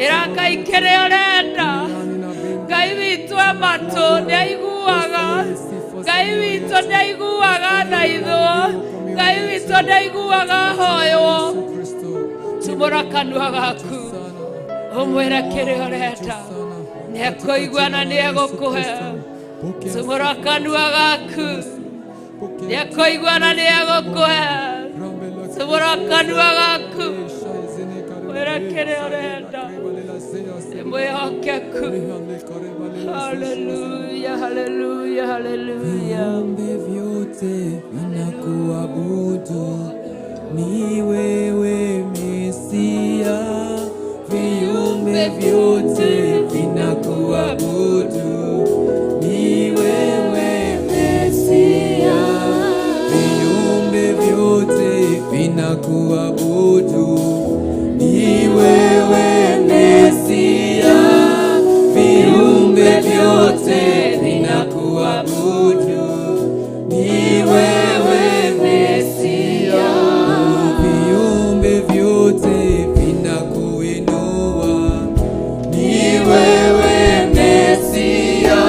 Iraka ikere orenda. Ngai witũ matũ ndaiguaga. Ngai witũ ndaiguaga na ithuĩ. Ngai witũ ndaiguaga hoyo. Tumũra kanua gaku. Ũmwĩre kĩrĩa ũrenda. Nĩekũigua na nĩegũkũhe. Tumũra kanua gaku. Nĩekũigua na nĩegũkũhe. Tumũra kanua gaku. Mwĩre kĩrĩa ũrenda. Mwĩhokeku. Haleluya, haleluya, haleluya. Viumbe vyote vinakuabudu, ni wewe Mesia. Viumbe vyote vinakuabudu, ni wewe Mesia. Viumbe vyote vinakuabudu, ni wewe Mesia. Viumbe vyote vinakuabudu, ni wewe Mesia. Viumbe vyote vinakuinua, ni wewe Mesia.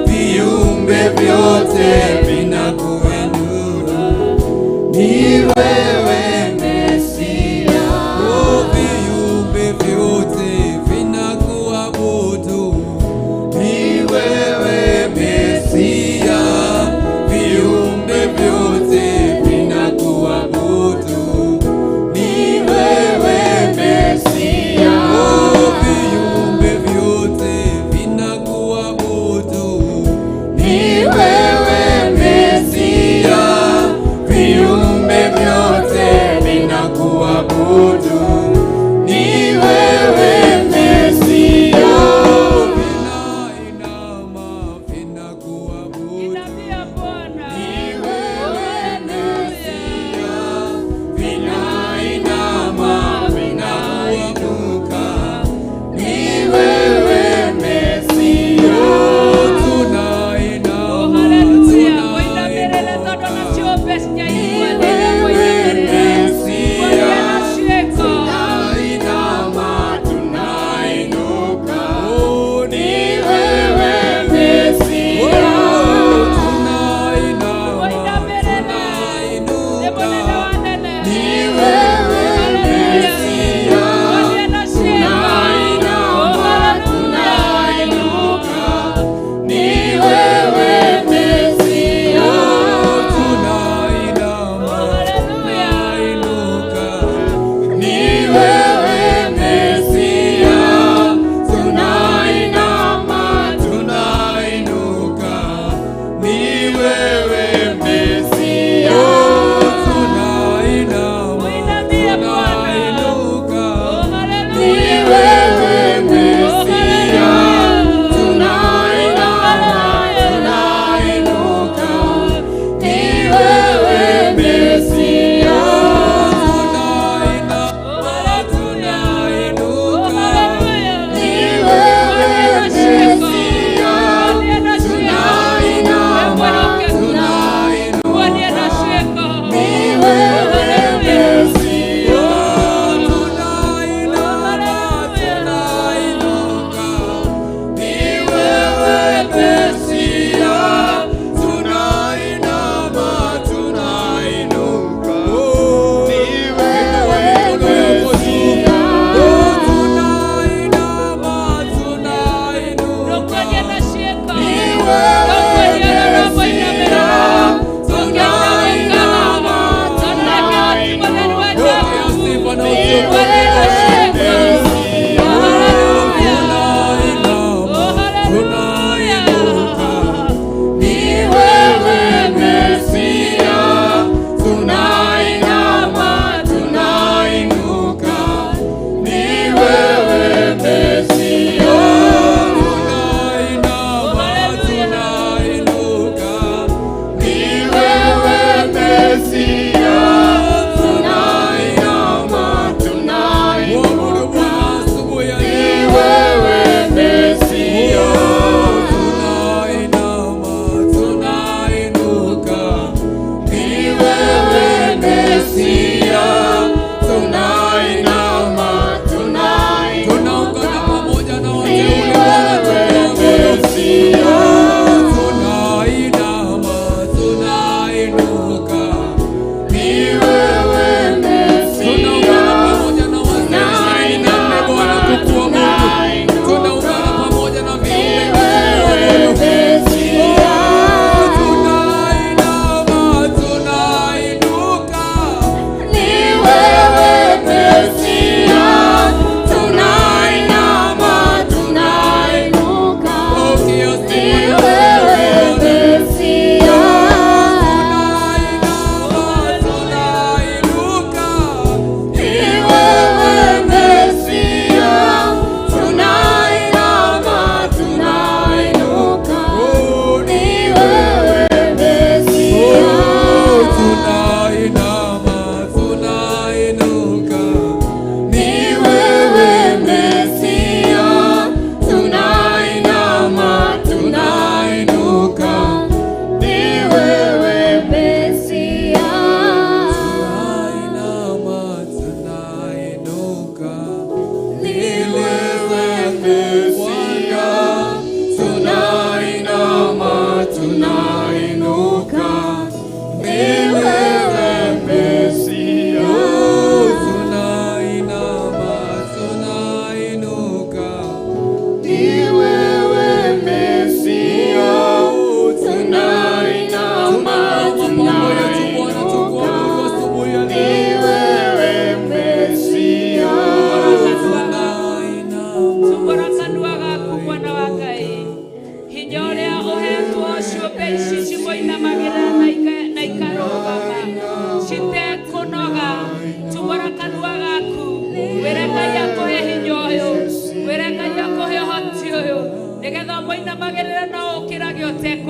Viumbe vyote vinakuinua, ni wewe Mesia.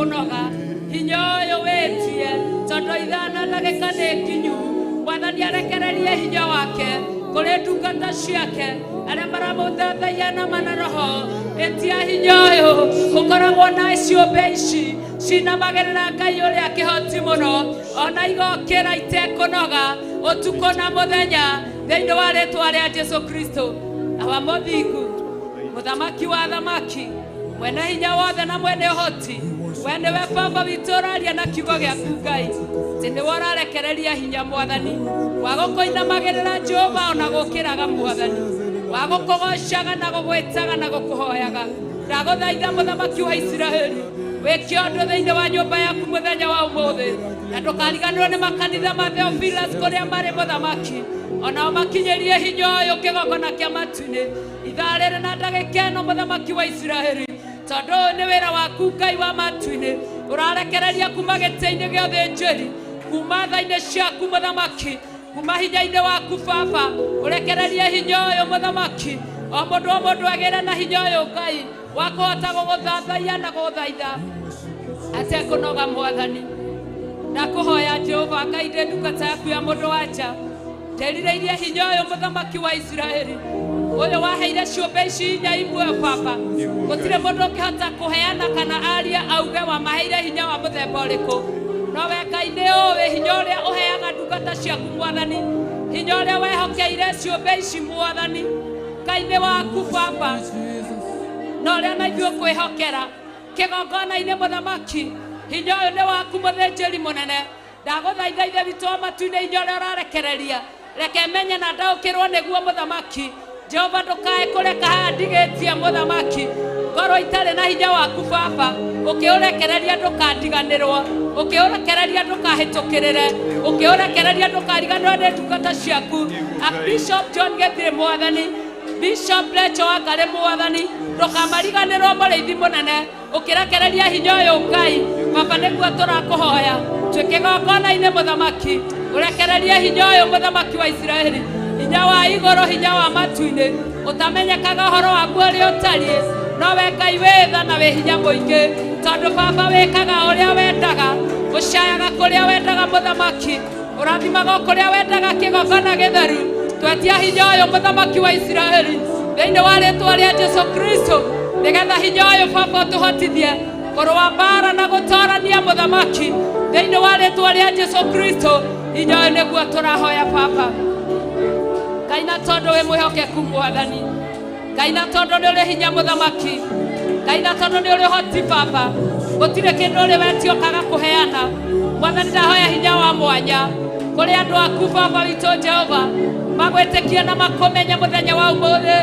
kunoga hinya uyu witie tondu ithana ndagika ni kinyu Mwathani arekererie hinya wake kuri ndungata ciake aria maramuthathaiya na manaroho etia hinya uyu ukoragwo na ciumbe ici cinamagirira Ngai uria kihoti muno ona igokira itekunoga utuko na muthenya thiini wa ritwa ria Jesu Kristo awa muthingu muthamaki wa thamaki mwene hinya wothe na mwene uhoti we niwe Baba witũ ũraria na kiugo gĩaku Ngai atĩ nĩwe ũrarekereria hinya Mwathani wa gũkũinamagĩrĩra Jehova ona gũkĩraga Mwathani wa gũkũgocaga na gũgwĩtaga na gũkũhoyaga ndagũthaitha mũthamaki wa Isiraeli wĩke ũndũ thĩinĩ wa nyũmba yaku mũthenya wa ũmũthĩ na ndũkariganĩrwo nĩ makanitha ma Theophilus kũrĩa marĩ mũthamaki onao makinyĩrie hinya ũyũ kĩgongona kĩa matu-inĩ ithaa rĩrĩ na ndagĩka ĩno mũthamaki wa Isiraeli tondu nĩ wĩra waku Ngai wa matu-inĩ ũrarekereria kuma gĩtĩ-inĩ gĩa ũthĩnjĩri kuma tha-inĩ ciaku mũthamaki kuma hinya-inĩ waku Baba ũrekererie hinya ũyũ mũthamaki o mũndũ agĩre na hinya ũyũ Ngai wa kũhota gũgũthathaiya na gũgũthaitha atekũnoga Mwathani ndakũhoya Jehova Ngai ndĩ ndungata yaku ya mũndũ wa nja ndĩrirĩirie hinya ũyũ mũthamaki wa Isiraeli uyu waheire ciumbe ici hinya imwe Baba gũtirĩ mũndũ ũngĩhota kũheana kana aria auge wamaheire hinya wa mũthemba ũrĩkũ no we Ngai nĩ ũĩ hinya ũrĩa ũheaga ndungata ciaku Mwathani hinya ũrĩa wehokeire ciumbe ici Mwathani Ngai nĩ waku Baba no ũrĩa na ithuĩ kwĩhokera kĩgongona-inĩ mũthamaki hinya ũyũ nĩ waku mũthĩnjĩri mũnene ndagũthaitha ithe witũ wa matu-inĩ hinya ũrĩa ũrarekereria reke menye na ndaũkĩrwo nĩguo mũthamaki Jehova ndukae kũreka ndigĩtie mũthamaki ngoro itarĩ na hinya waku Baba ũkĩũrekereria ndũkandiganĩrwo ũkĩũrekereria ndũkahĩtũkĩrĩre ũkĩũrekereria ndũkariganĩrwo nĩ ndungata ciaku Bishop John Gĩthĩ Mwathani Bishop Rachel Wangarĩ Mwathani ndũkamariganĩrwo mũrĩithi mũnene ũkĩrekereria hinya ũyũ Ngai Baba nĩguo tũrakũhoya twĩ kĩgongona-inĩ mũthamaki ũrekererie hinya ũyũ mũthamaki wa Isiraeli hinya wa igũrũ hinya wa matu-inĩ ũtamenyekaga ũhoro waku ũrĩa ũtariĩ no we Ngai wĩ tha na wĩ hinya mũingĩ tondũ Baba wĩkaga ũrĩa wendaga ũcayaga kũrĩa wendaga mũthamaki ũrathimaga kũrĩa wendaga kĩgongona gĩtheru twetia hinya ũyũ mũthamaki wa Isiraeli thĩinĩ wa rĩtwa rĩa Jesu Kristo nĩgetha hinya ũyũ Baba ũtũhotithie kũrũa mbara na gũtoorania mũthamaki thĩinĩ wa rĩtwa rĩa Jesu Kristo hinya ũyũ nĩguo tũrahoya Baba Ngai na tondũ wĩ mwĩhokeku Mwathani Ngai na tondũ nĩ ũrĩ hinya mũthamaki Ngai na tondũ nĩ ũrĩ ũhoti Baba gũtirĩ kĩndũ ũrĩ wetiokaga kũheana Mwathani ndahoya hinya wa mwanya kũrĩ andũ aku Baba witũ Jehova magwĩtĩkia na makũmenya mũthenya wa ũmũthĩ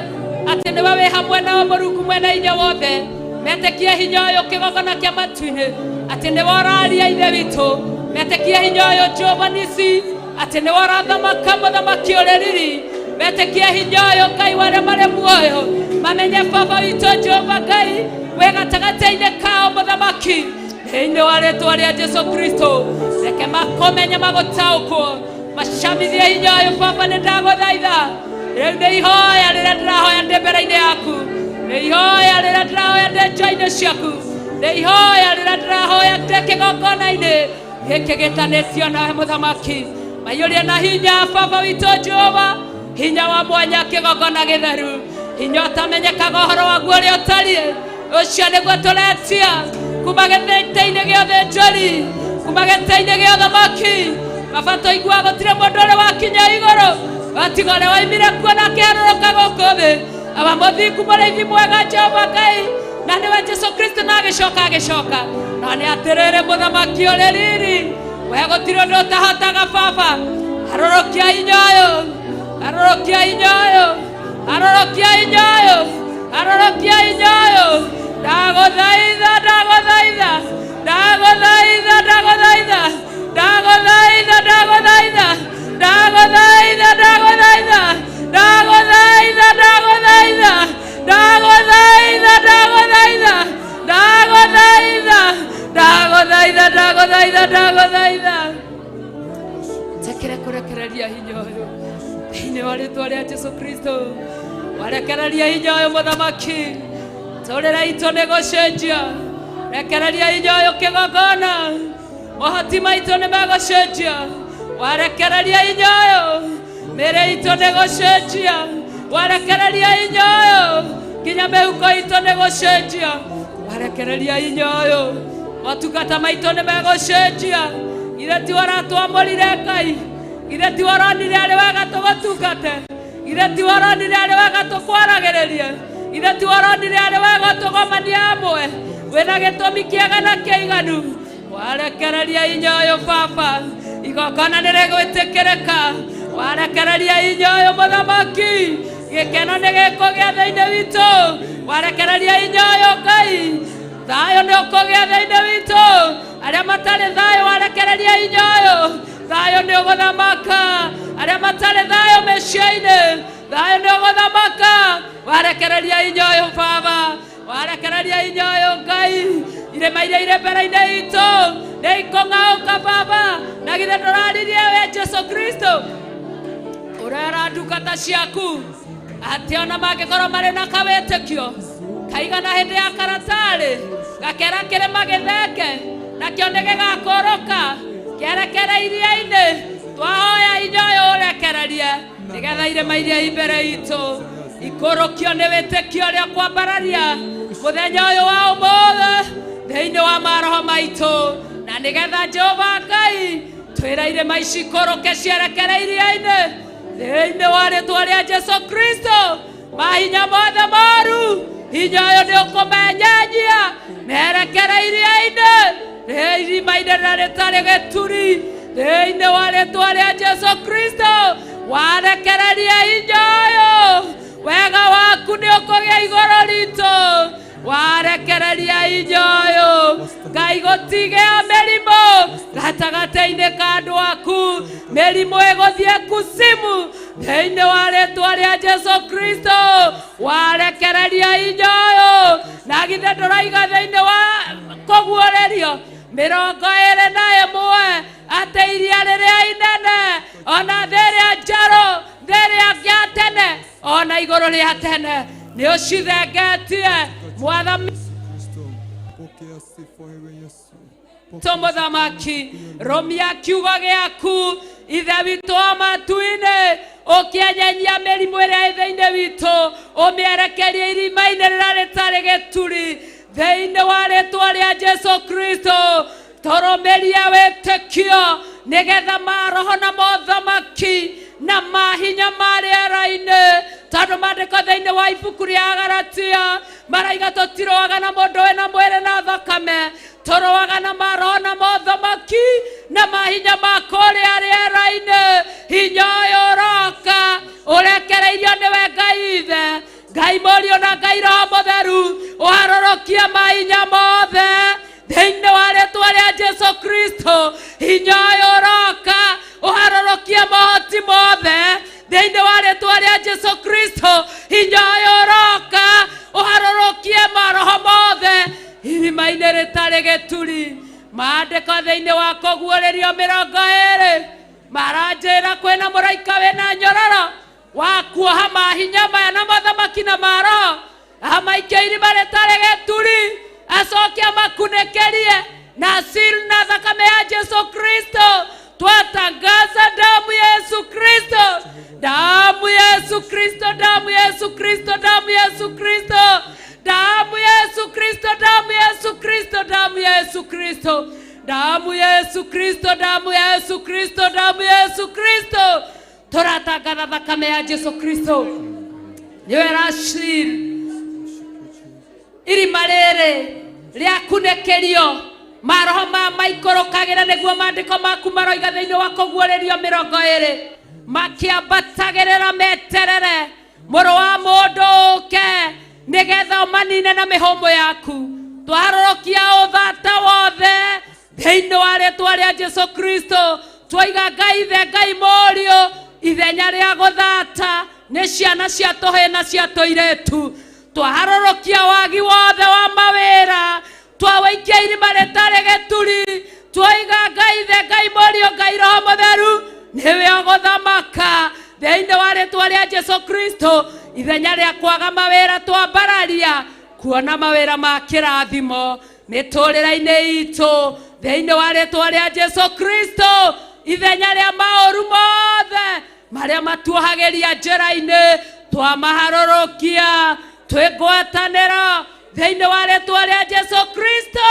atĩ nĩwe wĩ hamwe nao Mũrungu mwene hinya wothe metĩkie hinya ũyũ kĩgongona kĩa matu-inĩ atĩ nĩwe ũraria ithe witũ metĩkie hinya ũyũ Jehova Nisi atĩ nĩwe ũrathamaka mũthamaki ũrĩ riri metĩkie hinya ũyũ Ngai wa arĩa marĩ muoyo mamenye Baba witũ Jehova Ngai wĩ gatagatĩ-inĩ kao mũthamaki thĩinĩ wa rĩtwa rĩa Jesu Kristo reke makũmenye magũtaũkwo macambithie hinya ũyũ Baba nĩ ndagũthaitha rĩu nĩ ihoya rĩrĩa ndĩrahoya ndĩ mbere-inĩ yaku nĩ ihoya rĩrĩa ndĩrahoya ndĩ nja-inĩ ciaku nĩ ihoya rĩrĩa ndĩrahoya ndĩ kĩgongona-inĩ gĩkĩ gĩtanĩtio nawe mũthamaki maiyũrie na hinya Baba witũ Jehova hinya wa mwanya kĩgongona gĩtheru hinya ũtamenyekaga ũhoro waguo ũrĩa ũtariĩ ũcio nĩguo tũretia kuma gĩtĩ-inĩ gĩa ũthĩnjĩri kuma gĩtĩ-inĩ gĩa ũthamaki Baba tũiguaga gũtirĩ mũndũ ũrĩ wakinya igũrũ watiga ũrĩa waimire kuo na akĩharũrũka gũkũ thĩ aba mũthingu mũrĩithi mwega Jehova Ngai na nĩwe Jesu Kristo na agĩcoka no nĩ atĩrĩrĩ mũthamaki ũrĩ riri we gũtirĩ ũndũ ũtahotaga Baba harũrũkia hinya ũyũ harũrũkia hinya ũyũ harũrũkia hinya ũyũ harũrũkia hinya ũyũ ndagũthaitha ndagũthaitha ndagũthaitha ndagũthaitha ndagũthaitha ndagũthaitha ndagũthaitha ndagũthaitha ndagũthaitha ndagũthaitha ndagũthaitha ndagũthaitha ndagũthaitha ndagũthaitha ndagũthaitha tekere kũrekereria hinya ũyũ thĩinĩ wa rĩtwa rĩa Jesu Kristo warekereria hinya ũyũ mũthamaki tũrĩre itũ nĩ gũcenjia rekereria hinya ũyũ kĩgongona mohoti maitũ nĩ megũcenjia warekereria hinya ũyũ mĩĩrĩ itũ nĩ gũcenjia warekereria hinya ũyũ nginya mĩhuko itũ nĩ gũcenjia warekereria hinya ũyũ motungata maitũ nĩ megũcenjia ithe ti waratwamũrire Ngai ithe ti waronire arĩ wega tũgũtungate ithe ti waronire arĩ wega tũkwaragĩrĩrie ithe ti waronire arĩ wega tũgomanie hamwe wĩna gĩtũmi kĩega na kĩiganu warekereria hinya ũyũ Baba igongona nĩ rĩgwĩtĩkĩrĩka warekereria hinya ũyũ Mũthamaki gĩkeno nĩ gĩkũgĩa thĩinĩ witũ warekereria hinya ũyũ Ngai thayũ nĩ ũkũgĩa thĩinĩ witũ arĩa matarĩ thayũ warekereria hinya ũyũ thayũ nĩ ũgũthamaka arĩa matarĩ thayũ mĩciĩ-inĩ thayũ nĩ ũgũthamaka warekereria hinya ũyũ Baba warekereria hinya ũyũ Ngai irĩma iria irĩ mbere-inĩ itũ nĩ ikũng'aũka Baba na githĩ ndũraririe we Jesu Kristo ũrera ndungata ciaku atĩ ona mangĩkorwo marĩ na kawĩtĩkio kaigana hĩndĩ ya karatarĩ gakera kĩrĩma gĩthenge nakĩo nĩ gĩgakũrũka kĩerekere iria-inĩ twahoya hinya ũyũ ũrekererie nĩgetha irĩma iria imbere itũ ikũrũkio nĩ wĩtĩkio rĩa kwambararia mũthenya ũyũ wa ũmũthĩ thĩinĩ wa maroho maitũ na nĩgetha Jehova Ngai twĩra irĩma ici ikũrũke cierekere iria-inĩ thĩinĩ wa rĩtwa rĩa Jesu Kristo mahinya mothe moru hinya ũyũ nĩ ũkũmenyenyia merekere iria-inĩ irima-inĩ na rĩtarĩ gĩturi thĩinĩ wa rĩtwa rĩa Jesu Kristo warekereria hinya ũyũ wega waku nĩ ũkũgĩa igũrũ ritũ warekereria hinya ũyũ Ngai gũtigĩa mĩrimũ gatagatĩ-inĩ ka andũ aku mĩrimũ ĩgũthiĩ kusimu thĩinĩ wa rĩtwa rĩa Jesu Kristo warekereria hinya ũyũ na githĩ ndũraiga thĩinĩ wa kũguũrĩrio 21 atĩ iria rĩrĩa inene ona thĩ ĩrĩa njerũ thĩ ĩrĩa ya tene ona igũrũ rĩa tene nĩ ũcithengetie Mwathani Mũthamaki rũmia kiugo gĩaku ithe witũ wa matu-inĩ ũkĩenyenyia mĩrimũ ĩrĩa ĩ thĩinĩ witũ ũmĩerekerie irima-inĩ rĩrĩa rĩtarĩ gĩturi thĩinĩ wa rĩtwa rĩa Jesu Kristo tũrũmĩrie wĩtĩkio nĩgetha maroho na mothamaki na mahinya ma rĩera-inĩ tondũ maandĩko thĩinĩ wa ibuku rĩa Galatia maraiga tũtirũaga na mũndũ wĩna mwĩrĩ na thakame tũrũaga na maroho na mothamaki na mahinya ma kũrĩa rĩera-inĩ hinya ũyũ ũroka ũrekereirio nĩwe Ngai ithe Ngai Mũriũ na Ngai Roho Mũtheru ũharũrũkie mahinya mothe thĩinĩ wa rĩtwa rĩa Jesu Kristo hinya ũyũ ũroka ũharũrũkie mahoti mothe thĩinĩ wa rĩtwa rĩa Jesu Kristo hinya ũyũ ũroka ũharũrũkie maroho mothe irima-inĩ rĩtarĩ gĩturi maandĩko thĩinĩ wa kũguũrĩrio 20 maranjĩra kwĩna mũraika wĩna nyororo wa kuoha mahinya maya na mothamaki na maroho amaikia irima rĩtarĩ gĩturi acoke amakunĩkĩrie na siri na thakame ya Jesu Kristo twatangaza damu ya Yesu Kristo damu ya Yesu Kristo damu ya Yesu Kristo damu ya Yesu Kristo damu ya Yesu Kristo damu ya Yesu Kristo damu ya Yesu Kristo damu ya Yesu Kristo damu ya Yesu Kristo damu ya Yesu Kristo tũratangatha thakame ya Jesu Kristo nĩwe raciri irima rĩrĩ rĩakunĩkĩrio maroho ma maikũrũkagĩra nĩguo maandĩko maku maroiga thĩinĩ wa kũguũrĩrio 20 makĩambatagĩrĩra meterere mũrũ wa mũndũ ũke nĩgetha ũmanine na mĩhũmũ yaku twaharũrũkia ũthata wothe thĩinĩ wa rĩtwa rĩa Jesu Kristo twoiga Ngai ithe Ngai Mũriũ ithenya rĩa gũthata nĩ ciana cia tũhĩĩ na cia tũirĩtu twaharũrũkia wagi wothe wa mawĩra twawĩikia irima rĩtarĩ gĩturi twoiga Ngai ithe Ngai Mũriũ Ngai Roho Mũtheru nĩwe ũgũthamaka thĩinĩ wa rĩtwa rĩa Jesu Kristo ithenya rĩa kwaga mawĩra twambararia kuona mawĩra ma kĩrathimo miturira-ini itu thiini wa ritwa ria Jesu Kristo. Ithenya ria mauru mothe maria matuhagiria njira-ini twamaharũrũkia twĩngwatanĩra thiini wa ritwa ria Jesu Kristo.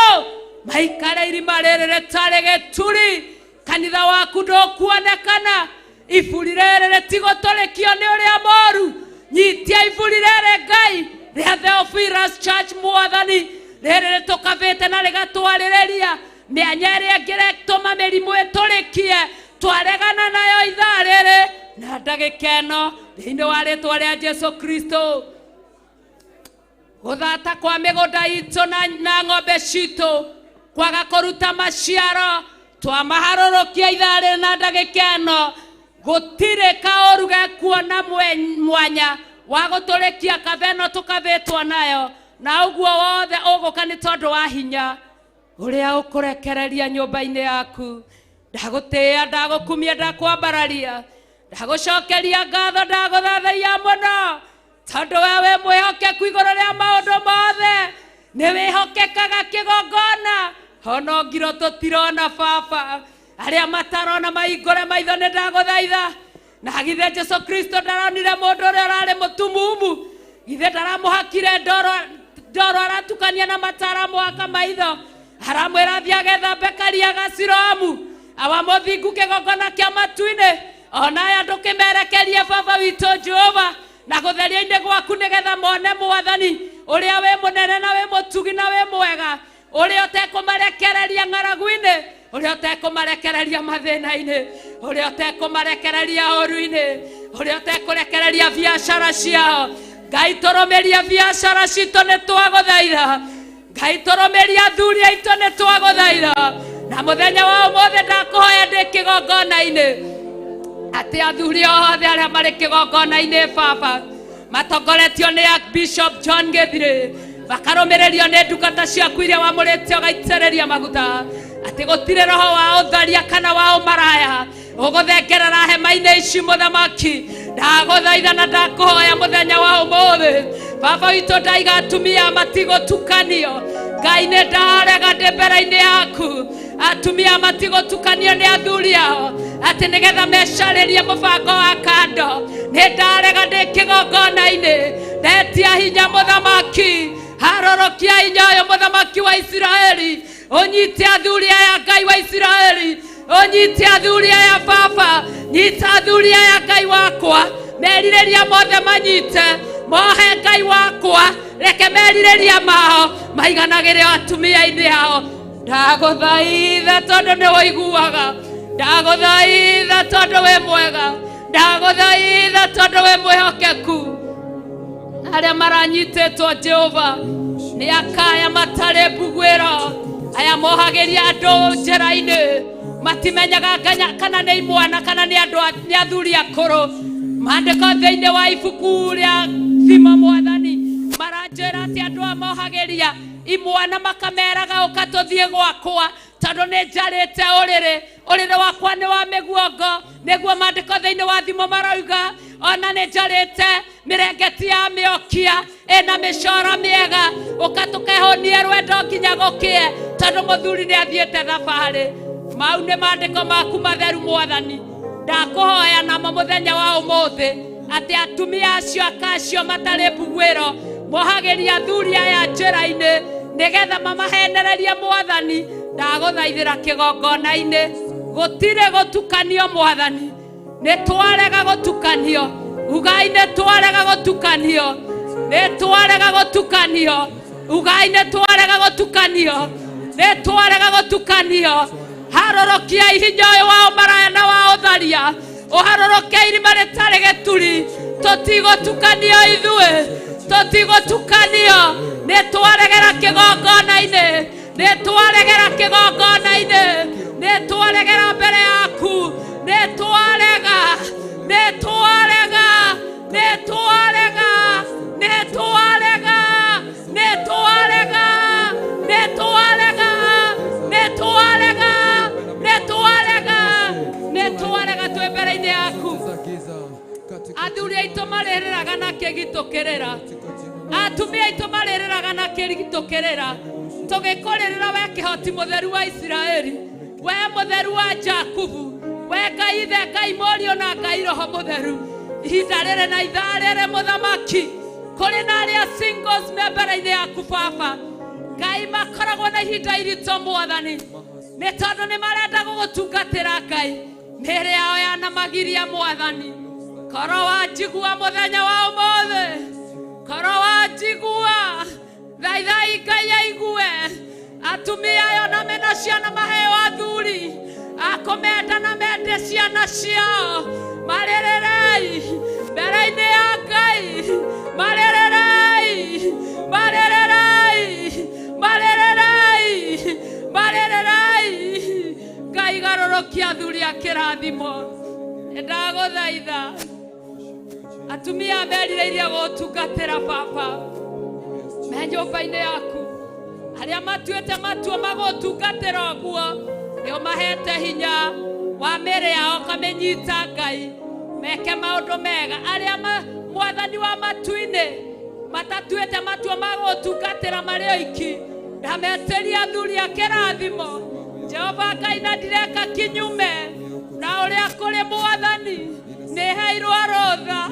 Maikare irima rĩrĩ rĩtarĩ gĩturi. Kanitha waku ndũkuonekana. Iburi rĩrĩ rĩtigũtũrĩkio nĩ ũrĩa moru. Nyitia iburi rĩrĩ Ngai rĩa Theophilus Church Mwathani rĩrĩ rĩtũkabĩte na rĩgatwarĩrĩria mĩanya ĩrĩa ĩngĩtũma mĩrimũ ĩtũrĩkie. Twaregana nayo ithaa rĩrĩ na ndagĩka ĩno thĩinĩ wa rĩtwa rĩa Jesu Kristo. Gũthata kwa mĩgũnda itũ na ng'ombe citũ kwaga kũruta maciaro twamaharũrũkia ithaa rĩrĩ na ndagĩka ĩno. Gũtirĩ kaũru gekuona mwanya wa gũtũrĩkia kabeno tũkabĩtwo nayo, na ũguo wothe ũgũka nĩ tondũ wa hinya ũrĩa ũkũrekereria nyũmba-inĩ yaku. Ndagũtĩĩa, ndagũkumia, ndakwambararia, ndagũcokeria ngatho, ndagũthathaiya mũno tondũ we wĩ mwĩhokeku igũrũ rĩa maũndũ mothe. Nĩ wĩhokekaga kĩgongona ona ngiro tũtirona Baba. Arĩa matarona mahingũre maitho nĩ ndagũthaitha. Na githe Jesu Kristo ndaronire mũndũ ũrĩa ũrarĩ mũtumumu? Githe ndaramũhakire ndoro aratukania na matara mwaka maitho? Aramwĩra thiĩ agethambe karia gaciramu awa mũthingu kĩgongona kĩa matu-inĩ? Ona aya ndũkĩmerekerie Baba witũ Jehova na gũtheria-inĩ gwaku nĩgetha mone Mwathani ũrĩa wĩ mũnene na wĩ mũtugi na wĩ mwega, ũrĩa ũtekũmarekereria ng'aragu-inĩ, ũrĩa ũtekũmarekereria mathĩna-inĩ, ũrĩa ũtekũmarekereria ũru-inĩ, ũrĩa ũtekũrekereria biacara ciao. Ngai tũrũmĩria biacara citũ nĩ twagũthaitha. Ngai tũrũmĩria athuri aitũ nĩ twagũthaitha. Na mũthenya wa ũmũthĩ ndakũhoya ndĩ kĩgongona-inĩ atĩ athuri othe arĩa marĩ kĩgongona-inĩ Baba matongoretio nĩ Bishop John Gĩthirĩ, bakarũmĩrĩrio nĩ ndungata ciaku iria wamũrĩte ũgaitĩrĩria maguta, atĩ gũtirĩ roho wa ũtharia kana wa ũmaraya ũgũthengerera hema-inĩ ici mũthamaki. Ndagũthaitha na ndakũhoya mũthenya wa ũmũthĩ Baba witũ ndaiga atumia matigũtukanio. Ngai nĩ ndarega ndĩ mbere-inĩ yaku atumia matigũtukanio nĩ athuri ao atĩ nĩgetha mecarĩrie mũbango wa kando. Nĩ ndarega ndĩ kĩgongona-inĩ ndetia hinya mũthamaki. Harũrũkia hinya ũyũ mũthamaki wa Isiraeli. Ũnyite athuri aya Ngai wa Isiraeli. Ũnyite athuri aya Baba. Nyita athuri aya Ngai wakwa. Merirĩria mothe manyite. Mohe Ngai wakwa. Reke merirĩria mao maiganagĩre atumia-inĩ ao. Ndagũthaitha tondũ nĩ ũiguaga. Ndagũthaitha tondũ wĩ mwega. Ndagũthaitha tondũ wĩ mwĩhokeku. Arĩa maranyitĩtwo Jehova nĩ akaya matarĩ mbugwĩro, aya mohagĩria andũ njĩra-inĩ matimenyaga kana nĩ imwana kana nĩ athuri akũrũ. Maandĩko thĩinĩ wa ibuku rĩa thimo Mwathani maranjĩra atĩ andũ aya mohagĩria imwana makameraga ũka tũthiĩ gwakwa tondũ nĩ njarĩte ũrĩrĩ wakwa nĩ wa mĩguongo. Nĩguo maandĩko thĩinĩ wa thimo marauga ona nĩ njarĩte mĩrengeti ya mĩokia ĩna mĩcoro mĩega ũka tũkehonie rwendo nginya gũkĩe tondũ mũthuri nĩ athiĩte thabarĩ. Mau nĩ maandĩko maku matheru Mwathani. Ndakũhoya namo mũthenya wa ũmũthĩ atĩ atumia acio akacio matarĩ mbugwĩro mohagĩria athuri aya njĩra-inĩ nĩgetha mamahenererie Mwathani. Ndagũthaithĩra kĩgongona-inĩ gũtirĩ gũtukanio Mwathani. Nĩ twarega gũtukanio. Ugai nĩ twarega gũtukanio. Nĩ twarega gũtukanio. Ugai nĩ twarega gũtukanio. Nĩ twarega gũtukanio. Harũrũkia hinya ũyũ wa ũmaraya na wa ũtharia. Ũharũrũkia irima rĩtarĩ gĩturi. Tũtigũtukanio ithuĩ. Tũtigũtukanio. Nĩ twaregera kĩgongona-inĩ. Nĩ twaregera kĩgongona-inĩ. Nĩ twaregera mbere yaku. Nĩ twarega. Nĩ twarega. Nĩ twarega. Nĩ twarega. Nĩ twarega. Nĩ twarega. Nĩ twarega. Nĩ twarega. Nĩ twarega twĩ mbere-inĩ yaku. Athuri aitũ marĩrĩraga na kĩgitũkĩrĩra. Atumia aitũ marĩrĩraga na kĩgitũkĩrĩra. tugikorerera we kihoti mutheru wa Israeli, we mutheru wa Jakubu, we Ngai ithe Ngai Morio na Ngai Roho Mutheru. Ihinda rĩrĩ na ithaa rĩrĩ mũthamaki, kũrĩ na arĩa singles membera-inĩ yaku Baba, Ngai makoragwo na ihinda iritũ Mwathani, nĩ tondũ nĩ marenda gũgũtungatĩra Ngai, mĩĩrĩ yao yanamagiria Mwathani. Korwo wanjigua mũthenya wa ũmũthĩ, korwo wanjigua, thaithai Ngai aigue, atumia ayo na mena ciana maheo athuri, akomenda na mende ciana ciao, marererei mbere-inĩ ya Ngai, marererei, marererei, marererei, marererei. Ngai garũrũkia athuri a kĩrathimo, ndagũthaitha atumia merirĩirie gũtungatĩra Baba me nyũmba-inĩ yaku, arĩa matuĩte matua magũtungatĩra ũguo, nĩ ũmahete hinya wa mĩĩrĩ yao kamĩnyita Ngai, meke maũndũ mega. Arĩa Mwathani wa matu-inĩ matatuĩte matua magũtungatĩra marĩ oiki, ndametĩria athuri a kĩrathimo, Jehova Ngai na ndireka kinyume na ũrĩa kũrĩ Mwathani, nĩ heirwo rũtha,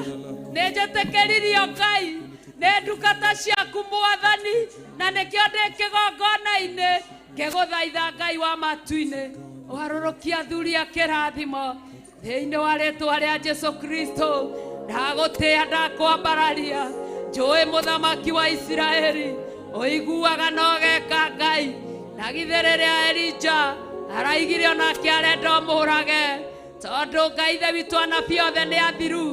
nĩ njĩtĩkĩririo Ngai nĩ ndungata ciaku Mwathani, na nĩkĩo ndĩ kĩgongona-inĩ ngĩgũthaitha Ngai wa matu-inĩ, ũharũrũkia athuri a kĩrathimo thĩinĩ wa rĩĩtwa rĩa Jesu Kristo. Ndagũtĩĩa ndakwambararia, njũĩ mũthamaki wa Isiraeli ũiguaga na ũgeka Ngai, na githĩ rĩrĩa Elija araigire onake arenda ũmũũrage, tondũ Ngai ithe witũ anabii othe nĩ athiru,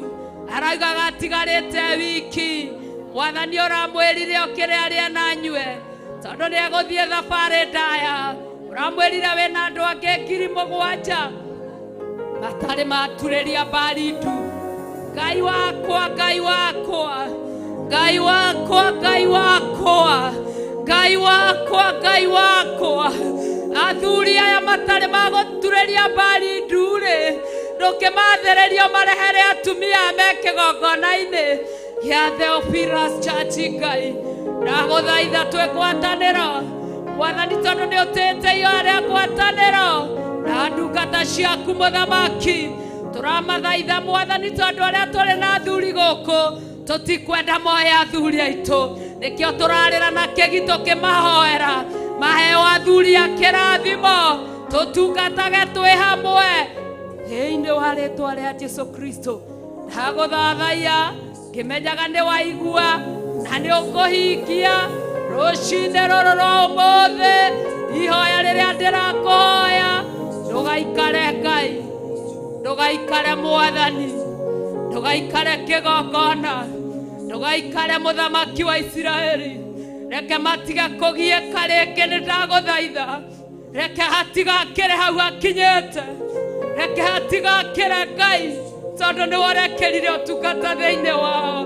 araugaga atigarĩte wiki, Mwathani ũramwĩrire ũkĩrĩ arĩa na nyue, tondũ nĩ egũthiĩ thabarĩ ndaya, ũramwĩrire wĩna andũ angĩ 7,000 matarĩ maturĩria Baali ndu. Ngai wakwa, Ngai wakwa, Ngai wakwa, Ngai wakwa, Ngai wakwa, Ngai wakwa, athuri aya matarĩ magũturĩria Baali ndu-rĩ, ndũkĩmathererio marehere atumia me kĩgongona-inĩ gĩa Theophilus Church. Ngai ndagũthaitha twĩgwatanĩro Mwathani, tondũ nĩ ũtĩte arĩa ngwatanĩro na ndungata ciaku mũthamaki, tũramathaitha Mwathani, tondũ arĩa tũrĩ na athuri gũkũ tũtikwenda moe athuri aitũ, nĩkĩo tũrarĩra na kĩgi tũkĩmahoera maheo athuri a kĩrathimo, tũtungatage twĩ hamwe thĩinĩ wa rĩĩtwa rĩa Jesu Kristo. Ndagũthaithaia ngĩmenyaga nĩ waigua na nĩ ũkũhingia rũcinĩ rũrũ rwa ũmũthĩ ihoya rĩrĩa ndĩrakũhoya. Ndũgaikare Ngai, ndũgaikare Mwathani, ndũgaikare kĩgongona, ndũgaikare mũthamaki wa Isiraeli, reke matige kũgiĩka rĩngĩ, nĩ ndagũthaitha, reke hatigakĩre hau hakinyĩte, reke hatigakĩre Ngai, tondũ nĩ ũrekerire ũtungata thĩinĩ wao,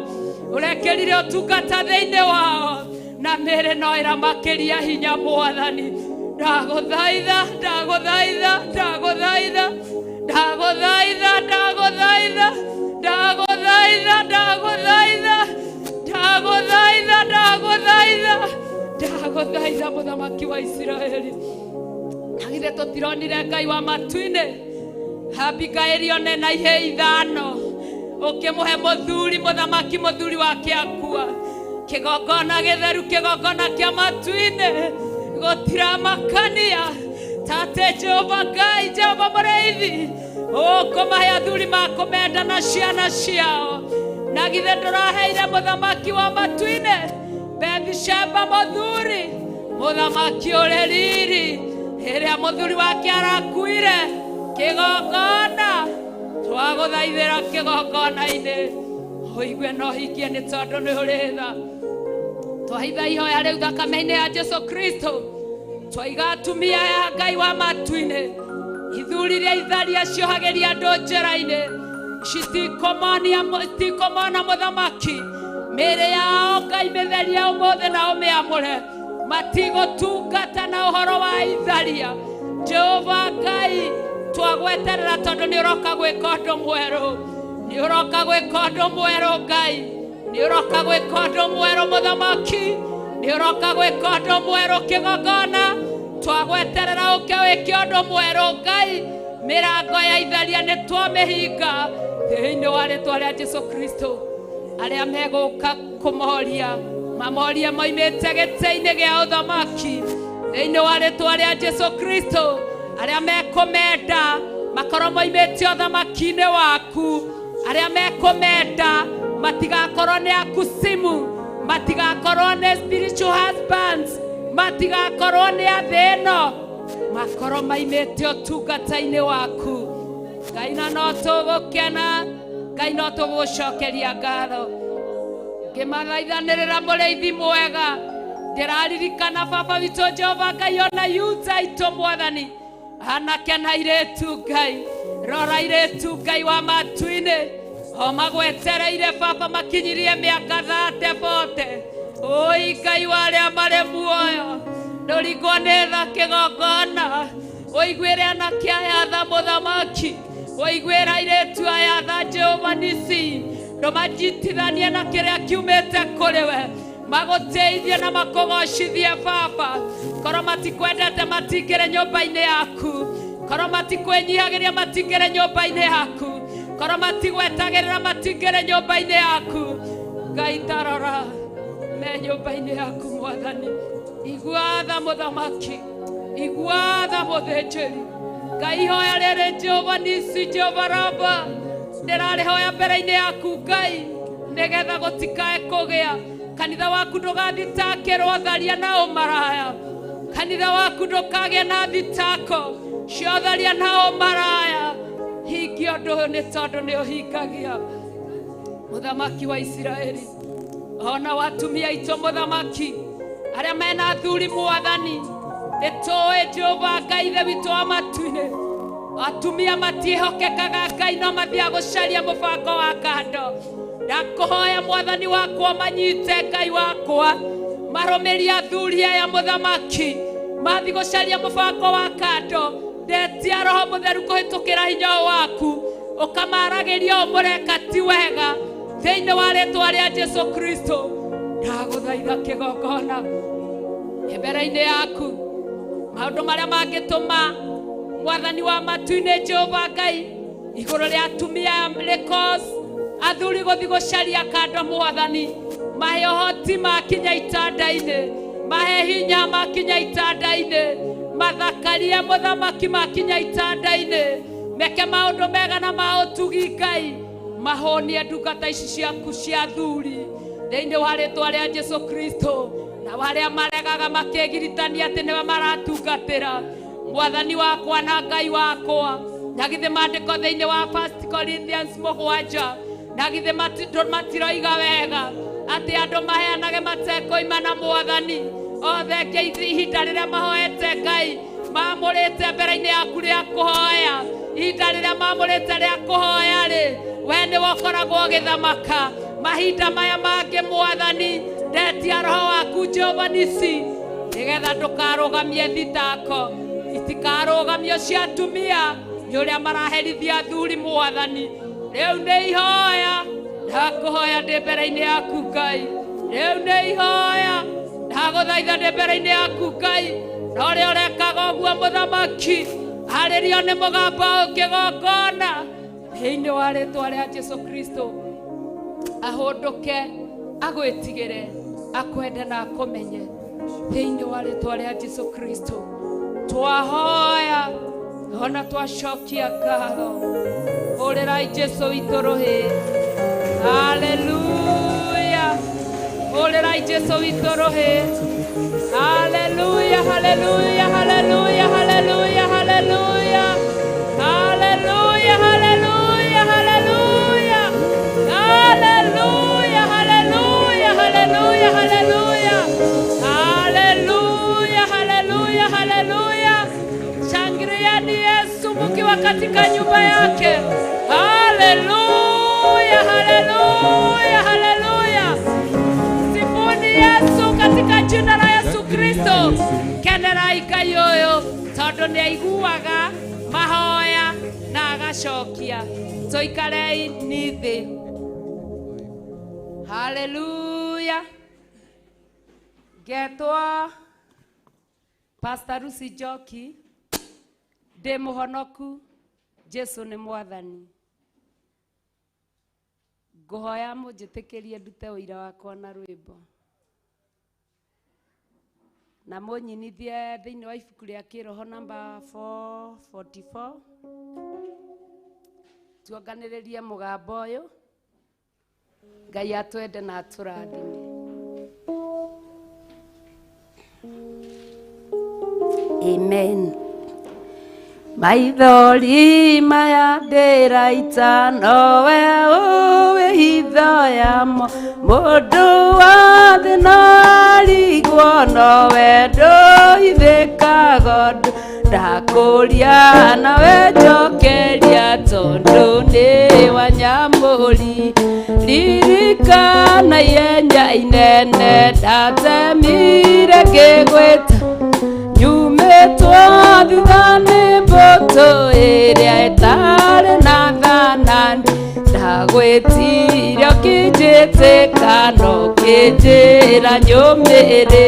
ũrekerire ũtungata thĩinĩ wao, na mĩĩrĩ no ĩramakĩria hinya Mwathani. Ndagũthaitha, ndagũthaitha, ndagũthaitha, ndagũthaitha, ndagũthaitha, ndagũthaitha, ndagũthaitha, ndagũthaitha, ndagũthaitha, ndagũthaitha mũthamaki wa Isiraeli. Githĩ tũtironire Ngai wa matu-inĩ Abigaili one na ihĩĩ 5 ũkĩmũhe mũthuri, mũthamaki mũthuri wake akua, kĩgongona gĩtheru, kĩgongona kĩa matu-inĩ gũtiramakania tate Jehova Ngai, Jehova mũrĩithi ũkũmahe athuri makũmenda na ciana ciao. Na githĩ ndũraheire mũthamaki wa matu-inĩ Bathsheba mũthuri, mũthamaki ũrĩ riri, rĩrĩa mũthuri wake arakuire kĩgongona, twagũthaithĩra kĩgongona-inĩ ũigue na ũhingie, nĩ tondũ nĩ ũrĩ tha. Twahitha ihoya rĩu thakame-inĩ ya Jesu Kristo, twaiga atumia ya Ngai wa matu-inĩ, ithuri iria itharia ciohagĩria andũ njĩra-inĩ, citikomona mũthamaki, mĩĩrĩ yao Ngai mĩtheria ũmũthĩ na ũmĩamũre, matigũtungata na ũhoro wa itharia. Jehova Ngai twagweterera, tondũ nĩ ũroka gwĩka ũndũ mwerũ, nĩ ũroka gwĩka ũndũ mwerũ Ngai, nĩ ũroka gwĩka ũndũ mwerũ mũthamaki, ni uroka gwika undu mweru kigogona twagweterera uke wike undu mweru Ngai mirango ya itheria ni twamihinga thiini wa ritwa ria Jesu Kristo aria meguka kumoria mamoria moimite giti-ini gia uthamaki thiini wa ritwa ria Jesu Kristo aria mekumenda makoro moimite uthamaki-ini waku aria mekumenda matigakorwo ni akusimu matigakorwo ni spiritual husbands matigakorwo ni athino makoro maimite utungata-ini waku Ngai na no tugukena Ngai no tugucokeria ngatho ngimathaithanirira muriithi mwega ndiraririkana baba witu Jehova Ngai ona yuta itu mwathani anake na iretu Ngai rora iretu Ngai wa matu-ini o magwetereire baba makinyirie miaka 30 oi Ngai waria mari muoyo ndurigwo ni tha kigogona oigwire anake aya tha muthamaki oigwira iretu aya tha Jehova Nisi ndumanyitithanie na kiria kiumite kuri we maguteithie na makugocithie baba korwo matikwendete matingire nyumba-ini yaku korwo matikwenyihagiria matingire nyumba-ini yaku korwo matigwetagirira matingire nyumba-ini yaku Ngai tarora me nyumba-ini yaku mwathani igua tha muthamaki igua tha muthinjiri Ngai hoya riri Jehova Nisi Jehova Raba ndirarihoya mbere-ini yaku Ngai nigetha gutikae kugia kanitha waku ndugathitakirwo tharia na umaraya kanitha waku ndukagie na thitako cio tharia na umaraya hingia undu ni tondu ni uhingagia muthamaki wa Isiraeli ona watumia itu muthamaki aria mena athuri mwathani nitui Jehova Ngai ithe witu wa matu-ini atumia matihokekaga Ngai no mathia gucaria mubango wa kando ndakuhoya mwathani wakwa manyite Ngai wakwa marumiria athuri aya muthamaki mathi gucaria mubango wa kando ndetia roho mutheru kuhitukira hinya waku ukamaragiria umureka ti wega thiini wa ritwa ria Jesu Kristo ndaguthaitha kigogona mbere-ini yaku maundu maria mangituma mwathani wa matu-ini Jehova Ngai iguru ria atumia rekos athuri guthi gucaria kando mwathani mahe uhoti makinya itanda-ini mahe hinya makinya itanda-ini mathakarie muthamaki makinya itanda-ini meke maundu mega na mautugi Ngai mahonie ndungata ici ciaku cia athuri thiini wa ritwa ria Jesu Kristo na waria maregaga makegiritania ati niwe maratungatira mwathani wakwa na Ngai wakwa na githe mandiko thiini wa 1 Corinthians 7 na githe matiroiga wega ati andu maheanage matekoima na mwathani othe ngeithi ihinda riria mahoete Ngai mamurite mbere-ini yaku ria kuhoya ihinda riria mamurite ria kuhoya ri we ni wokoragwo githamaka mahinda maya mangi mwathani ndetia roho waku Jehova Nisi nigetha ndukarugamie thitako itikarugamio cia atumia ni uria maraherithia athuri mwathani riu ni ihoya ndakuhoya ndi mbere-ini yaku Ngai riu ni ihoya ndaguthaitha ndi mbere-ini yaku Ngai no ria urekaga uguo muthamaki haririo ni mugamba ukigogona thiini wa ritwa ria Jesu Kristo ahunduke agwitigire akwende na akumenye thiini wa ritwa ria Jesu Kristo twahoya ona twacokia ngatho urirai Jesu witu ruhi haleluya urirai Jesu witu ruhi haleluya haleluya haleluya haleluya haleluya haleluya haleluya haleluya haleluya haleluya haleluya haleluya haleluya haleluya haleluya shangilieni Yesu mkiwa katika nyumba yake haleluya haleluya haleluya sifuni Yesu katika jina la Yesu Kristo kenerai Ngai uyu tondu ni aiguaga mahoya na agacokia tuikarei nithi haleluya Ngetwa Pastor Lucy Njoki, ndĩ mũhonoku, Jesu nĩ mwathani. Ngũhoya mũnjĩtĩkĩrie ndute ũira wakwa na rwĩmbo. Na mũnyinithie thĩinĩ wa ibuku rĩa kĩroho namba 444. Tuonganĩrĩrie mũgambo ũyũ. Ngai atwende na atũrathime. Amen. Maithori maya ndĩraita nowe ũĩ hitho yamo, mũndũ wa thĩ narigwo nowe ndũithĩkaga ũndũ, ndakũria nawe njokeria tondũ nĩ wanyamũri. Ririkana ihenya inene ndatemire ngĩgwĩta, nyumĩtwo thutha nĩ mbũtũ ĩrĩa ĩtarĩ na thanani, ndagwĩtire ũkĩnjĩtĩka no ũkĩnjĩra nyũmĩrĩ.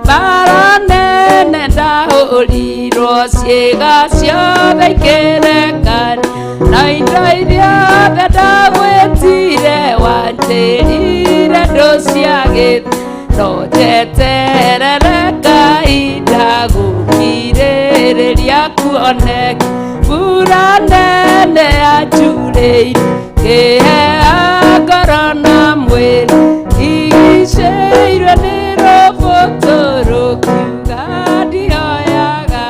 Mbara nene ndahũrirwo, ciĩga ciothe ikĩrekania, na indo iria ndagwĩtire wanjĩrire ndũciagĩte, no njeterere Ngai ndagũkirĩrĩria kuoneke. Mbura nene yanjurĩire, ngĩhea ngoro na mwĩrĩ, igicĩirwo nĩ rũbũtũ rũkiuga ndioyaga,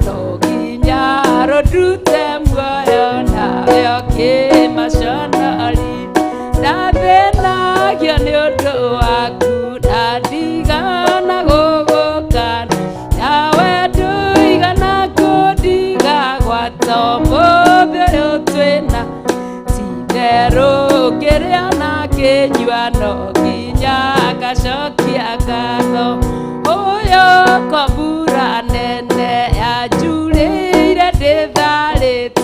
no nginya rũndute muoyo nawe ũkĩmaconori. Ndathĩnagio nĩ ũndũ waku na ndigana gũgũkana, nawe ndũigana kũndiga gwata ũmũthĩ ũyũ twĩna. Ti-itherũ ngĩrĩa na ngĩnyua no nginya ngacokia ngatho. Ũyũ ko mbura nene yanjurĩire ndĩtharĩte,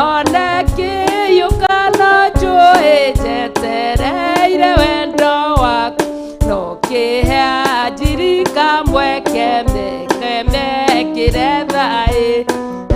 ona ĩkĩiyũka no njũĩ njetereire wendo waku, no kĩhea njirika mweke mekĩre thayĩ.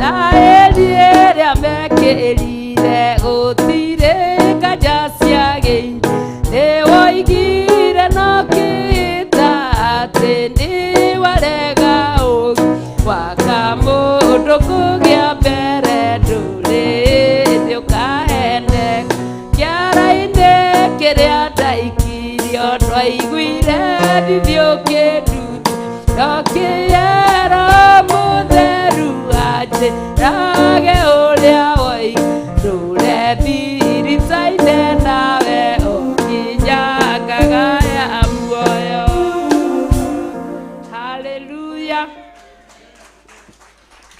Thayĩ ĩrĩa mekĩrire gũtirĩ nganja ciagĩire, nĩwoigire no kĩhĩta atĩ nĩwarega ũũgĩ waka mũndũ kũgĩa mbere ndũrĩrĩ ũkaheneka. Kĩara-inĩ kĩrĩa ndaikirio ndwaiguire thithi ũkĩnduta, ndokĩera mũtheru anjĩrage ũrĩa woiga, ndũrethiritaine nawe ũkinyakaga ya muoyo. Haleluya.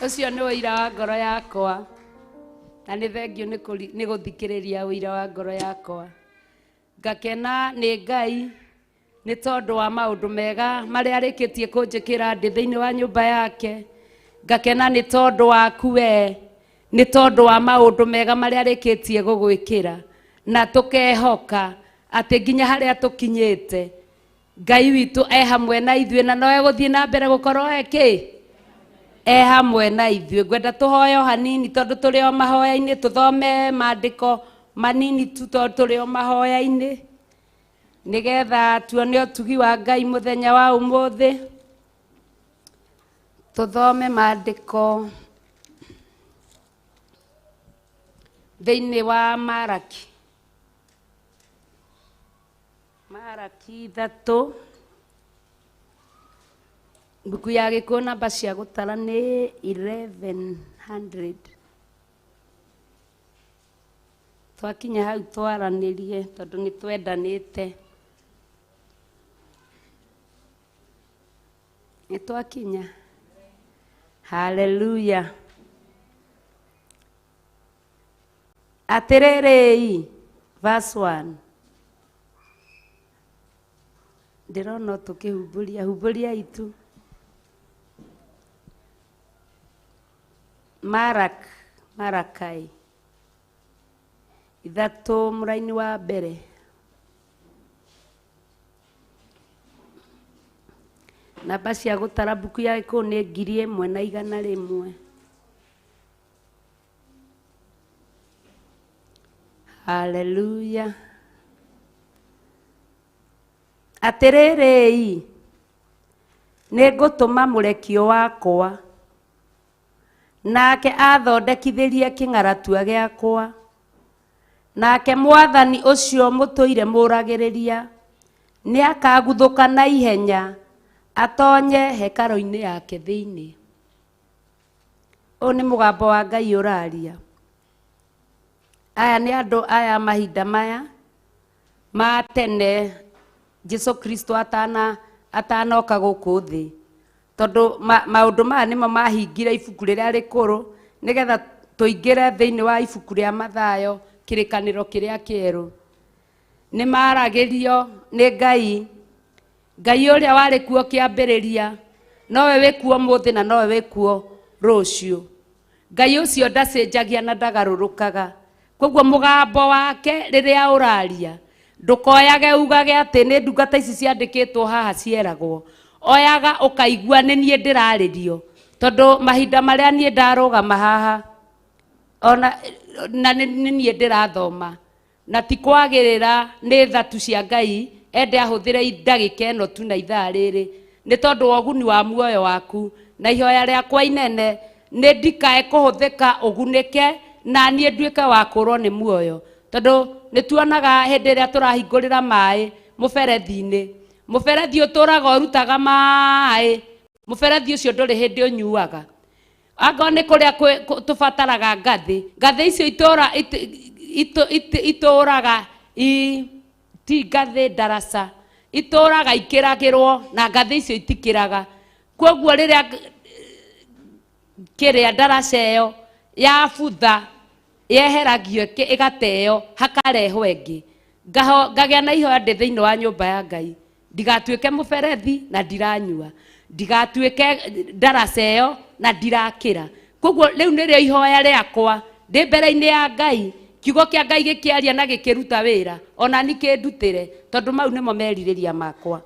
Ũcio nĩ ũira wa ngoro yakwa, na nĩ thengio nĩ gũthikĩrĩria ũira wa ngoro yakwa. Ngakena nĩ Ngai nĩ tondũ wa maũndũ mega marĩa arĩkĩtie kũnjĩkĩra ndĩ thĩinĩ wa nyũmba yake. Ngakena nĩ tondũ waku we, nĩ tondũ wa maũndũ mega marĩa arĩkĩtie gũgwĩkĩra, na tũkehoka atĩ nginya harĩa tũkinyĩte Ngai witũ hamwe na ithuĩ, na no egũthiĩ na mbere gũkorwo hamwe na ithuĩ. Ngwenda tũhoe o hanini tondũ tũrĩ o mahoya-inĩ, tũthome maandĩko manini tu tondũ tũrĩ o mahoya-inĩ, nĩgetha tuone ũtugi wa Ngai mũthenya wa ũmũthĩ. Tũthome maandĩko thĩinĩ wa Maraki 3, mbuku ya Gĩkũyũ namba cia gũtara nĩ 1100. Twakinya hau twaranĩrie tondũ nĩ twendanĩte. Nĩ twakinya. Haleluya. Atĩrĩrĩ, verse 1. Ndĩrona tũkĩhumbũria itu. Marakai 3 mũraini wa mbere. namba cia gũtara mbuku ya Gĩkũyũ nĩ 1101. Hallelujah. Atĩrĩrĩ, nĩ ngũtũma mũrekio wakwa, nake athondekithĩrie kĩng'aratua gĩakwa, nake Mwathani ũcio mũtũire mũragĩrĩria nĩ akaguthũka na ihenya atonye hekarũ-inĩ yake thĩinĩ. Ũyũ nĩ mũgambo wa Ngai ũraria. Aya nĩ andũ aya mahinda maya ma tene Jesu Kristo atanoka gũkũ thĩ, tondũ maũndũ maya nĩmo mahingire ibuku rĩrĩa rĩkũrũ nĩgetha tũingĩre thĩinĩ wa ibuku rĩa Mathayo, kĩrĩkanĩro kĩrĩa kĩerũ. Nĩ maragĩrio nĩ Ngai, Ngai ũrĩa warĩ kuo kĩambĩrĩria, nowe wĩ kuo ũmũthĩ na nowe wĩ kuo rũciũ. Ngai ũcio ndacenjagia na ndagarũrũkaga. Koguo mũgambo wake rĩrĩa ũraria, ndũkoyage ugage atĩ nĩ ndungata ici ciandĩkĩtwo haha cieragwo. Oyaga ũkaigua nĩ niĩ ndĩrarĩrio, tondũ mahinda marĩa niĩ ndarũgama haha ona na nĩ niĩ ndĩrathoma, na ti kwagĩrĩra nĩ thatu cia Ngai ende ahũthĩre ndagĩka ĩno tu na ithaa rĩrĩ, nĩ tondũ wa ũguni wa muoyo waku. Na ihoya rĩakwa inene nĩ ndikae kũhũthĩka ũgunĩke na niĩ nduĩke wa kũrwo nĩ muoyo, tondũ nĩ tuonaga hĩndĩ ĩrĩa tũrahingũrĩra maĩ mũberethi-inĩ, mũberethi ũtũraga ũrutaga maĩ, mũberethi ũcio ndũrĩ hĩndĩ ũnyuaga. Anga nĩ kũrĩa tũbataraga ngathĩ icio itũraga ti ngathĩ ndaraca, itũraga ikĩragĩrwo na ngathĩ icio itikĩraga. Koguo rĩrĩa kĩrĩa ndaraca ĩyo ya butha yeheragio ĩgateo hakarehwo ĩngĩ, ngagĩa na ihoya ndĩ thĩinĩ wa nyũmba ya Ngai, ndigatuĩke mũberethi na ndiranyua, ndigatuĩke ndaraca ĩyo na ndirakĩra. Koguo rĩu nĩrĩo ihoya rĩakwa ndĩ mbere-inĩ ya Ngai, kiugo kĩa Ngai gĩkĩaria na gĩkĩruta wĩra, ona ni kĩndutĩre, tondũ mau nĩmo merirĩria makwa.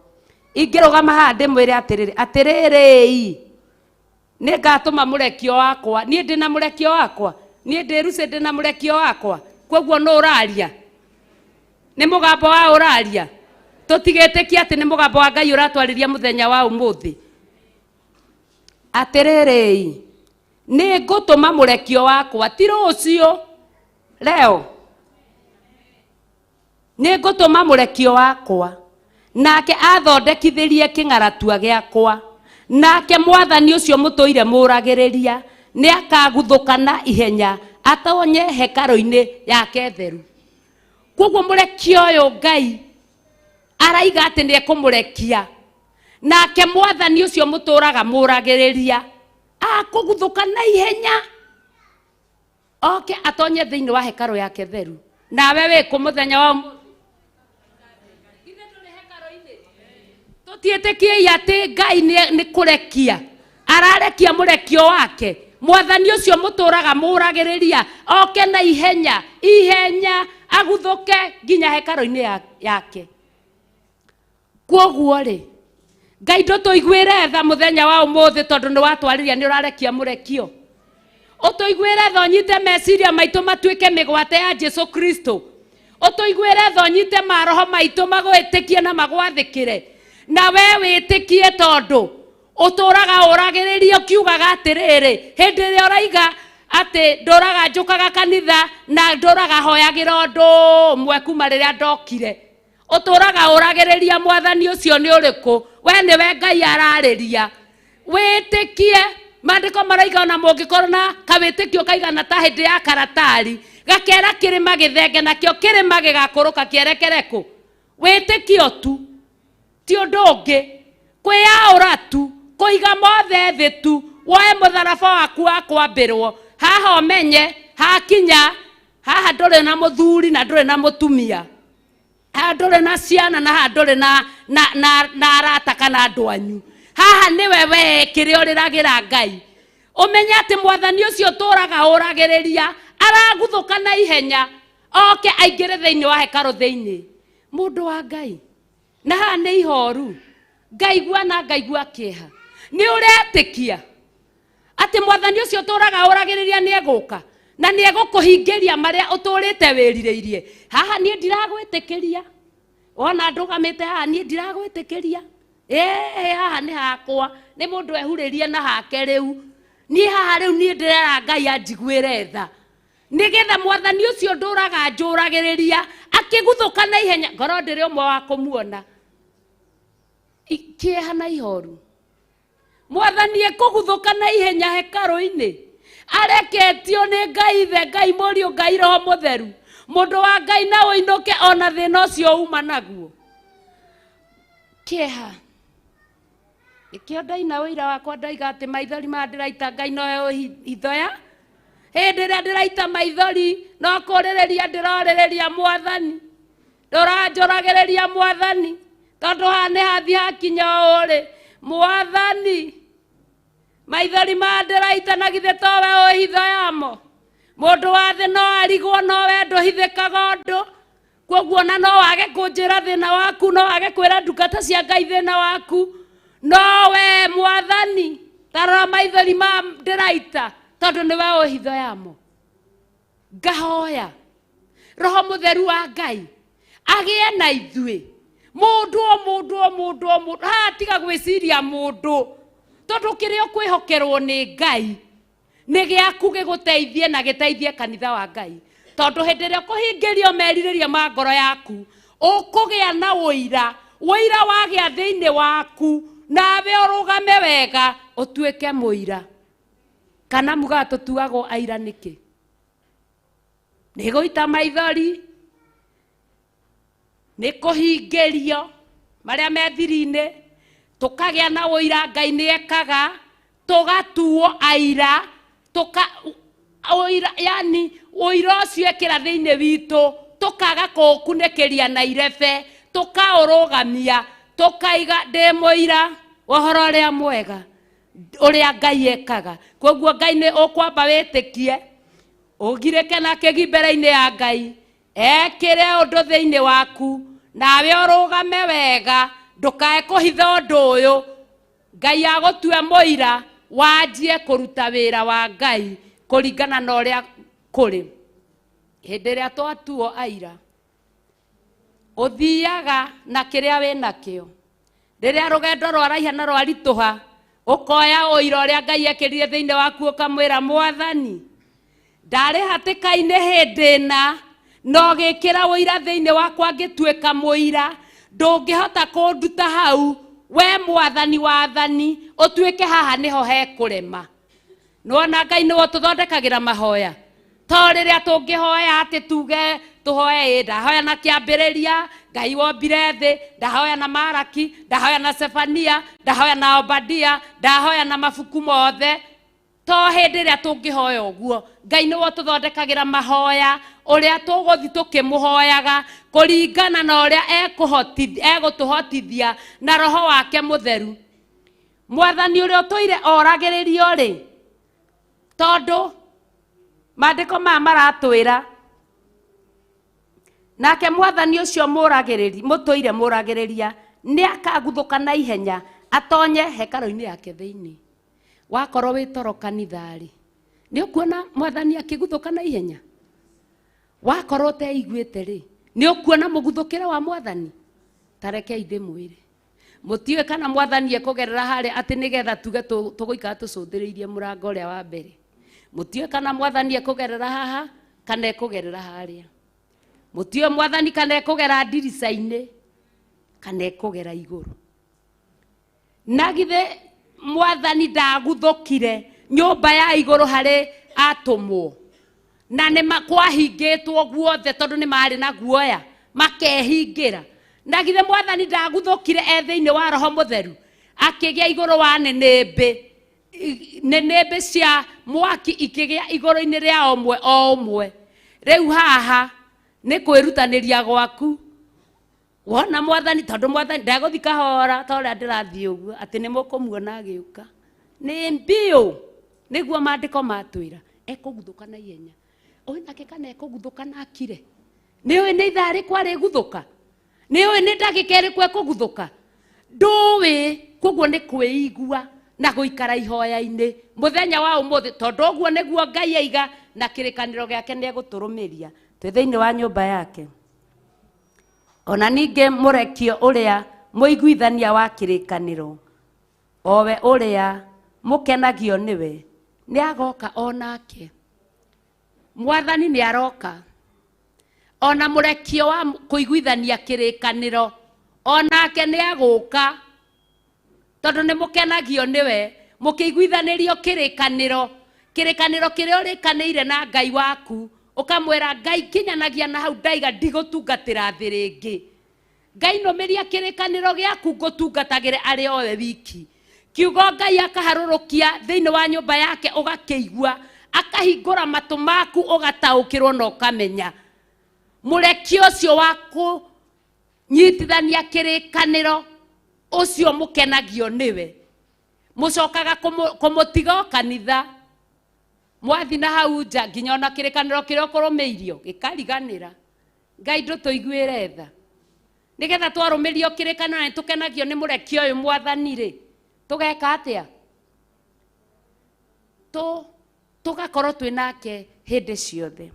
Ingĩrũgama haha ndĩmwĩre atĩrĩrĩ, nĩ ngatũma mũrekio wakwa. Niĩ ndĩ na mũrekio wakwa, niĩ ndĩ Lucy ndĩ na mũrekio wakwa. Koguo nĩ ũraria, nĩ mũgambo wa ũraria. Tũtigĩtĩkia atĩ nĩ mũgambo wa Ngai ũratwarĩria mũthenya wa ũmũthĩ. Atĩrĩrĩ, nĩ ngũtũma mũrekio wakwa, ti rũciũ, leo. Nĩ ngũtũma mũrekio wakwa, nake athondekithĩrie kĩng'aratua gĩakwa, nake Mwathani ũcio mũtũire mũragĩrĩria nĩ akaguthũka na ihenya atonye hekarũ-inĩ yake theru. Koguo mũrekio ũyũ Ngai araiga atĩ nĩ ekũmũrekia, nake Mwathani ũcio mũtũraga mũragĩrĩria akũguthũka na ihenya oke atonye thĩinĩ wa hekarũ yake theru. Nawe wĩ kũ mũthenya wa tũtiĩtĩkiei atĩ Ngai nĩ kũrekia ararekia mũrekio wake? Mwathani ũcio mũtũraga mũragĩrĩria oke na ihenya aguthũke nginya hekarũ-inĩ yake. Koguo rĩ, Ngai ndũtũiguĩre tha mũthenya wa ũmũthĩ, tondũ nĩ watwarĩria nĩ ũrarekia mũrekio. Ũtũiguĩre tha ũnyite meciria maitũ matuĩke mĩgwate ya Jesu Kristo. Ũtũiguĩre tha ũnyite maroho maitũ magwĩtĩkie na magwathĩkĩre. Na we wĩtĩkie, tondũ ũtũraga ũragĩrĩria ũkiugaga atĩrĩrĩ, hĩndĩ ĩrĩa ũraiga atĩ ndũraga njũkaga kanitha na ndũraga hoyagĩra ũndũ ũmwe kuma rĩrĩa ndokire, ũtũraga ũragĩrĩria Mwathani ũcio nĩ ũrĩkũ? We nĩwe Ngai ararĩria. Wĩtĩkie, maandĩko maraiga ona mũngĩkorwo na kawĩtĩkio kaigana ta hĩndĩ ya karatari, gakera kĩrĩma gĩthenge, nakĩo kĩrĩma gĩgakũrũka kĩerekere kũ? Wĩtĩkio tu, ti ũndũ ũngĩ. Kwĩyaũra tu, kũiga mothe thĩ tu, woe mũtharaba waku wa kwambĩrwo, haha ũmenye hakinya haha ndũrĩ na mũthuri na ndũrĩ na mũtumia, haha ndũrĩ na ciana na haha ndũrĩ na arata kana andũ anyu. Haha nĩwe we kĩrĩa ũrĩragĩra Ngai. Ũmenye atĩ Mwathani ũcio tũraga ũragĩrĩria araguthũka na ihenya oke aingĩre thĩinĩ wa hekarũ thĩinĩ. Mũndũ wa Ngai, na haha nĩ ihoru, ngaigua na ngaigua kĩeha. Nĩ ũretĩkia atĩ mwathani ũcio ũtũraga ũragĩrĩria nĩ egũka na nĩ egũkũhingĩria marĩa ũtũrĩte wĩrirĩirie? Haha niĩ ndiragwĩtĩkĩria. Wona ndũgamĩte haha niĩ ndiragwĩtĩkĩria. Haha nĩ hakwa, nĩ mũndũ ehurĩrie na hake rĩu. Niĩ haha rĩu niĩ ndĩrera Ngai anjiguĩre tha, nĩgetha mwathani ũcio ndũraga njũragĩrĩria akĩguthũka na ihenya. Ngoro ndĩrĩ ũmwe wa kũmuona kĩeha na ihoru. Mwathani ekũguthũka na ihenya hekarũ-inĩ, areketio nĩ Ngai Ithe, Ngai Mũriũ, Ngai Roho Mũtheru. Mũndũ wa Ngai na ũinũke ona thĩna ũcio uma naguo. Kĩeha nĩkĩo ndaina ũira wakwa ndaiga atĩ maithori ma ndĩraita Ngai noe hithoya. Hĩndĩ ĩrĩa ndĩraita maithori no kũrĩrĩria ndĩrorĩrĩria Mwathani, ndũranjũragĩrĩria Mwathani, tondũ haha nĩ hathi hakinya ũrĩ Mwathani. Maithori ma ndĩraita na githĩ towe ũhithoyamo? Mũndũ wa thĩ no arigwo, no we ndũhithĩkaga ũndũ. Kwoguo na no wage kũnjĩra thĩna waku, no wage kwĩra ndungata cia Ngai thĩna waku. No we Mwathani, tarora maithori ma ndĩraita, tondũ nĩwe ũhithoyamo. Ngahoya Roho Mũtheru wa Ngai agĩe na ithuĩ, mũndũ haha tiga gwĩciria mũndũ, tondũ kĩrĩa ũkwĩhokerwo nĩ Ngai nĩ gĩaku gĩgũteithie na gĩteithie kanitha wa Ngai. Tondũ hĩndĩ ĩrĩa ũkũhingĩrio merirĩria ma ngoro yaku, ũkũgĩa na ũira wagĩa thĩinĩ waku, nawe ũrũgame wega ũtuĩke mũira. Kana muga tũtuagwo aira nĩkĩ? Nĩ gũita maithori, nĩ kũhingĩrio marĩa me thiri-inĩ, tũkagĩa na ũira Ngai nĩ ekaga, tũgatuo aira, yani ũira ũcio ekĩra thĩinĩ witũ, tũkaga kũũkunĩkĩria na irebe, tũkaũrũgamia, tũkaiga ndĩ mũira wa ũhoro ũrĩa mwega ũrĩa Ngai ekaga. Kwoguo Ngai nĩ ũkwamba wĩtĩkie, ũgirĩke na kĩgi mbere-inĩ ya Ngai, ekĩre ũndũ thĩinĩ waku, nawe ũrũgame wega, ndũkae kũhitha ũndũ ũyũ. Ngai agũtue mũira, wanjie kũruta wĩra wa Ngai kũringana na ũrĩa kũrĩ. Hĩndĩ ĩrĩa twatuo aira, ũthiaga na kĩrĩa wĩ nakĩo. Rĩrĩa rũgendo rwaraiha na rwaritũha, ũkoya ũira ũrĩa Ngai ekĩrire thĩinĩ waku, ũkamwĩra Mwathani, ndarĩ hatĩka-inĩ hĩndĩ ĩna, no gĩkĩra ũira thĩinĩ wakwa ngĩtuĩka mũira, ndũngĩhota kũnduta hau. We Mwathani wathani, ũtuĩke haha nĩho hekũrema. Nĩwona Ngai nĩwe ũtũthondekagĩra mahoya. To rĩrĩa tũngĩhoya atĩ tuge tũhoye ndahoya na kĩambĩrĩria, Ngai wombire thĩ, ndahoya na Maraki, ndahoya na Sefania, ndahoya na Obadia, ndahoya na mabuku mothe. To hĩndĩ ĩrĩa tũngĩhoya ũguo, Ngai nĩwe ũtũthondekagĩra mahoya, ũrĩa tũgũthi tũkĩmũhoyaga kũringana na ũrĩa egũtũhotithia na Roho wake Mũtheru. Mwathani ũrĩa ũtũire oragĩrĩrio rĩ, tondũ maandĩko maya maratwĩra nake Mwathani ũcio mũtũire mũragĩrĩria nĩ akaguthũka na ihenya atonye hekarũ-inĩ yake thĩinĩ. Wakorwo wĩ toro kanitha-rĩ, nĩ ũkuona Mwathani akĩguthũka na ihenya? Wakorwo ũteiguĩte rĩ, nĩ ũkuona mũguthũkĩre wa Mwathani? Tarekei ndĩmwĩre, mũtiũĩ kana Mwathani ekũgerera harĩa atĩ nĩgetha tuge tũgũikara tũcũthĩrĩirie mũrango ũrĩa wa mbere. Mũtiũĩ kana Mwathani ekũgerera haha kana ekũgerera harĩa. Mũtiũĩ Mwathani kana ekũgera ndirica-inĩ kana ekũgera igũrũ. Na githĩ Mwathani ndaguthũkire nyũmba ya igũrũ harĩ atũmwo, na nĩ kwahingĩtwo guothe tondũ nĩ marĩ na guoya makehingĩra? Na githĩ Mwathani ndaguthũkire thĩinĩ wa Roho Mũtheru akĩgĩa igũrũ wa nĩnĩmbĩ cia mwaki ikĩgĩa igũrũ-inĩ rĩa ũmwe o ũmwe? Rĩu haha nĩ kwĩrutanĩria gwaku. Wona Mwathani, tondũ Mwathani ndagũthi kahora ta ũrĩa ndĩrathiĩ ũguo atĩ nĩ mũkũmuona agĩũka, nĩ mbiũ. Nĩguo maandĩko matwĩra ekũguthũka na ihenya. Ũĩ nake kana ekũguthũka na akire? Nĩ ũĩ nĩ ithaa rĩkũ arĩguthũka? Nĩ ũĩ nĩ ndagĩka ĩrĩkũ ekũguthũka? ndũĩ koguo nĩ kwĩigua na gũikara ihoya-inĩ mũthenya wa ũmũthĩ tondũ ũguo nĩguo Ngai aiga na kĩrĩkanĩro gĩake nĩ egũtũrũmĩria twĩ thĩinĩ wa nyũmba yake. Ona ningĩ mũrekio ũrĩa mũiguithania wa kĩrĩkanĩro owe ũrĩa mũkenagio nĩwe nĩ agoka onake. Mwathani nĩ aroka. Ona mũrekio wa kũiguithania kĩrĩkanĩro onake nĩ agũka tondũ nĩ mũkenagio nĩwe mũkĩiguithanĩrio kĩrĩkanĩro kĩrĩa ũrĩkanĩire na Ngai waku ũkamwĩra Ngai kinyanagia na hau ndaiga ndigũtungatĩra thĩ rĩngĩ. Ngai nũmĩria kĩrĩkanĩro gĩaku ngũtungatagĩre arĩ owe wiki. Kiugo Ngai akaharũrũkia thĩinĩ wa nyũmba yake ũgakĩigua akahingũra matũ maku ũgataũkĩrwo na ũkamenya. Mũrekio ũcio wa kũnyitithania kĩrĩkanĩro ũcio mũkenagio nĩwe mũcokaga kũmũtiga kanitha mwathi na hau nja nginya ona kĩrĩkanĩro kĩrĩa ũkũrũmĩirio gĩkariganĩra. Ngai ndũtũiguĩre tha nĩgetha twarũmĩrio kĩrĩkanĩro na nĩtũkenagio nĩ mũrekio ũyũ Mwathani rĩ tũgeka atĩa? Tũgakorwo twĩ nake hĩndĩ ciothe.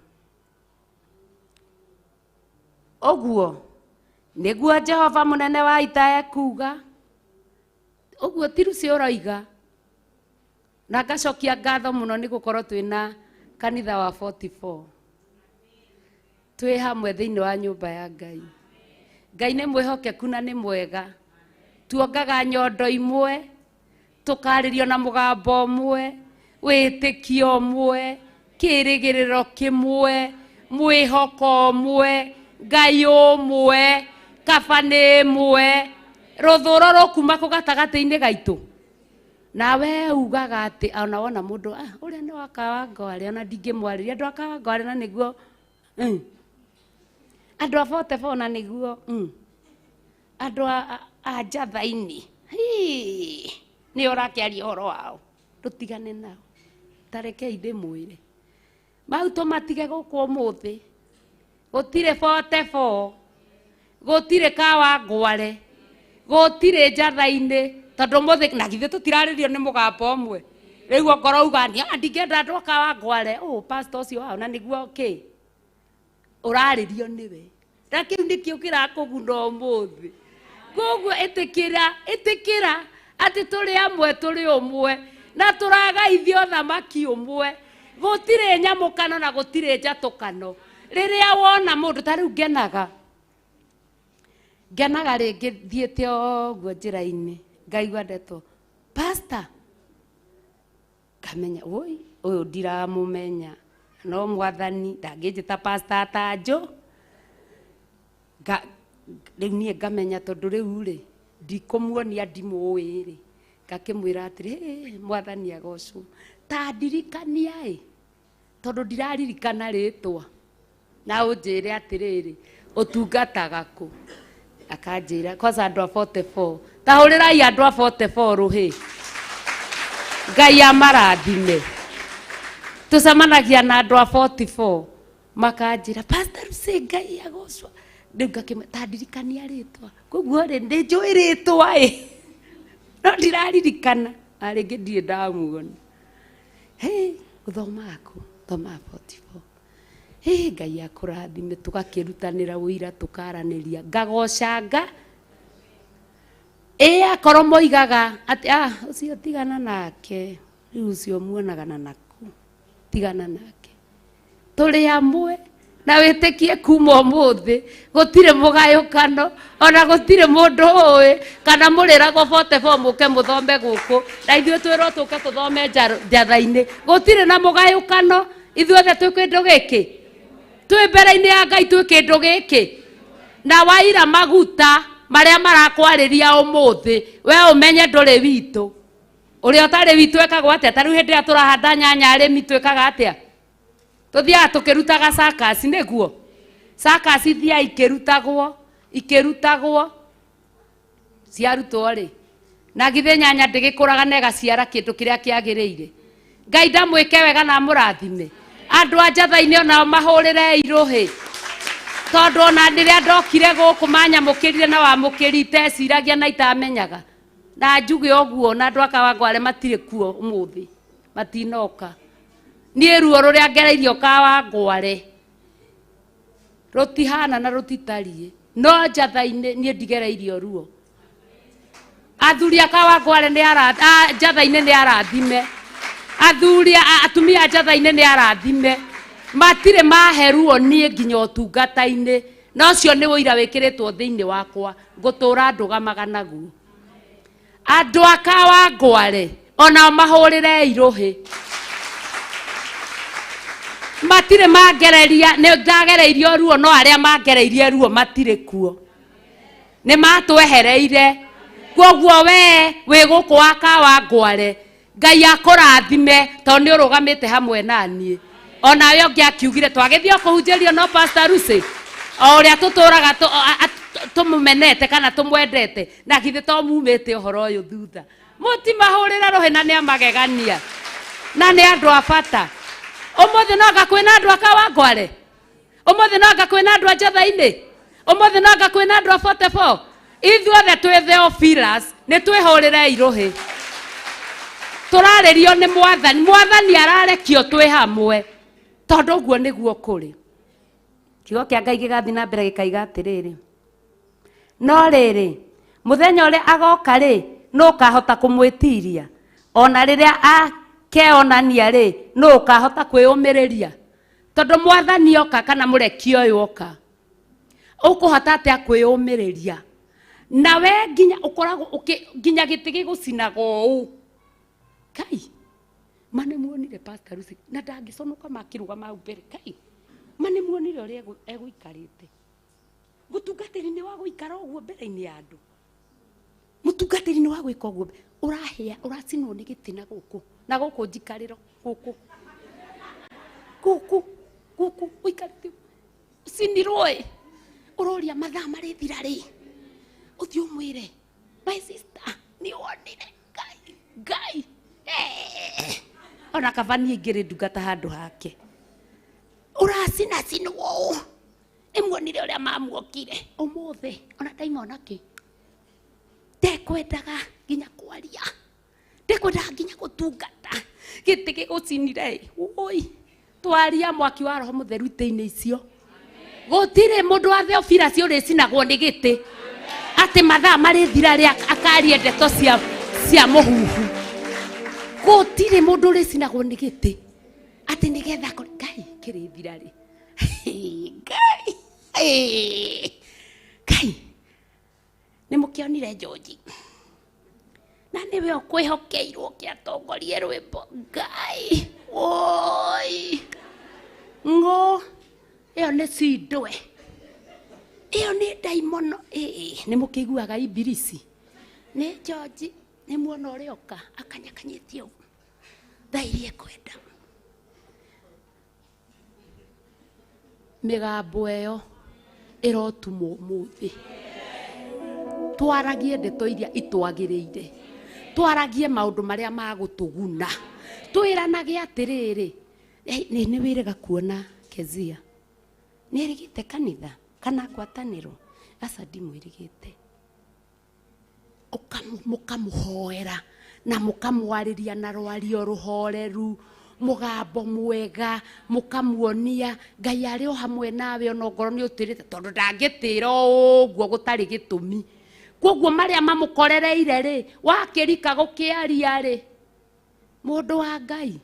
Ũguo nĩguo Jehova mũnene wa ita ekuga. Ũguo ti Lucy ũroiga na ngacokia ngatho mũno nĩ gũkorwo twĩ na kanitha wa 44 twĩ hamwe thĩinĩ wa nyũmba ya Ngai. Ngai nĩ mwĩhokeku na nĩ mwega. Tuongaga nyondo imwe tũkarĩrio na mũgambo ũmwe wĩtĩkio ũmwe kĩrĩgĩrĩro kĩmwe mwĩhoko ũmwe Ngai ũmwe kaba nĩ ĩmwe rũthũro rũkuma kũ gatagatĩ-inĩ gaitũ. Nawe ugaga atĩ ona wona mũndũ ũrĩa nĩ wa Kawangware ona ndingĩmwarĩria andũ a Kawangware na nĩguo andũ a 44 na nĩguo andũ a Njathainĩ nĩ ũrakĩaria ũhoro wao tũtigane nao tarekei ndĩmwĩre mau tũmatige gũkũ ũmũthĩ. Gũtirĩ 44 gũtirĩ Kawangware gũtirĩ Njathainĩ tondũ mũthĩ na githĩ tũtirarĩrio nĩ mũgambo ũmwe. Rĩu ngoro ugania ndingĩenda andũ a Kawangware pastor ũcio wao na nĩguo ũrarĩrio nĩwe. Na kĩu nĩkĩo kĩrakũguna ũmũthĩ. Koguo ĩtĩkĩra atĩ tũrĩ amwe tũrĩ ũmwe na tũragaithio thamaki ũmwe. Gũtirĩ nyamũkano na gũtirĩ njatũkano. Rĩrĩa wona mũndũ ta rĩu ngenaga rĩngĩ thiĩte ũguo njĩra-inĩ ngaigua ndeto pastor ngamenya ũyũ ndiramũmenya no Mwathani ndangĩnjĩta pastor Tanjũ. Rĩu niĩ ngamenya tondũ rĩu rĩ ndikũmuonia ndimũĩ rĩ ngakĩmwĩra atĩrĩ Mwathani agocwo ta ndirikania tondũ ndiraririkana rĩtwa na ũnjĩre atĩrĩrĩ ũtungataga kũ. Akanjĩra kwanza andũ a 44 tahũrĩrai andũ a 44 rũhĩ Ngai amarathime. Tũcemanagia na andũ a 44 makanjĩra pastor Lucy Ngai agocwo. Rĩu ngakĩmwĩra ta ndirikania rĩtwa koguo rĩ ndĩnjũĩ rĩtwa no ndiraririkana rĩngĩ ndirĩ ndamuona. Gũthomaga kũ? Thomaga 44. Ngai akũrathime tũgakĩrutanĩra ũira tũkaranĩria ngagocanga. Akorwo moigaga atĩ ũcio tigana nake rĩu ũcio muonaga na naku tigana nake. Tũrĩ amwe na wĩtĩkie kuma ũmũthĩ gũtirĩ mũgayũkano ona gũtirĩ mũndũ ũĩ kana mũrĩragwo 44 mũke mũthome gũkũ na ithuĩ twĩrwo tũke tũthome Njathainĩ. Gũtirĩ na mũgayũkano ithuothe twĩ kĩndũ gĩkĩ twĩ mbere-inĩ ya Ngai twĩ kĩndũ gĩkĩ. Na waira maguta marĩa marakwarĩria ũmũthĩ we ũmenye ndũrĩ witũ. Ũrĩa ũtarĩ witũ ekagwo atĩa? Ta rĩu hĩndĩ ĩrĩa tũrahanda nyanya arĩmi twĩkaga atĩa? Tũthiaga tũkĩrutaga circus nĩguo. Circus ithiaga ikĩrutagwo ciarutwo rĩ na githĩ nyanya ndĩgĩkũraga na ĩgaciara kĩndũ kĩrĩa kĩagĩrĩire. Ngai ndamwĩke wega na mũrathime. Andũ a Njathainĩ onao mahũrĩre irũhĩ tondu na ndiria ndokire guku manyamukirire na wamukirite ciragia na itamenyaga na njuge oguo na andu akawangware matire kuo umuthi matinoka nie ruo ruria ngereirio kawangware rutihana na rutitarie no njathaine nie ndigereirio ruo athuri akawangware ni njathaine ni arathime athuri atumia njathaine ni arathime matire maheruo nie nginya utungata-ini no cio ni uira wikiritwo thiini wakwa ngutura ndugamaga naguo andu akawangware ona mahurire iruhi matire mangereria ni ndagereirio ruo no aria mangereirie ruo matire kuo ni matwehereire koguo we guku akawangware Ngai akurathime tondu ni urugamite hamwe nanie ona we ongi akiugire twagithio kuhunjerio no Pastor Lucy o uria tuturaga tumumenete kana tumwendete na githi to mumite uhoro uyu thutha mutimahurira ruhi na ni amagegania na ni andu abata umuthi no ngakwina andu akawangware umuthi no ngakwina andu njathaini umuthi no ngakwina andu 44 ithuothe twi Theophilus ni twihurire iruhi turaririo ni mwathani ararekio twi hamwe tondu guo niguo kuri kiugo kia Ngai gigathi na mbere gikaiga atiriri no riri muthenya uria agoka ri no kahota kumwitiria ona riria akeonania ri no kahota kwiyumiriria tondu mwathani oka kana mureki uyu oka ukuhota atia kwiyumiriria nawe nginya ukoragwo nginya giti gigucinago uu Kai mane muonire Pastor Lucy na ndangiconoka makiruga mau mbere Kai mane muonire uria eguikarite gutungatiri ni wa guikara uguo mbere-ini ya andu mutungatiri ni wa gwika uguo urahia uracinwo ni gitina guku na guku njikariro guku uikarite sindiroi uroria mathaa marithira ri uthio mwire my sister ni wonire Ngai ona kavani ingiri ndungata handu hake uracina cinwo imwonire uria mamuokire umuthi ona ndaimona ki ndekwendaga nginya kwaria ndekwendaga nginya gutungata giti gigucinire oi twaria mwaki wa roho mutheru ite-ini icio gutire mundu wa Theophilus uricinagwo ni giti ati mathaa marithira ri akaria ndeto cia muhuhu gutire mundu uricinagwo ni giti ati nigetha Ngai kirithira ri Ngai ni mukionire George na niwe ukwihokeirwo kiatongorie rwimbo Ngai oi ngo iyo ni cindwe iyo ni daimono ni mukiguaga ibilisi ni George ni muona uria oka akanyakanyitie thairie kwenda migambo eyo irotumwo muthi twaragie ndeto iria itwagiriire twaragie maundu maria magutuguna twiranage atiriri ni wirega kuona Kezia ni rigite kanitha kana ngwataniro asa ndimwirigite mukamuhoera na mukamwariria na rwario ruhoreru mugambo mwega mukamuonia Ngai ari o hamwe nawe ona ngoro ni utirite tondu ndangitira uguo gutari gitumi koguo maria mamukorereire ri wakirika gukiaria ri mundu wa Ngai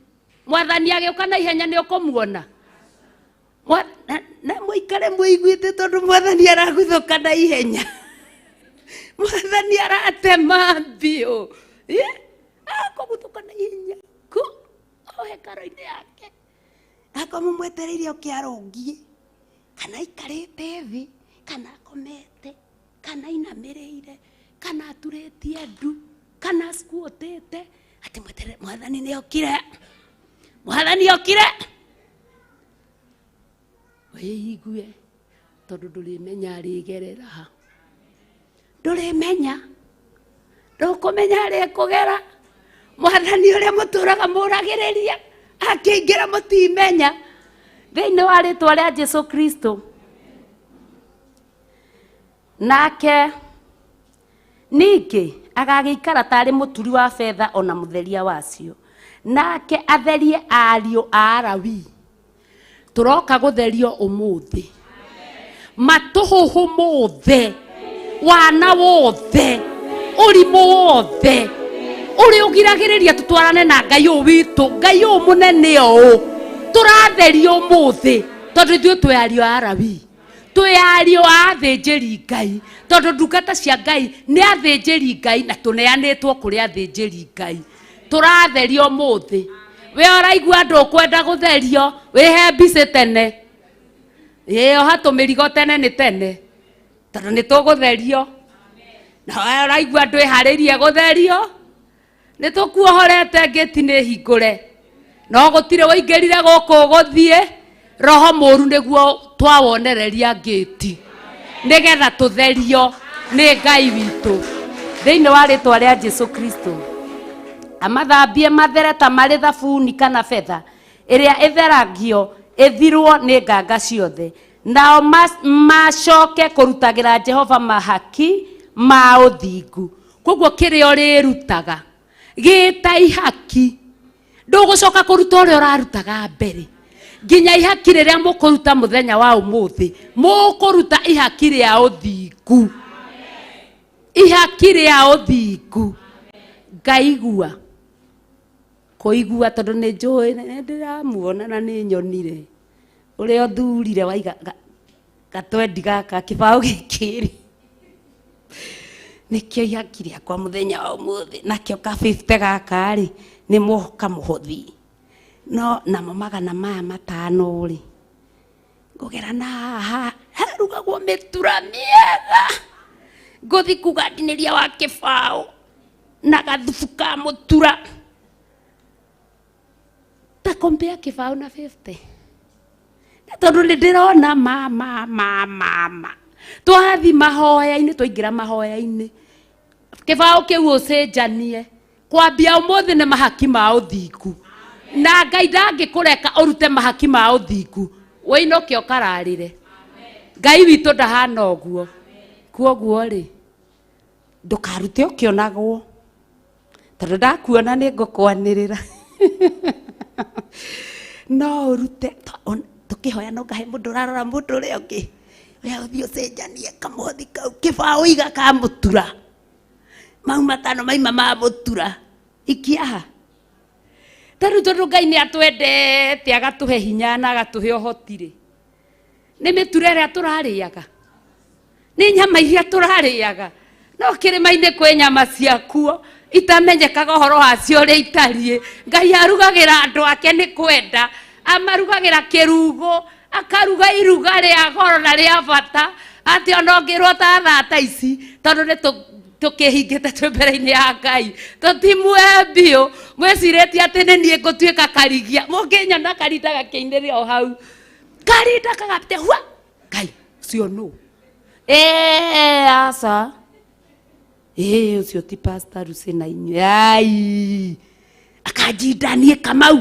mwathani agiuka na ihenya ni ukumuona na muikare muiguite tondu mwathani araguthuka na ihenya mwathani aratema mbio akoguthuka na ihenya hekaro-ini yake akamumwetereirie ukiarungie kana ikarite thi kana akomete kana inamirire kana aturitie ndu kana asikuotete ati mweterere mwathani ni okire wiigue tondu ndurimenya arigerera ha ndurimenya ndukumenya ari kugera mwathani uria muturaga muragiriria akiingira mutimenya thiini wa ritwa ria Jesu Kristo nake ningĩ agagĩikara tarĩ mũturi wa betha ona mũtheria wacio, nake atherie ariũ a Alawii. Tũroka gũtherio ũmũthĩ, matũhũhũ mothe, wana wothe, ũrimũ wothe ũrĩ ũgiragĩrĩria tũtwarane na Ngai ũyũ witũ, Ngai ũyũ mũnene ũũ, tũratherio ũmũthĩ tondũ ithuĩ twĩ ariũ a Alawii, twĩ ariũ a athĩnjĩri Ngai, tondũ ndungata cia Ngai nĩ athĩnjĩri Ngai na tũneanĩtwo kũrĩ athĩnjĩri Ngai. Tũratherio ũmũthĩ. We ũraigua andũ ũkwenda gũtherio, wĩhe mbici tene, oha tũmĩrigo tene nĩ tene, tondũ nĩ tũgũtherio. Na we ũraigua andũ ĩharĩrie gũtherio, nĩ tũkuohorete ngĩti nĩ hingũre, no gũtirĩ wĩingĩrire gũkũ gũthiĩ, roho mũru nĩguo twawonereria ngĩti nĩgetha tũtherio nĩ Ngai witũ thĩinĩ wa rĩtwa rĩa Jesũ Kristo. Amathambie mathere ta marĩ thabuni kana betha ĩrĩa ĩtheragio ĩthirwo nĩ nganga ciothe, nao macoke kũrutagĩra Jehova mahaki ma ũthingu. Koguo kĩrĩa ũrĩrutaga gĩta ihaki, ndũgũcoka kũruta ũrĩa ũrarutaga mbere, nginya ihaki rĩrĩa mũkũruta mũthenya wa ũmũthĩ mũkũruta ihaki rĩa ũthingu, ihaki rĩa ũthingu. Ngaigua kũigua tondũ nĩ njũĩ ndĩramuona na nĩ nyonire ũrĩa ũthurire waiga gatwendi gaka kĩbaũ gĩkĩrĩ, nĩkĩo ihaki rĩakwa mũthenya wa ũmũthĩ, nakĩo ka 50 gaka rĩ nĩ mũhuka mũhothi, no namo magana maya matano rĩ ngũgera na haha harugagwo mĩtura mĩega, ngũthi kugandanĩria wa kĩbaũ na gathubu ka mũtura. Ta kompea kĩbaũ na 50, tondũ nĩ ndĩrona mama twathi mahoya-inĩ, twaingĩra mahoya-inĩ kĩbaũ kĩu ũcenjanie, kwambia ũmũthĩ nĩ mahaki ma ũthingu, na Ngai ndangĩkũreka ũrute mahaki ma ũthingu wĩinũke ũkararĩre. Ngai witũ ndahana ũguo, kuoguo rĩ ndũkarute ũkĩonagwo, tondũ ndakuona nĩ ngũkwanĩrĩra no ũrute tũkĩhoya no ngahe mũndũ ũrarora mũndũ ũrĩa ũngĩ, we ũthiĩ ũcenjanie kamũhothi kau kĩbaũ iga ka mũtura, mau matano maima ma mũtura ikiaha. Tarĩu tondũ Ngai nĩ atwendete agatũhe hinya na agatũhe ũhoti-rĩ, nĩ mĩtura ĩrĩa tũrarĩaga, nĩ nyama iria tũrarĩaga, no kĩrĩma-inĩ kwĩ nyama ciakuo itamenyekaga ũhoro wacio ũrĩa itariĩ. Ngai arugagĩra andũ ake nĩ kwenda, amarugagĩra kĩrugo, akaruga iruga rĩa goro na rĩa bata, atĩ ona ũngĩrwo ta thata ici tondũ nĩ tũkĩhingĩte twĩ mbere-inĩ ya Ngai, tũtimue biũ mwĩcirĩtie atĩ nĩ niĩ ngũtuĩka karigia, mũngĩnyona karinda gakĩinĩrĩra o hau, karinda kagapite hua, Ngai ũcio nũ? Aca ũcio ti Pastor Lucy na inyuĩ, ai akanjindanie Kamau,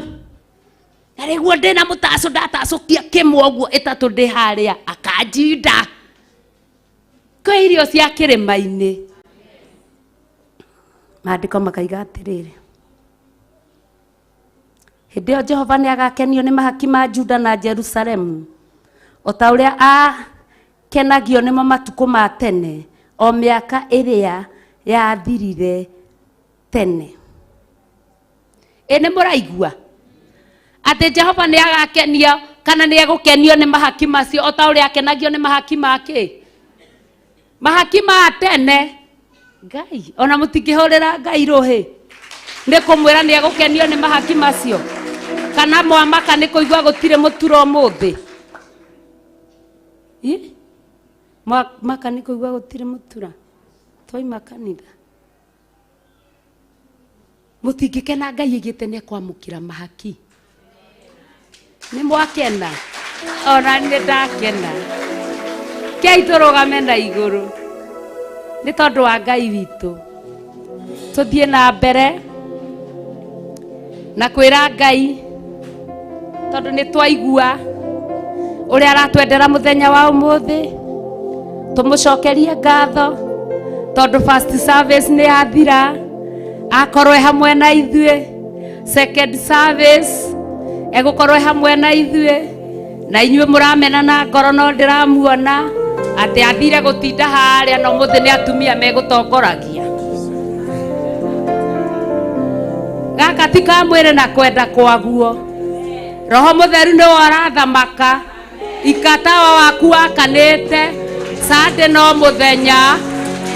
na rĩguo ndĩna mũtaco ndatacũkia kĩmwe ũguo ĩtatũ ndĩ harĩa akanjinda kwĩ irio cia kĩrĩma-inĩ. Maandĩko makaiga atĩrĩrĩ, hĩndĩ ĩyo Jehova nĩ agakenio nĩ mahaki ma Juda na Jerusalemu, o ta ũrĩa akenagio nĩmo matukũ ma tene, o mĩaka ĩrĩa yathirire tene. Nĩ mũraigua atĩ Jehova nĩ agakenio kana nĩ egũkenio nĩ mahaki macio o ta ũrĩa akenagio nĩ mahaki make, mahaki ma tene. Ngai ona mũtingĩhũrĩra Ngai rũhĩ nĩ kũmwĩra nĩ egũkenio nĩ mahaki macio, kana mwamaka nĩ kũigua gũtirĩ mũtura ũmũthĩ? Mwamaka nĩ kũigua gũtirĩ mũtura, twaima kanitha. Mũtingĩkena Ngai aigĩte nĩ ekwamũkĩra mahaki? Nĩ mwakena? Ona nĩ ndakena. Kei tũrũgame na igũrũ nĩ tondũ wa Ngai witũ, tũthiĩ na mbere na kwĩra Ngai tondũ nĩ twaigua ũrĩa aratwendera mũthenya wa ũmũthĩ, tumucokerie ngatho tondu first service ni yathira, akorwo hamwe na ithuĩ. Second service egukorwo hamwe na ithuĩ, na inyuĩ mũramena na ngoro, no ndĩramuona atĩ athire gũtinda harĩa no mũthĩ nĩ atumia megũtongoragia. Gaka ti ka mwĩrĩ na kwenda kwaguo. Roho Mũtheru nĩwe arathamaka. Ikatawa waku wakanĩte, Sunday no mũthenya,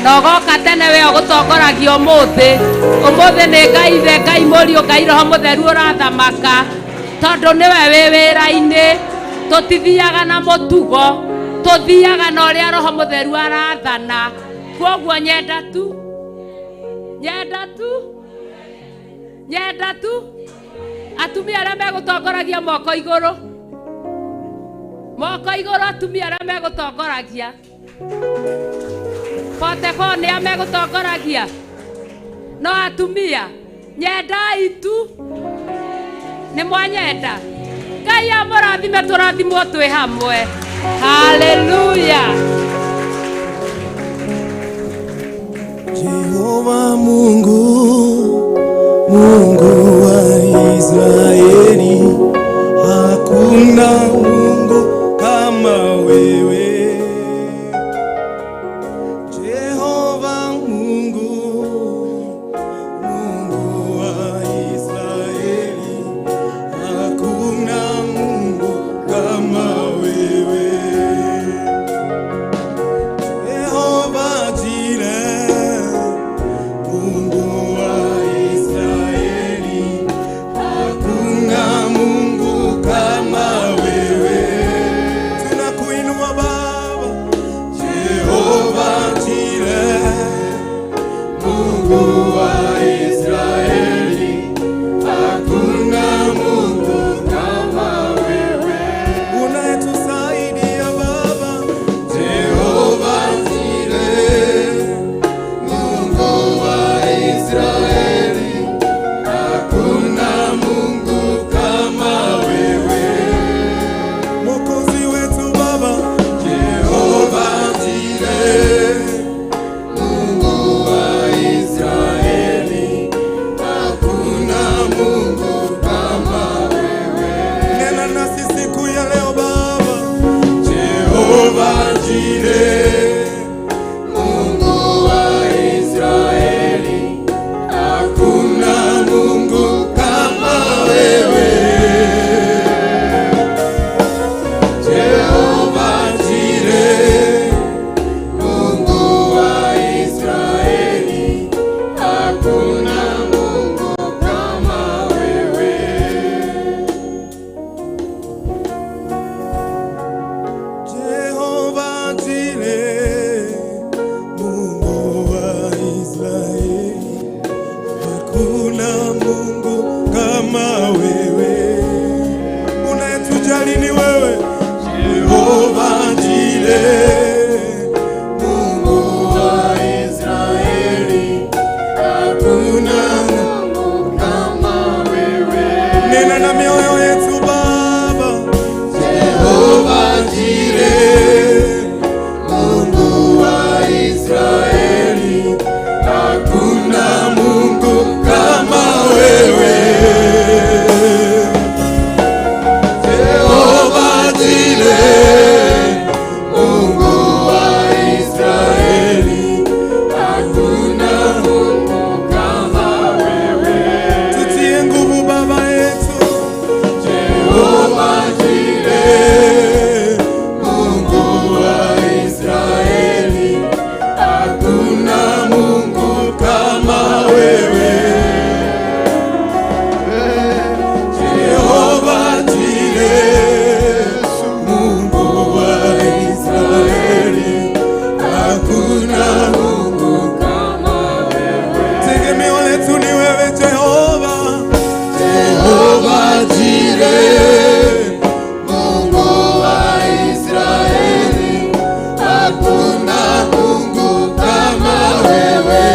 na ũgoka tene we ũgũtongoragia ũmũthĩ. Ũmũthĩ nĩ Ngai Mũriũ, Ngai Roho Mũtheru ũrathamaka, tondũ nĩwe wĩ wĩra-inĩ. Tũtithiaga na mũtugo, tũthiaga na ũrĩa Roho Mũtheru arathana. Kwoguo nyenda tu atumia arĩa megũtongoragia moko igũrũ, atumia arĩa megũtongoragia 44 nĩa megũtongoragia, no atumia nyendai tu, nĩ mwanyenda. Ngai amũrathime, tũrathimwo twĩ hamwe. Haleluya. Jehova Mungu wa Israeli, hakuna Mungu kama wewe. Jehova Mungu wa Israeli, hakuna Mungu kama wewe. Jehova Jireh, Mungu wa Israeli, hakuna Mungu kama wewe. Tunakuinua Baba. Jehova Jireh, Mungu wa Israeli, hakuna Mungu kama wewe. Unayetusaidia Baba. Jehova Jireh, Mungu wa Israeli, hakuna Mungu kama wewe. Mwokozi wetu Baba. Jehova Jireh, Mungu wa Israeli, hakuna Mungu kama wewe. Nena nasi siku ya leo Baba. Jehova Jireh, Mungu wa Israeli, hakuna Mungu kama wewe. Jehova Jireh, Mungu wa Israeli, hakuna Mungu kama wewe. Jehova Jireh, Mungu wa Israeli, hakuna Mungu kama wewe. Unayetujali ni wewe. Jehova Jireh, Mungu wa Israeli, hakuna Mungu kama wewe. Nena na mioyo yetu Baba. Jehova Jireh, Mungu wa Israeli, hakuna Mungu kama wewe. Jehova Jireh, Mungu wa Israeli, hakuna Mungu kama wewe. Tutie nguvu Baba yetu. Jehova Jireh, Mungu wa Israeli, hakuna Mungu kama wewe. Jehova Jireh, Mungu wa Israeli, hakuna Mungu kama wewe. Tegemeo letu ni wewe Jehova. Jehova Jireh, Mungu wa Israeli, hakuna Mungu kama wewe.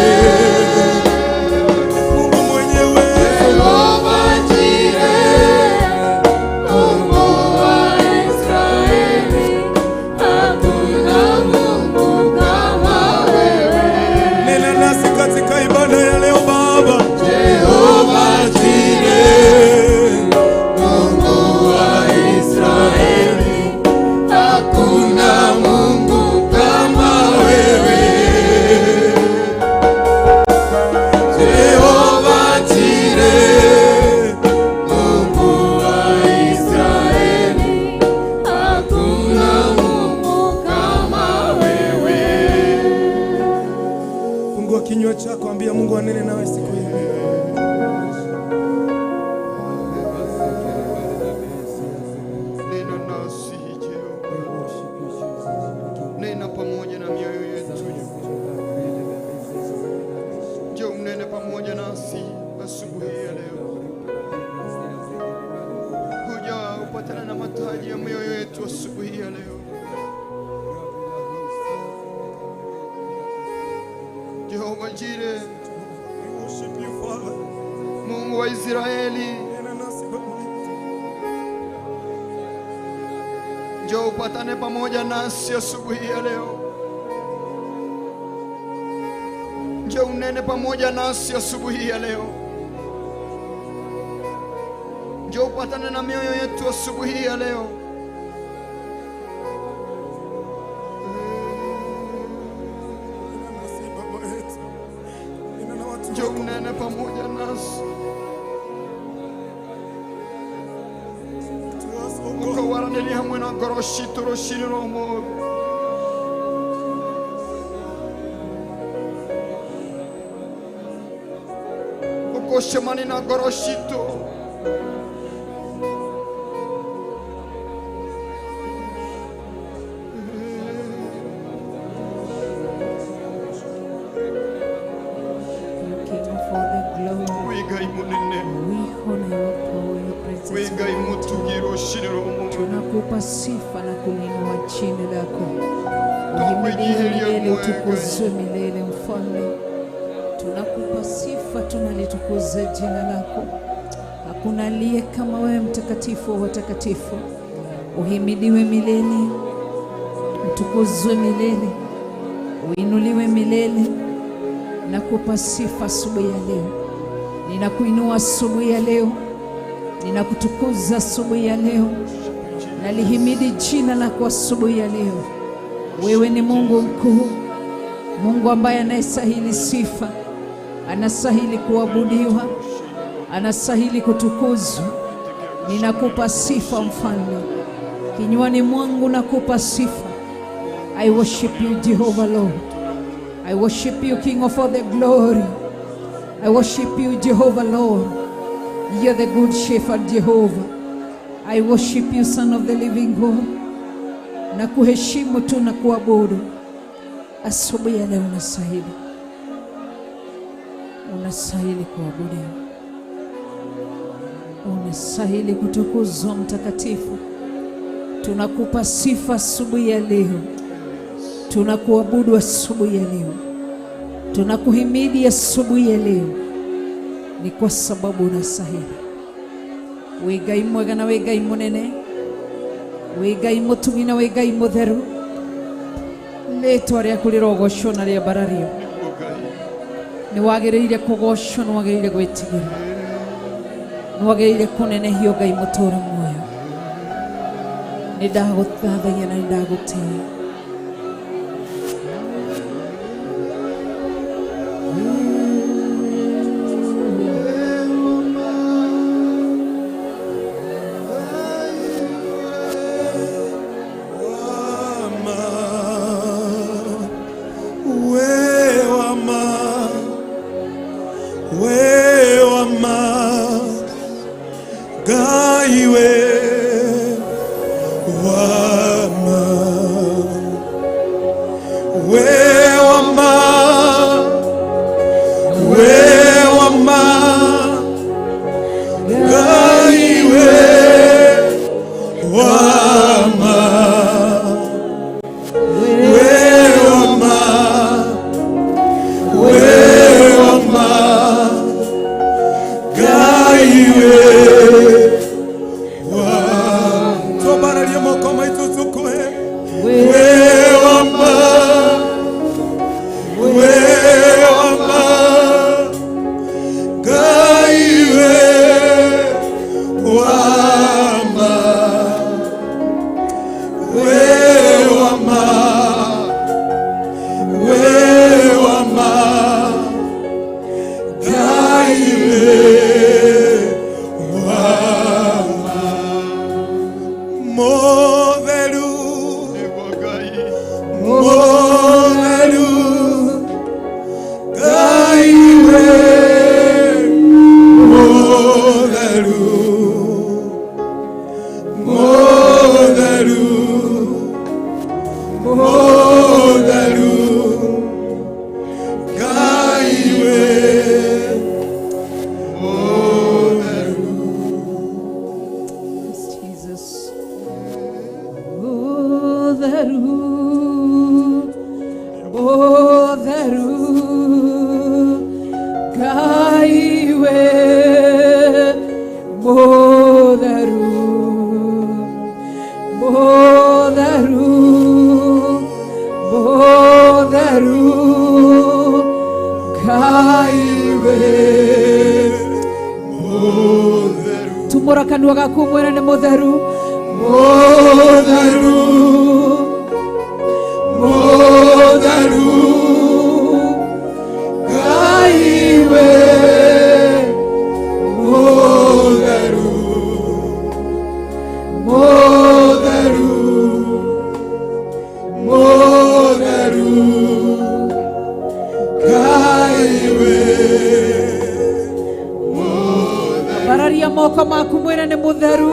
Mungu mwenyewe. Jehova Jireh, Mungu wa Israeli, hakuna Mungu siku hii. Nena nasi Jehova, nena pamoja na mioyo yetu. Njoo unene pamoja nasi asubuhi ya leo. Kuja upatana na mataji ya mioyo yetu asubuhi ya leo. Jehova Jire, We worship you, Father. Mungu wa Israeli, Nena nasi Baba. njoo upatane pamoja nasi asubuhi ya leo. Njoo unene pamoja nasi asubuhi ya leo. Njoo upatane na mioyo yetu asubuhi ya leo. Nena nasi Baba yetu. Nena na watu Njoo wako. unene pamoja nasi. To us, oh God. Ukawaraneni hamwe na goroshito roshini romo. Ukoshemani na goroshito. King of all the glory, Wiga imunene. we honor your power, your presence. Wiga imutugiro roshini romo. Tunakupa sifa na kulinua jina lako. Tukujihirie Uhimidiwe milele, mwega. utukuzwe milele, Mfalme. Tunakupa sifa, tunalitukuza jina lako. Hakuna aliye kama wewe, mtakatifu wa watakatifu. Uhimidiwe milele, utukuzwe milele, uinuliwe milele. Nakupa sifa asubuhi ya leo, ninakuinua asubuhi ya leo, ninakutukuza asubuhi ya leo, nalihimidi jina lako asubuhi ya leo. Wewe ni Mungu mkuu, Mungu ambaye anayestahili sifa, anastahili kuabudiwa, anastahili kutukuzwa. Ninakupa sifa Mfalme, kinywani mwangu nakupa sifa. I worship you Jehovah Lord. I worship you, King of all the glory. I worship you, Jehovah Lord. You're the good shepherd, Jehovah. I worship you, Son of the living God. Na kuheshimu tu na kuabudu. Asubuhi ya leo unastahili kuabudiwa, unastahili kutukuzwa, mtakatifu. Tunakupa sifa asubuhi ya leo, tunakuabudu asubuhi ya leo, tunakuhimidi asubuhi ya leo, ni kwa sababu unastahili. Wĩ Ngai mwega na wĩ Ngai mũnene, wĩ Ngai mũtugi na wĩ Ngai mũtheru. Rĩĩtwa rĩaku rĩrogocwo na rĩambarario. Nĩ wagĩrĩire kũgocwo, nĩ wagĩrĩire gwĩtigĩrwo, nĩ wagĩrĩire kũnenehio, Ngai mũtũũra muoyo. Nĩ ndagũthathagia na nĩ ndagũtĩĩa. Tumora kanua gaku mwena ni mutheru. Bararia moko maku mwena ni mutheru.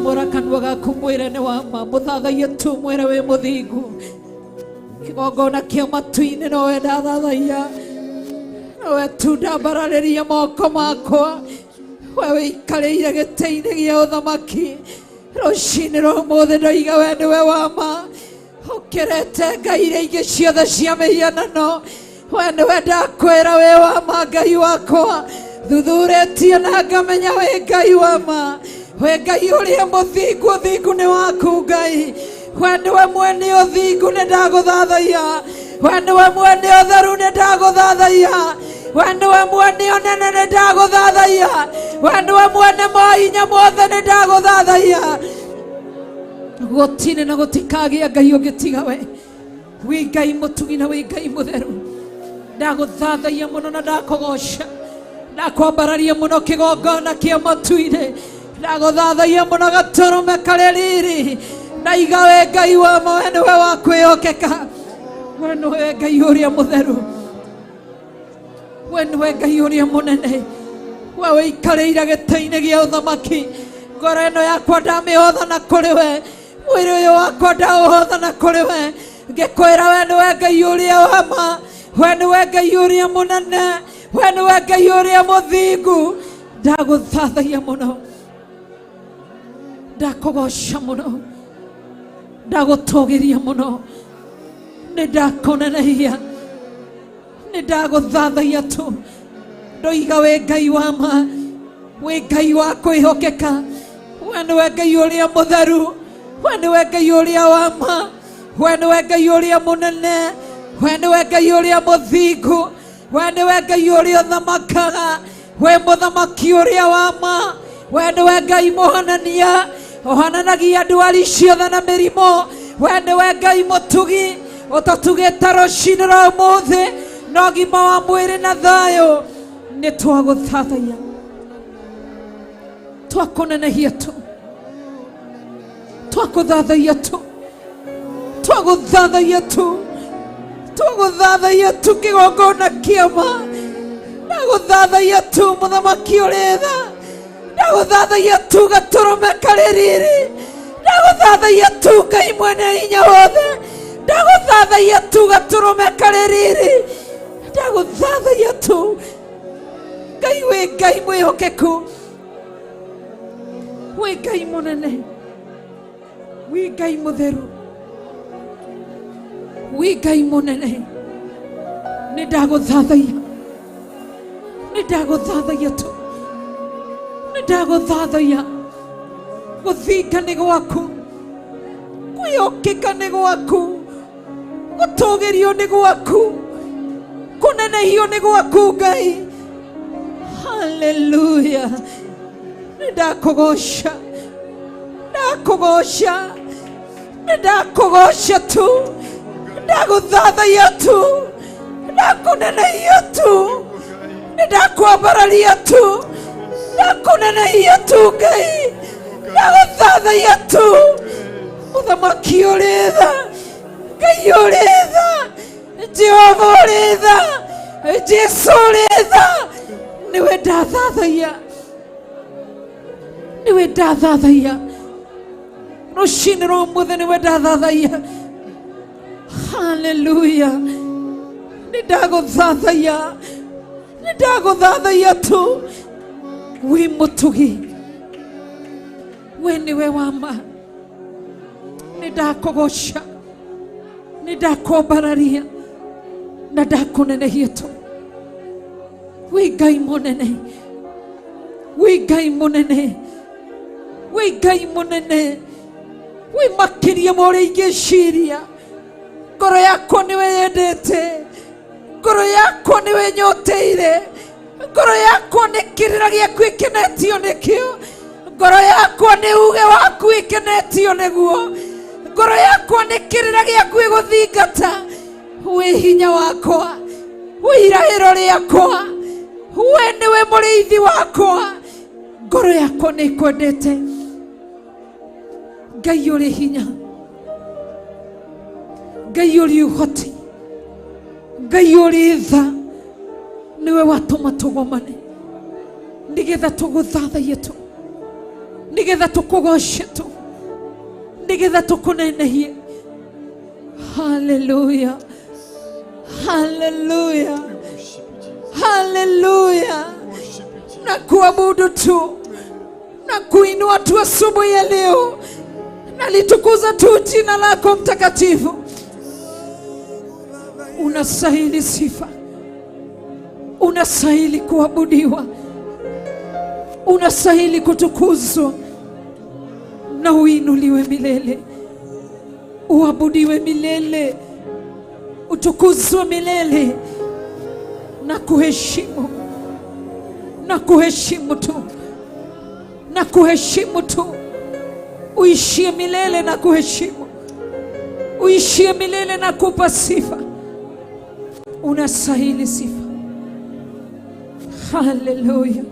mora kanua gaku mwire nĩ wa ma mũthathaie tu mwĩre wĩ mũthingu kĩgongona kĩa matu-inĩ nowe ndathathaia nowe tu ndambararĩria moko makwa we wĩikarĩire gĩtĩ-inĩ gĩa ũthamaki rũcinĩ rwa ũmũthĩ ndoiga we nĩwe wa ma ũkĩrĩte ngai iria ingĩ ciothe cia mĩhianano we nĩwe ndakwĩra wĩ wa ma ngai wakwa thuthurĩtie na ngamenya wĩ ngai wa ma we ngai ũrĩa mũthingu ũthingu nĩ waku ngai we nĩwe mwene ũthingu nĩ ndagũthathaia we nĩwe mwene ũtheru nĩ ndagũthathaia we nĩwe mwene ũnene nĩ ndagũthathaia we nĩwe mwene mahinya mothe nĩ ndagũthathaia gũtirĩ na gũtikagĩa ngai ũngĩ tiga we wĩ ngai mũtugi na wĩ ngai mũtheru ndagũthathaia mũno na ndakũgoca ndakwambararia mũno kĩgongona kĩa matu-inĩ ndagũthathaia mũno gatũrũme karĩ riri ndaiga we ngai wa ma we nĩwe wa kwĩhokeka we nĩwe ngai ũrĩa mũtheru we nĩwe ngai ũrĩa mũnene we wĩikarĩire gĩtĩ-inĩ gĩa ũthamaki ngoro ĩno yakwa ndamĩhothana kũrĩ we mwĩrĩ ũyũ wakwa ndaũhothana kũrĩ we ngĩkwĩra we nĩwe ngai ũrĩa wa ma we nĩwe ngai ũrĩa mũnene we nĩwe ngai ũrĩa mũthingu ndagũthathaia mũno ndakũgoca mũno ndagũtũgĩria mũno nĩ ndakũnenehia nĩ ndagũthathaia tu ndoiga wĩ ngai wa ma wĩ ngai wa kwĩhokeka we nĩwe ngai ũrĩa mũtheru we nĩwe ngai ũrĩa wa ma we nĩwe ngai ũrĩa mũnene we nĩwe ngai ũrĩa mũthingu we nĩwe ngai ũrĩa ũthamakaga we mũthamaki ũrĩa wa ma we nĩwe ngai mũhanania ũhananagia ndwari ciothe na mĩrimũ we nĩwe ngai mũtugi ũtatugĩte rũcinĩ rwa ũmũthĩ na ũgima wa mwĩrĩ na thayũ nĩ twagũthathaia twakũnenehia tu twakũthathaia tu twagũthathaia tu twagũthathaia tu kĩgongona kĩa ma ndagũthathaia tu mũthamaki ũrĩ tha ndagũthathaia tu gatũrũme karĩ riri ndagũthathaia tu ngai mwene hinya wothe ndagũthathaia tu gatũrũme karĩ riri ndagũthathaia tu ngai wĩ ngai mwĩhokeku wĩ ngai mũnene wĩ ngai mũtheru wĩ ngai mũnene nĩ ndagũthathaia nĩ ndagũthathaia tu nĩ ndagũthathaia gũthinga nĩ gwaku kwĩhokeka nĩ gwaku gũtũgĩrio nĩ gwaku kũnenehio nĩ gwaku ngai haleluya nĩ ndakũgoca ndakũgoca nĩ ndakũgoca tu ndagũthathaia tu ndakũnenehia tu nĩ ndakwambararia tu ndakũnenehia tu ngai ndagũthathaia tu mũthamaki ũrĩ tha ngai ũrĩ tha jehova ũrĩ tha jesu ũrĩ tha nĩwe ndathathaia nĩwe ndathathaia rũcinĩ rwa ũmũthĩ nĩwe ndathathaia haleluya nĩ ndagũthathaia nĩ ndagũthathaia tu wĩ mũtugi we nĩwe wa ma nĩ ndakũgoca nĩ ndakwambararia na ndakũnenehia tu wĩ ngai mũnene wĩ ngai mũnene wĩ ngai mũnene wĩ makĩria ma ũrĩa ingĩciria ngoro yakwa nĩwe yendete ngoro yakwa nĩwe nyoteire ngoro yakwa nĩ kĩrĩra gĩaku ĩkenetio nĩkĩo ngoro yakwa nĩ uge waku ĩkenetio nĩguo ngoro yakwa nĩ kĩrĩra gĩaku ĩgũthingata wĩ hinya wakwa wĩ irahĩro rĩakwa we nĩwe mũrĩithi wakwa ngoro yakwa nĩ kwendete ngai ũrĩ hinya ngai ũrĩ ũhoti ngai ũrĩ tha nĩwe watũma tũgomane nĩgetha tũgũthathaie tu nigetha tukugoce tu, nigetha tukunenehie. Haleluya, haleluya, haleluya. Na kuabudu tu na kuinua tu asubuhi ya leo, na litukuza tu jina lako mtakatifu. Unastahili sifa, unastahili kuabudiwa, unastahili kutukuzwa na uinuliwe milele, uabudiwe milele, utukuzwe milele, na kuheshimu, na kuheshimu tu, na kuheshimu tu. Uishie milele na kuheshimu, uishie milele na kupa sifa. Unastahili sifa. Haleluya.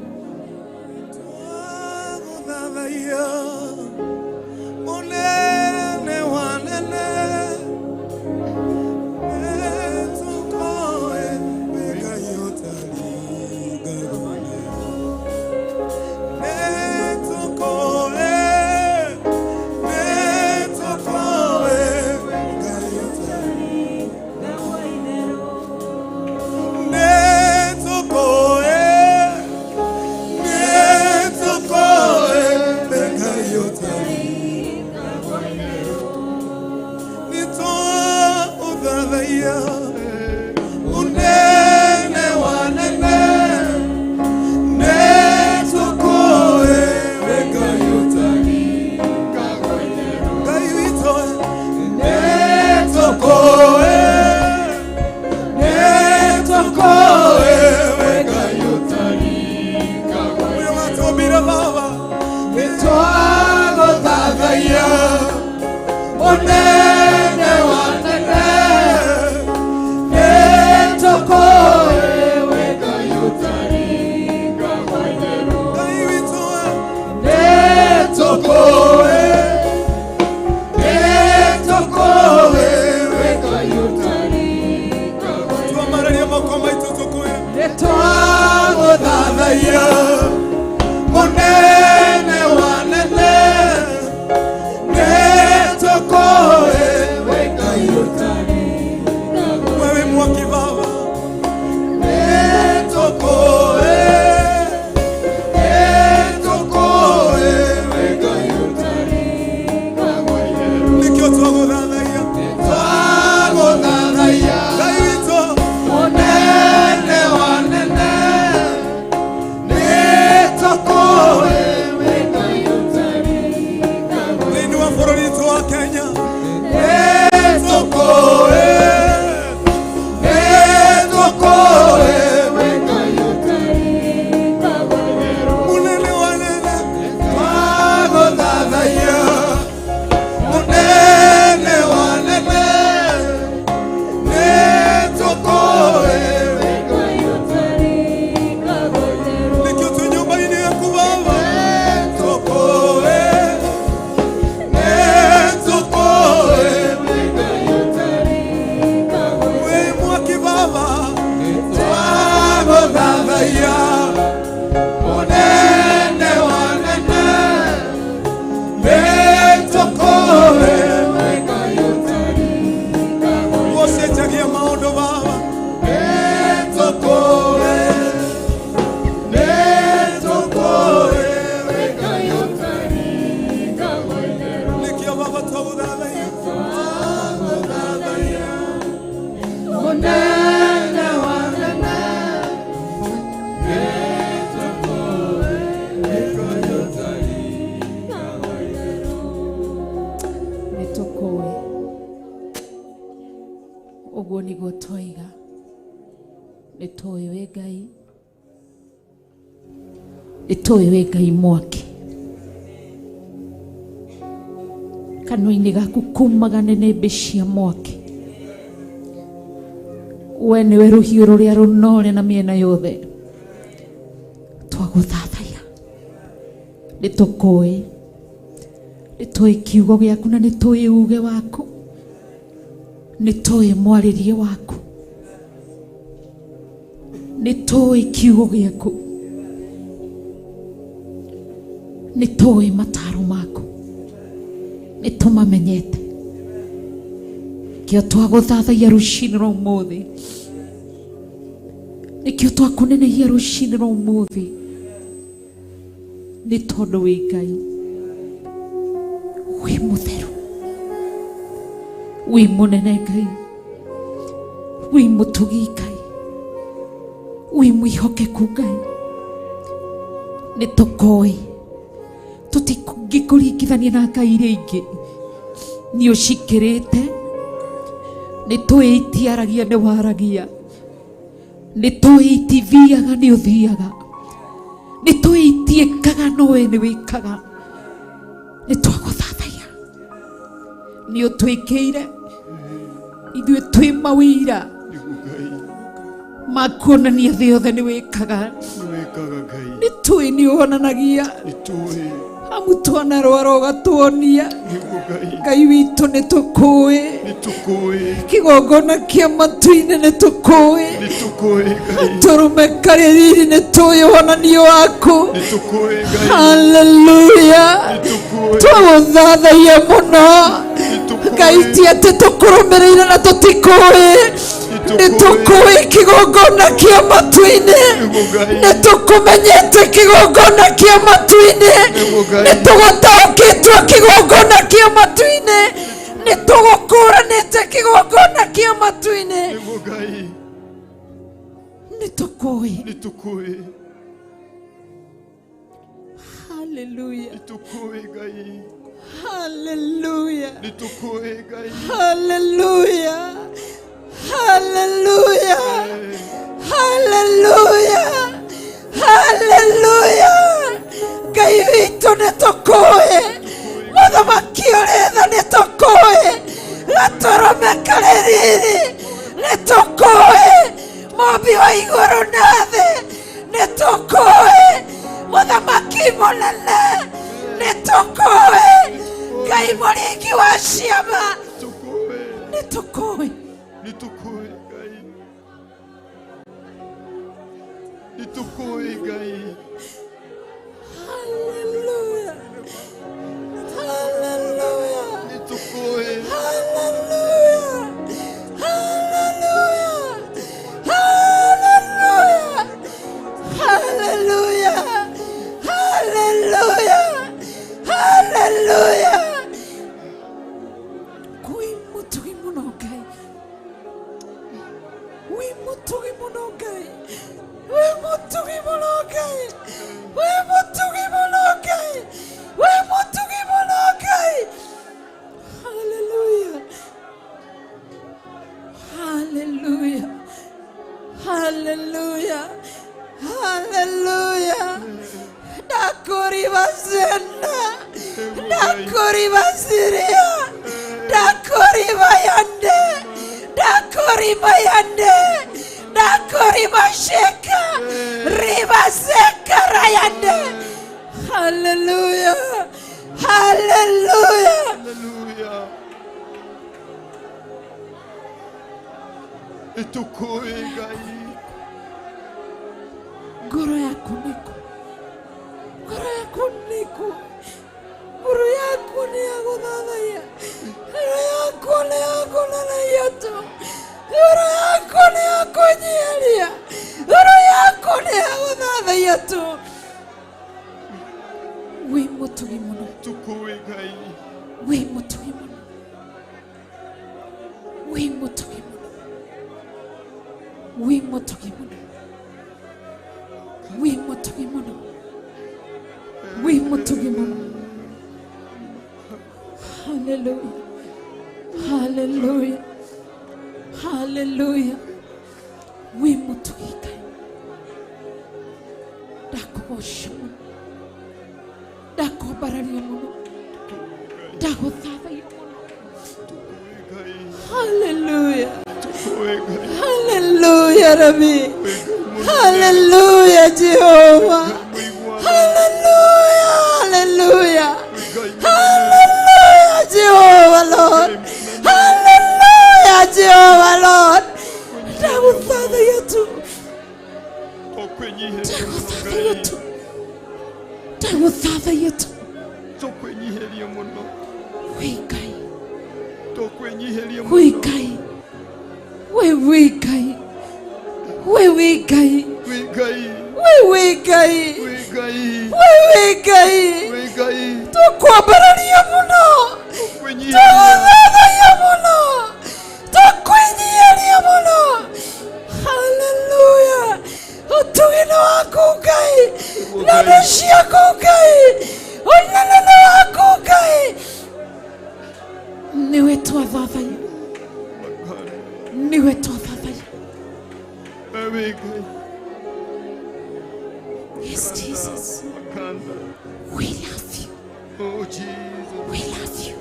Uguo niguo twoiga, nitũĩ wĩ Ngai, nitũĩ wĩ Ngai mwaki. Kanua-inĩ gaku kumagane nĩ mbĩ cia mwaki. We nĩwe rũhiũ rũrĩa rũnore na mĩena yothe. Twagũthathaiya, nĩtũkũĩ, nĩtũĩ kiugo gĩaku na nĩtũĩ uge waku, nĩtũĩ mwarĩrie waku, nĩtũĩ kiugo gĩaku, nitoe mataro mako nitumamenyete kio twaguthathaia rucini rwa umuthi nikio twakunenehia rucini rwa umuthi ni tondu wi Ngai wi mutheru wi munene Ngai wi mutugi Ngai wi mwihokeku Ngai ni tukoi tutingikuringithania na ngai iria ingi ni ucikirite ni twitiaragia ni waragia ni twitithiaga ni uthiaga ni twitiekaga nowe ni wikaga ni twaguthathaiya ni utwikire ithuĩ twĩ mawĩra makuonania thĩ yothe nĩ wĩkaga nĩ tũĩ nĩ wonanagia amu twanarwara ũgatuonia Ngai witũ nĩ tũkũĩ kĩgongona kĩa matu-inĩ nĩ tũkũĩ tũrũme karĩ riri nĩ tũĩ wonanio waku haleluya twagũthathaiya mũno Ngai ti atĩ tũkũrũmĩrĩire na tũtikũĩ nĩ tũkũĩ kĩgongona kĩa matu-inĩ nĩ tũkũmenyete kĩgongona kĩa matu-inĩ nĩ tũgũtaũkĩtwo kĩgongona kĩa matu-inĩ nĩ tũgũkũranĩte kĩgongona kĩa matu-inĩ nĩ tũkũĩ haleluya haleluya haleluya haleluya haleluya haleluya Ngai witũ nĩ tũkũĩ mũthamaki ũrĩ tha nĩ tũkũĩ gatũrũme karĩ riri nĩ tũkũĩ mũmbi wa igũrũ na thĩ nĩ tũkũĩ mũthamaki mũnene nĩ tũkũĩ Ngai mũringi wa ciama nĩ tũkũĩ haleluya haleluya haleluya haleluya haleluya kui mutugi muno Ngai wi mutugi muno Ngai wi mutugi muno Ngai wi mutugi muno Ngai wi mutugi muno Ngai haleluya haleluya haleluya haleluya Dakuribazena Dakuribaziria Dakuribayande Dakuribayande Dakuribasheka Ribazeka Rayande haleluya haleluya Etukui Ngai ngoro yaku nĩkũ ngoro yaku nĩkũ ngoro yaku nĩ ya gũthathaiya ngoro yaku nĩ ya kũnenehia tu ngoro yaku nĩ ya kũnyiharia ngoro yaku nĩ ya gũthathaiya tu wĩ mũtugi mũno Tukui Ngai wĩ mũtugi mũno wĩ mũtugi mũno wĩ mũtugi mũno wĩ mũtugi mũno wĩ mũtugi mũno haleluya haleluya haleluya wĩ mũtugi Ngai ndakũgoca mũno ndakwambararia mũno ndagũthathaiya mũno haleluya haleluya Rabbi haleluya Jehova haleluya haleluya haleluya Jehova Lord haleluya Jehova Lord ndagũthathaiya tu ndagũthathaiya tu ndagũthathaiya tu muno. Wikai. Tokwenyiheria muno. Wikai. Wikai. Wikai. Wikai. Wikai. Wikai. Wikai. Wikai. Tukwambararia muno. Tukwambararia muno. Tukwinyiheria muno. Hallelujah. Utugino wako Ngai. Neno ciako Ngai. Unenene wako Ngai. Niwe twathathaiya. Niwe twathathaiya. Wikai. Yes, Jesus. We love you. Oh, Jesus. We love you.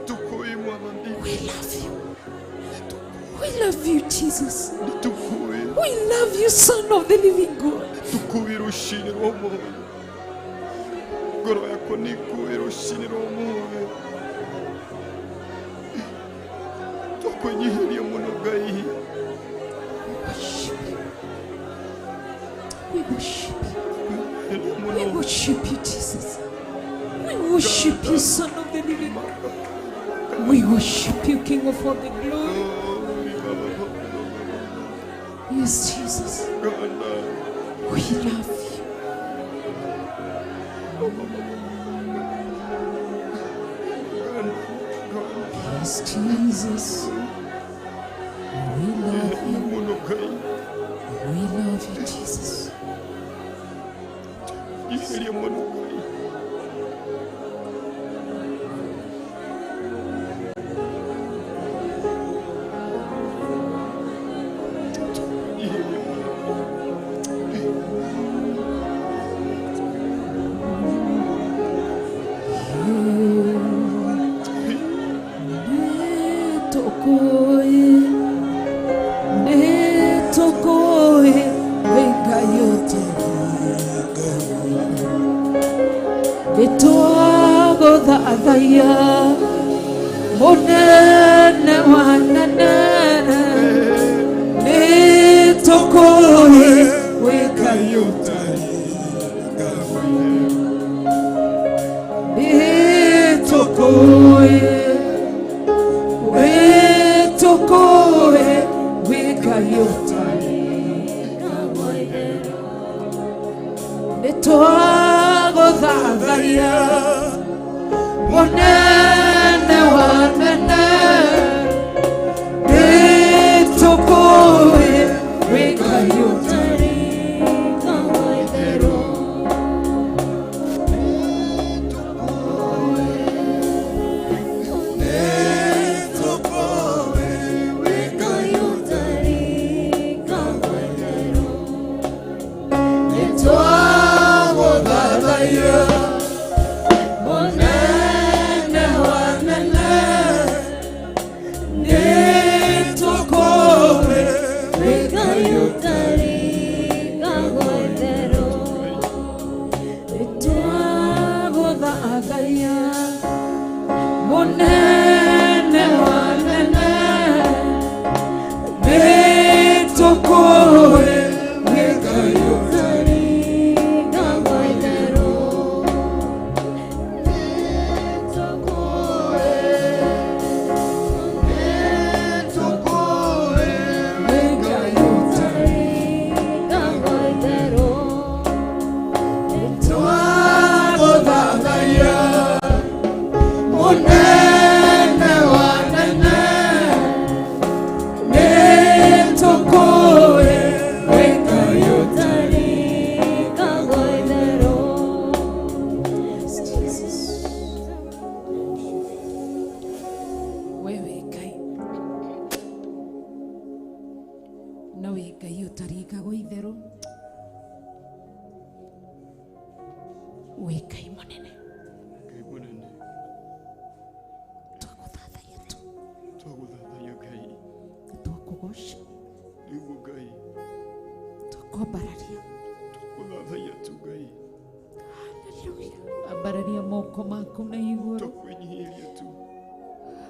Tukui mwamandi. We love you. We love you, Jesus. Tukui. We love you, Son of the living God. Tukui rushini romoyo. Ngoro yako nikui rushini romoyo. Tokwenyiheria muno Ngai. We worship you. We worship you, Jesus. We worship you, Son of the living God. We worship you, King of all the glory. Yes, Jesus. We love you. Yes, Jesus. We love you. We love you, Jesus.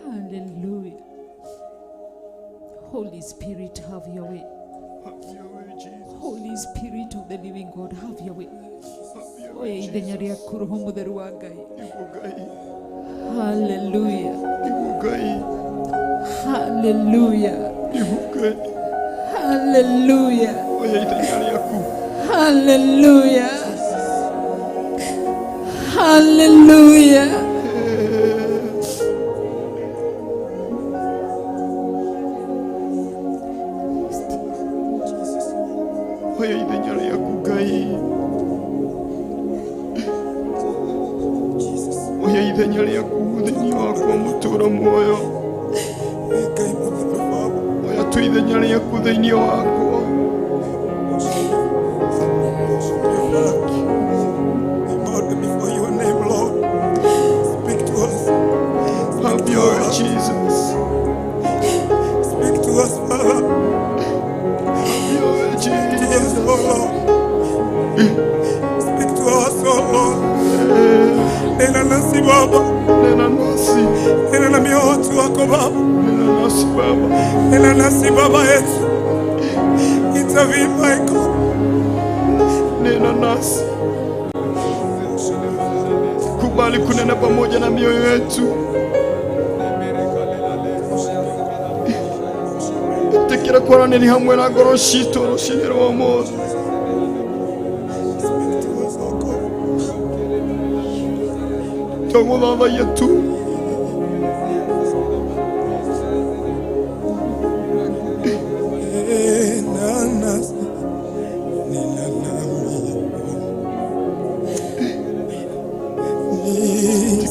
Hallelujah. Holy Spirit, have your way. Holy Spirit of the living God, have your way. Hallelujah. Ibukai. Hallelujah. Ibukai. Hallelujah. Oya itanyali yaku. Hallelujah. Hallelujah. Oya itanyali yaku gai. Oya itanyali yaku thini wakwa mutura muoyo. Oya tu itanyali yaku thini wakwa. Before your name, Lord. Speak to us. Have your way, Jesus. Speak to us, Father. Have your way, To us, Jesus. oh Lord. Speak to us, oh Lord. Nena nasi Baba. Nena nasi. Nena na mioyo watu wako Baba. Nena nasi Baba. Nena nasi Baba yetu. Intervene, my God. Nena nasi. Kubali kunena pamoja na mioyo yetu. Tekera koraneni hamwe na ngoro citũ rũcinĩ rwa ũmũthĩ. Tũgũthathaiya tu.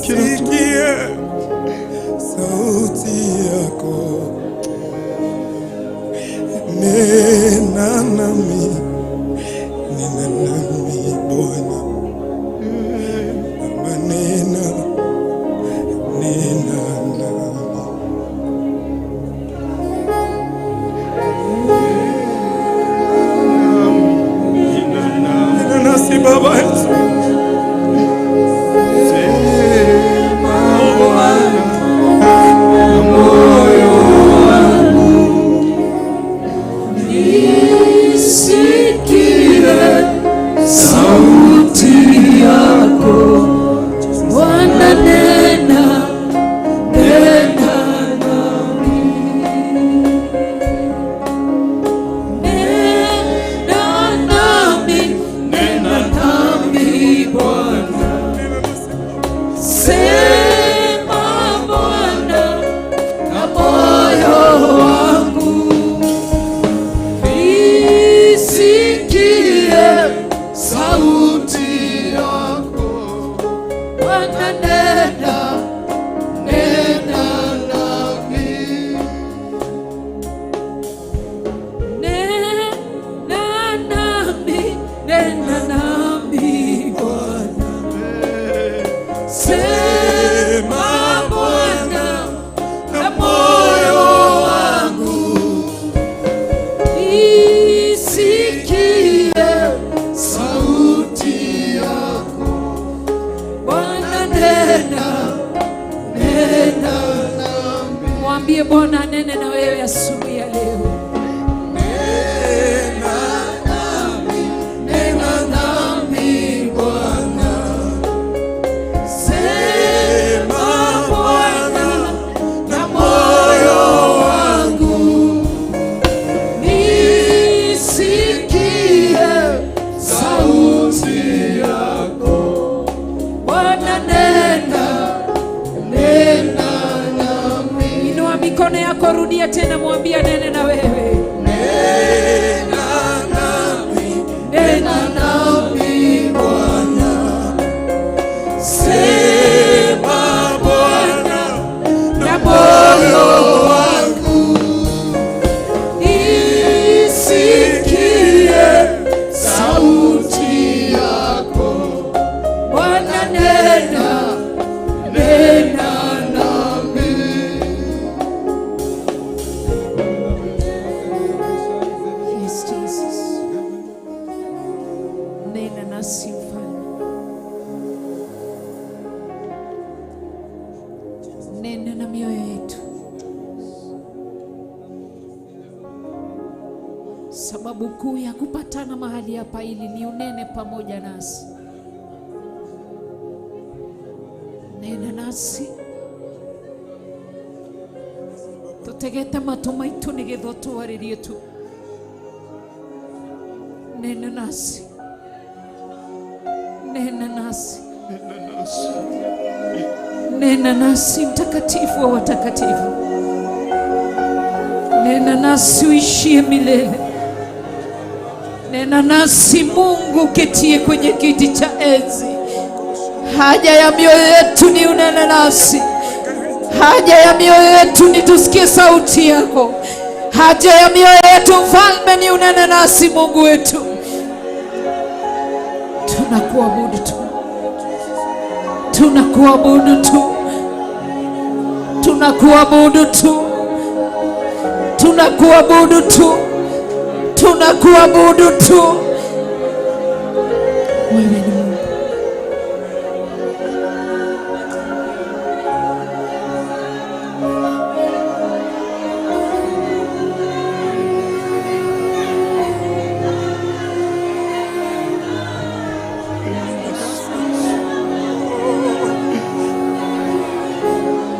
Sikie sauti yako, nena nami Bwana, manena nena nasi Baba yetu. Mwambie Bwana anene na wewe asubuhi ya leo. Nena nami Bwana. Sema Bwana na moyo wangu. Nisikie sauti yako. Bwana nena mikono yako, rudia tena, mwambie nene na wewe. Nena nami Bwana. Sema Bwana na moyo wangu. Nisikie sauti yako. Bwana nena nena na mioyo yetu, sababu kuu ya kupatana mahali hapa ili ni unene pamoja nasi. Nena nasi Tutegete matũ maitũ nĩgetha ũtwarĩrie tu. Nena nasi. Nena nasi. Nena nasi mtakatifu wa watakatifu. Nena nasi uishie milele. Nena nasi Mungu ketie kwenye kiti cha enzi. Haja ya mioyo yetu ni unene nasi. Haja ya mioyo yetu ni tusikie sauti yako. Haja ya mioyo yetu Mfalme ni unene nasi Mungu wetu. Tunakuabudu tu. Tunakuabudu tu. Tunakuabudu tu. Tunakuabudu tu. Tunakuabudu tu. Wewe ni Mungu.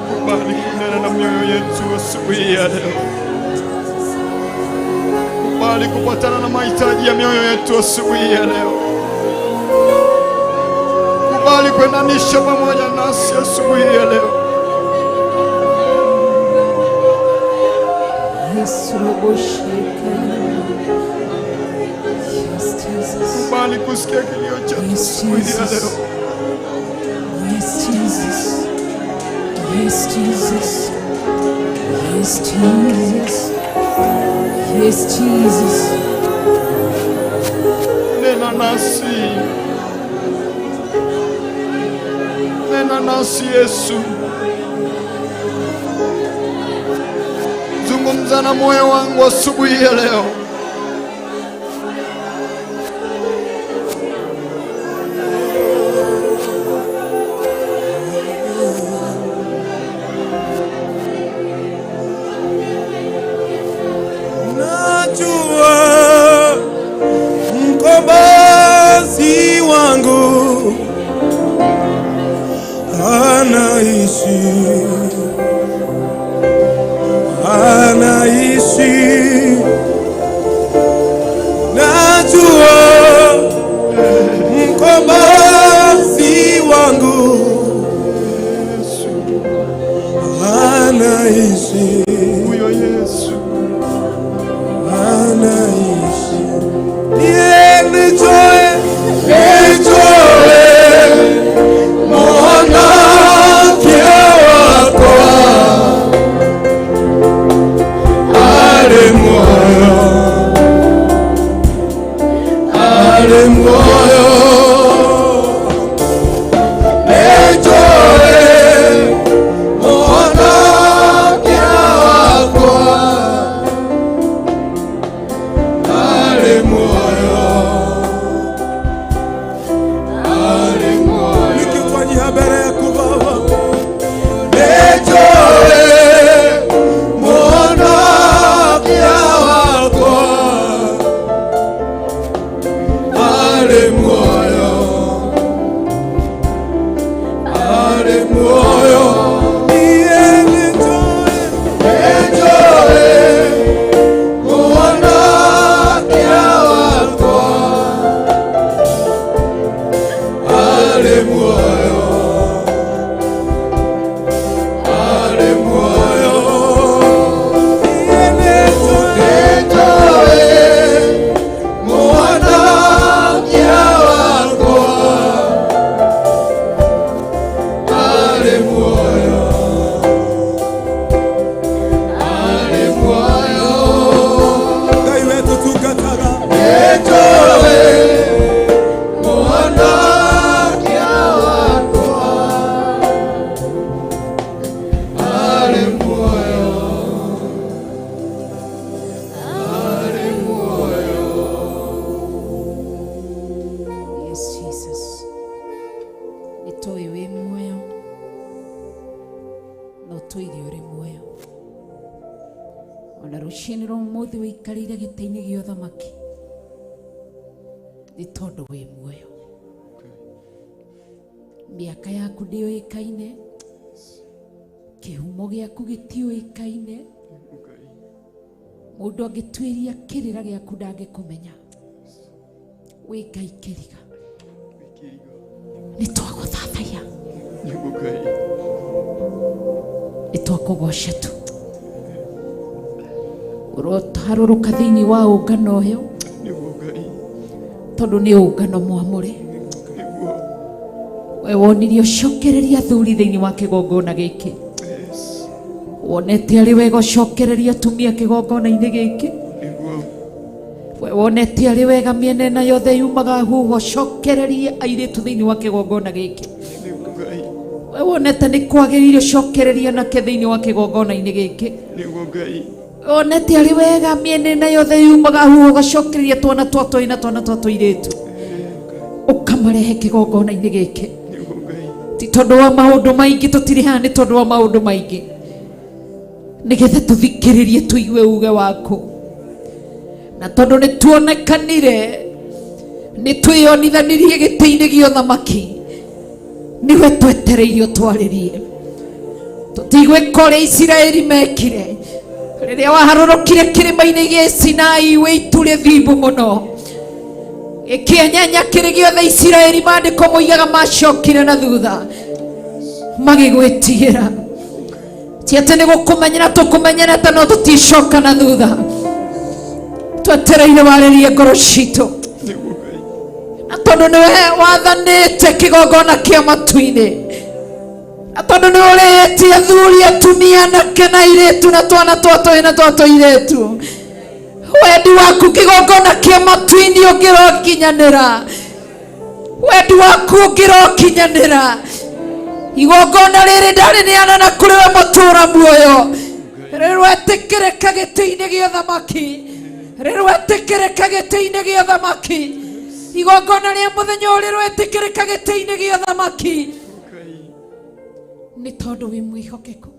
Kubali kunena na mioyo yetu asubuhi ya leo. Kubali kupatana na mahitaji ya mioyo yetu asubuhi ya leo. Kubali kuendanisha pamoja nasi asubuhi ya leo. Kubali kusikia kilio chetu asubuhi ya leo. Yes, Jesus. Yes, Jesus. Yes, Jesus. Yes, Jesus. Nena nasi. Nena nasi Yesu. Zungumza na moyo wangu asubuhi ya leo. Najua mkombozi wangu anaishi, anaishi. Najua mkombozi wangu anaishi. Huyo Yesu anaishi. Nijoe, nijoe mwanamke wako ale moyo, ale moyo. Nijoe mwanamke wako ale moyo, ale moyo. Nikifanyia mbele yako Baba, nijoe mwanamke wako ale moyo, ale moyo. Ruciniro muthi wikarire gitaini gya uthamaki ni tondu wi muoyo. Miaka yaku ndioikaine, kihumo giaku gitioikaine, Mundu angĩtuĩria kĩrĩra gĩaku ndangĩkũmenya. Wĩ Ngai kĩriga. Nĩ twagũthathaiya. Nĩ twakũgoca tu. Ũrotarũrũka thĩinĩ wa ũngano ũyũ. Tondũ nĩ ũngano mwamũre. We wonirie ũcokereria athuri thĩinĩ wa kĩgongona gĩkĩ. Wonete arĩ wega ũcokereria atumia kĩgongona-inĩ gĩkĩ. We wonete arĩ wega mĩena ĩna yothe yumaga huho ũcokereria airĩtu thĩinĩ wa kĩgongona gĩkĩ. We wonete nĩ kwagĩrĩire ũcokereria anake thĩinĩ wa kĩgongona-inĩ gĩkĩ. Wonete arĩ wega mĩena ĩna yothe yumaga huho ũgacokereria twana twa tũi na twana twa tũirĩtu. Ũkamarehe kĩgongona-inĩ gĩkĩ. Ti tondũ wa maũndũ maingĩ tũtirĩ haha nĩ tondũ wa maũndũ maingĩ. Nĩgetha tũthikĩrĩrie tũigue uge waku. Na tondũ nĩ tuonekanire nĩ twĩonithanirie gĩtĩ-inĩ gĩa ũthamaki. Niwe twetereirio twarĩrie. Tũtigwĩka ũrĩa Isiraeli mekire rĩrĩa waharũrũkire kĩrĩma-inĩ gĩa Sinai wĩ itu rĩthimbũ mũno. Gĩkĩenyenya kĩrĩ gĩothe Isiraeli maandĩko moigaga macokire na thutha magĩgwĩtigĩra. Ti atĩ nĩ gũkũmenyera tũkũmenyerete no tũticoka na thutha. Twetereire warĩrie ngoro citũ. Na tondũ nĩwe wathanĩte kĩgongona kĩa matu-inĩ. Na tondũ nĩ ũrĩtie athuri atumia anake na airĩtu na twana twa tũĩ na twa tũirĩtu. Wendi waku kĩgongona kĩa matu-inĩ ũngĩrokinyanĩra. Wendi waku ũngĩrokinyanĩra. Igongona rĩrĩ ndarĩneana kũrĩ we mũtũũra muoyo. Rĩrwetĩkĩrĩka gĩtĩ-inĩ gĩa ũthamaki. Rĩrwetĩkĩrĩka gĩtĩ-inĩ gĩa ũthamaki. Igongona rĩa mũthenya ũyũ rĩrwetĩkĩrĩka gĩtĩ-inĩ gĩa ũthamaki. Nĩ tondũ wĩ mwĩhokeku.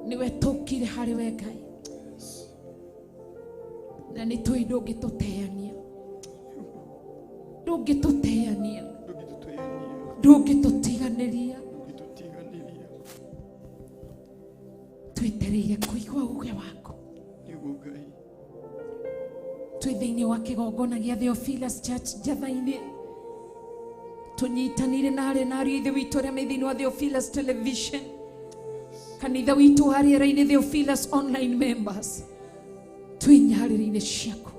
Niwe tũkire harĩ we Ngai. Na nĩ tũĩ ndũngĩtũteania. Ndũngĩtũteania. Ndũngĩtũtiganĩria. Twetereire kũigua uge waku. Twĩ thĩinĩ wa kĩgongona gĩa Theophilus Church Njatha-inĩ. Tũnyitanĩire na harĩ na ariũ ithe witũ arĩa me thĩinĩ wa Theophilus Television. Kanitha witũ harĩ raini Theophilus online members. Twĩ nyarĩrĩ-inĩ ciaku.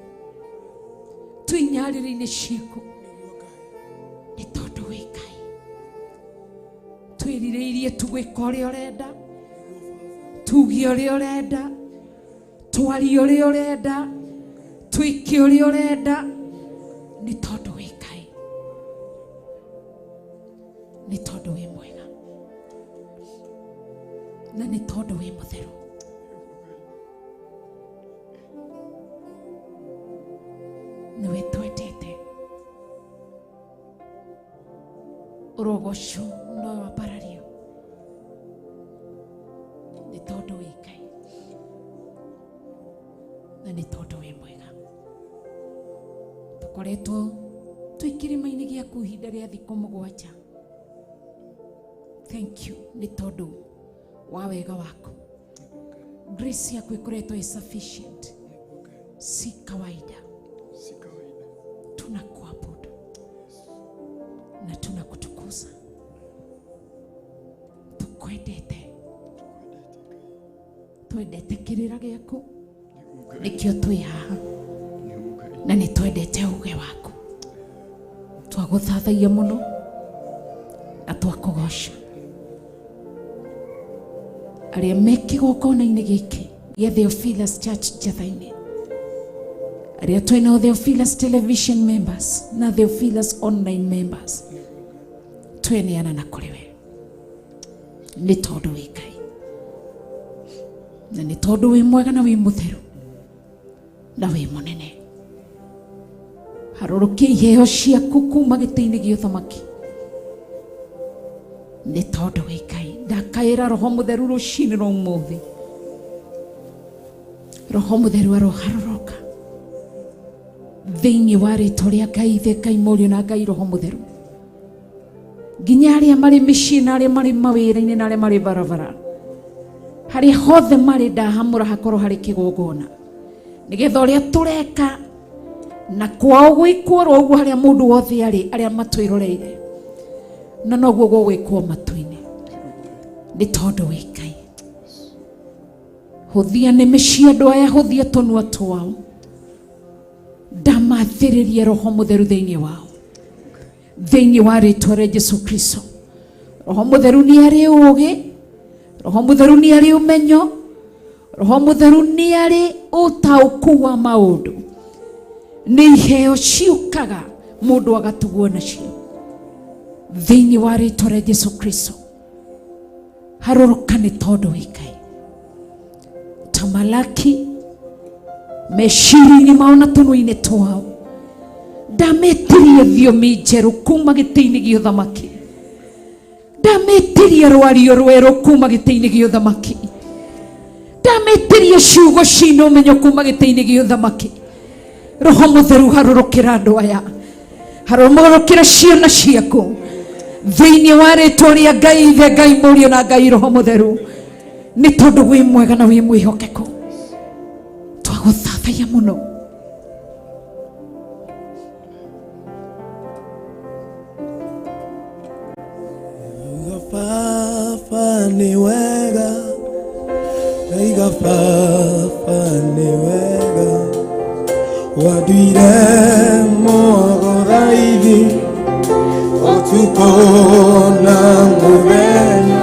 Twĩ nyarĩrĩ-inĩ ciaku. Nĩ tondũ wĩ Ngai. Twĩrirĩirie tugwĩka ũrĩa ũrenda. Tuge ũrĩa ũrenda. Twarie ũrĩa ũrenda. Twĩke ũrĩa ũrenda. Nĩ tondũ wĩ Ngai. Nĩ tondũ wĩ mwega. Na nĩ tondũ wĩ mũtheru. Niwe twendete. Ũrogocwo no wambarario. Nĩ tondũ wĩ Ngai. Na nĩ tondũ wĩ mwega. Tũkoretwo twĩ kĩrĩma-inĩ gĩaku ihinda rĩa thikũ 7. Thank you. Nĩ tondũ wa wega wako. Grace yako ikoretwo is sufficient. Si kawaida. Tunakuabudu na tunakutukuza. Tukwendete. Twendete kĩrĩra gĩaku. Nĩkĩo twĩ haha. Na nĩ twendete uge waku. Twagũthathaiya mũno na twakũgoca. Arĩa me kĩgongona-inĩ gĩkĩ gĩa Theophilus Church Njatha-inĩ. Arĩa twĩna Theophilus Television members na Theophilus online members. Tweneana na kũrĩ we. Nĩ tondũ wĩ Ngai. Na nĩ tondũ wĩ mwega na wĩ mũtheru. Na wĩ mũnene. Harũrũkia iheo ciaku kuma gĩtĩ-inĩ gĩa ũthamaki. Nĩ tondũ wĩ Ngai. Ndakaĩra Roho Mũtheru rũcinĩ rwa ũmũthĩ. Roho Mũtheru aroharũrũka thĩinĩ wa rĩĩtwa rĩa Ngai Ithe, Ngai Mũriũ na Ngai Roho Mũtheru. nginya aria mari mĩciĩ na aria mari mawĩra-inĩ na aria mari barabara, harĩa hothe mari ndahamũra hakorwo harĩ kĩgongona, nĩgetha ũrĩa tũreka na kwao gwĩkwo ũguo harĩa mũndũ wothe arĩ, arĩa matwĩroreire na noguo gwĩkwo matu-inĩ, nĩ tondũ wĩ Ngai. Hũthia nĩmĩ cia andũ aya, hũthia tũnua twao, ndamathĩrĩria Roho Mũtheru thĩinĩ wao, thĩinĩ wa rĩtwa rĩa Jesũ Kristo. Roho Mũtheru nĩ arĩ ũũgĩ, Roho Mũtheru nĩ arĩ ũmenyo, Roho Mũtheru nĩ arĩ ũtaũku wa maũndũ, nĩ iheo ciũkaga mũndũ agatugwo nacio, thĩinĩ wa rĩtwa rĩa Jesũ Kristo. Harũrũka nĩ tondũ wĩ Ngai. Tamalaki meciria-inĩ mao na tũnua-inĩ twao, ndametirie thiomi njerũ kuma gĩtĩ-inĩ gĩa ũthamaki, ndametirie rwario rwerũ kuma gĩtĩ-inĩ gĩa ũthamaki, ndametirie ciugo cina ũmenyo kuma gĩtĩ-inĩ gĩa ũthamaki. Roho Mũtheru harũrũkĩra andũ aya, harũrũkĩra ciana ciaku, thĩinĩ wa rĩtwa rĩa Ngai Ithe, Ngai Mũriũ na Ngai Roho Mũtheru, nĩ tondũ wĩ mwega na wĩ mwĩhokeku. Twagũthathaiya mũno. Baba nĩ wega, Ngai Baba nĩ wega, wanduire mũthaithi ũtukũ na mũthenya.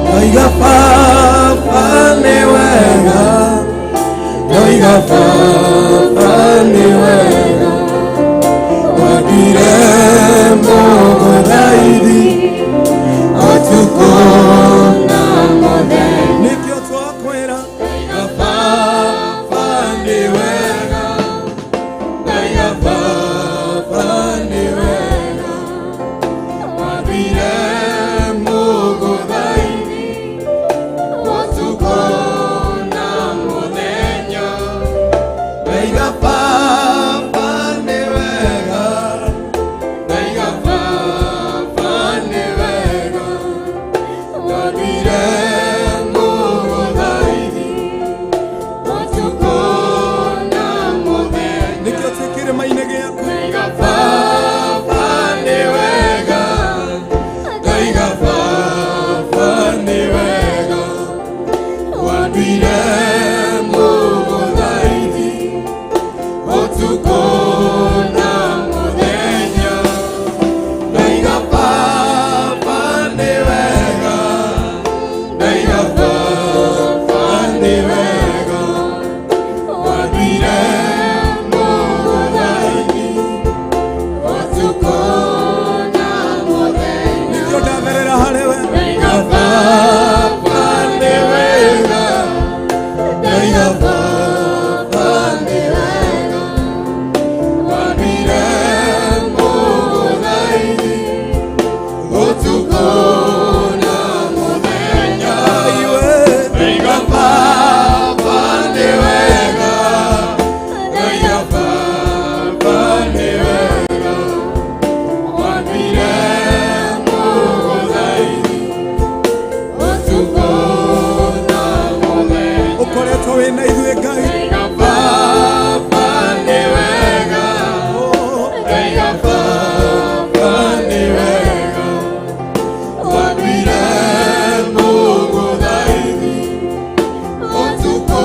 Ngai Baba nĩ wega, Ngai Baba nĩ wega, wanduire mũthaithi ũtukũ na mũthenya. Nĩkĩo twakwĩra Ngai Baba nĩ wega, Ngai Baba nĩ wega, wanduire mũthaithi ũtukũ na mũthenya. Ngai Baba nĩ wega, Ngai Baba nĩ wega, wanduire mũthaithi ũtukũ na mũthenya. Nĩkĩo twĩ kĩrĩma-inĩ gĩaku Ngai Baba nĩ wega, Ngai Baba nĩ wega, wanduire mũthaithi ũtukũ na mũthenya. Ngai Baba nĩ wega, Ngai Baba nĩ wega, wanduire mũthaithi ũtukũ na mũthenya. Nĩkĩo ndatherera harĩ we Ngai Baba nĩ wega, Ngai Baba nĩ wega, wanduire mũthaithi ũtukũ na mũthenya. Ngai Baba nĩ wega, Ngai Baba nĩ wega, wanduire mũthaithi ũtukũ na mũthenya. Ũkoretwo wĩna ithuĩ Ngai Baba nĩ wega, Ngai Baba nĩ wega, wanduire mũthaithi ũtukũ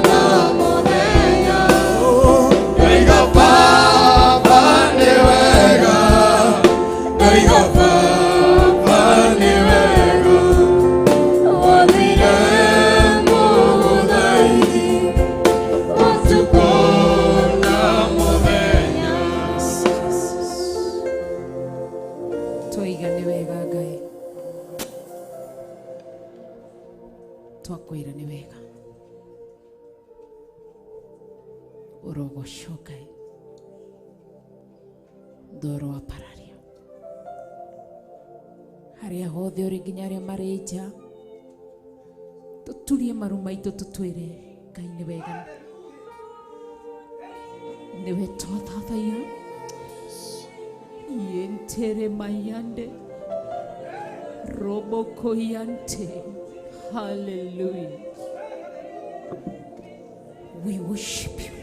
na mũthenya. Ngai Baba nĩ wega, Ngai Baba nĩ wega, wanduire mũthaithi ũtukũ na mũthenya. Twoiga nĩ wega Ngai, twakwĩra nĩ wega, ũrogocwo Ngai, ndoro wa pararia harĩa hothe ũrĩ, nginya arĩa marĩ nja, tũturie maru maitũ tũtwĩre Ngai nĩ wega, nĩwe twathathaiya, Yentere mayande. Roboko yante. Hallelujah. We worship you.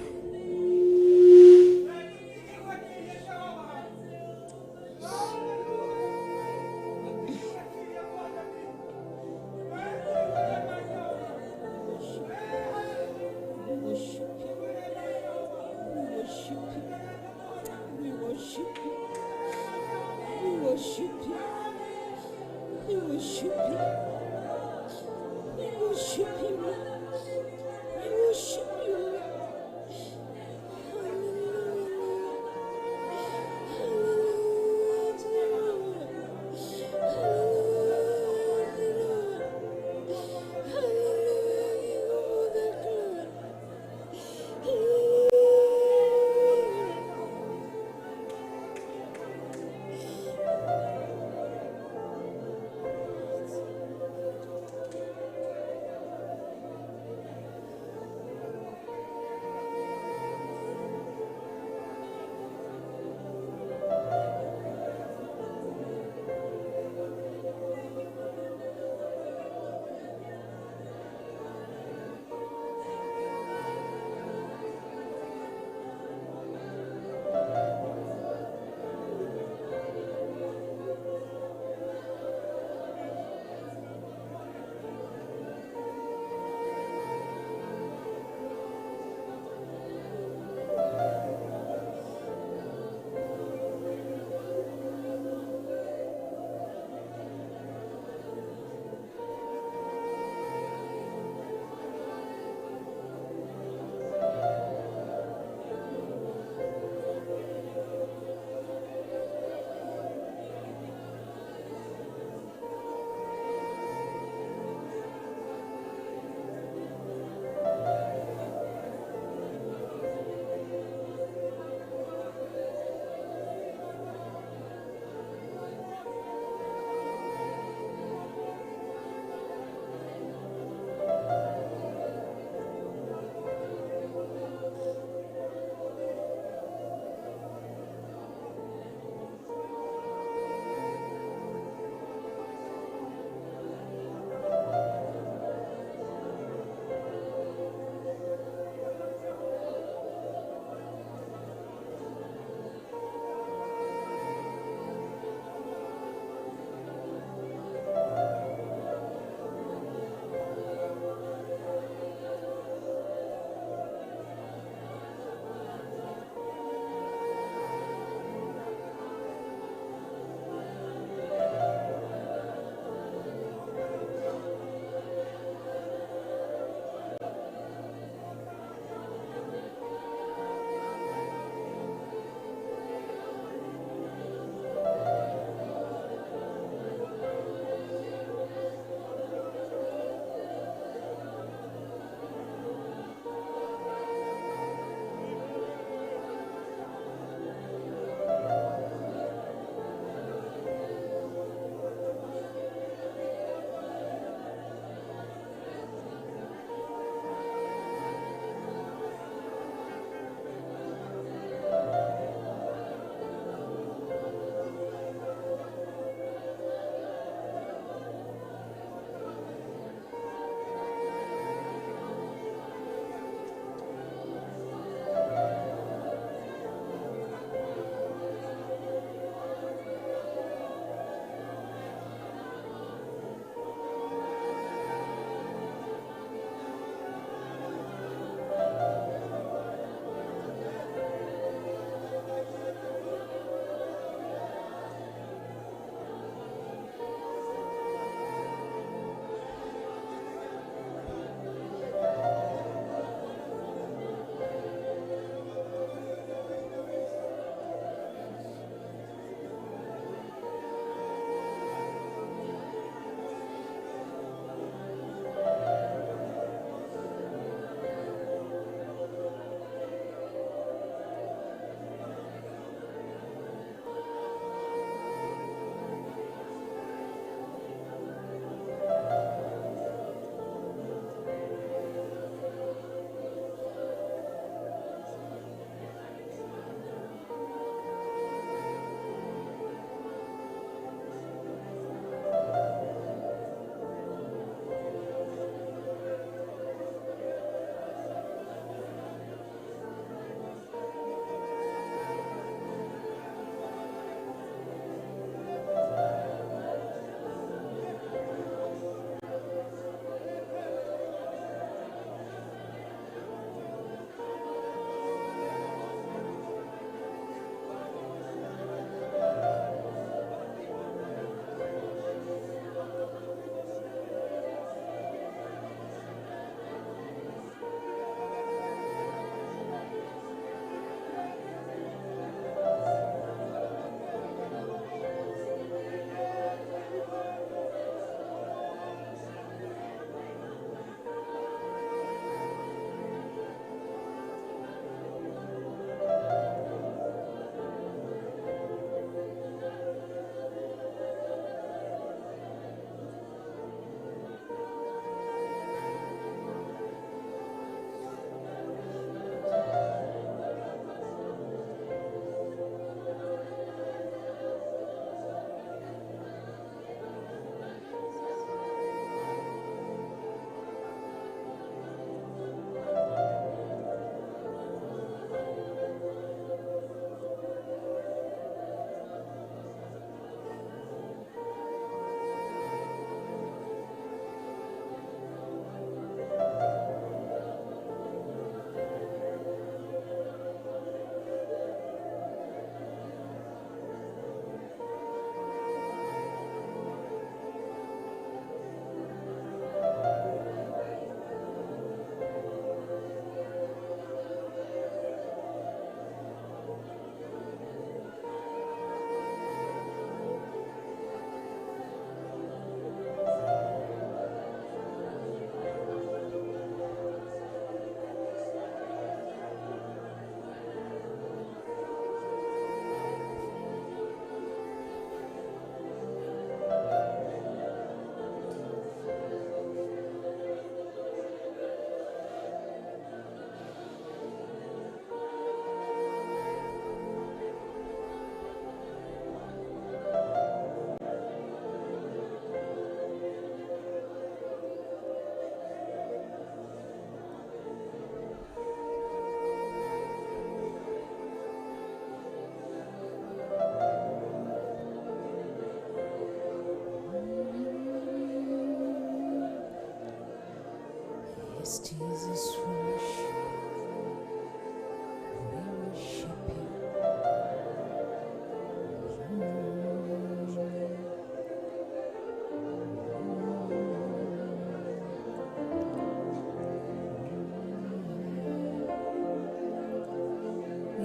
Yes, Jesus, we worship you.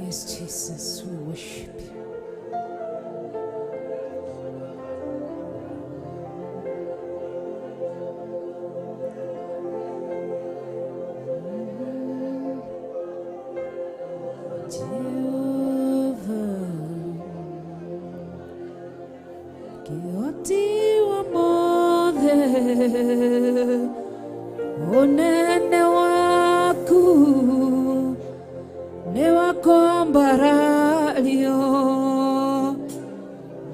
Yes, Jesus, we worship you. Unene waku ne wakombaralio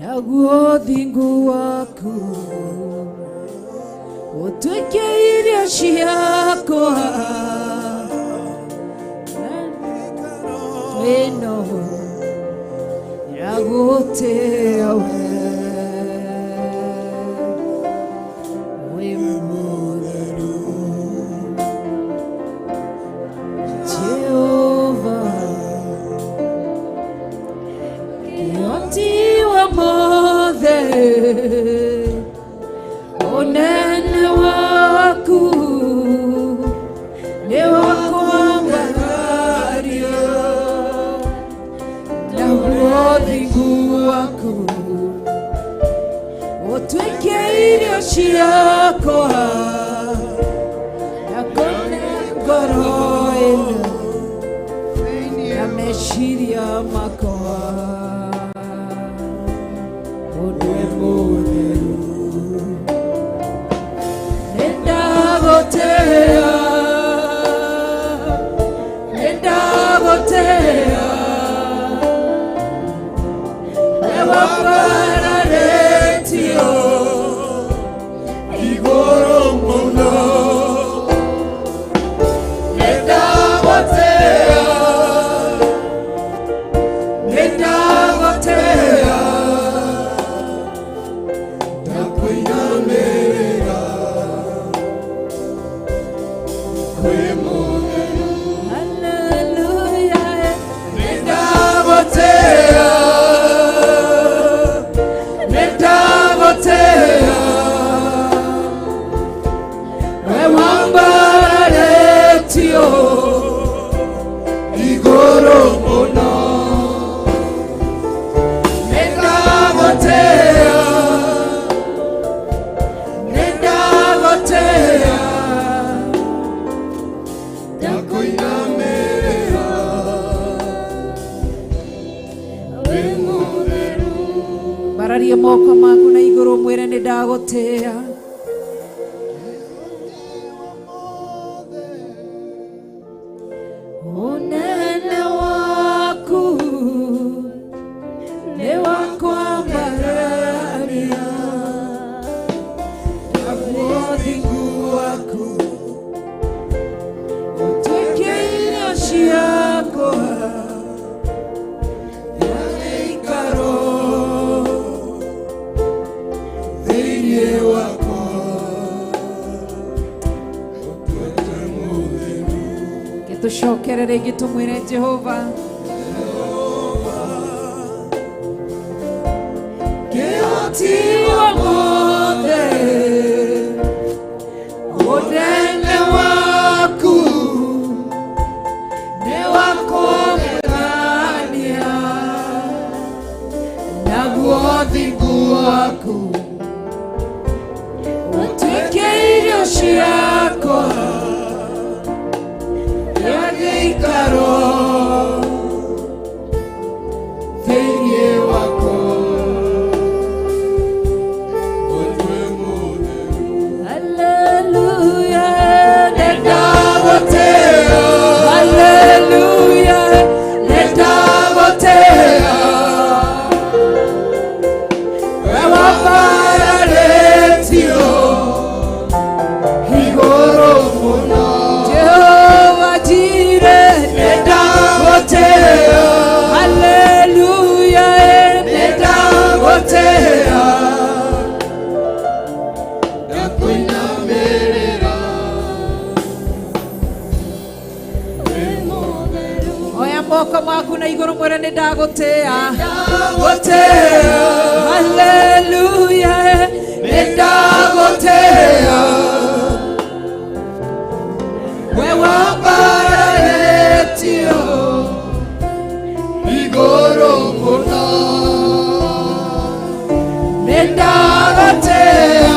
naguo thingu waku utuike irio ciakwa ino iragutea we unene waku ne wakwambario naguo thingu waku utuike irio ciakwa nakone ngoro ino na meciria makwa bararia moko maku na iguru mwire ni ndagutia unene waku ne wakwambararia naguo thingu waku utuike irio ciakwa tucokerere gitumwire Jehova kihoti wothe unene waku ne wakomegania naguo thingu waku utuike irio ciakwa He tumwere nidagutia haleluya nidagutia we wambaretio igoro muno nidagutia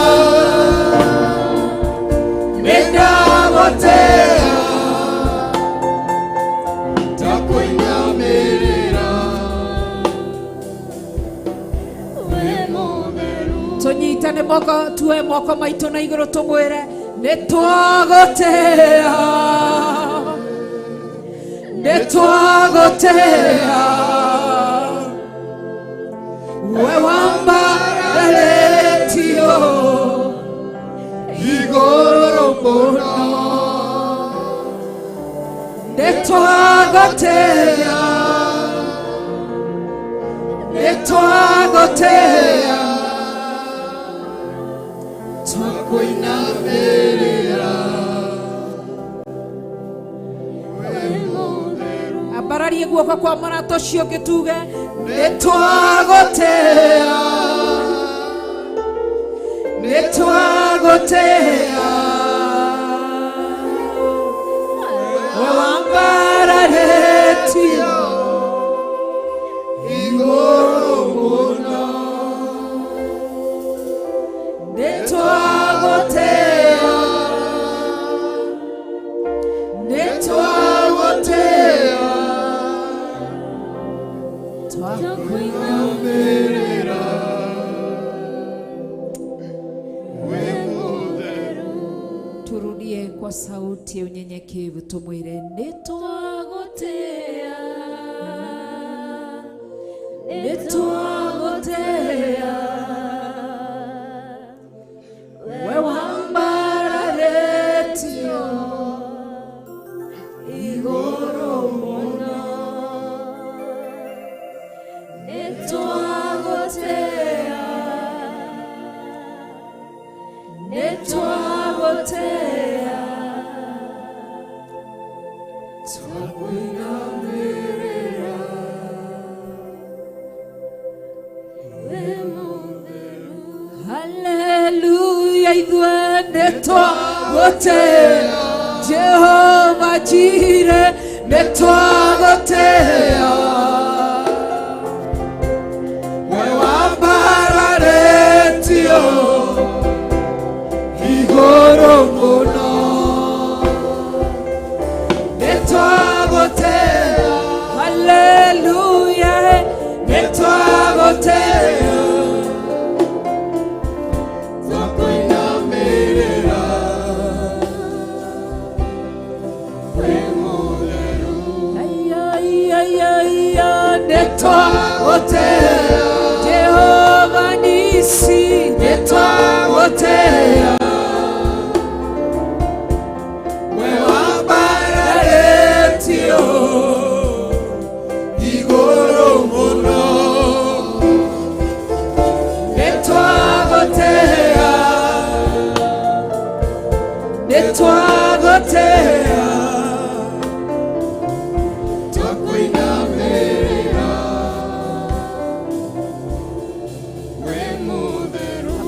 tunyitane moko tuwe moko maitu na iguru tumwire nitwagotea we wambaretio iguru muno nitwagotea abararie guoko kwa marato cio gituge nitwagotea we wambararetio igoro muno turudie kwa sauti ya unyenyekevu tumwire nitwagotea we wambararetio igoro muno haleluya idwe nitwagotea Jehova Jire nitwagotea we wambararetio igoro muno nitwagotea haleluya nitwagotea Jehova Nisi nitwagotea we wambararetio igoro muno nitwagotea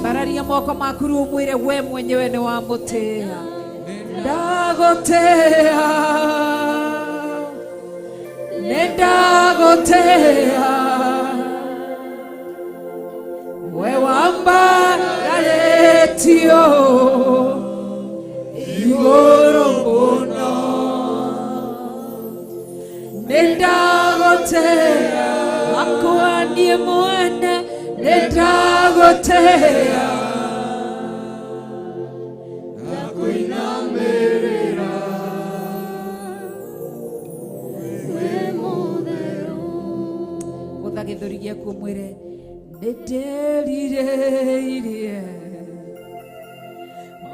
bararia moko makuru umwire we mwenyewe ni wamutea ndagotea we wambararetio igoro muno ndagotea akwandie mwana ndagotea nakuinamerera we mutheru uthagithuri giaku mwire ninderireirie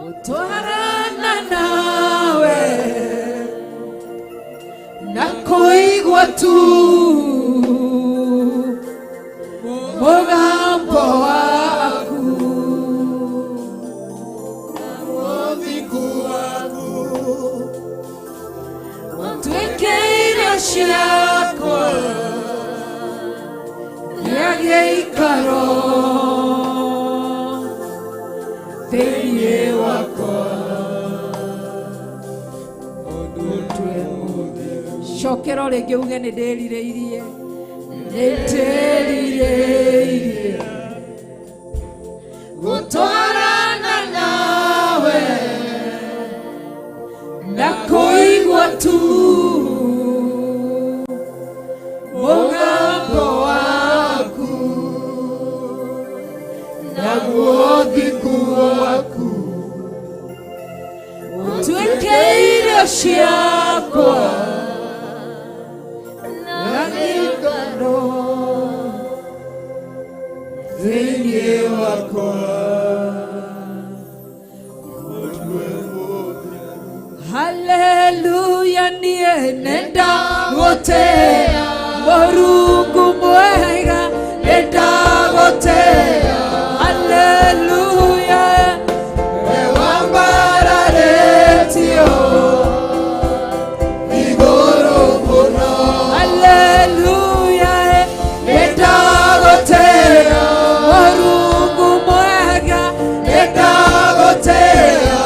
gutwarana nawe na kuigua tu mugambo waku na mothiku waku twikeire ciakwa thĩinĩ wakwa. Cokera rĩngĩ uge nĩ ndĩrirĩirie, nĩ ndĩrirĩirie gũtwarana nawe na kũigua tu mũgambo waku naguo ũthiku waku ũtuĩke irio ciakwa na gĩikaro thĩinĩ wakwa. Hallelujah, niĩ nĩndagũtĩĩa Mũrungu mwega, nĩndagũtĩĩa. Hallelujah, we wambararĩtio igũrũ mũno. Hallelujah, nĩndagũtĩĩa Mũrungu mwega, nĩndagũtĩĩa.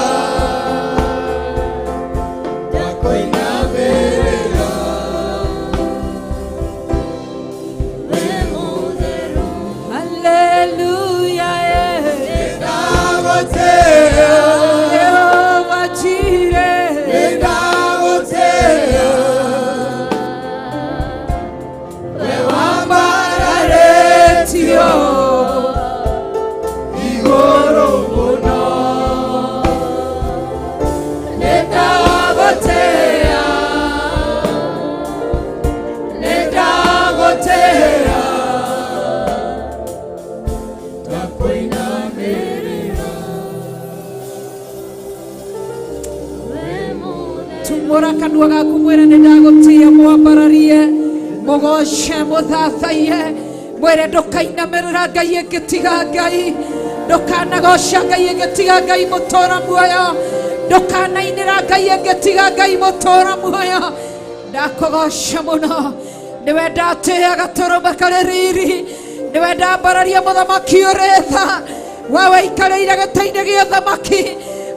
Tumũra kanua gaku mwĩre nĩndagũtĩĩa, mwambararie, mũgoce, mũthathaiye, mwĩre ndũkainamĩrĩra Ngai ĩngĩ tiga Ngai, ndũkanagoca Ngai ĩngĩ tiga Ngai mũtũũra muoyo, ndũkanainĩra Ngai ĩngĩ tiga Ngai mũtũũra muoyo. Ndakũgoca mũno, nĩwe ndatĩĩa gatũrũme karĩ riri, nĩwe ndambararia mũthamaki ũrĩ tha, we wĩikarĩire gĩtĩ-inĩ gĩa ũthamaki,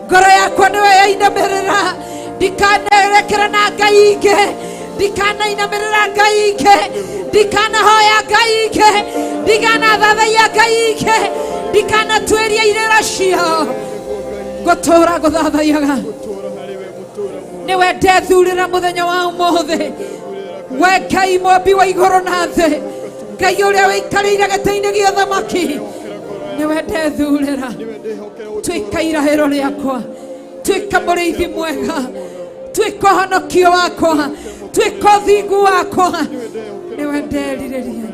ngoro yakwa nĩwe yainamĩrĩra. Ndikanerekera na Ngai ingĩ, ndikanainamĩrĩra Ngai ingĩ, ndikanahoya Ngai ingĩ, ndikanathathaiya Ngai ingĩ, ndikanatuĩria irĩra ciao. Ngũtũũra ngũthathaiyaga, nĩwe ndethurĩra mũthenya wa ũmũthĩ, we Ngai mũmbi wa igũrũ na thĩ, Ngai ũrĩa wĩikarĩire gĩtĩ-inĩ gĩa ũthamaki, nĩwe ndethurĩra. Tuĩka irahĩro rĩakwa, tuĩka mũrĩithi mwega, tuĩka ũhonokio wakwa, tuĩka ũthingu wakwa. Nĩwe nderirĩrie,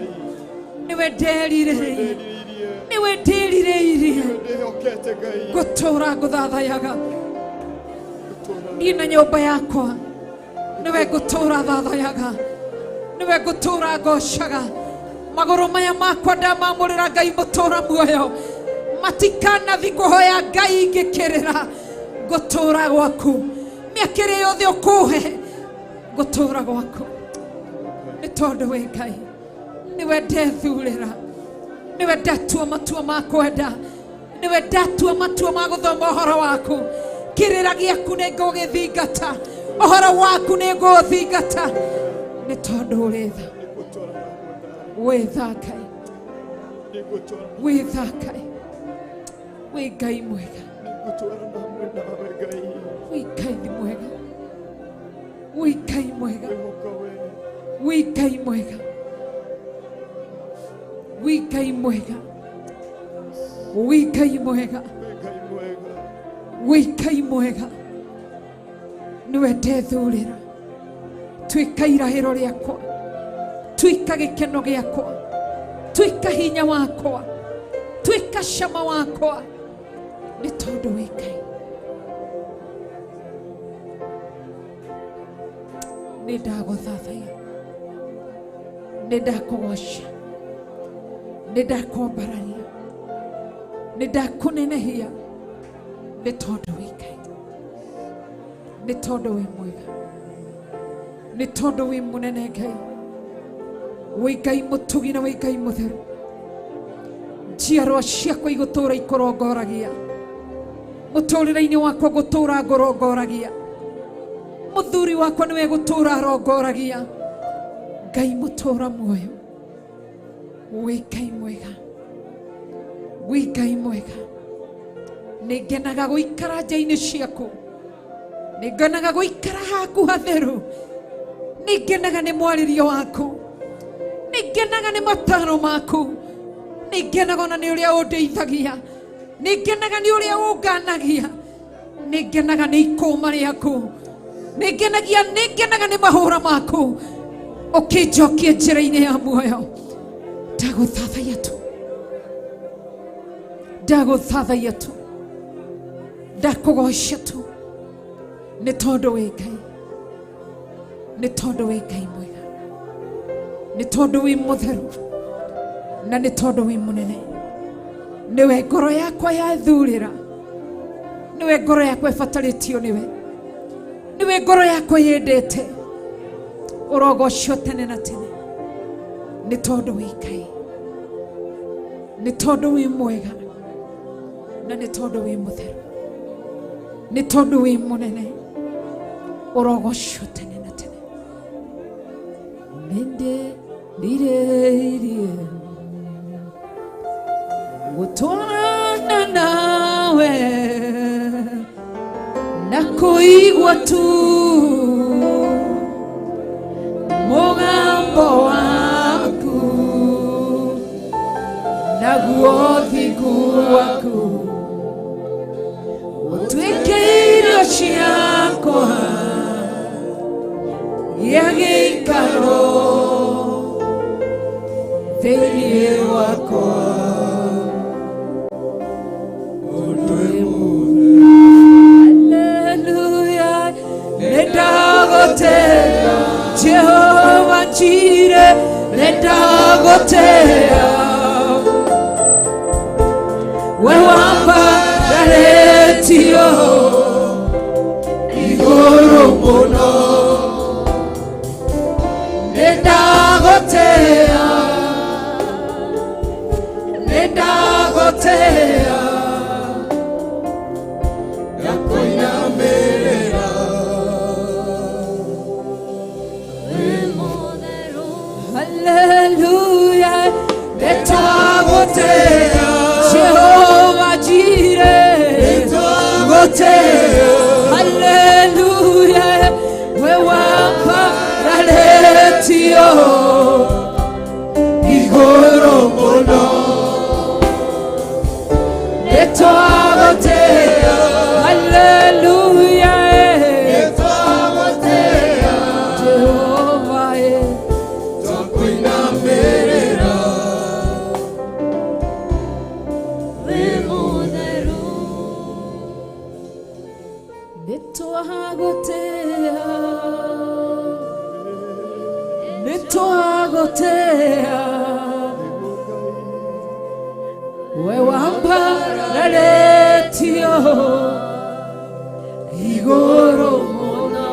nĩwe nderirĩrie, nĩwe ndĩrirĩirie. Ngũtũũra ngũthathaiyaga, niĩ na nyũmba yakwa, nĩwe ngũtũũra thathayaga, nĩwe ngũtũũra ngocaga. Magũrũ maya makwa ndamamũrĩra Ngai mũtũũra muoyo, matikanathi kũhoya Ngai ngĩkĩrĩra. Ngũtũũra gwaku, mĩaka ĩrĩa yothe ũkũhe, ngũtũũra gwaku, nĩ tondũ wĩ Ngai, nĩwe ndethurĩra, nĩwe ndatua matua ma kwenda, nĩwe ndatua matua ma gũthoma ũhoro waku. Kĩrĩra gĩaku nĩ ngũgĩthingata, ũhoro waku nĩ ngũũthingata, nĩ tondũ ũrĩ tha. Wĩ tha Ngai, wĩ tha Ngai, wĩ Ngai mwega, wĩ Ngai mwega, wĩ Ngai mwega, wĩ Ngai mwega, wĩ Ngai mwega, wĩ Ngai mwega, wĩ Ngai mwega. Nĩwe ndethurĩra, tuĩka irahĩro rĩakwa, tuĩka gĩkeno gĩakwa, tuĩka hinya wakwa, tuĩka cama wakwa, nĩ tondũ wĩ Ngai. Nĩ ndagũthathaiya, nĩ ndakũgoca, nĩ ndakwambararia, nĩ ndakũnenehia, nĩ tondũ wĩ Ngai, nĩ tondũ wĩ mwega, nĩ tondũ wĩ mũnene Ngai, wĩ Ngai mũtugi na wĩ Ngai mũtheru. Njiarwa ciakwa igũtũũra ikũrongoragia, muturire-ini wakwa gutura ngorongoragia muthuri wakwa niwe gutura rongoragia Ngai mutura muoyo wi Ngai mwega wi Ngai mwega ningenaga guikara nja-ini ciaku ningenaga guikara haku hatheru ningenaga ni mwaririo waku ningenaga ni mataro maku ningenaga na ni uria undeithagia ningenaga ni uria unganagia ningenaga ni ikuma riaku ningenaga ni mahura maku ukinjokia njira-ini ya muoyo ndaguthathaia tu ndakugocia tu ni tondu wi Ngai mwega ni tondu wi mutheru na ni tondu wi munene niwe ngoro yakwa yathurira niwe ngoro yakwa ibataritio niwe ngoro yakwa yendete urogocio tene na tene ni tondu wi Ngai ni tondu wi mwega na ni tondu wi mutheru ni tondu wi munene urogocio tene na tene mende lireirie gutwarana nawe na kuigua tu mugambo waku naguo thigu waku utuike irio ciakwa gĩa gĩikaro thĩinĩ wakwa Hallelujah nĩndagũtĩĩa Jehova Jireh nĩndagũtĩĩa we wambararĩtio igũrũ mũno nĩndagũtĩĩa Ndakwĩnamĩrĩra Hallelujah nĩndagũtĩĩa Jehova Jireh nĩndagũtĩĩa Hallelujah we wambararĩtio igũrũ mũno nĩndagũtĩĩa Hallelujah nĩndagũtĩĩa Jehova ndakwĩnamĩrĩra nĩtwagũtĩĩa we wambararĩtio igũrũ mũno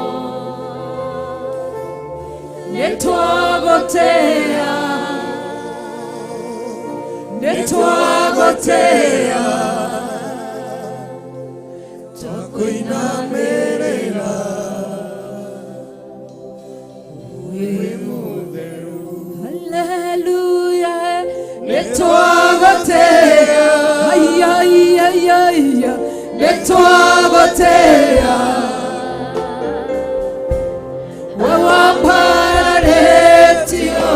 nĩtwagũtĩĩa ndakwĩnamĩrĩra Hallelujah nĩtwagũtĩĩa nĩtwagũtĩĩa we wambararĩtio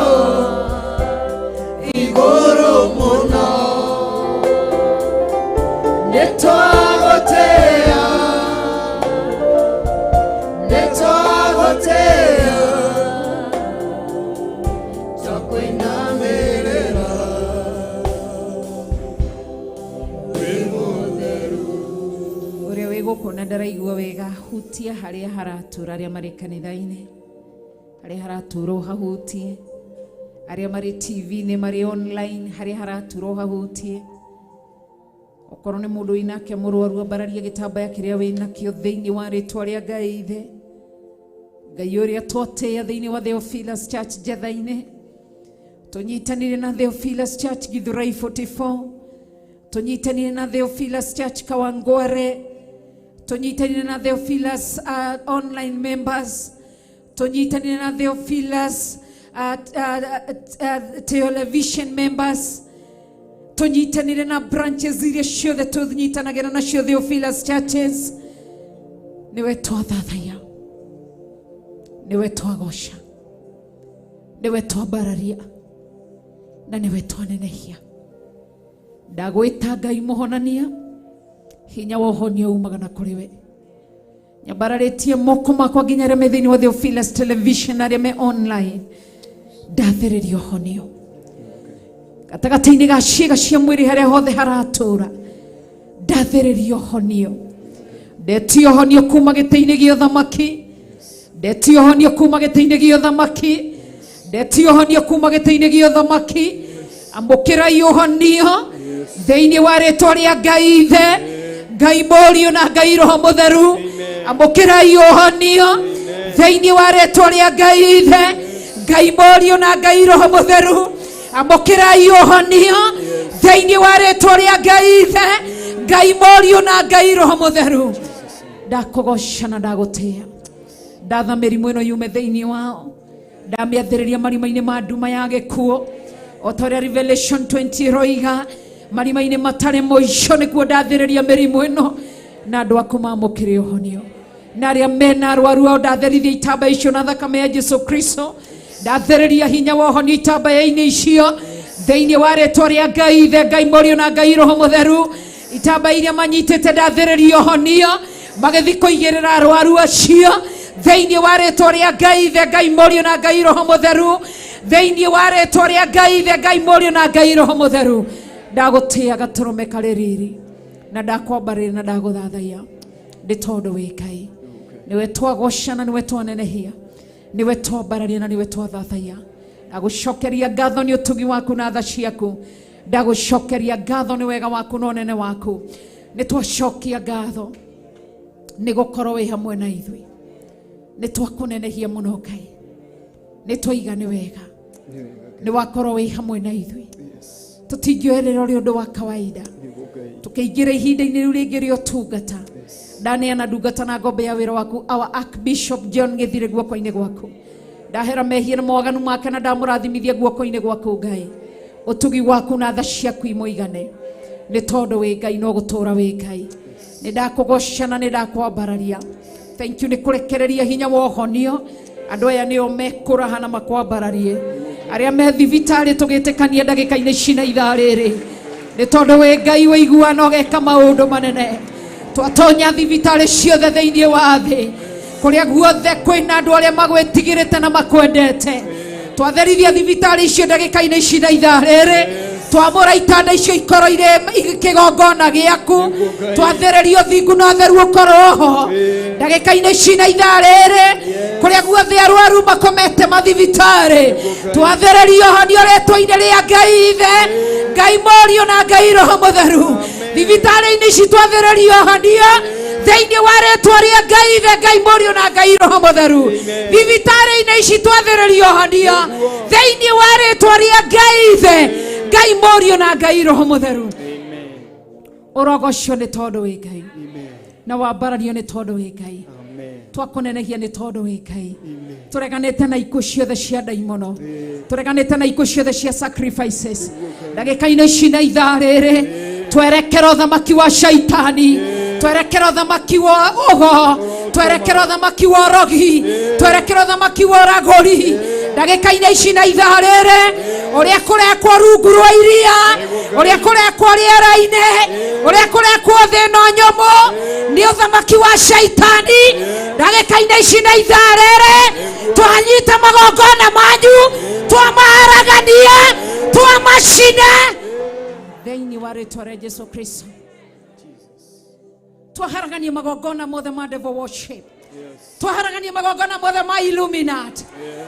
igũrũ mũno nĩtwagũtĩĩa ndakwĩnamĩrĩra ũrĩa wĩ gũkũ na ndaraigua wega hutia harĩa haratura arĩa marĩ kanitha-inĩ harĩa haraturwo hahutie arĩa marĩ TV-inĩ marĩ online harĩa haraturwo hahutie okorwo nĩ mũndũ wĩnake mũrwaru ambararia gĩtambaya kĩrĩa wĩnakĩo thĩinĩ wa rĩtwa rĩa Ngai Ithe Ngai ũrĩa twatĩa thĩinĩ wa Theophilus Church Jetha-inĩ tunyitanire na Theophilus Church Githurai 44 Tunyitanire na Theophilus Church Kawangware, tunyitanire na Theophilus online members, tunyitanire na Theophilus television members, tunyitanire na branches iria ciothe tunyitanagira nacio Theophilus churches. Niwe twathathaya, niwe twagoca, niwe twambararia, na niwe twanenehia. Ndagwĩta Ngai mũhonania, hinya wa ũhonio umaga na kũrĩ we. Nyambararĩtie moko makwa nginya arĩa me thĩinĩ wa Theophilus television, arĩa me online. Ndathĩrĩria ũhonio gatagatĩ-inĩ ga ciĩga cia mwĩrĩ harĩa hothe haratũũra. Ndathĩrĩria ũhonio. Ndetia ũhonio kuma gĩtĩ-inĩ gĩa ũthamaki. Ndetia ũhonio kuma gĩtĩ-inĩ gĩa ũthamaki. Ndetia ũhonio kuma gĩtĩ-inĩ gĩa ũthamaki. Amũkĩrai ũhonio thĩinĩ wa rĩĩtwa rĩa Ngai Ithe, Ngai Mũriũ na Ngai Roho Mũtheru. Amũkĩrai ũhonio thĩinĩ wa rĩĩtwa rĩa Ngai Ithe, Ngai Mũriũ na Ngai Roho Mũtheru. Amũkĩrai ũhonio thĩinĩ wa rĩĩtwa rĩa Ngai Ithe, Ngai Mũriũ na Ngai Roho Mũtheru. Ndakũgoca na ndagũtĩĩa. Ndatha mĩrimũ ĩno yume thĩinĩ wao. Ndamĩathĩrĩria marima-inĩ ma nduma ya gĩkuũ. O ta ũrĩa Revelation 20 roiga, marima-inĩ matarĩ mũico nĩkuo ndathĩrĩria mĩrimũ ĩno, na andũ aku mamũkĩre ũhonio. Na arĩa mena arwaru ao ndathĩrithia itambaya icio na thakame ya Jesũ Kristo. Ndathĩrĩria hinya wa ũhonio itambaya-inĩ icio thĩinĩ wa rĩĩtwa rĩa Ngai Ithe, Ngai Mũriũ na Ngai Roho Mũtheru. Itambaya iria manyitĩte ndathĩrĩria ũhonio magĩthiĩ kũigĩrĩra arwaru acio thĩinĩ wa rĩĩtwa rĩa Ngai Ithe, Ngai Mũriũ na Ngai Roho Mũtheru. Thĩinĩ wa rĩĩtwa rĩa Ngai Ithe, Ngai Mũriũ na Ngai Roho Mũtheru. Ndagũtĩĩa gatũrũme karĩ riri, na ndakwambarĩra na ndagũthathaiya nĩ tondũ wĩ Ngai. Niwe twagoca na niwe twanenehia, niwe twambararia na niwe twathathaiya. Ndagũcokeria ngatho nĩ ũtugi waku na tha ciaku. Ndagũcokeria ngatho nĩ wega waku na ũnene waku. Nĩ twacokia ngatho nĩ gũkorwo wĩ hamwe na ithuĩ. Nĩ twakũnenehia mũno Ngai. Nĩ twoiga nĩ wega, nĩ wakorwo wĩ hamwe na ithuĩ. Tũtingĩoerera ũrĩ ũndũ wa kawaida. Tũkĩingĩra ihinda-inĩ rĩu rĩngĩ rĩa ũtungata, ndaneana ndungata na ngombe ya wĩra waku our Archbishop John Gĩthirĩ guoko-inĩ gwaku. Ndahera mehia na mawaganu make na ndamũrathimithia guoko-inĩ gwaku Ngai. Ũtugi waku na tha ciaku imoigane, nĩ tondũ wĩ Ngai no gũtũũra wĩ Ngai. Nĩ ndakũgoca na nĩ ndakwambararia. Thank you nĩ kũrekereria hinya wa ũhonio. Andũ aya nĩo mekũraha na makwambararie. Arĩa me thibitarĩ tũgĩtĩkania ndagĩka-inĩ ici na ithaa rĩrĩ, nĩ tondũ wĩ Ngai wĩiguana ũgeka maũndũ manene. Twatonya thibitarĩ ciothe thĩinĩ wa thĩ, kũrĩa guothe kwĩna andũ arĩa magwĩtigĩrĩte na makwendete. Twatherithia thibitarĩ icio ndagĩka-inĩ ici na ithaa rĩrĩ. Twamũra itanda icio ikorwo irĩ kĩgongona gĩaku. Twathererio thingu na ũtheru ũkorwo ho ndagĩka-inĩ ici na ithaa rĩrĩ, kũrĩa guothe arwaru makomete mathibitarĩ. Twathererio honio rĩĩtwa-inĩ rĩa Ngai Ithe, Ngai Mũriũ na Ngai Roho Mũtheru. Thibitarĩ-inĩ ici twathererio honio thĩinĩ wa rĩĩtwa rĩa Ngai Ithe, Ngai Mũriũ na Ngai Roho Mũtheru. Thibitarĩ-inĩ ici twathererio honio thĩinĩ wa rĩĩtwa rĩa Ngai Ithe, Ngai Mũriũ na Ngai Roho Mũtheru. Ũrogocio nĩ tondũ wĩ Ngai, na wambarario nĩ tondũ wĩ Ngai. Twakũnenehia nĩ tondũ wĩ Ngai. Tũreganĩte na ikuũ ciothe cia ndaimono, tũreganĩte na ikuũ ciothe cia sacrifices. Ndagĩka-inĩ ici na ithaa rĩrĩ twerekera ũthamaki wa shaitani, twerekera ũthamaki wa ũgo, twerekera ũthamaki wa ũrogi, twerekera ũthamaki wa ũragũri. Ndagĩka-inĩ ici na ithaa rĩrĩ, ũrĩa kũrekwo rungu rwa iria, ũrĩa kũrekwo rĩera-inĩ, ũrĩa kũrekwo thĩ ĩno nyũmũ, nĩ ũthamaki wa shaitani. Ndagĩka-inĩ ici na ithaa rĩrĩ twanyita magongona manyu, twamaragania, twamacine thĩinĩ wa rĩĩtwa rĩa Jesũ Kristo. Twaharagania magongona mothe ma devil worship. Twaharagania magongona mothe ma Illuminati.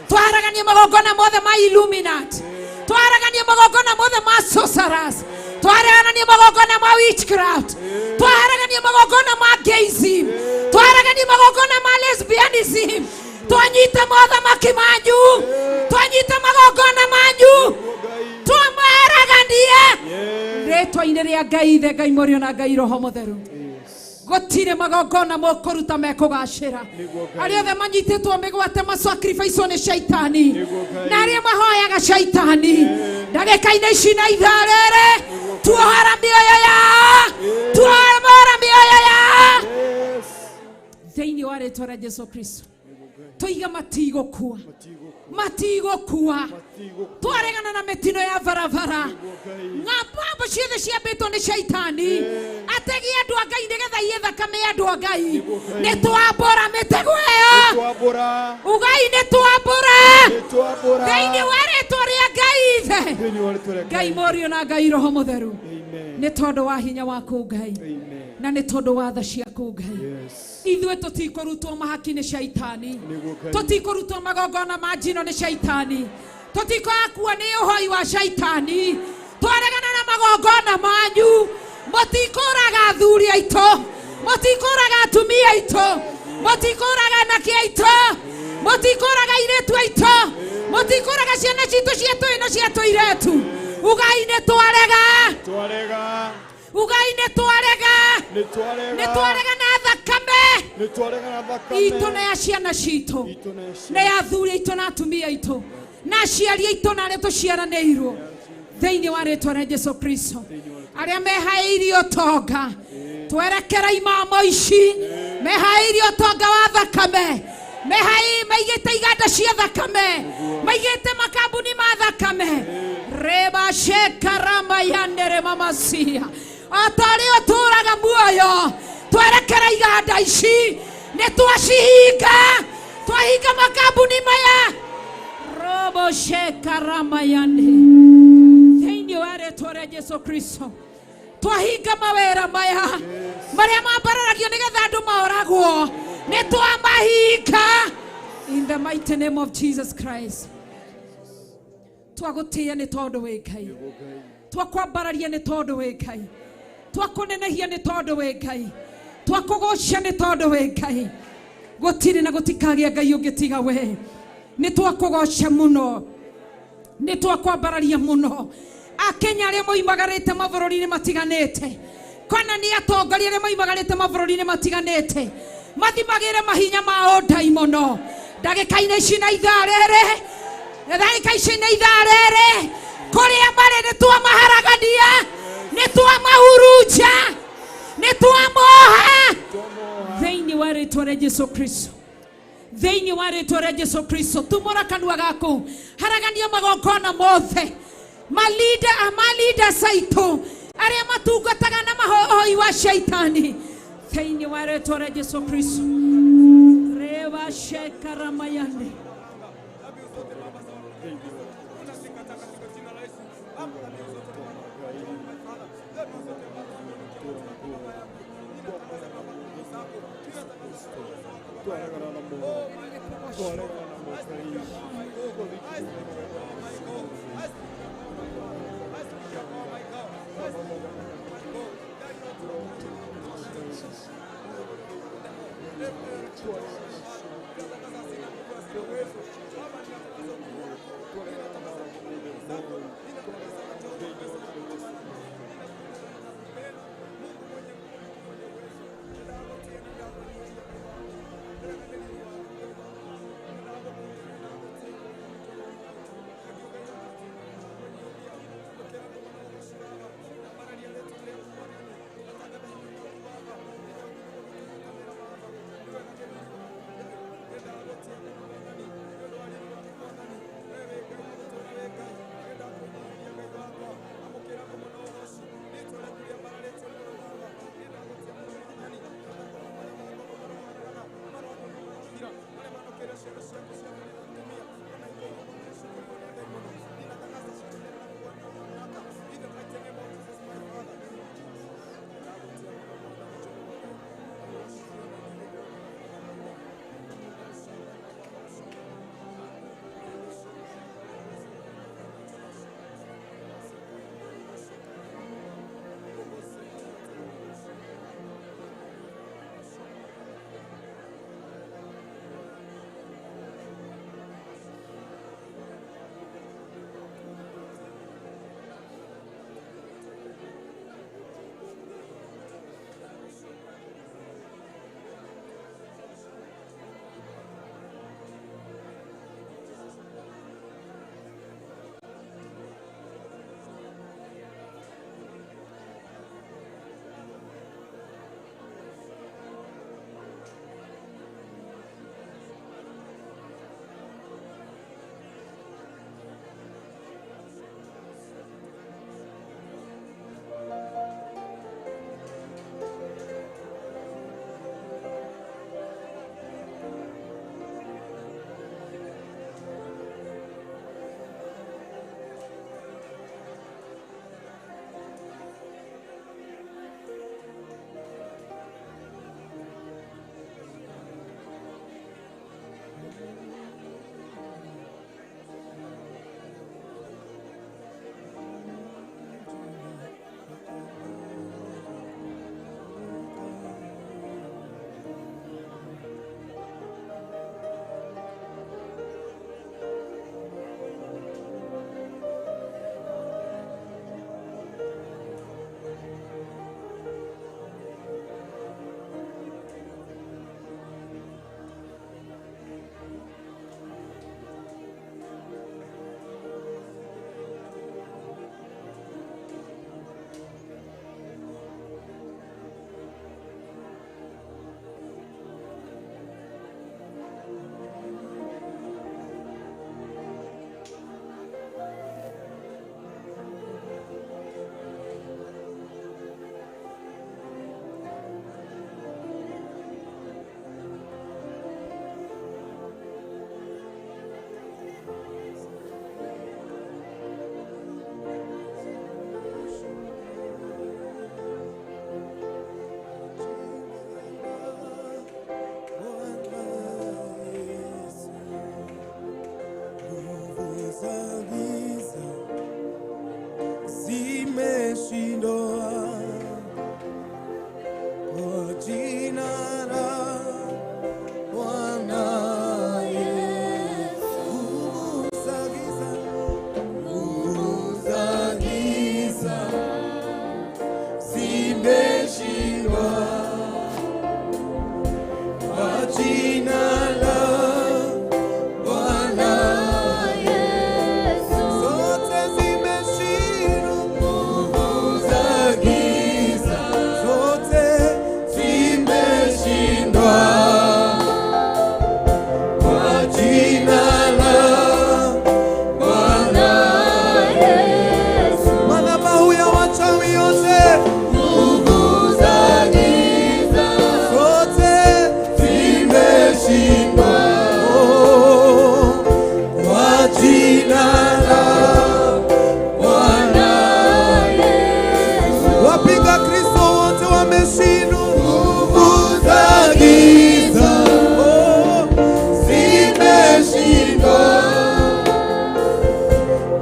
Twaharagania magongona mothe ma Illuminati. Twaharagania magongona mothe ma sorcerers. Twaharagania magongona ma witchcraft. Twaharagania magongona ma gayism. Twaharagania magongona ma lesbianism. Twanyita mothamaki manyu, twanyita magongona manyu, twamaragania Rĩtwa-inĩ rĩa Ngai Ithe, Ngai Mũriũ na Ngai Roho Mũtheru. Gũtirĩ magongona mũkũruta mekũgacĩra. Arĩa othe manyitĩtwo mĩgwate masacrifice nĩ shaitani. Na arĩa mahoyaga shaitani. Ndagĩka-inĩ ici na ithaa rĩrĩ tuohora mĩoyo yao. Tuohora mĩoyo yao. Thĩinĩ wa rĩtwa rĩa Jesũ Kristo. Tũiga matigũkua. Matigũkua. Twaregana na mĩtino ya barabara. Ng'ambo ciothe ciambĩtwo nĩ shaitani. Ategi andũ a Ngai nĩgetha iye thakame ya andũ a Ngai. Nĩ twambũra mĩtego ĩyo. Ugai nĩ twambũra. Thĩinĩ wa rĩtwa rĩa Ngai Ithe, Ngai Mũriũ na Ngai Roho Mũtheru. Nĩ tondũ wa hinya waku Ngai. Na nĩ tondũ wa tha ciaku Ngai. Ithuĩ tũtikũrutwo mahaki nĩ shaitani. Tũtikũrutwo magongona ma njino nĩ shaitani. Tũtikũakua nĩ ũhoi wa shaitani. Twaregana na magongona manyu. Mũtikũraga athuri aitũ. Mũtikũraga atumia aitũ. Mũtikũraga anake aitũ. Mũtikũraga airĩtu aitũ. Mũtikũraga ciana citũ cia tũĩ na cia tũirĩtu. Ugai nĩ twarega. Ugai nĩ twarega. Nĩ twarega na thakame. Itũ na ya ciana citũ. Na ya athuri aitũ na atumia aitũ. Na aciari aitũ na arĩa tũciaranĩirwo. Thĩinĩ wa rĩtwa rĩa Jesũ Kristo. Arĩa mehaĩirio ũtonga. Twerekera imamo ici. Mehaĩirio ũtonga wa thakame. Maigĩte iganda cia thakame. Maigĩte makambuni ma thakame. Reba shekarama yandere mamasia. Atari oturaga muoyo. Twerekera iganda ici. Nĩ twacihinga. Twahinga makambuni maya. Robo shekarama yande. Thĩinĩ wa rĩtwa rĩa Jesũ Kristo. Twahinga mawĩra maya. Marĩa mambararagio nĩgetha andũ maoragwo. Nĩ twamahinga. In the mighty name of Jesus Christ. Twagũtĩĩa nĩ tondũ wĩ Ngai. Twakwambararia nĩ tondũ wĩ Ngai. Twakũnenehia nĩ tondũ wĩ Ngai. Twakũgocia nĩ tondũ wĩ Ngai. Gũtirĩ na gũtikagĩa Ngai ũngĩ tiga we. Nĩ twakũgocia mũno. Nĩ twakwambararia mũno. Akenya arĩa moimagarĩte mabũrũri-inĩ matiganĩte. Kana nĩ atongoria arĩa moimagarĩte mabũrũri-inĩ matiganĩte. Mathimagĩre mahinya ma ũndaimono. Ndagĩka-inĩ ici na ithaa rĩrĩ. Ndagĩka ici na ithaa rĩrĩ. Kũrĩa marĩ nĩ twamaharagania. Nĩ twamahurunja. Nĩ twamoha. Thĩinĩ wa rĩtwa rĩa Jesũ Kristo. Thĩinĩ wa rĩtwa rĩa Jesũ Kristo. Tumũra kanua gaku. Haragania magongona mothe. Malida saito. Arĩa matungataga na mahoi wa shaitani. Thĩinĩ wa rĩtwa rĩa Jesũ Kristo. Reba shekaramayande. jina la Bwana Yesu. Nguvu za giza zimeshindwa kwa jina la Bwana Yesu. Zote zimeshindwa, nguvu za giza zote zimeshindwa kwa jina la Bwana Yesu. Madhabahu ya wachawi yote, nguvu za giza zote zimeshindwa kwa jina la Bwana Yesu. Wapinga Kristo wote wameshindwa, nguvu za giza zimeshindwa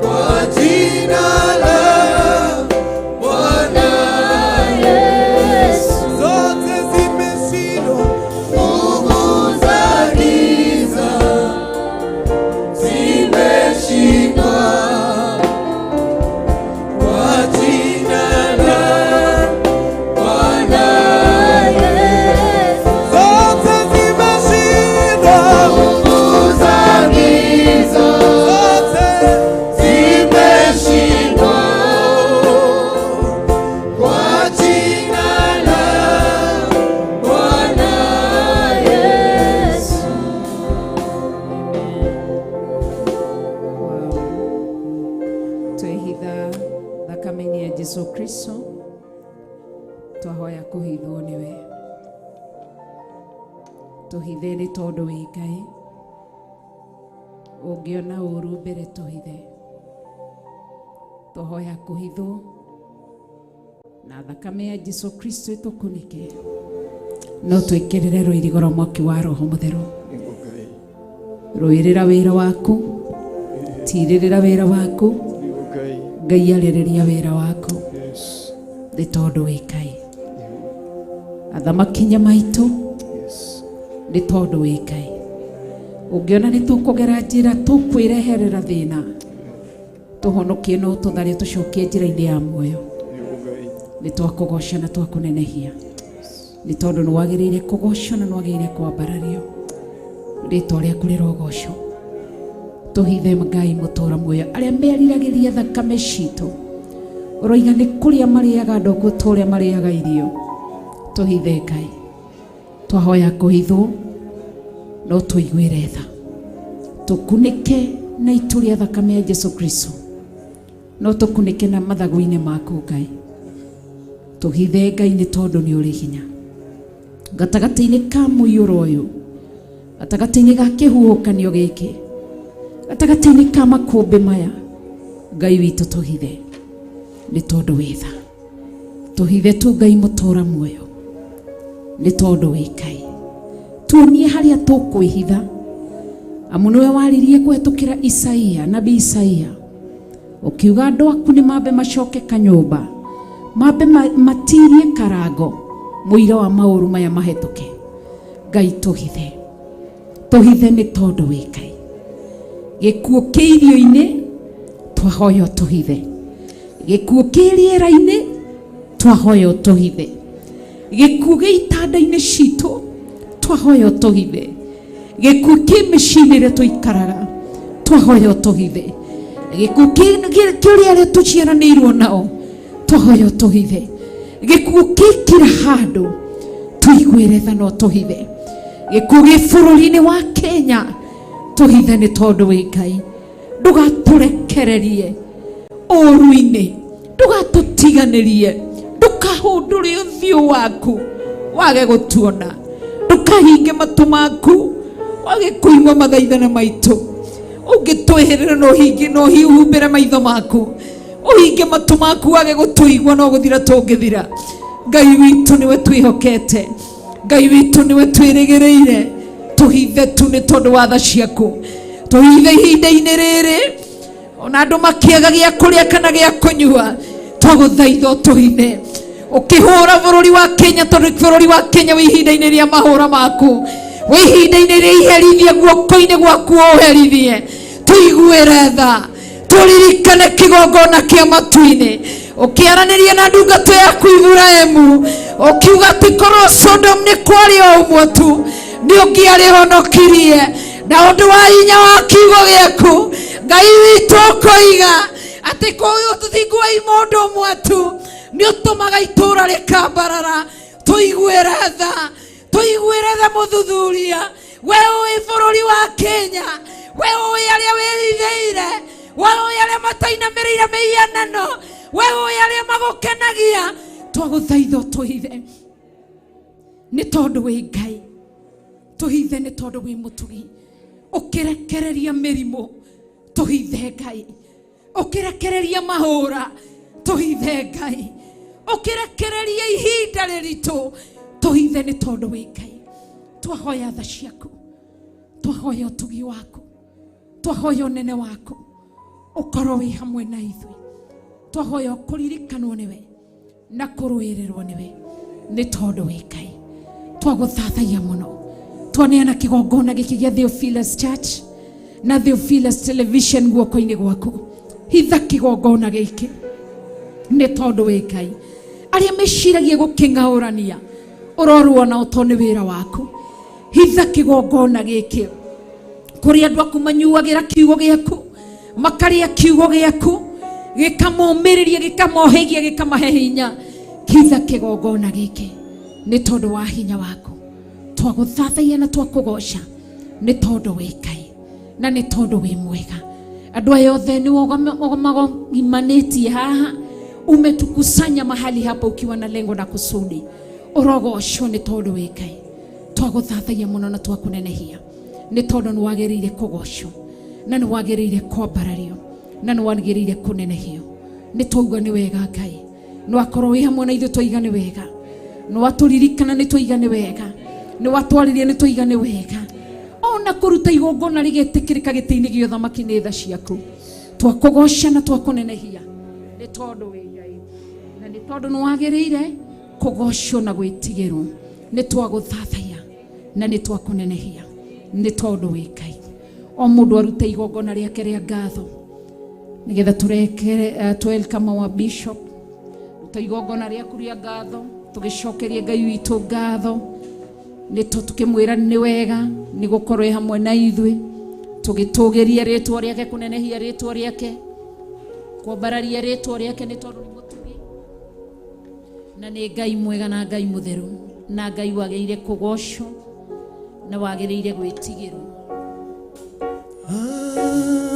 kwa jina la Bwana Yesu. Zote zimeshindwa, nguvu za giza zimeshindwa kwa jina la Bwana Yesu. Zote zimeshindwa, nguvu za giza zote zimeshindwa kwa jina la Bwana Yesu. Twehitha thakame-inĩ ya Jesu Kristo, twahoya kũhithwo nĩwe. Tũhithe nĩ tondũ wĩ Ngai, ũngĩona ũũru mbere tũhithe. Twahoya kũhithwo na thakame ya Jesu Kristo ĩtũkunĩke, no twĩkĩrĩre rũirigo rwa mwaki wa Roho Mũtheru. Rũĩrĩra wĩra waku, tirĩrĩra wĩra waku, Ngai arĩrĩria wĩra waku, nĩ tondũ wĩ Ngai. Athamakinya maitũ, nĩ tondũ wĩ Ngai. Ũngĩona nĩ tũkũgera njĩra tũkwĩreherera thĩna, tũhonokie no tũthare tũcokie njĩra-inĩ ya muoyo. Nĩ twakũgoca na twakũnenehia, nĩ tondũ nĩ wagĩrĩire kũgocwo na nĩ wagĩrĩire kwambarario. Rĩĩtwa rĩaku rĩrogocwo. Tũhithe Ngai mũtũũra muoyo, arĩa meriragĩria thakame citũ, ũroiga nĩ kũrĩa marĩaga ndongo ta ũrĩa marĩaga irio. Tũhithe Ngai, twahoya kũhithwo no tũiguĩre tha, tũkunĩke na itu rĩa thakame ya Jesu Kristo, no tũkunĩke na mathagu-inĩ maku Ngai. Tũhithe Ngai nĩ tondũ nĩ ũrĩ hinya gatagatĩ-inĩ ka mũiyũro ũyũ, gatagatĩ-inĩ ga kĩhuhũkanio gĩkĩ, gatagatĩ-inĩ ka makũmbĩ maya. Ngai witũ tũhithe nĩ tondũ wĩ tha. Tũhithe tu Ngai mũtũũra muoyo, nĩ tondũ wĩ Ngai. Tuonie harĩa tũkwĩhitha, amu nĩwe waririe kũhetũkĩra Isaia, nabii Isaia, ũkiuga andũ aku nĩ mambe macoke kanyũmba, mambe matirie karango mũira wa maũru maya mahetũke. Ngai tũhithe, tũhithe nĩ tondũ wĩ Ngai. Gĩkuũ kĩ irio-inĩ twahoya tũhithe, gĩkuũ kĩ rĩera-inĩ twahoya tũhithe, gĩkuũ gĩ itanda-inĩ citũ twahoya tũhithe, gĩkuũ kĩ mĩciĩ-inĩ ĩrĩa tũikaraga twahoya tũhithe, gĩkuũ kĩrĩa arĩa tũciaranĩirwo nao twahoya tũhithe, gĩkuũ kĩ kira handũ tũiguĩre tha no tũhithe, gĩkuũ gĩ bũrũri-inĩ wa Kenya tũhithe nĩ tondũ wĩ Ngai. Ndũgatũrekererie ũũru-inĩ, ndũgatũtiganĩrie, ndũkahũndũre ũthiũ waku wage gũtuona, ndũkahinge matũ maku wage kũigua mathaithana maitũ. Ũngĩtwĩhĩrĩra no ũhumbĩre maitho maku, ũhinge matũ maku wage gũtũigua no gũthira tũngĩthira. Ngai witũ nĩwe twĩhokete, Ngai witũ nĩwe twĩrĩgĩrĩire. Tũhithe tu nĩ tondũ wa tha ciaku, tũhithe ihinda-inĩ rĩrĩ ona andũ makĩaga gĩa kũrĩa kana gĩa kũnyua, twagũthaitha tũhithe. ukihura bururi wa Kenya, tondu bururi wa Kenya wi ihinda-ini ria mahura maku, wi ihinda-ini ria iherithie guoko-ini gwaku uherithie. Tuiguire tha, turirikane kigongona kia matu-ini, ukiaraniria na ndungata yaku Ibrahimu, ukiuga ati korwo Sodom ni kwari o umwe tu ni ungiarihonokirie na undu wa hinya wa kiugo giaku. Ngai witu ukoiga ati koyo tuthingu wa imondo umwe tu ni utumaga itura rikambarara. Tuiguire tha muthuthuria, we ui bururi wa Kenya, we ui aria wirithiire, we ui aria matainamirire mihianano, we ui aria magukenagia. Twaguthaitha tuhithe ni tondu wi Ngai, tuhithe ni tondu wi mutugi. Ukirekereria mirimu, tuhithe Ngai. Ukirekereria mahura, tuhithe Ngai. Ukirekereria ihinda riritu, tuhithe ni tondu wi Ngai. Twahoya tha ciaku, twahoya utugi waku, twahoya unene waku, ukorwo wi hamwe na ithui. Twahoya kuririkanwo niwe na kuruirirwo niwe ni tondu wi Ngai. Twaguthathaia muno, twaneana kigongona giki gia Theophilus Church na Theophilus Television guoko-ini gwaku. Hitha kigongona giki ni tondu wi Ngai. Aria meciragia guking'aurania, uroruona utoni wira waku. Hitha kigongona giki kuri andu aku manyuagira kiugo giaku, makaria kiugo giaku, gikamoomiriria, gikamohegia, gikamahe hinya. Hitha kigongona giki ni tondu wa hinya waku. Twaguthathaia na twakugoca ni tondu wi Ngai na ni tondu wi mwega. Andu aya othe ni imanĩtie haha, umetukusanya mahali hapa ukiwa na lengo na kusudi. Urogocwo ni tondu wi Ngai. Twaguthathaia muno na twakunenehia ni tondu ni wagĩrĩire kũgocwo na ni wagĩrĩire kwambarario na ni wagĩrĩire kũnenehio. Ni twauga ni wega Ngai, ni wakorwo wi hamwe na ithuĩ, twaiga ni wega. Ni waturirikana ni twaiga ni wega, ni watwaririe ni twaiga ni wega. Ona kuruta igongona rigetikirika gĩtĩ-inĩ gĩa ũthamaki nĩ tha ciaku. Twakugoca na twakunenehia ni tondu wi Ngai na ni tondu ni wagĩrĩire kũgocwo na gwĩtigĩrwo. Ni twaguthathaia na ni twakunenehia ni tondu wi Ngai. O mundu arute igongona rĩake rĩa ngatho nigetha turekere twelkama wa bishop. Ruta igongona rĩaku rĩa ngatho, tugicokerie Ngai witũ ngatho ni tukimwira ni wega ni gukorwo hamwe na ithuĩ, tugitugeria ritwa rĩake, kunenehia ritwa rĩake, kwambararia ritwa rĩake ni tondu ni mutugi na ni Ngai mwega na Ngai mutheru na Ngai wagĩrĩire kũgocwo na wagĩrĩire gwĩtigĩrwo.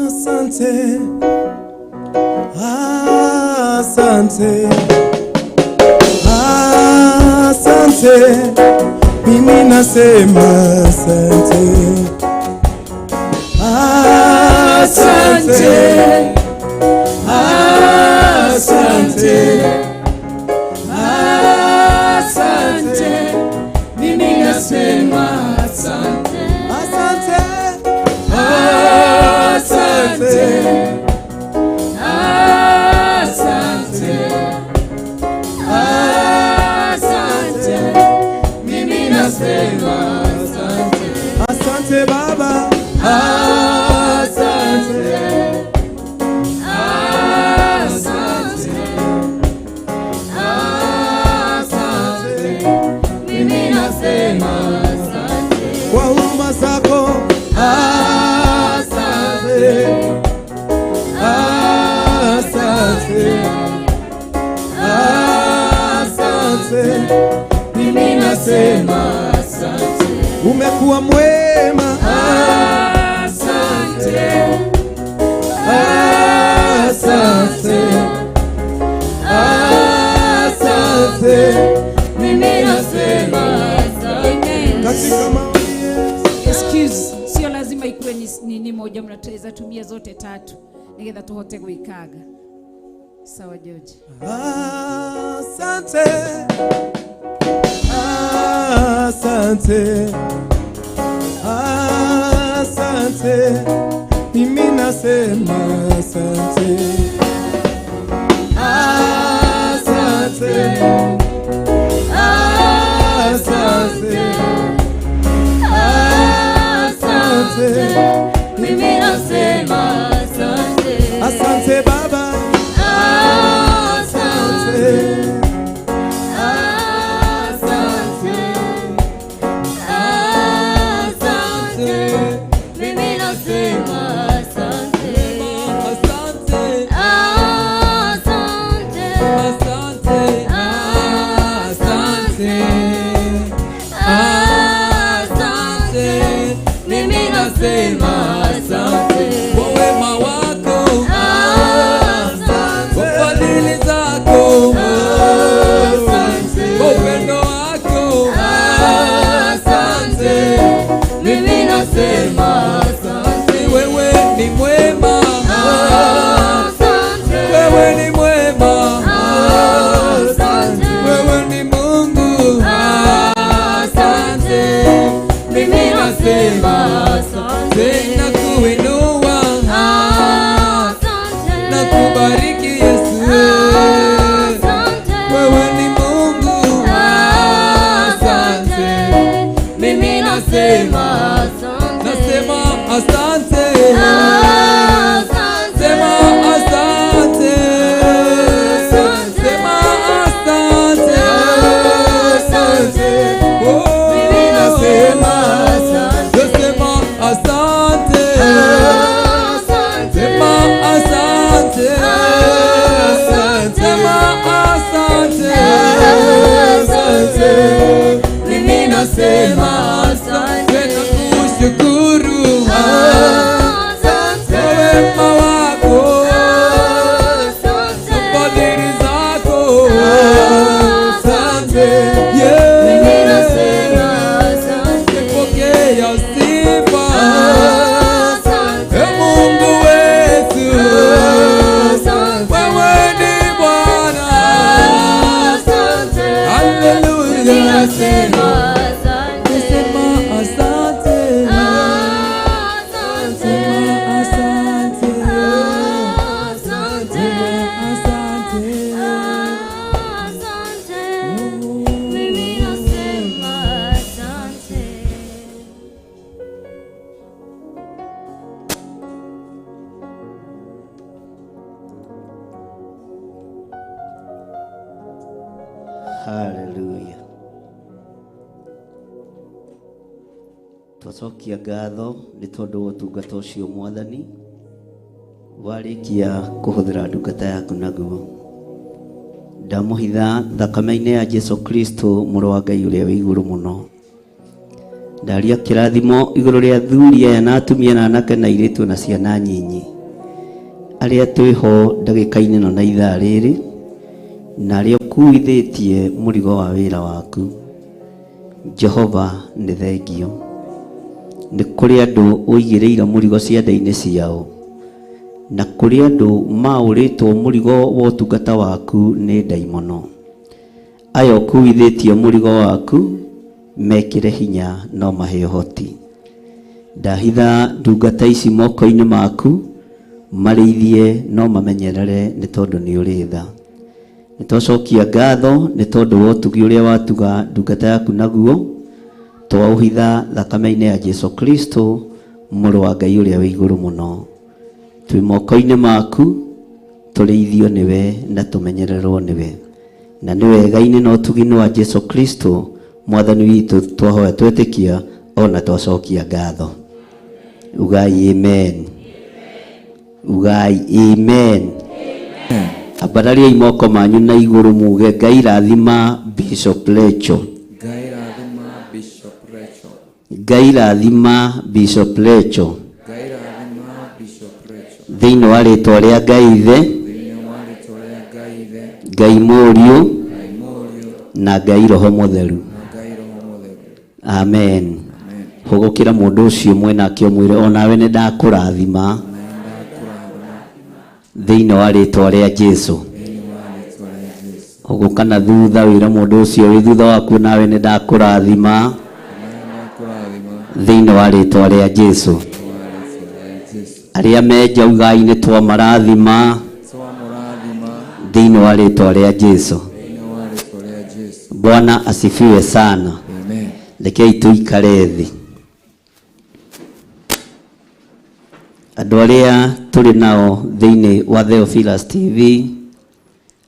Asante, asante, asante, mimi nasema asante, asante, asante, asante, mimi nasema asante, asante, asante, asante, asante, mimi nasema asante, asante Baba, asante, asante, asante, mimi nasema asante kwa huruma zako, asante, asante, asante, mimi nasema asante. Umekuwa mwema, asante, asante, asante, mimi nasema asante. Katika maombi yetu. Excuse, sio lazima ikuwe ni moja, mnaweza tumia zote tatu nigetha tuhote gwikaga. Sawa George. Asante, asante, asante, mimi nasema asante, asante, asante, mimi nasema asante kwa wema wako, asante kwa fadhili zako, asante kwa upendo wako, asante, mimi nasema asante. Wewe ni mwema, asante, wewe ni mwema, asante, wewe ni Mungu, asante, mimi nasema asante, na kuinua, asante, na kubariki Yesu, asante, wewe ni Mungu, asante, mimi nasema asante, nasema asante, sema asante, sema asante, oh, mimi nasema asante, sema asante, sema asante, sema asante, mimi nasema asante, na kushukuru wema wako, fadhili zako, asante, mimi nasema asante, pokea sifa, Mungu wetu, wewe ni Bwana, haleluya, nasema asante, sema asante, Haleluya. Twacokia ngatho nĩ tondũ wa ũtungata ũcio Mwathani warĩkia kũhũthĩra ndungata yaku naguo. Ndamũhitha thakame-inĩ ya Jesu Kristo mũrũ wa Ngai ũrĩa wĩ igũrũ mũno. Ndaria kĩrathimo igũrũ rĩa athuri aya na atumia na anake na airĩtu na ciana nyinyi arĩa twĩho ndagĩka-inĩ ĩno na ithaa rĩrĩ, na arĩa ũkuithĩtie mũrigo wa wĩra waku. Jehova nĩ thengio nĩ kũrĩ andũ ũigĩrĩire mũrigo ciande-inĩ ciao, na kũrĩ andũ maũrĩtwo mũrigo wa ũtungata waku nĩ ndaimono. Aya ũkuithĩtie mũrigo waku mekĩre hinya no mahe ũhoti. Ndahitha ndungata ici moko-inĩ maku, marĩithie no mamenyerere nĩ tondũ nĩ ũrĩ tha. Nĩ twacokia ngatho nĩ tondũ wa ũtugi ũrĩa watuga ndungata yaku naguo. Twaũhitha thakame-inĩ ya Jesu Kristo mũrũ wa Ngai ũrĩa wĩ igũrũ mũno. Twĩ moko-inĩ maku, tũrĩithio nĩwe na tũmenyererwo nĩwe, na nĩ wega-inĩ na ũtugi-inĩ wa Jesu Kristo Mwathani witũ twahoya twetĩkia ona twacokia ngatho. Ugai amen. Ugai amen. Ambarariai moko manyu na igũrũ muge Ngai rathima Bishop Rachel. Ngai rathima Bishop Rachel. Ngai rathima Bishop Rachel. Ngai rathima Bishop Rachel. Thĩinĩ wa rĩĩtwa rĩa Ngai Ithe, Ngai Mũriũ na Ngai Roho Mũtheru. Amen. Hũgũkĩra mũndũ ũcio mwenake ũmwĩre onawe nĩ ndakũrathima thĩinĩ wa rĩĩtwa rĩa Jesũ. Hũgũka na thutha wĩra mũndũ ũcio wĩ thutha waku nawe nĩ ndakũrathima thĩinĩ wa rĩĩtwa rĩa Jesũ. Arĩa menja ugai nĩ twamarathima thĩinĩ wa rĩĩtwa rĩa Jesũ. Bwana asifiwe sana. Rekei tuikare thĩ. Andũ arĩa tũrĩ nao thĩinĩ wa Theophilus TV,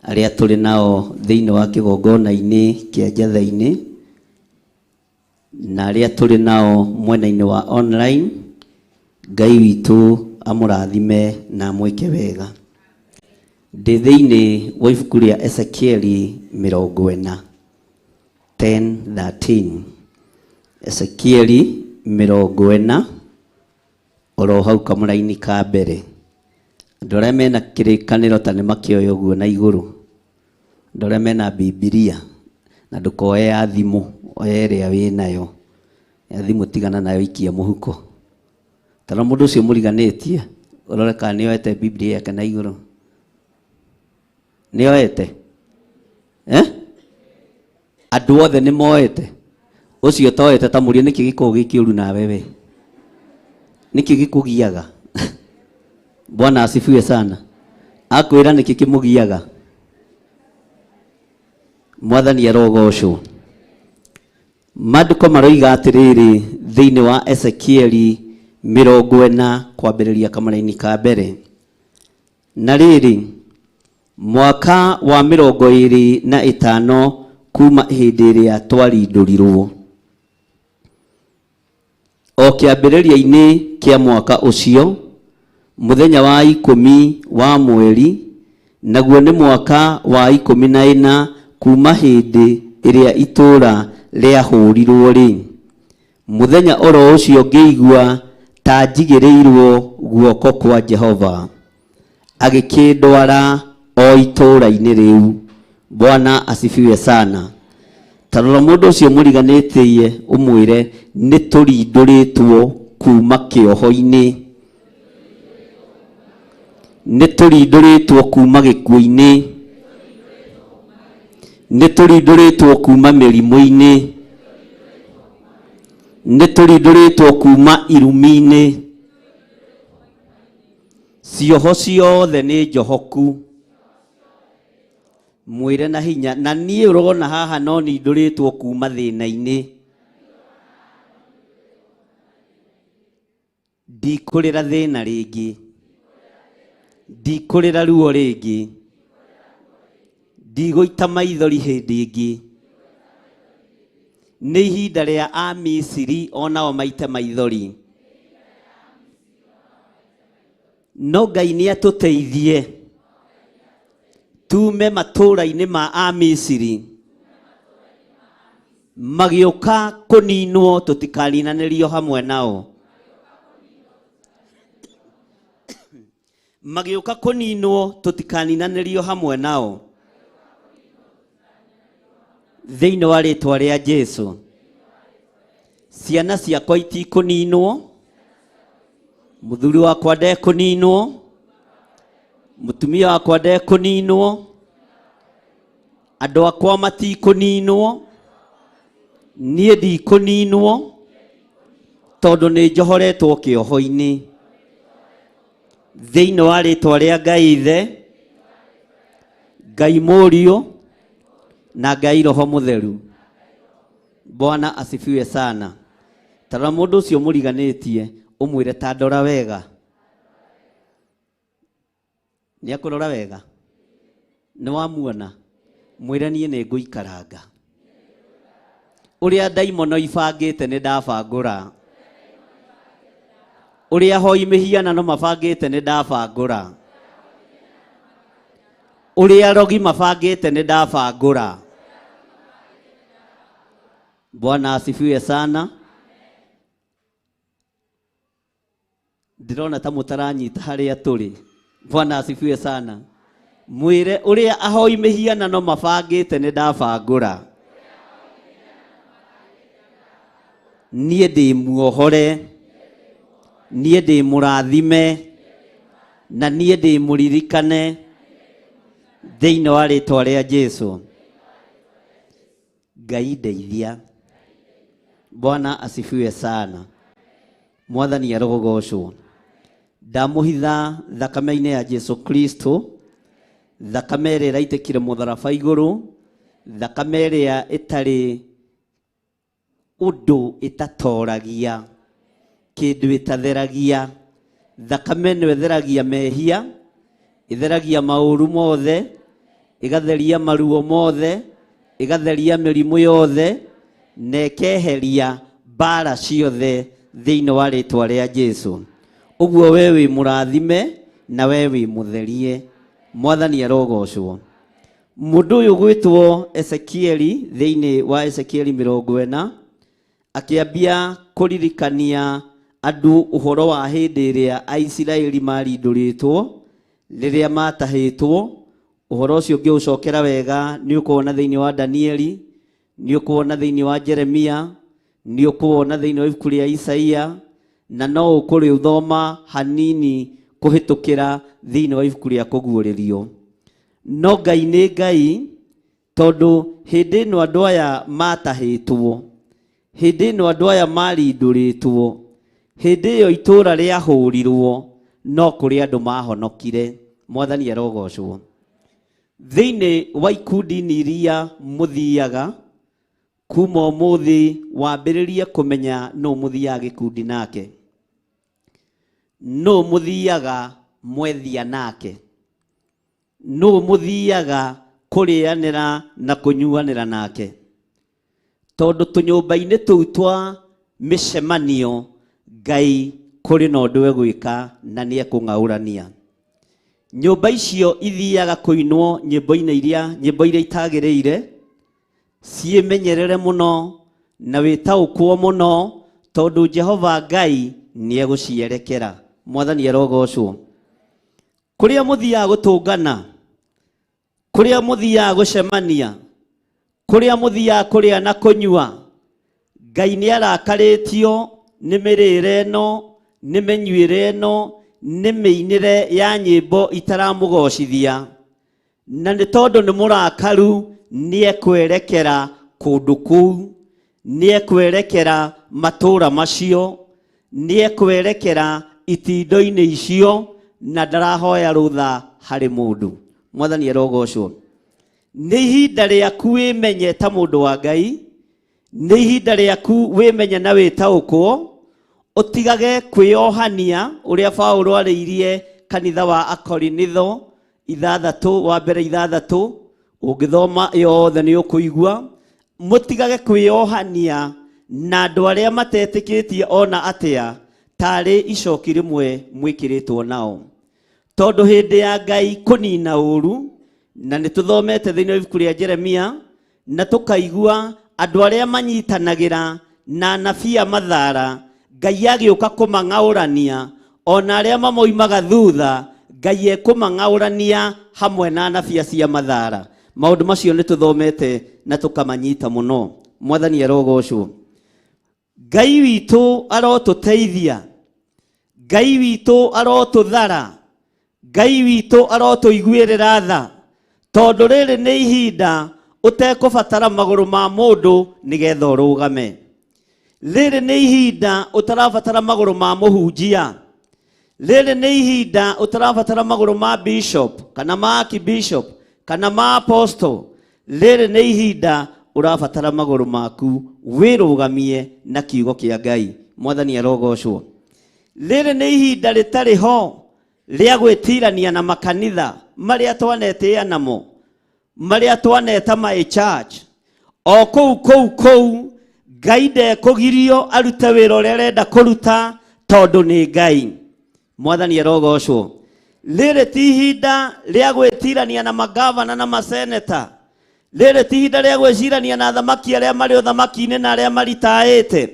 arĩa tũrĩ nao thĩinĩ wa kĩgongona-inĩ kĩa Njatha-inĩ, na arĩa tũrĩ nao mwena-inĩ wa online, Ngai witũ amũrathime na amwĩke wega. Ndĩ thĩinĩ wa ibuku rĩa Ezekieli 40:10-13. Ezekieli 40 oro hau kamũra-inĩ ka mbere. Andũ arĩa mena kĩrĩkanĩro ta nĩ makĩoya ũguo na igũrũ. Andũ arĩa mena Bibilia na ndũkoe ya thimũ, oya ĩrĩa wĩnayo. Ya thimũ tigana nayo ikia mũhuko. Tara mũndũ ũcio mũriganĩtie, ũrore kana nĩoete Biblia yake na igũrũ. Nĩoete? Andũ othe nĩ moete. Ũcio toete ta mũrie nĩkĩ gĩkoragwo gĩkĩũru nawe we. Nĩkĩ gĩkũgiaga? Bwana asifiwe sana. Akwĩra nĩkĩ kĩmũgiaga? Mwathani arogocwo. Maandĩko maroiga atĩrĩrĩ thĩinĩ wa Ezekieli 40 kwambĩrĩria kamũra-inĩ ka mbere. Na rĩrĩ, mwaka wa 25 kuma hĩndĩ ĩrĩa twarindũrirwo. O kĩambĩrĩria-inĩ kĩa mwaka ũcio, mũthenya wa 10 wa mweri, naguo nĩ mwaka wa 14 kuma hĩndĩ ĩrĩa itũũra rĩahũrirwo rĩ. Mũthenya oro ũcio ngĩigua ta njigĩrĩirwo guoko kwa Jehova, agĩkĩndwara o itũũra-inĩ rĩu. Bwana asifiwe sana. Tarora mũndũ ũcio mũriganĩtie ũmwĩre nĩ tũrindũrĩtwo kuma kĩoho-inĩ. Nĩ tũrindũrĩtwo kuma gĩkuũ-inĩ. Nĩ tũrindũrĩtwo kuma mĩrimũ-inĩ. Nĩ tũrindũrĩtwo kuma irumi-inĩ. Cioho ciothe nĩ njohoku. Mwĩre na hinya, na niĩ ũrona haha no nindũrĩtwo kuma thĩna-inĩ. Ndikũrĩra thĩna rĩngĩ. Ndikũrĩra ruo rĩngĩ. Ndigũita maithori hĩndĩ ĩngĩ. Nĩ ihinda rĩa Amisiri onao maite maithori. No Ngai nĩ atũteithie tume matũũra-inĩ ma Amisiri, magĩũka kũninwo tũtikaninanĩrio hamwe nao. Magĩũka kũninwo tũtikaninanĩrio hamwe nao. Thĩinĩ wa rĩĩtwa rĩa Jesũ. Ciana ciakwa itikũninwo. Mũthuri wakwa ndekũninwo. Mũtumia wakwa ndekũninwo. Andũ akwa matikũninwo. Niĩ ndikũninwo. Tondũ nĩ njohoretwo kĩoho-inĩ. Thĩinĩ wa rĩĩtwa rĩa Ngai Ithe, Ngai Mũriũ na Ngai Roho Mũtheru. Bwana asifiwe sana. Tara mũndũ ũcio mũriganĩtie ũmwĩre ta ndora wega. Nĩ akũrora wega? Nĩ wamuona? Mwĩre niĩ nĩ ngũikaranga. Ũrĩa ndaimono ibangĩte nĩ ndabangũra. Ũrĩa hoi mĩhianano mabangĩte nĩ ndabangũra. Ũrĩa arogi mabangĩte nĩ ndabangũra. Bwana asifiwe sana. Ndĩrona ta mũtaranyita harĩa tũrĩ. Bwana asifiwe sana. Mwĩre ũrĩa ahoi mĩhianano mabangĩte nĩ ndabangũra. Niĩ ndĩ muohore. Niĩ ndĩ mũrathime. Na niĩ ndĩ mũririkane. Thĩinĩ wa rĩĩtwa rĩa Jesũ. Ngai ndeithia. Bwana asifiwe sana. Mwathani arogocwo. Ndamũhitha thakame-inĩ ya Jesũ Kristo. Thakame ĩrĩa ĩraitĩkire mũtharaba igũrũ. Thakame ĩrĩa ĩtarĩ ũndũ ĩtatoragia. Kĩndũ ĩtatheragia. Thakame ĩno ĩtheragia mehia. Ĩtheragia maũru mothe. Ĩgatheria maruo mothe. Ĩgatheria mĩrimũ yothe. Na ĩkeheria mbara ciothe thĩinĩ wa rĩĩtwa rĩa Jesũ. Ũguo we wĩ mũrathime na we wĩ mũtherie. Mwathani arogocwo. Mũndũ ũyũ gwĩtwo Ezekieli thĩinĩ wa Ezekieli 40 akiambia kuririkania andu uhoro wa hindi iria Aisiraeli marindũrĩtwo riria matahĩtwo. Uhoro ũcio ũngĩũcokera wega nĩ ũkuona thĩinĩ wa Danieli, nĩ ũkuona thĩinĩ wa Jeremia, nĩ ũkuona thĩinĩ wa ibuku rĩa Isaia, na no ũkũrĩũthoma hanini kũhĩtũkĩra thĩinĩ wa ibuku rĩa kũguũrĩrio. No Ngai nĩ Ngai, tondũ hĩndĩ ĩno andũ aya matahĩtwo, hĩndĩ ĩno andũ aya marindũrĩtwo, hĩndĩ ĩyo itũũra rĩahũrirwo, no kũrĩ andũ mahonokire. Mwathani arogocwo. Thĩinĩ wa ikundi iria mũthiaga, kuma ũmũthĩ wambĩrĩrie kũmenya no mũthiaga gĩkundi nake, no mũthiaga mwethia nake, no mũthiaga kũrĩanĩra na kũnyuanĩra nake. Tondũ tũnyũmba-inĩ tũu twa mĩcemanio, Ngai kũrĩ na ũndũ egwĩka na nĩ ekũng'aũrania. Nyũmba icio ithiaga kũinwo nyĩmbo iria itagĩrĩire, ciĩmenyerere mũno na wĩtaũkwo mũno, tondũ Jehova Ngai nĩ egũcierekera. Mwathani arogocwo. Kũrĩa mũthiaga gũtũngana, kũrĩa mũthiaga gũcemania, kũrĩa mũthiaga kũrĩa na kũnyua, Ngai nĩ arakarĩtio nĩ mĩrĩre ĩno, nĩ mĩnyuĩre ĩno, nĩ mĩinĩre ya nyĩmbo itaramũgocithia. Na nĩ tondũ nĩ mũrakaru, nĩ ekwerekera kũndũ kũu, nĩ ekwerekera matũũra macio, nĩ ekwerekera itindo-inĩ icio, na ndarahoya rũtha harĩ mũndũ. Mwathani arogocwo. Nĩ ihinda rĩaku wĩmenye ta mũndũ wa Ngai, nĩ ihinda rĩaku wĩmenye na wĩtaũkwo, ũtigage kwĩyohania ũrĩa Paulo arĩirie kanitha wa Akorinitho 6:6. Ũngĩthoma yothe nĩ ũkũigua. Mũtigage kwĩyohania na andũ arĩa matetĩkĩtie ona atĩa, tarĩ icoki rĩmwe mwĩkĩrĩtwo nao. Tondũ hĩndĩ ya Ngai kũnina ũru, na nĩ tũthomete thĩinĩ wa ibuku rĩa Jeremia, na tũkaigua andũ arĩa manyitanagĩra na anabii a mathaara, Ngai agĩũka kũmang'aũrania, ona arĩa mamoimaga thutha, Ngai ekũmang'aũrania hamwe na anabii acio a mathaara. Maũndũ macio nĩ tũthomete na tũkamanyita mũno. Mwathani arogocwo. Ngai witũ arotũteithia, Ngai witũ arotũthara, Ngai witũ arotũiguĩrĩra tha, tondũ rĩrĩ nĩ ihinda ũtekũbatara magũrũ ma mũndũ nĩgetha ũrũgame. Rĩrĩ nĩ ihinda ũtarabatara magũrũ ma mũhunjia. Rĩrĩ nĩ ihinda ũtarabatara magũrũ ma bishop, kana ma archbishop, kana ma apostle. Rĩrĩ nĩ ihinda ũrabatara magũrũ maku wĩrũgamie na kiugo kĩa Ngai. Mwathani arogocwo. Rĩrĩ nĩ ihinda rĩtarĩ ho rĩa gwĩtirania na makanitha marĩa twanetĩa namo, marĩa twaneta my church. O kũu Ngai ndekũgirio arute wĩra ũrĩa arenda kũruta, tondũ nĩ Ngai. Mwathani arogocwo. Rĩrĩ ti ihinda rĩa gwĩtirania na magavana na maseneta. Rĩrĩ ti ihinda rĩa gwĩcirania na athamaki arĩa marĩ ũthamaki-inĩ na arĩa maritaĩte.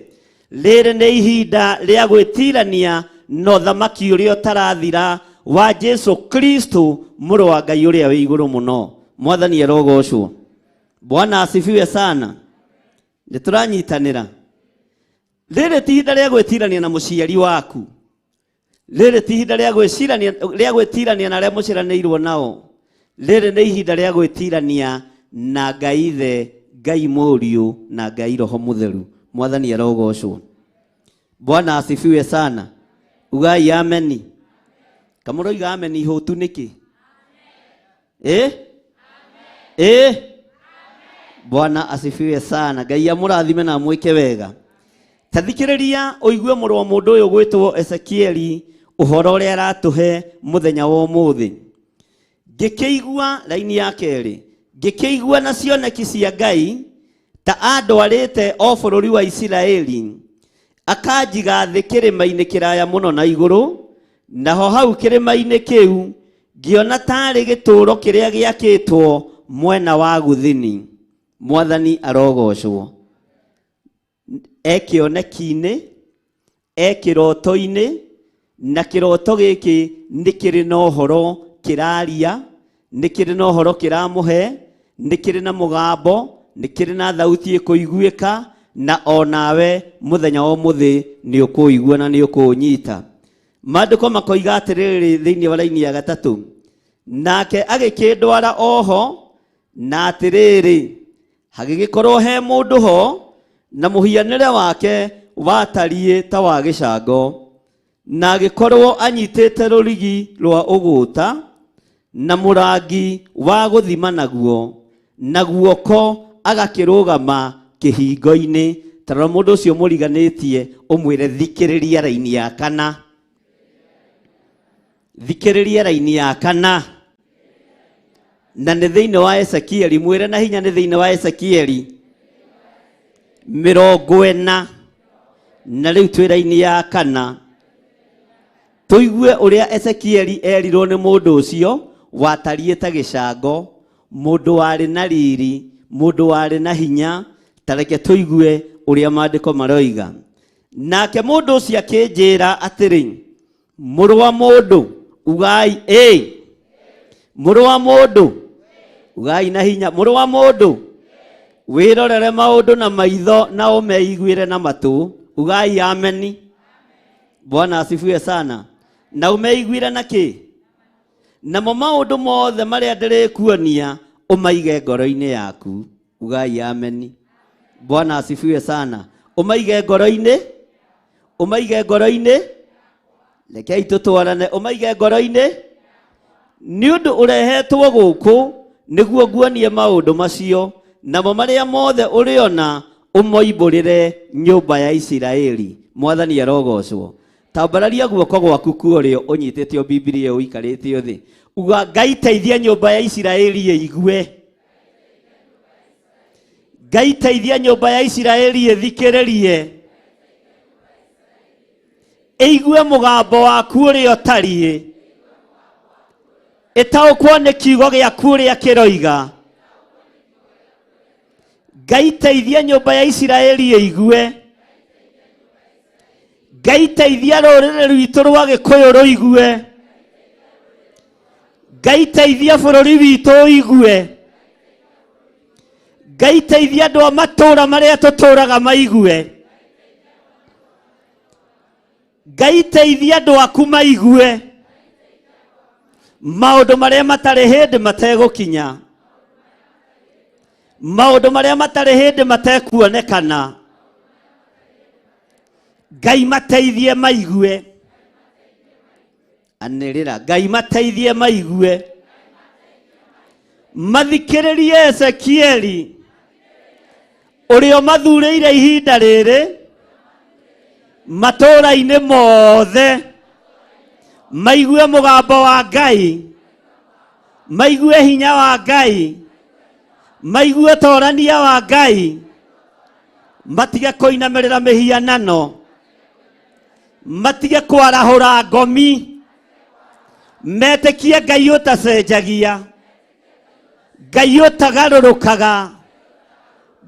Rĩrĩ nĩ ihinda rĩa gwĩtirania na ũthamaki ũrĩa ũtarathira wa Jesu Kristo, mũrũ wa Ngai ũrĩa wĩ igũrũ mũno. Mwathani arogocwo. Bwana asifiwe sana. Nĩtũranyitanĩra. Rĩrĩ ti ihinda rĩa gwĩtirania na mũciari waku. Rĩrĩ ti ihinda rĩa gwĩtirania na arĩa mũciaranĩirwo nao. Rĩrĩ nĩ ihinda rĩa gwĩtirania na Ngai Ithe, Ngai Mũriũ na Ngai Roho Mũtheru. Mwathani arogocwo. Bwana asifiwe sana. Ugai ameni. Kamũroiga ameni ihũtu nĩkĩ? Bwana asifiwe sana. Ngai amũrathime na mwĩke wega. Tathikĩrĩria ũigue mũrũ wa mũndũ ũyũ gwĩtwo Ezekieli ũhoro ũrĩa aratũhe mũthenya wa ũmũthĩ. Ngĩkĩigua raini ya kerĩ, ngĩkĩigua na cioneki cia Ngai ta andwarĩte o bũrũri wa Isiraeli, akanjiga thĩ kĩrĩma-inĩ kĩraya mũno na igũrũ, naho hau kĩrĩma-inĩ kĩu ngĩona tarĩ gĩtũũro kĩrĩa gĩakĩtwo mwena wa gũthini. Mwathani arogocwo. ekĩoneki-inĩ, ekĩroto-inĩ, na kĩroto gĩkĩ nĩ kĩrĩ na ũhoro kĩraria, nĩ kĩrĩ na ũhoro kĩramũhe, nĩ kĩrĩ na mũgambo, nĩ kĩrĩ na thauti ĩkũiguĩka, na onawe mũthenya wa ũmũthĩ nĩ ũkũigua na nĩ ũkũnyita. Maandĩko makoiga atĩrĩrĩ thĩinĩ wa raini ya 3, nake agĩkĩndwara oho, na atĩrĩrĩ hagĩgĩkorwo he mũndũ ho, na mũhianĩre wake watariĩ ta wa gĩcango, na agĩkorwo anyitĩte rũrigi rwa ũgũta, na mũrangi wa gũthima naguo, na guoko agakĩrũgama kĩhingo-inĩ. Tarora mũndũ ũcio mũriganĩtie ũmwĩre thikĩrĩria raini ya 4. Thikĩrĩria raini ya 4. Na nĩ thĩinĩ wa Ezekieli, mwĩre na hinya nĩ thĩinĩ wa Ezekieli 40. Na rĩu twĩ raini ya 4. Tũigue ũrĩa Ezekieli erirwo nĩ mũndũ ũcio watariĩ ta gĩcango, mũndũ warĩ na riri, mũndũ warĩ na hinya. Tareke tũigue ũrĩa maandĩko maroiga. Nake mũndũ ũcio akĩnjĩra atĩrĩ, mũrũ wa mũndũ, ugai mũrũ wa mũndũ, ugai na hinya, mũrũ wa mũndũ, wĩrorere maũndũ na maitho na ũmeiguĩre na matũ, ugai ameni. Bwana asifiwe sana. Na umeiguĩre na kĩ? Namo maũndũ mothe marĩa ndĩrĩkuonia ũmaige ngoro-inĩ yaku, ugai ameni. Bwana asifiwe sana. Umaige ngoro-inĩ, umaige ngoro-inĩ, rekei tũtwarane, umaige ngoro-inĩ, nĩ ũndũ ũrehetwo gũkũ nĩguo nguonie maũndũ macio, namo marĩa mothe ũrĩona ũmoimbũrĩre nyũmba ya Isiraeli. Mwathani arogocwo. Tambararia guoko gwaku kuorĩo ũnyitĩte Biblia ũikarĩte thĩ. Uga Ngai teithia nyũmba ya Isiraeli ĩigue. Ngai teithia nyũmba ya Isiraeli ĩthikĩrĩrie. Ĩigue mũgambo waku ũrĩa ũtariĩ. Ĩtaũkwo nĩ kiugo gĩaku ũrĩa kĩroiga. Ngai teithia nyũmba ya Isiraeli ĩigue. Ngai teithia rũrĩrĩ rwitũ rwa Gĩkũyũ rũigue. Ngai teithia bũrũri witũ ũigue. Ngai teithia andũ a matũũra marĩa tũtũũraga maigue. Ngai teithia andũ aku maigue. Maũndũ marĩa matarĩ hĩndĩ mategũkinya. Maũndũ marĩa matarĩ hĩndĩ matekuonekana. Ngai mateithie maigue. Anĩrĩra, Ngai mateithie maigue. Mathikĩrĩrie Ezekieli ũrĩa mathurĩire ihinda rĩrĩ matũũra-inĩ mothe. Maigue mũgambo wa Ngai, maigue hinya wa Ngai, maigue torania wa Ngai, matige kũinamĩrĩra mĩhianano, matige kwarahũra ngomi, metĩkie Ngai ũtacenjagia, Ngai ũtagarũrũkaga,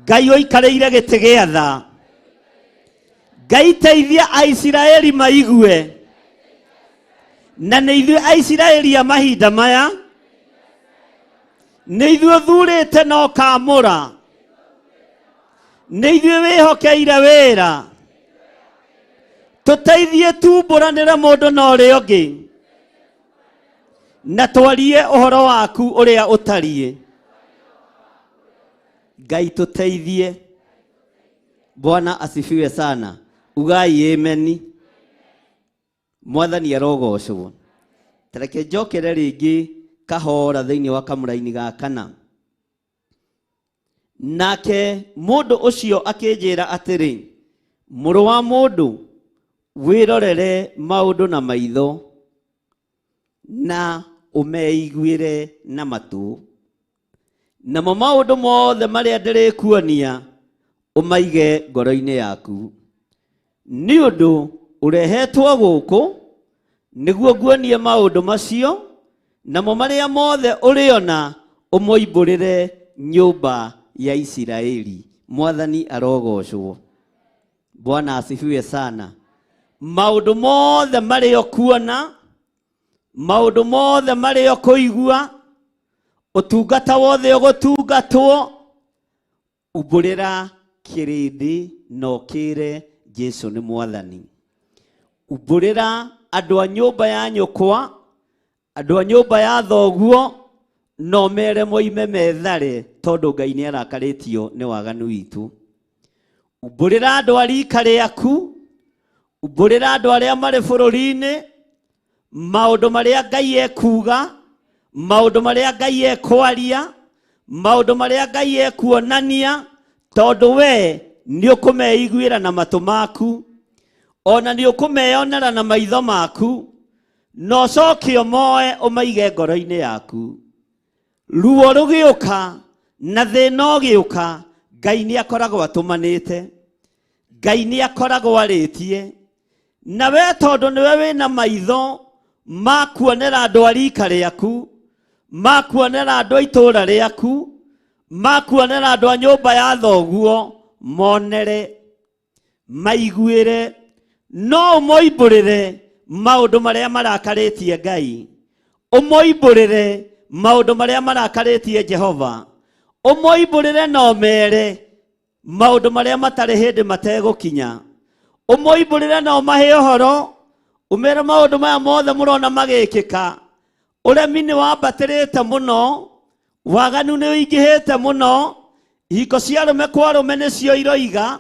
Ngai ũikarĩire gĩtĩ gĩa tha. Ngai teithia Aisiraeli maigue. Na nĩ ithuĩ Aisiraeli a mahinda maya, nĩ ithuĩ thurĩte na ũkamũra, nĩ ithuĩ wĩhokeire wĩra. Tũteithie tumbũranĩre mũndũ na ũrĩa ũngĩ, na twarie ũhoro waku ũrĩa ũtariĩ. Ngai tũteithie. Bwana asifiwe sana. Ugai ameni. Mwathani arogocwo. Tareke njokere rĩngĩ kahora thĩinĩ wa kamũra-inĩ ga 4. Nake mũndũ ũcio akĩnjĩra atĩrĩ, mũrũ wa mũndũ, wĩrorere maũndũ na maitho na ũmeiguĩre na matũ, namo maũndũ mothe marĩa ndĩrĩkuonia ũmaige ngoro-inĩ yaku. Nĩ ũndũ ũrehetwo gũkũ nĩguo nguonie maũndũ macio, namo marĩa mothe ũrĩona ũmoimbũrĩre nyũmba ya Isiraeli. Mwathani arogocwo. Bwana asifiwe sana. Maundu mothe marĩ o kuona, maundu mothe marĩ o kũigua, ũtungata wothe ũgũtungatwo, umbũrĩra kĩrĩndĩ na ũkĩre Jesu nĩ Mwathani. Umbũrĩra andũ a nyũmba ya nyũkwa, andũ a nyũmba ya thoguo, no mere moime methare tondũ Ngai nĩ arakarĩtio nĩ waganu witũ. Umbũrĩra andũ a rika rĩaku, umbũrĩra andũ arĩa marĩ bũrũri-inĩ, maũndũ marĩa Ngai ekuga, maũndũ marĩa Ngai ekwaria, maũndũ marĩa Ngai ekuonania, tondũ we nĩ ũkũmeiguĩra na matũ maku, ona nĩ ũkũmeyonera na maitho maku, no coke ũmoe ũmaige ngoro-inĩ yaku. Ruo rũgĩũka na thĩna ũgĩũka, Ngai nĩ akoragwo atũmanĩte, Ngai nĩ akoragwo arĩtie. Na we tondũ nĩwe wĩna maitho ma kuonera andũ a rika rĩaku, ma kuonera andũ a itũũra rĩaku, ma kuonera andũ a nyũmba ya thoguo, monere, maiguĩre, no ũmoimbũrĩre maũndũ marĩa marakarĩtie Ngai, ũmoimbũrĩre maũndũ marĩa marakarĩtie Jehova, ũmoimbũrĩre no mere maũndũ marĩa matarĩ hĩndĩ mategũkinya, ũmoimbũrĩre no mahe ũhoro, ũmere maũndũ maya mothe mũrona magĩkĩka, ũremi nĩ wambatĩrĩte mũno, waganu nĩ ũingĩhĩte mũno, ihiko cia arũme kwa arũme nĩcio iroiga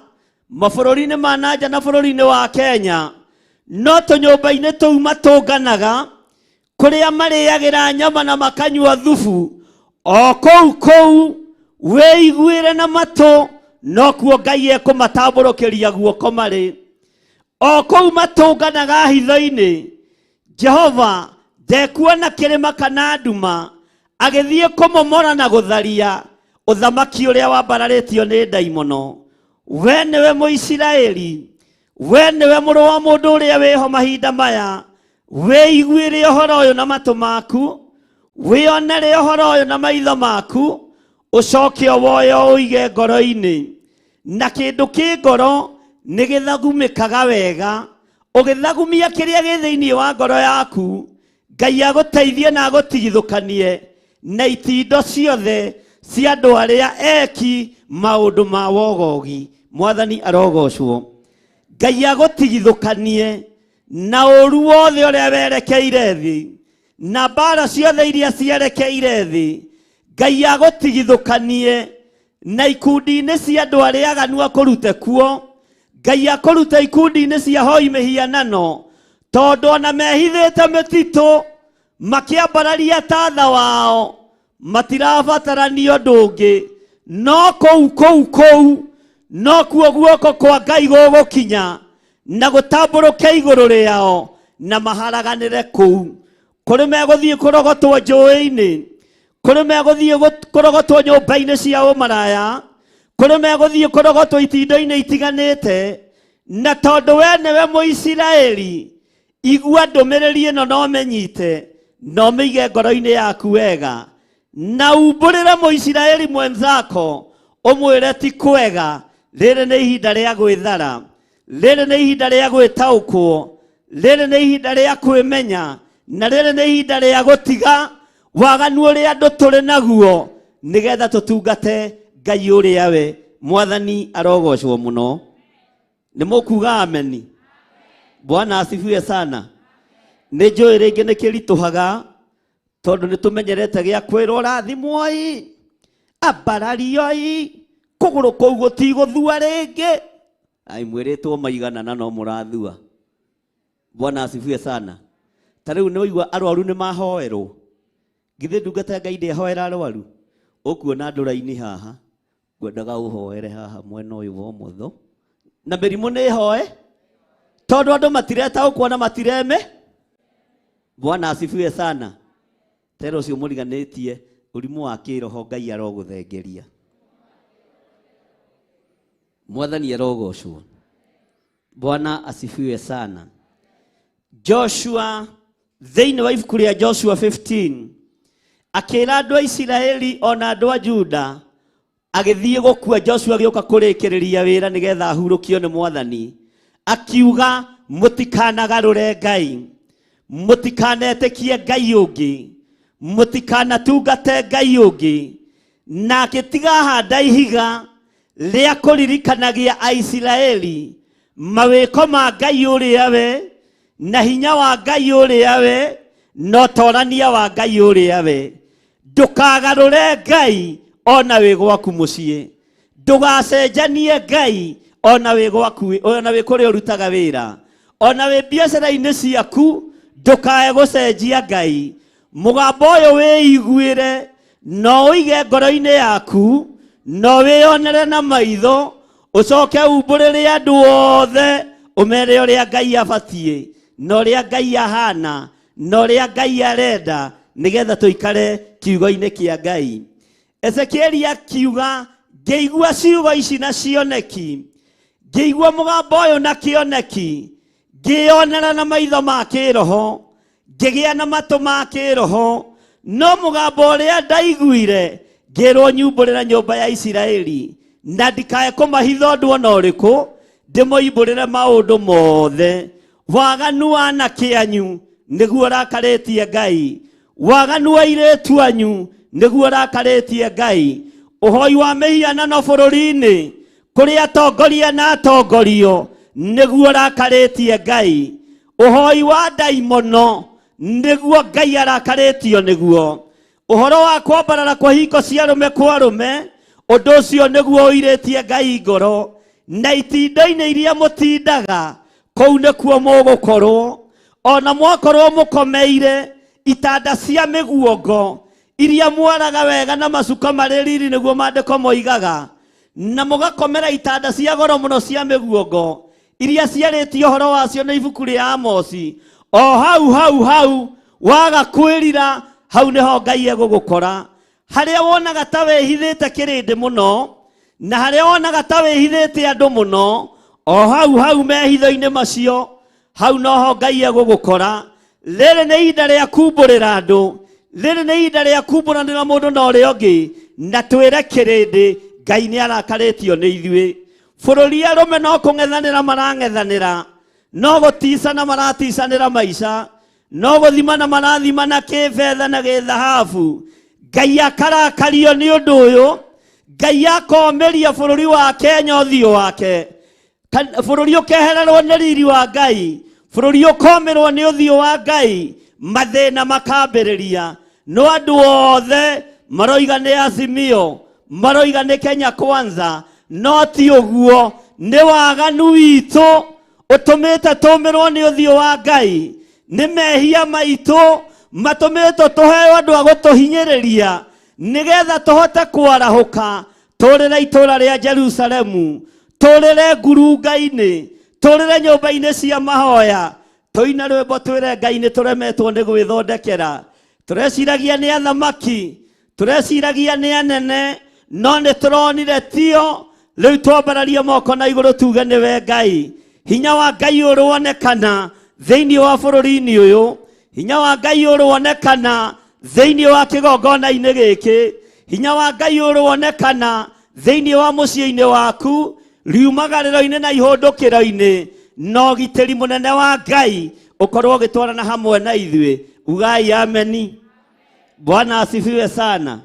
mabũrũri-inĩ ma nanja na bũrũri-inĩ wa Kenya, no tũnyũmba-inĩ tũu matũnganaga, kũrĩa marĩagĩra nyama na makanyua thubu, o kũu wĩiguĩre na matũ, no kuo Ngai ekũmatambũrũkĩria guoko marĩ. O kũu matũnganaga hitho-inĩ, Jehova ndekuona kĩrĩma kana nduma, agĩthiĩ kũmomora na gũtharia ũthamaki ũrĩa wambararĩtio nĩ ndaimono. We nĩwe Mũisiraeli, we nĩwe mũrũ wa mũndũ ũrĩa wĩho mahinda maya, wĩiguĩre ũhoro ũyũ na matũ maku, wĩonere ũhoro ũyũ na maitho maku, ũcoke woye ũige ngoro-inĩ. Na kĩndũ kĩ ngoro nĩ gĩthagumĩkaga wega, ũgĩthagumia kĩrĩa gĩ thĩinĩ wa ngoro yaku, Ngai agũteithie na agũtigithũkanie na itindo ciothe cia andũ arĩa eki maũndũ ma wogogi. Mwathani arogocwo. Ngai agũtigithũkanie na ũru wothe ũrĩa werekeire thĩ, na mbara ciothe iria cierekeire thĩ, Ngai agũtigithũkanie na ikundi-inĩ cia andũ arĩa aganu akũrute kuo, Ngai akũruta ikundi-inĩ cia hoi mĩhianano, tondũ ona mehithĩte mĩtitũ makĩambararia tatha wao, matirabatarania ũndũ ũngĩ, no kũu no kuo guoko kwa Ngai gũgũkinya na gũtambũrũke igũrũ rĩao na maharaganĩre kũu. Kũrĩ megũthiĩ kũrogotwo njũĩ-inĩ, kũrĩ megũthiĩ kũrogotwo nyũmba-inĩ cia ũmaraya, kũrĩ megũthiĩ kũrogotwo itindo-inĩ itiganĩte, na tondũ we nĩwe Mũisiraeli, igua ndũmĩrĩri ĩno no menyite, no mĩige ngoro-inĩ yaku wega, na umbũrĩre Mũisiraeli mwenzako, ũmwĩre ti kwega, rĩrĩ nĩ ihinda rĩa gwĩthara, rĩrĩ nĩ ihinda rĩa gwĩtaũkwo, rĩrĩ nĩ ihinda rĩa kwĩmenya, na rĩrĩ nĩ ihinda rĩa gũtiga waganu ũrĩa andũ tũrĩ naguo, nĩgetha tũtungate Ngai ũrĩa we. Mwathani arogocwo mũno. Nĩ mũkuga ameni? Bwana asifiwe sana. Nĩ njũĩ rĩngĩ nĩ kĩritũhaga, tondũ nĩ tũmenyerete gĩa kwĩrwo rathimwo-i, ambarario-i, kũgũrũ kũu gũtigũthua rĩngĩ. Ai mwĩrĩtwo maigana na no mũrathua. Bwana asifiwe sana. Ta rĩu nĩ waigua arwaru nĩ mahoerwo. Githĩ ndungata Ngai ndĩhoera arwaru? Ũkuona ndũra-inĩ haha, ngwendaga ũhoere haha mwena ũyũ wa ũmotho, na mĩrimũ nĩ hoe, tondũ andũ matiretaũkwo na matireme. Bwana asifiwe sana. Tero ũcio mũriganĩtie ũrimũ wa kĩroho, Ngai arogũthengeria. Mwathani arogocwo. Bwana asifiwe sana. Joshua, thĩinĩ wa ibuku rĩa Joshua 15, akĩra andũ a Isiraeli ona andũ a Juda, agithie gukua Joshua agioka kurikireria wira nigetha ahurukio ni Mwathani, akiuga mutikanagarure Ngai, mutikanetekie Ngai ungi, mutikanatungate Ngai ungi, na gitiga handa ihiga ria kuririkanagia Aisiraeli mawiko ma Ngai uria we, na hinya wa Ngai uria we, no torania wa Ngai uria we. Ndukagarure Ngai ona wi gwaku mucii, ndugacenjanie Ngai ona wi gwaku, ona wi kuri urutaga wira, ona wi biacara-ini ciaku ndukae gucenjia Ngai. Mugambo uyu wiiguire, no uige ngoro-ini yaku, no wionere na maitho, ucoke umburire andu othe, umere uria Ngai abatie, no uria Ngai ahana, no uria Ngai arenda, nigetha tuikare kiugo-ini kia Ngai. Ezekieli akiuga, ngeigua ciugo ici na cioneki, ngeigua mugambo uyu na kioneki, ngionera na maitho ma kiroho, ngigia na matu ma kiroho, no mugambo uria ndaiguire ngirwo nyumburira nyumba ya Isiraeli, na ndikae kumahitha undu ona uriku, ndimoimburire maundu mothe. Waganu wa anake anyu niguo rakaritie Ngai, waganu wa airĩtu anyu niguo rakaritie Ngai. Uhoi wa mihianano bururi-ini kuri atongoria na atongorio niguo rakaritie Ngai. Uhoi wa ndaimono niguo Ngai arakaritio niguo. Uhoro wa kwambarara kwa hingo cia rume kwa rume, undu ucio niguo uiritie Ngai ngoro, na itinda-ini iria mutindaga kou nikuo mugukorwo, ona mwakorwo mukomeire itanda cia miguongo iria mwaraga wega na macuka marĩ riri niguo mandĩko moigaga, na mugakomera itanda cia goro muno cia miguongo iria ciarĩtio ũhoro wacio na ibuku rĩa Amosi. O hau waga kwĩrira, hau niho Ngai egũgũkora. Harĩa wonaga ta wĩhithĩte kĩrĩndĩ mũno, na harĩa wonaga ta wĩhithĩte andũ mũno, o hau mehitho-inĩ macio, hau noho Ngai egũgũkora. Rĩrĩ nĩ ihinda rĩa kumbũrĩra andũ, rĩrĩ nĩ ihinda rĩa kumbũranĩra mũndũ na ũrĩa ũngĩ, na twĩre kĩrĩndĩ Ngai nĩ arakarĩtio nĩ ithuĩ. Bũrũri arũme no kũng'ethanĩra marang'ethanĩra, no gũticana maraticanĩra maica, no gũthimana marathimana kĩbetha na gĩthahabu. Ngai akarakario nĩ ũndũ ũyũ, Ngai akomeria bũrũri wa Kenya ũthiũ wake, bũrũri ũkehererwo nĩ riri wa Ngai, bũrũri ũkomerwo nĩ ũthiũ wa Ngai, mathĩna makambĩrĩria. No andũ othe maroiga nĩ Azimio, maroiga nĩ Kenya Kwanza, no ti ũguo, nĩ waganu witũ ũtũmĩte tũmĩrwo nĩ ũthiũ wa Ngai, nĩ mehia maitũ matũmĩtwo tũheo andũ a gũtũhinyĩrĩria nigetha tũhote kwarahũka, tũrĩre itũra rĩa Jerusalemu, tũrĩre ngurunga-inĩ, tũrĩre nyũmba-inĩ cia mahoya, tũine rwĩmbo twĩre Ngai nĩ tũremetwo nĩ gwĩthondekera. Tũreciragia nĩ athamaki, tũreciragia nĩ anene, no nĩ tũronire tio. Rĩu twambararie moko na igũrũ tuge nĩwe Ngai. Hinya wa Ngai ũronekana thĩinĩ wa bũrũri-inĩ ũyũ, hinya wa Ngai ũronekana thĩinĩ wa kĩgongona-inĩ gĩkĩ, hinya wa Ngai ũronekana thĩinĩ wa mũciĩ-inĩ waku, riumagarĩro-inĩ na ihũndũkĩro-inĩ, no gitĩri mũnene wa Ngai ũkorwo ũgĩtwarana hamwe na ithuĩ. Ugai ameni. Bwana asifiwe sana.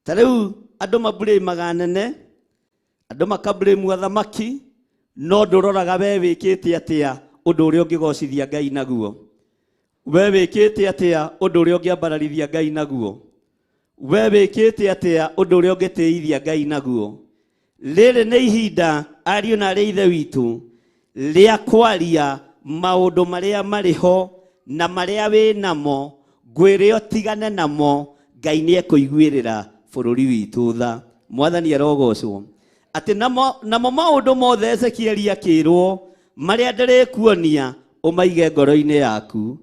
Ta rĩu andũ mambũrĩ maganene, andũ makambũrĩ athamaki, no ndũroraga we wĩkĩte atĩa ũndũ ũrĩa ũngĩgocithia Ngai naguo. We wĩkĩte atĩa ũndũ ũrĩa ũngĩambararithia Ngai naguo. We wĩkĩte atĩa ũndũ ũrĩa ũngĩtĩithia Ngai naguo. Rĩrĩ nĩ ihinda ariũ na arĩ ithe witũ rĩa kwaria maũndũ marĩa marĩ ho na marĩa wĩ namo, ngwĩre ũtigane namo. Ngai nĩ ekũiguĩrĩra bũrũri witũ tha. Mwathani arogocwo. Atĩ namo maũndũ mothe Ezekieli akĩrwo marĩa ndĩrĩkuonia ũmaige ngoro-inĩ yaku,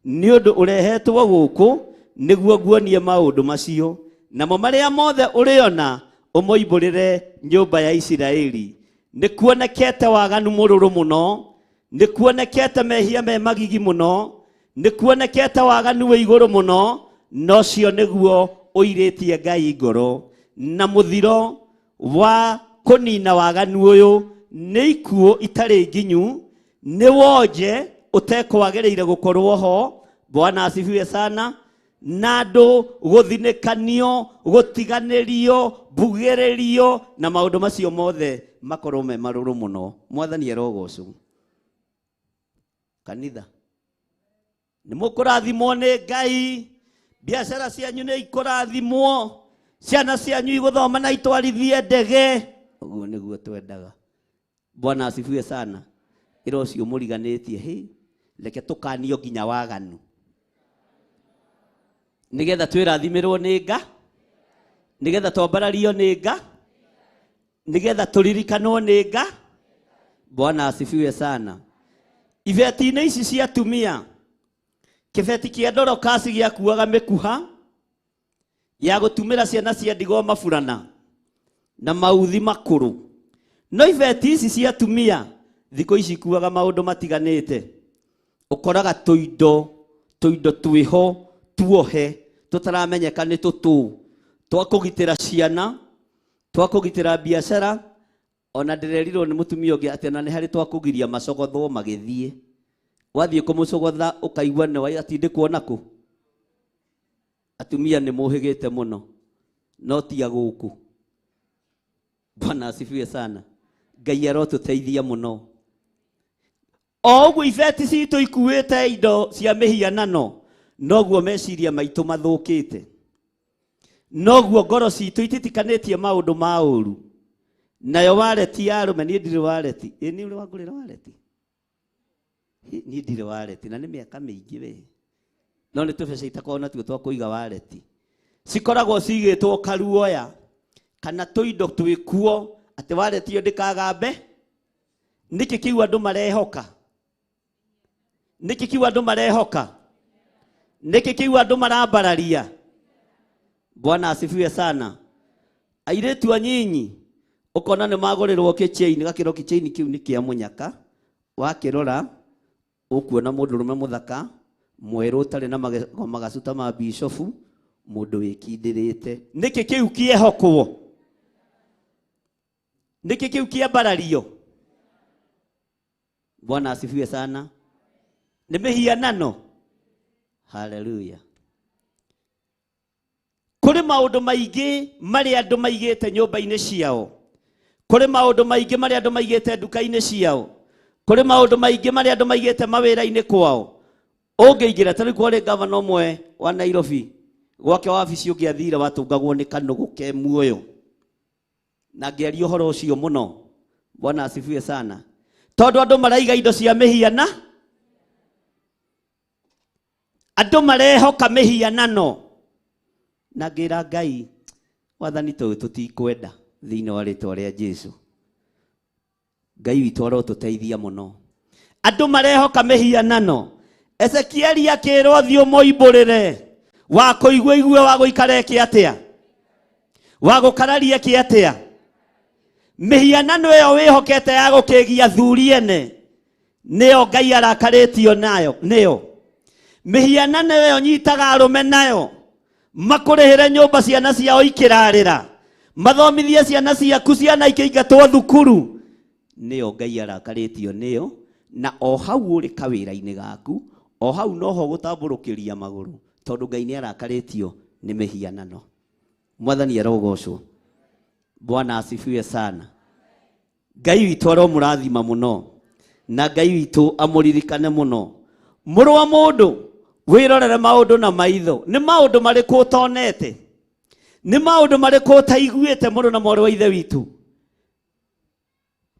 nĩ ũndũ ũrehetwo gũkũ nĩguo nguonie maũndũ macio. Namo marĩa mothe ũrĩona ũmoimbũrĩre nyũmba ya Isiraeli. Nĩ kuonekete waganu mũrũrũ mũno, nĩ kuonekete mehia me magigi mũno, nĩ kuonekete waganu wĩ igũrũ mũno, no cio nĩguo ũirĩtie Ngai ngoro. na muthiro wa kunina waganu uyu ni ikuo itari nginyu ni wonje utekwagereire gukorwo ho. Bwana asifiwe sana. Nado guthinikanio gutiganirio bugererio na maundu macio mothe makorwo me maruru muno. Mwathani erogocwo. Kanitha ni mukurathimwo ni Ngai, biashara cianyu ni ikurathimwo, ciana cianyu iguthoma na itwarithie ndege. Uguo niguo twendaga. Bwana asifiwe sana. Ira ucio muriganitie hi reke tukanio nginya waganu nigetha twirathimirwo ni Nga, nigetha twambarario ni Nga, nigetha turirikanwo ni Nga. Bwana asifiwe sana. Ibeti-inĩ ici cia atumia, kibeti kia Dorokasi giakuaga mikuha ya gutumira ciana cia ndigwa maburana na mauthi makuru. No ibeti ici cia atumia thiko ici kuaga maundu matiganite. Ukoraga tuindo twiho tuohe tutaramenyeka ni tutu twa kugitira ciana, twa kugitira biashara. Ona ndirerirwo ni mutumia ungi ati na ni hari twa kugiria macogotho magithie. Wathie kumucogotha ukaigwa ni wai atindikwo naku. Atumia ni muhigite muno no tia guku. Bwana asifiwe sana. Ngai arotuteithia muno. Oguo ibeti citu ikuite indo cia mihianano, noguo meciria maitu mathukite, noguo ngoro citu ititikanĩtie maundu ma ũru. Nayo waleti ya rume ni ndire waleti. Ni uri wagurira waleti? Ni ndire waleti na ni miaka mingi we. No ni tubeca itakorwo natuo twa kuiga waleti. Cikoragwo cigĩtwo karuoya kana tuindo twikuo ati waleti iyo ndikagambe. Niki kiu andu marehoka? Niki kiu andu marehoka? Niki kiu andu marambararia? Bwana asifiwe sana. Airetu anyinyi ukona ni magorirwo kichaini, gakiro kichaini kiu ni kia munyaka. Wakirora ukuona mundurume muthaka mweru utari na magacuta ma bishofu, mundu wikindirite. Niki kiu kiehokwo? Niki kiu kiambarario? Bwana asifiwe sana. Ni mihianano. Hallelujah. Kuri maundu maingi mari andu maigite nyumba-ini ciao. Kuri maundu maingi mari andu maigite nduka-ini ciao. Kuri maundu maingi mari andu maigite mawira-ini kwao. Ungiingira tari kwari governor mwe wa Nairobi gwake wabici ungiathira watungagwo ni kanugu ke muoyo na ngerio horo ucio muno. Bwana asifiwe sana. Tondu andu maraiga indo cia mihiana, andu marehoka mihianano. Na ngira Ngai wathani toyo tutikwenda thiini wa ritwa ria Jesu. Ngai witu arotuteithia muno. Andu marehoka mihianano. Ezekieli akirwo thio moiburire wa kuigwa igwe wa guikara ki atia, wa gukararia ki atia. Mihianano iyo wihokete ya gukigia thuriene niyo Ngai arakaritio nayo. Niyo mihianano iyo nyitaga arume nayo makurihire nyumba ciana ciao ikirarira, mathomithie ciana ciaku ciana ikiingatwo thukuru. Niyo Ngai arakaritio niyo. Na o hau uri kawira-ini gaku, o hau noho gutamburukiria maguru, tondu Ngai ni arakaritio ni mihianano. Mwathani arogocwo. Bwana asifiwe sana. Ngai witu aromurathima muno na Ngai witu amuririkane muno. Muru wa mundu wirorere maundu na maitho. Ni maundu mariku utonete? Ni maundu mariku utaiguite muru na moro wa ithe witu?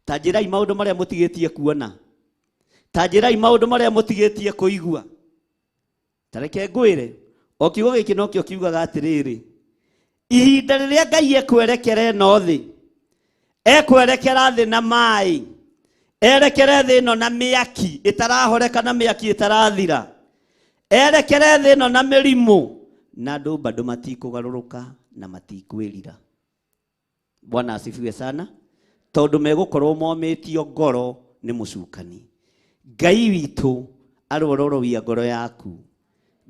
Tanjirai maundu maria mutigitie kuona. Tanjirai maundu maria mutigitie kuigua. Tareke ngwire o kiugo giki no kio kiugaga atiriri, ihinda riria Ngai ekwerekera no thi, ekwerekera thi na mai, erekere thi no na miaki itarahoreka na miaki itarathira, erekere thi no na mirimu, na andu bado matikugaruruka na matikwirira. Bwana asifiwe sana. Tondu megukorwo momitio ngoro ni mucukani. Ngai witu arororowia ngoro yaku.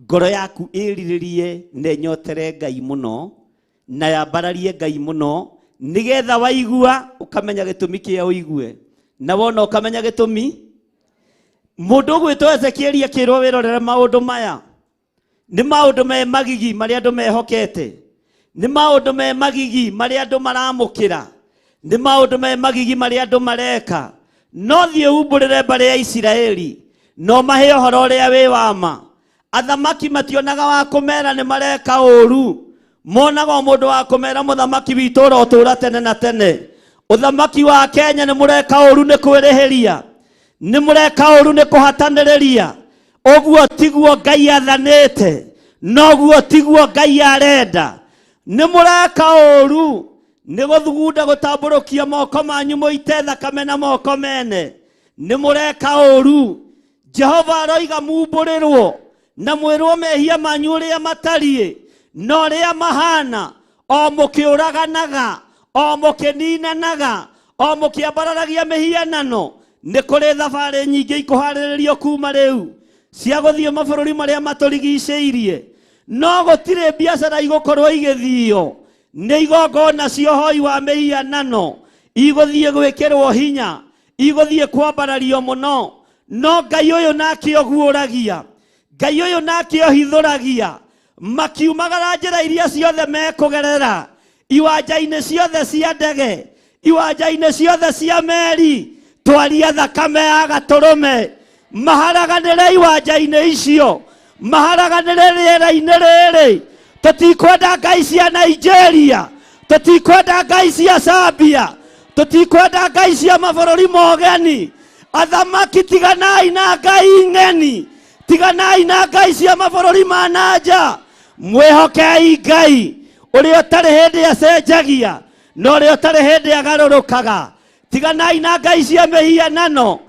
Ngoro yaku iriririe nenyotere Ngai muno na yambararie Ngai muno nigetha waigua ukamenya gitumi kia uigue na wona ukamenya gitumi mundu gwitwo Ezekieli akirwo wirorere maundu maya ni maundu me magigi maria andu mehokete ni maundu me magigi maria andu maramukira ni maundu me magigi maria andu mareka no thie umburire mbare ya Isiraeli no mahe uhoro uria wi wama athamaki mationaga wa kumera ni mareka uru monaga mundu wa kumera muthamaki witu urotura tene na tene uthamaki wa Kenya ni mureka uru ni kwirihiria ni mureka uru ni kuhataniriria oguo tiguo Ngai athanite noguo tiguo Ngai arenda ni mureka uru ni guthugunda gutamburukia moko manyu muite thakame na moko mene ni mureka uru Jehova aroiga mumburirwo na mwirwo mehia manyu uria matarie no ria mahana o mukiuraganaga o mukininanaga o mukiambararagia mihianano ni kuri thabari nyingi ikuhariririo kuma riu cia guthio mabururi maria maturigiceirie no gutire biacara igukorwo igithio ni igongona ciohoi wa mihianano iguthie gwikirwo hinya iguthie kwambarario muno no Ngai uyu nake oguuragia Ngai uyu nake ohithuragia makiumagara njira iria ciothe mekugerera iwanja-ini ciothe cia ndege iwanja-ini ciothe cia meri twaria thakame ya gaturume maharaganire iwanja-ini icio maharaganire riera-ini riri tutikwenda ngai cia Nigeria tutikwenda ngai cia Zambia tutikwenda ngai cia mabururi mogeni athamaki tiganai na ngai ng'eni tiganai na ngai cia mabururi ma nanja mwihokei Ngai uria utari hindi acenjagia no uria utari hindi agarurukaga tiganai na ngai cia mihianano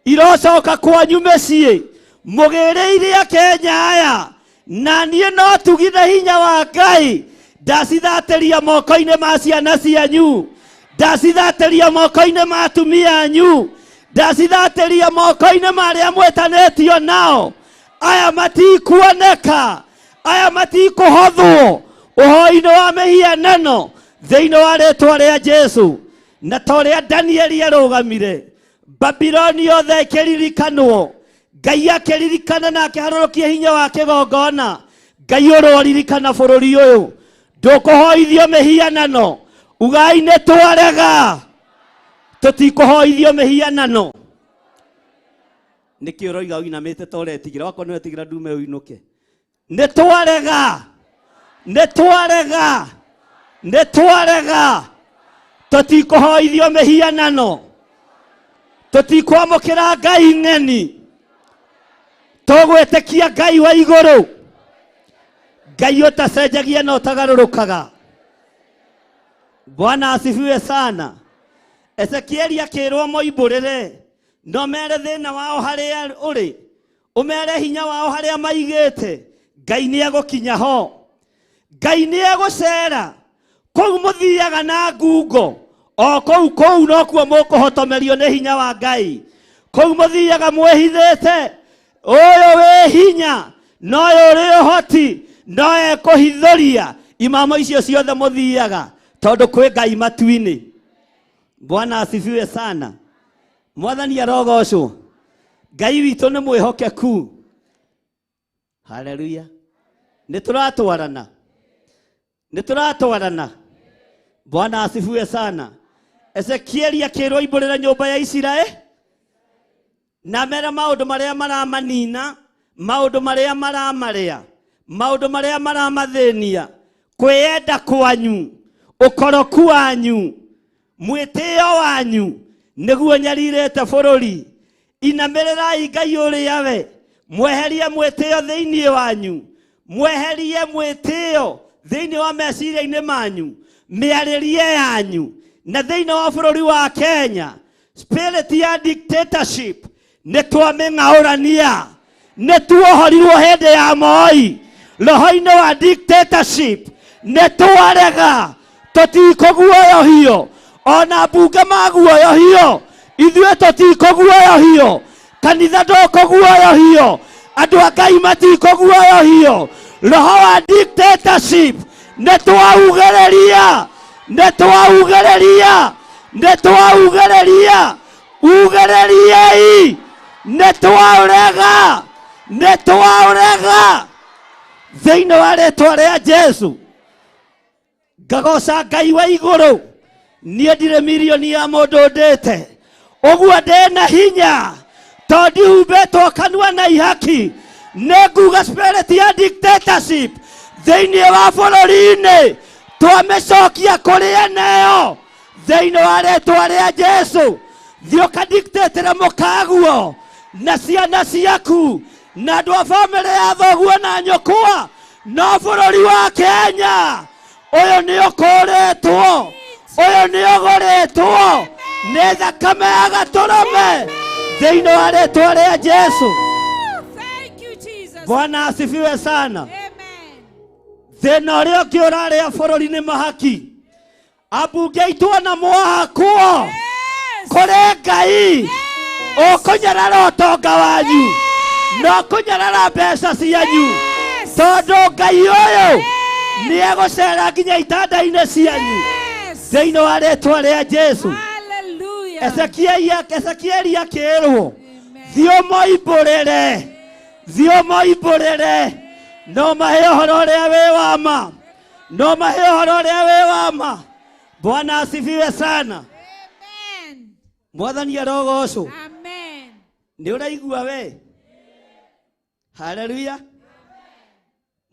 irocoka kwanyu micii mugiriire Kenya aya na nie no tugithe hinya wa Ngai ndacithatiria moko-ini ma ciana cianyu ndacithatiria moko-ini ma atumia anyu ndacithatiria moko-ini ma aria mwetanitio nao aya matikuoneka aya matikuhothwo uhoi-ini wa mihianano thiini wa ritwa ria Jesu na toria Danieli arugamire Babiloni yothe ikiririkanwo Ngai akiririkana na akiharurukia hinya wa kigongona Ngai uroririkana bururi uyu ndukuhoithio mihianano ugai ni twarega tutikuhoithio mihianano niki uroiga uinamite toretigira wako ni wetigira ndume uinuke ni twarega tutikuhoithio mihianano tutikwamukira Ngai ng'eni tugwitikia Ngai wa iguru Ngai utacenjagia na utagarurukaga Bwana asifiwe sana Ezekieli akirwo moimburire no mere thina wao haria uri umere hinya wao haria maigite Ngai ni agukinya ho Ngai ni agucera kou muthiaga na ngungo o kou no kuo mukuhotomerio ni hinya wa Ngai kou muthiaga mwihithite uyu wi hinya no uri uhoti no ekuhithuria imamo icio ciothe muthiaga tondu kwi Ngai matu-ini Bwana asifiwe sana Mwathani arogocwo Ngai witu ni mwihokeku haleluya nituratwarana Bwana asifiwe sana Ezekieli akirwo imburira nyumba ya Israeli na mera maundu maria maramanina maundu maria maramaria maundu maria maramathenia kwiyenda kwanyu ukoroku wanyu mwitio wanyu niguo nyaririte bururi inamirirai Ngai uria we mweherie mwitio thiini wanyu mweherie mwitio thiini wa meciria-ini manyu miaririe yanyu na thiini wa bururi wa Kenya spirit ya dictatorship nitwaming'aurania nituohorirwo hindi ya Moi roho-ini wa dictatorship nitwarega tutikuguoyohio ona mbunge maguoyohio ithuĩ tutikuguoyohio kanitha ndukuguoyohio andu a Ngai matikuguoyohio roho wa dictatorship Nĩtwaugereria, nĩtwaugereria, nĩtwaugereria, ugereriei, nĩtwaurega, nĩtwaurega thĩinĩ wa rĩĩtwa rĩa Jesu. Ngagoca Ngai wa igũrũ, niĩ ndirĩ mirioni ya mũndũ ndĩte, ũguo ndĩna hinya tondũ humbĩtwo kanua na ihaki. Nĩnguga spirit ya dictatorship thĩinĩ wa bũrũri-inĩ twamĩcokia kũrĩ eneyo thĩinĩ wa rĩĩtwa rĩa Jesu. Thiĩ ũkadictatĩre mũkaguo na ciana ciaku na andũ a bamĩrĩ ya thoguo na nyũkwa no bũrũri wa Kenya ũyũ nĩ ũkũrĩtwo, ũyũ nĩ ũgũrĩtwo nĩ thakame ya gatũrũme thĩinĩ wa rĩĩtwa rĩa Jesu. Bwana asifiwe sana. Thĩna ũrĩa ũngĩ ũrarĩa bũrũri nĩ mahaki. Ambunge aitũ na mwahakwo kũrĩ Ngai ũkũnyarara ũtonga wanyu na ũkũnyarara mbeca cianyu tondũ Ngai ũyũ nĩ egũcera nginya itanda-inĩ cianyu thĩinĩ wa rĩĩtwa rĩa Jesu. Ezekieli akĩĩrwo thiĩ ũmoimbũrĩre, thiĩ ũmoimbũrĩre, no mahe ũhoro ũrĩa wĩ wa ma, no mahe ũhoro ũrĩa wĩ wa ma. Bwana asifiwe sana. Mwathani arogocwo. Nĩ ũraigua we? Haleluya.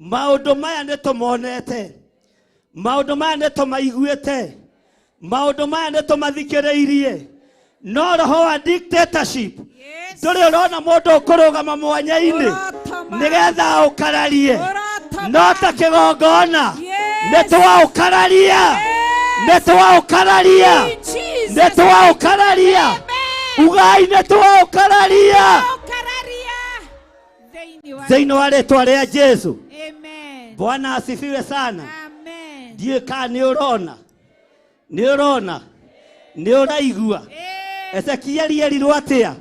Maũndũ maya nĩ tũmonete, maũndũ maya nĩ tũmaiguĩte, maũndũ maya nĩ tũmathikĩrĩirie, no roho wa dictatorship ndũrĩ ũrona mũndũ ũkũrũgama mwanya-inĩ nĩgetha ũkararie, no ta kĩgongona nĩtwaũkararia, nĩtwaũkararia, nĩtwaũkararia, ugai nĩtwaũkararia thĩinĩ wa rĩĩtwa rĩa Jesu. Bwana asifiwe sana. Ndiĩ kana nĩ ũrona, nĩ ũrona, nĩ ũraigua Ezekieli erirwo atĩa?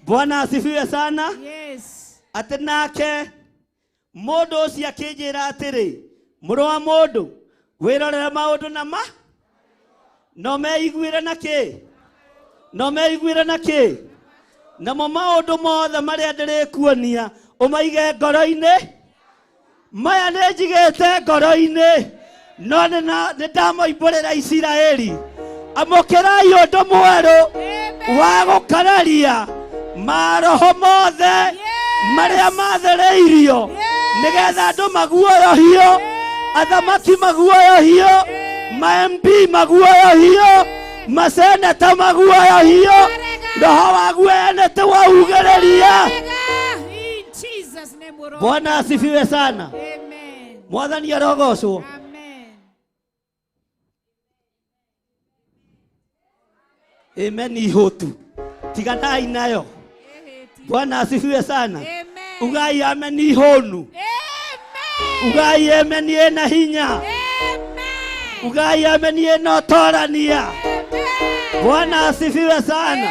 Bwana asifiwe sana. Atĩ nake mũndũ ũcio akĩnjĩra atĩrĩ, mũrũ wa mũndũ wĩrorera maũndũ na ma no meiguĩre na kĩ, no meiguĩre na kĩ, namo maũndũ mothe marĩa ndĩrĩkuonia ũmaige ngoro-inĩ. Maya nĩ njigĩte ngoro-inĩ, no nĩ ndamoimbũrĩra Isiraeli. Amũkĩrai ũndũ mwerũ wa gũkararia maroho mothe marĩa mathereirio nĩgetha andũ maguoyohio, athamaki maguoyohio, ma-MP maguoyohio, maseneta maguoyohio, roho waguo nĩ waugereria. Bwana asifiwe sana. Mwathani arogocwo. Amen. Ihotu tiganai nayo. Bwana asifiwe sana. Ugai amen ihonu. Ugai amen ena hinya. Ugai amen ena otorania. Bwana asifiwe sana.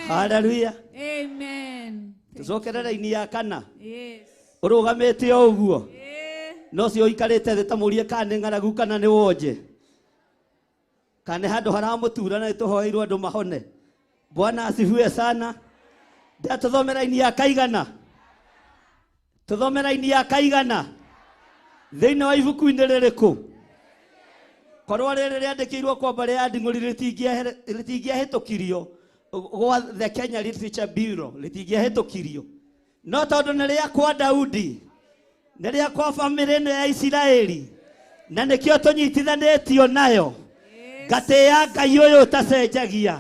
Haleluya. Amen. Tucokerera-inĩ ya kana. Ũrũgamĩte o ũguo. No cio ikarĩte thĩ ta mũrie kana nĩ ng'aragu kana nĩ wonje. Kana handũ haramũtura na nĩtũhoeirwo andũ mahone. Bwana asifiwe sana. Tuthomera-inĩ ya kaigana. Tuthomera-inĩ ya kaigana. Thĩinĩ wa ibuku-inĩ rĩrĩkũ? Korwo rĩrĩ rĩandĩkĩirwo kwamba rĩa nding'ũri rĩtingĩahĩtũkirio gwa the Kenya Literature Bureau, rĩtingĩahĩtũkirio. No tondũ nĩ rĩa kwa Daudi, nĩ rĩa kwa bamĩrĩ ĩno ya Isiraeli, na nĩkĩo tũnyitithanĩtio nayo. Ngatĩĩa Ngai ũyũ ũtacenjagia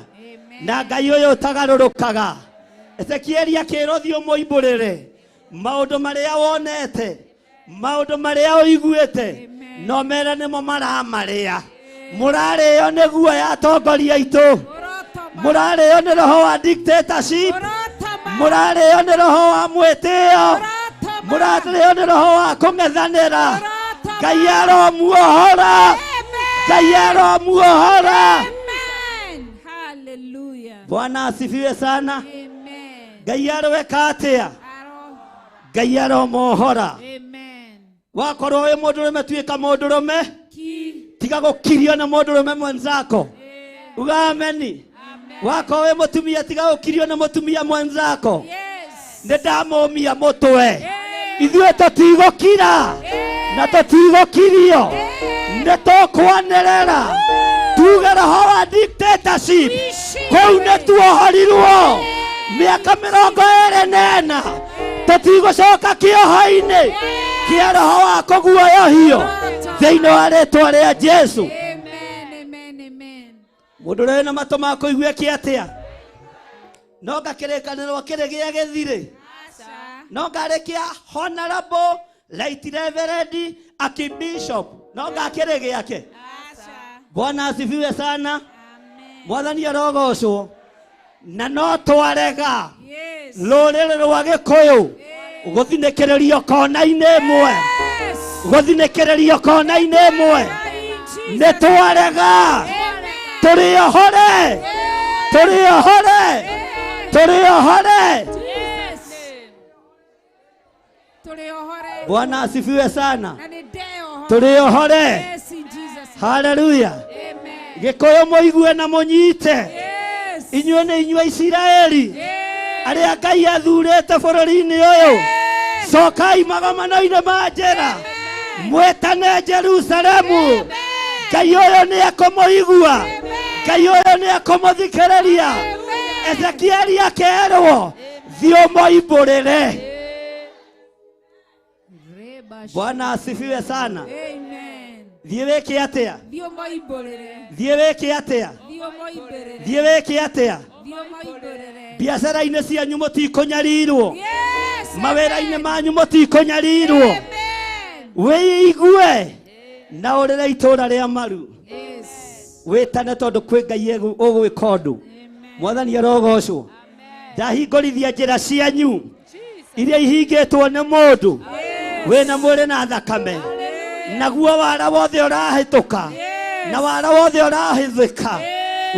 na Ngai ũyũ ũtagarũrũkaga. Ezekieli akĩĩrwo thiĩ ũmoimbũrĩre maũndũ marĩa wonete, maũndũ marĩa ũiguĩte, no mere nĩmo maramarĩa. Mũrarĩo nĩ guoya atongoria aitũ, mũrarĩo nĩ roho wa dictatorship, mũrarĩo nĩ roho wa mwĩtĩo, mũrarĩo nĩ roho wa kũng'ethanĩra. Ngai aromuohora, Ngai aromuohora. Bwana asifiwe sana. Ngai aroweka atĩa? Ngai aromuohora. wakorwo wi mundurume tuika mundurume tiga gukirio na mundurume mwenzako. Uga ameni. Wakorwo wi mutumia tiga gukirio na mutumia mwenzako. Ndamumia mutwe ithuĩ tũtigũkira na tũtigũkirio nĩtũkwanĩrĩra tuge roho wa dictatorship kũu nĩtuohorirwo mĩaka 24 tũtigũcoka kĩoho-inĩ kĩa roho wa kũguoyohio thĩinĩ wa rĩtwa rĩa Jesu. Mũndũ ũrĩa na matũ ma kũigua kĩatĩa no ngakĩrĩkanĩrwo kĩrĩ gĩa gĩthirĩ no ngarĩkia Honorable Right Reverend Archbishop no ngakĩrĩ gĩake. Bwana asifiwe sana. Mwathani arogocwo na no twarega rũrĩrĩ rwa Gĩkũyũ gũthinĩkĩrĩrio kona-inĩ ĩmwe gũthinĩkĩrĩrio kona-inĩ ĩmwe nĩ twarega tũrĩohore tũrĩohore tũrĩohore. Bwana asifiwe sana. Tũrĩohore. Haleluya. Gĩkũyũ mũigue na mũnyite. Inyuĩ nĩ inyuĩ Isiraeli arĩa Ngai athurĩte bũrũri-inĩ ũyũ. Cokai magomano-inĩ ma njĩra mwĩtane Jerusalemu. Ngai ũyũ nĩ ekũmũigua. Ngai ũyũ nĩ ekũmũthikĩrĩria. Ezekieli akerwo thiĩ ũmũimbũrĩre. Bwana asifiwe sana. Thiĩ wĩke atĩa? Thiĩ wĩke atĩa? Thiĩ wĩke atĩa? Biacara-inĩ cianyu mũtikũnyarirwo. Mawĩra-inĩ manyu mũtikũnyarirwo. Wĩigue na ũrĩre itũũra rĩa maru. Wĩtane tondũ kwĩ Ngai ũgwĩka ũndũ. Mwathani arogocwo. Ndahingũrithia njĩra cianyu iria ihingĩtwo nĩ mũndũ wĩna mwĩrĩ na thakame. Naguo wara wothe ũrahĩtũka na wara wothe ũrahĩthĩka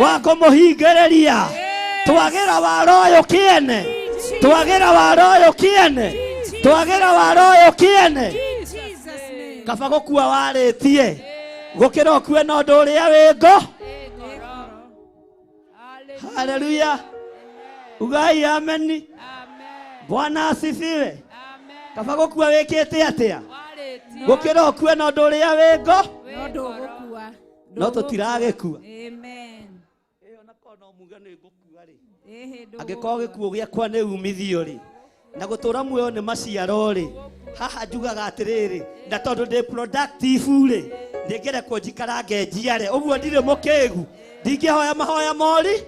wa kũmũhingĩrĩria. Twagĩra wara ũyũ kĩene. Twagĩra wara ũyũ kĩene. Twagĩra wara ũyũ kĩene. Kaba gũkua warĩtie gũkĩra ũkue na ũndũ ũrĩa wĩ ngo. Haleluya. Ugai ameni. Bwana asifiwe. Kaba gũkua wĩkĩte atĩa gũkĩra ũkue na ũndũ ũrĩa wĩ ngo no tũtiragĩkua. Angĩkorwo gĩkuũ gĩakwa nĩ umithio rĩ na gũtũra muoyo nĩ maciaro rĩ haha njugaga atĩrĩrĩ na tondũ ndĩ productive rĩ ndĩngĩrekwo njikarange njiare. Ũguo ndirĩ mũkĩgu ndingĩhoya mahoya mori.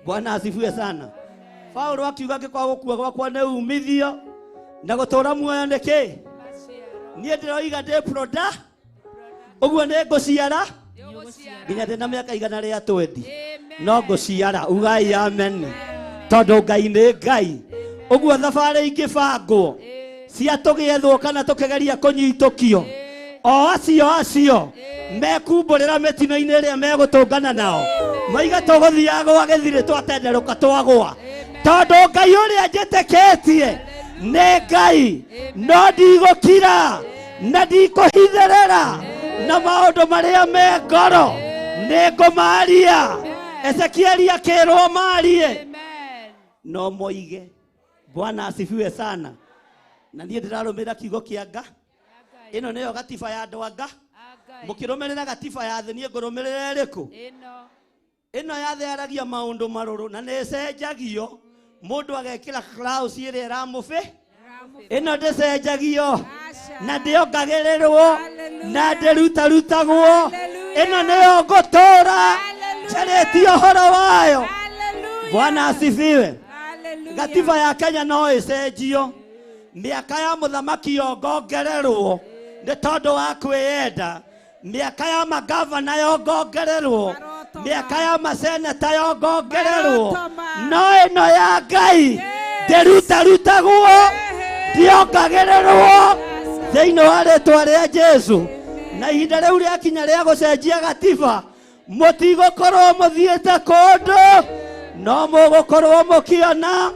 Bwana asifiwe sana. Paulo akiuga angĩkorwo gũkua gwakwa nĩ umithio na gũtũra muoyo nĩ kĩ? Niĩ ndĩroiga ndĩ product. Ũguo nĩ ngũciara nginya ndĩ na mĩaka igana rĩa 20 no ngũciara. Ugai amen. Tondũ Ngai nĩ Ngai. Ũguo thabarĩ ingĩbangwo cia tũgĩethwo kana tũkĩgeria kũnyitũkio o acio mekumbũrĩra mĩtino-inĩ ĩrĩa megũtũngana nao maiga tũgũthiaga gwa gĩthirĩ twatenderũka twagũa. Tondũ Ngai ũrĩa njĩtĩkĩtie nĩ Ngai no ndigũkira na ndikũhithĩrĩra na maũndũ marĩa me ngoro nĩ ngũmaria. Ezekieli akĩrwo marie no moige. Bwana asifiwe sana. Na niĩ ndĩrarũmĩrĩra kiugo kĩa Nga. Ĩno nĩyo gatiba ya andũ anga. Mũkĩrũmĩrĩra gatiba ya thĩ niĩ ngũrũmĩrĩra ĩrĩkũ? Ĩno ya thĩ yaragia maũndũ marũrũ na nĩ ĩcenjagio. Mũndũ agekĩra clause ĩrĩa ĩramũbĩ. Ĩno ndĩcenjagio na ndĩongagĩrĩrwo na ndĩrutarutagwo. Ĩno nĩyo ngũtũũra njarĩtie ũhoro wayo. Bwana asifiwe. Gatiba ya Kenya no ĩcenjio. Mĩaka ya mũthamaki yongongererwo nĩ tondũ wa kwĩyenda. Mĩaka ya magavana yongongererwo. Mĩaka ya maseneta yongongererwo. No ĩno ya Ngai ndĩrutarutagwo ndiongagĩrĩrwo thĩinĩ wa rĩtwa rĩa Jesu. Na ihinda rĩu rĩakinya rĩa gũcenjia gatiba mũtigũkorwo mũthiĩte kũndũ no mũgũkorwo mũkĩona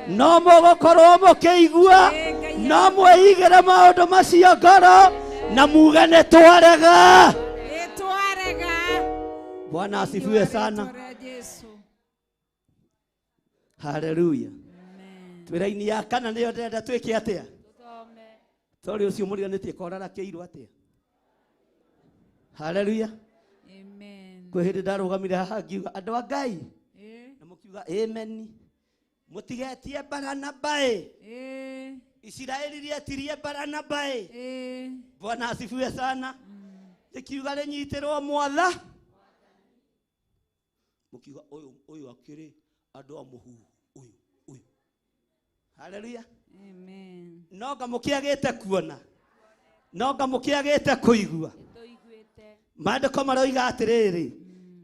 no mũgũkorwo mũkĩigua no mwĩigĩre maũndũ macio ngoro na muge nĩ twarega. Bwana asifiwe sana. Haleluya. Twĩra-inĩ ya kana nĩyo ndĩrenda twĩke atĩa? Sorry ũcio mũriganĩtie korarakeirwo atĩa? Haleluya. Amen. Kwĩ hĩndĩ ndarũgamire haha ngiuga andũ a Ngai na mũkiuga amen. Mũtigetie Barnaba Isiraeli rietirie Barnaba Bwana asifiwe sana. Nikiuga rĩnyitĩrwo mwatha mũkiuga ũyũ akĩrĩ andũ a mũhuhu ũyũ. Haleluya. Amen. Noga mũkĩagĩte kuona, noga mũkĩagĩte kũigua. Maandĩko maroiga atĩrĩrĩ,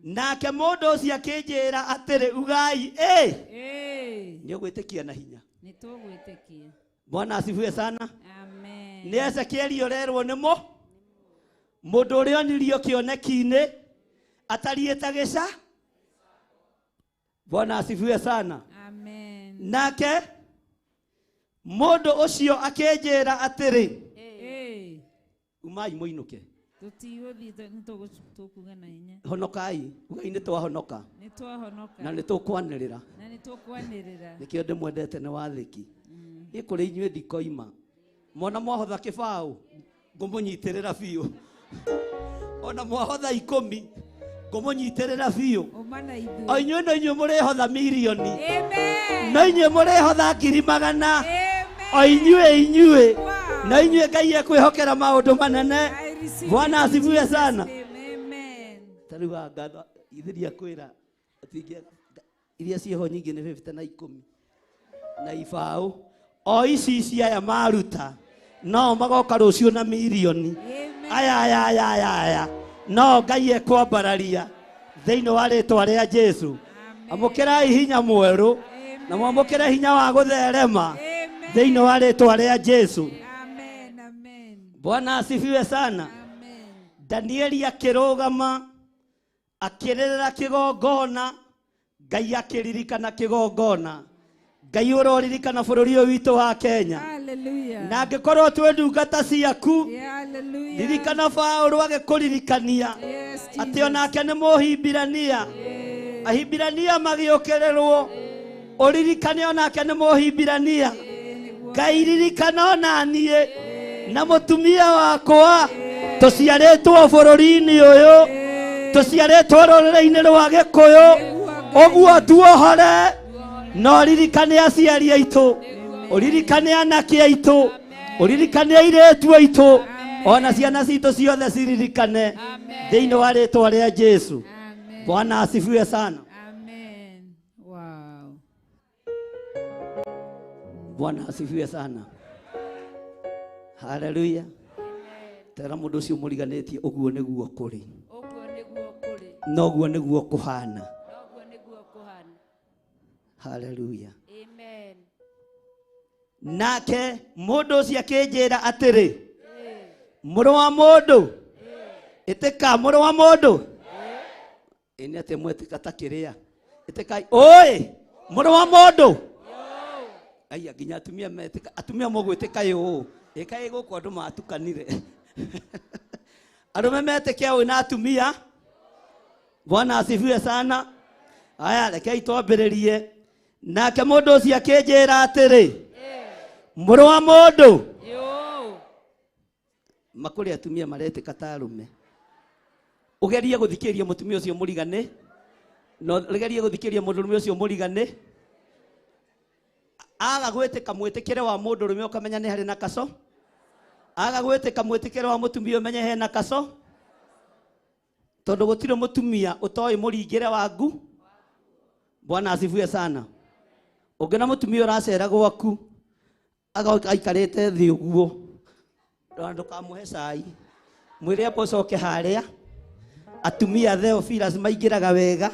nake mũndũ ũcio akĩnjĩra atĩrĩ ugai nĩũgwĩtĩkia na hinya. Nĩtũgwĩtĩkia. Bwana asifiwe sana. Amen. Nĩ Ezekieli ũrerwo nĩ mũndũ ũrĩa onirio kĩoneki-inĩ atariĩte gĩca. Bwana asifiwe sana. Amen. Nake mũndũ ũcio akĩnjĩra atĩrĩ umai mũinũke. Tũtigũthiĩ nĩtũkuga na hinya. Honokai, ugai nĩ twahonoka. Nĩtwahonoka. Na nĩtũkwanĩrĩra. Na nĩtũkwanĩrĩra. Nĩkĩo ndĩmwendete nĩ wathĩki. Nĩ kũrĩ inyuĩ ndikoima. Mona mwahotha kĩbaũ ngũmũnyitĩrĩra biũ. Ona mwahotha 10 ngũmũnyitĩrĩra biũ. O inyuĩ no inyuĩ mũrĩhotha milioni. Amen. No inyuĩ mũrĩhotha 100,000. O inyuĩ no inyuĩ Ngai ekwĩhokera maũndũ manene. Bwana asifiwe sana. Amen. Tariwa ngatho ithiria kwĩra atingia iria ciĩho nyingĩ nĩ 50 na 10 na ibaũ. O ici ciaya maruta no magoka rũciũ na milioni. Aya no Ngai ekwambararia thĩinĩ wa rĩtwa rĩa Jesu. Amũkĩrai hinya mwerũ na mwamũkĩre hinya wa gũtherema thĩinĩ wa rĩtwa rĩa Jesu. Bwana asifiwe sana. Danieli akĩrũgama akĩrĩrĩra kĩgongona, Ngai akĩririkana kĩgongona. Ngai ũroririkana bũrũri ũyũ witũ wa Kenya. Na angĩkorwo twĩ ndungata ciaku, ririkana Paũlũ agĩkũririkania atĩ onake nĩ Mũhibirania. Ahibirania magĩũkĩrĩrwo, ũririkane onake nĩ Mũhibirania. Ngai ririkana ona niĩ na mũtumia wakwa tũciarĩtwo bũrũri-inĩ ũyũ, tũciarĩtwo rũrĩrĩ-inĩ rwa Gĩkũyũ. Ũguo tuohore, no ririkane aciari aitũ, ũririkane anake aitũ, ũririkane airĩtu aitũ, ona ciana citũ ciothe ciririkane thĩinĩ wa rĩtwa rĩa Jesu. Bwana asifiwe sana. Amen. Wow. Bwana asifiwe sana. Haleluya. Tera mũndũ ũcio mũriganĩtie ũguo nĩguo kũrĩ. Noguo nĩguo kũhana. Haleluya. Amen. Nake mũndũ ũcio akĩnjĩra atĩrĩ, mũrũ wa mũndũ, ĩtĩka mũrũ wa mũndũ. Ĩnĩ atĩ mwĩtĩka ta kĩrĩa. Ĩtĩkai, oi, mũrũ wa mũndũ. Aya nginya atumia metĩka, atumia mũgwĩtĩka yũ. Ĩka ĩgũkũ andũ matukanire. Arũme metĩkia wĩ na atumia. Bwana asifiwe sana. Aya rekei twambĩrĩrie. Nake mũndũ ũcio akĩnjĩra atĩrĩ, mũrũ wa mũndũ. Makũrĩ atumia maretĩka ta arũme. Ũgerie gũthikĩria mũtumia ũcio mũrigane. No ũgerie gũthikĩria mũndũrũme ũcio mũrigane. Aga gwĩtĩka mwĩtĩkĩre wa mũndũrũme ũkamenya nĩ harĩ na kaco. Aga gwĩtĩka mwĩtĩkĩre wa mũtumia ũmenye hena kaco. Tondũ gũtirĩ mũtumia ũtoĩ mũringĩre waku. Bwana asifiwe sana. Ũngĩona mũtumia ũracera gwaku aikarĩte thĩ ũguo, ndũkamũhe cai, mwĩre ũcoke harĩa. Atumia Theophilus maingĩraga wega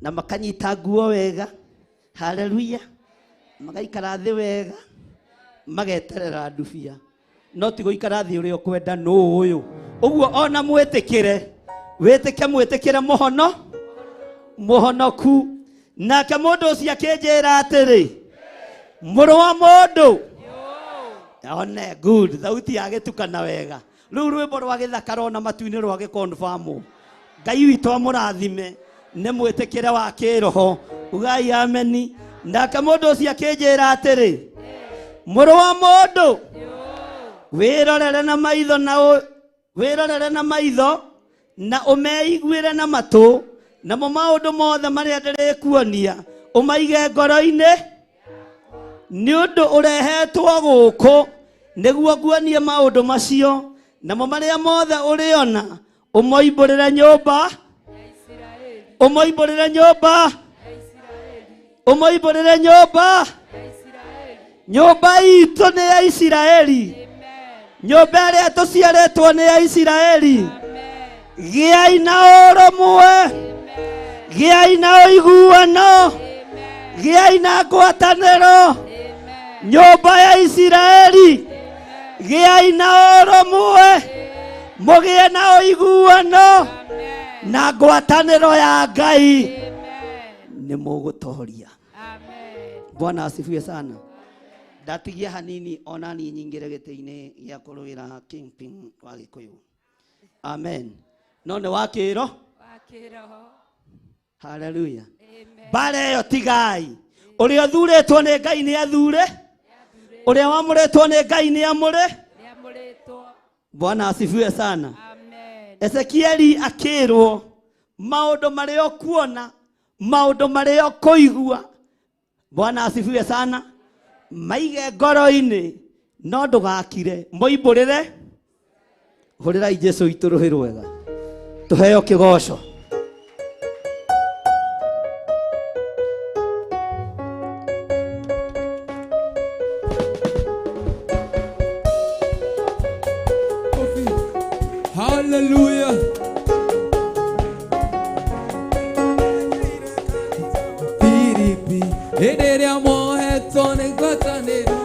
na makanyita nguo wega. Haleluya. Magaikara thĩ wega, mageterera ndubia. No ti gũikara thĩ ũrĩa ũkwenda nũ ũyũ. Ũguo ona mwĩtĩkĩre, wĩtĩke mwĩtĩkĩre mũhonoku. Nake mũndũ ũcio akĩnjĩra atĩrĩ, mũrũ wa mũndũ, one good thauti yagitukana wega riu rwimbo rwa githakaro na matuini rwa gikonfamu Ngai witũ amũrathime nĩ mwĩtĩkĩre wa kĩroho ugai ameni nake mũndũ ũcio akĩnjĩra atĩrĩ mũrũ wa mũndũ wĩrorere na maitho na ũmeiguĩre na matũ namo maũndũ mothe marĩa ndĩrĩkuonia ũmaige ngoro-inĩ nĩ ũndũ ũrehetwo gũkũ nĩguo nguonie maũndũ macio namo marĩa mothe ũrĩona ũmoimbũrĩre nyũmba nyũmba itũ nĩ ya Isiraeli nyũmba ĩrĩa tũciarĩtwo nĩ ya Isiraeli gĩai na ũrũmwe gĩai na ũiguano gĩai na ngwatanĩro nyũmba ya Isiraeli gĩai na ũrũmwe mũgĩe na ũiguano na ngwatanĩro ya Ngai nĩ mũgũtoria. Bwana asifiwe sana. Ndatigia hanini ona ni nyingire gĩtĩ-inĩ gĩa kũrũĩra Kingpin wa Gĩkũyũ. Amen. No nĩ wakĩro. Hallelujah. Bare yo tigai. Ũrĩa ũthurĩtwo nĩ Ngai nĩ athure. Ũrĩa wamũrĩtwo nĩ Ngai nĩ amũre. Bwana asifiwe sana. Ezekieli akĩrwo maũndũ marĩa ũkuona maũndũ marĩa ũkũigua. Bwana asifiwe sana. Maige ngoro-inĩ no ndũgakire moimbũrĩre hũrĩrai Jesũ witũ rũhĩ rwega tũheo kĩgoco. Hallelujah. Piripi ederia moheto ne gwatanero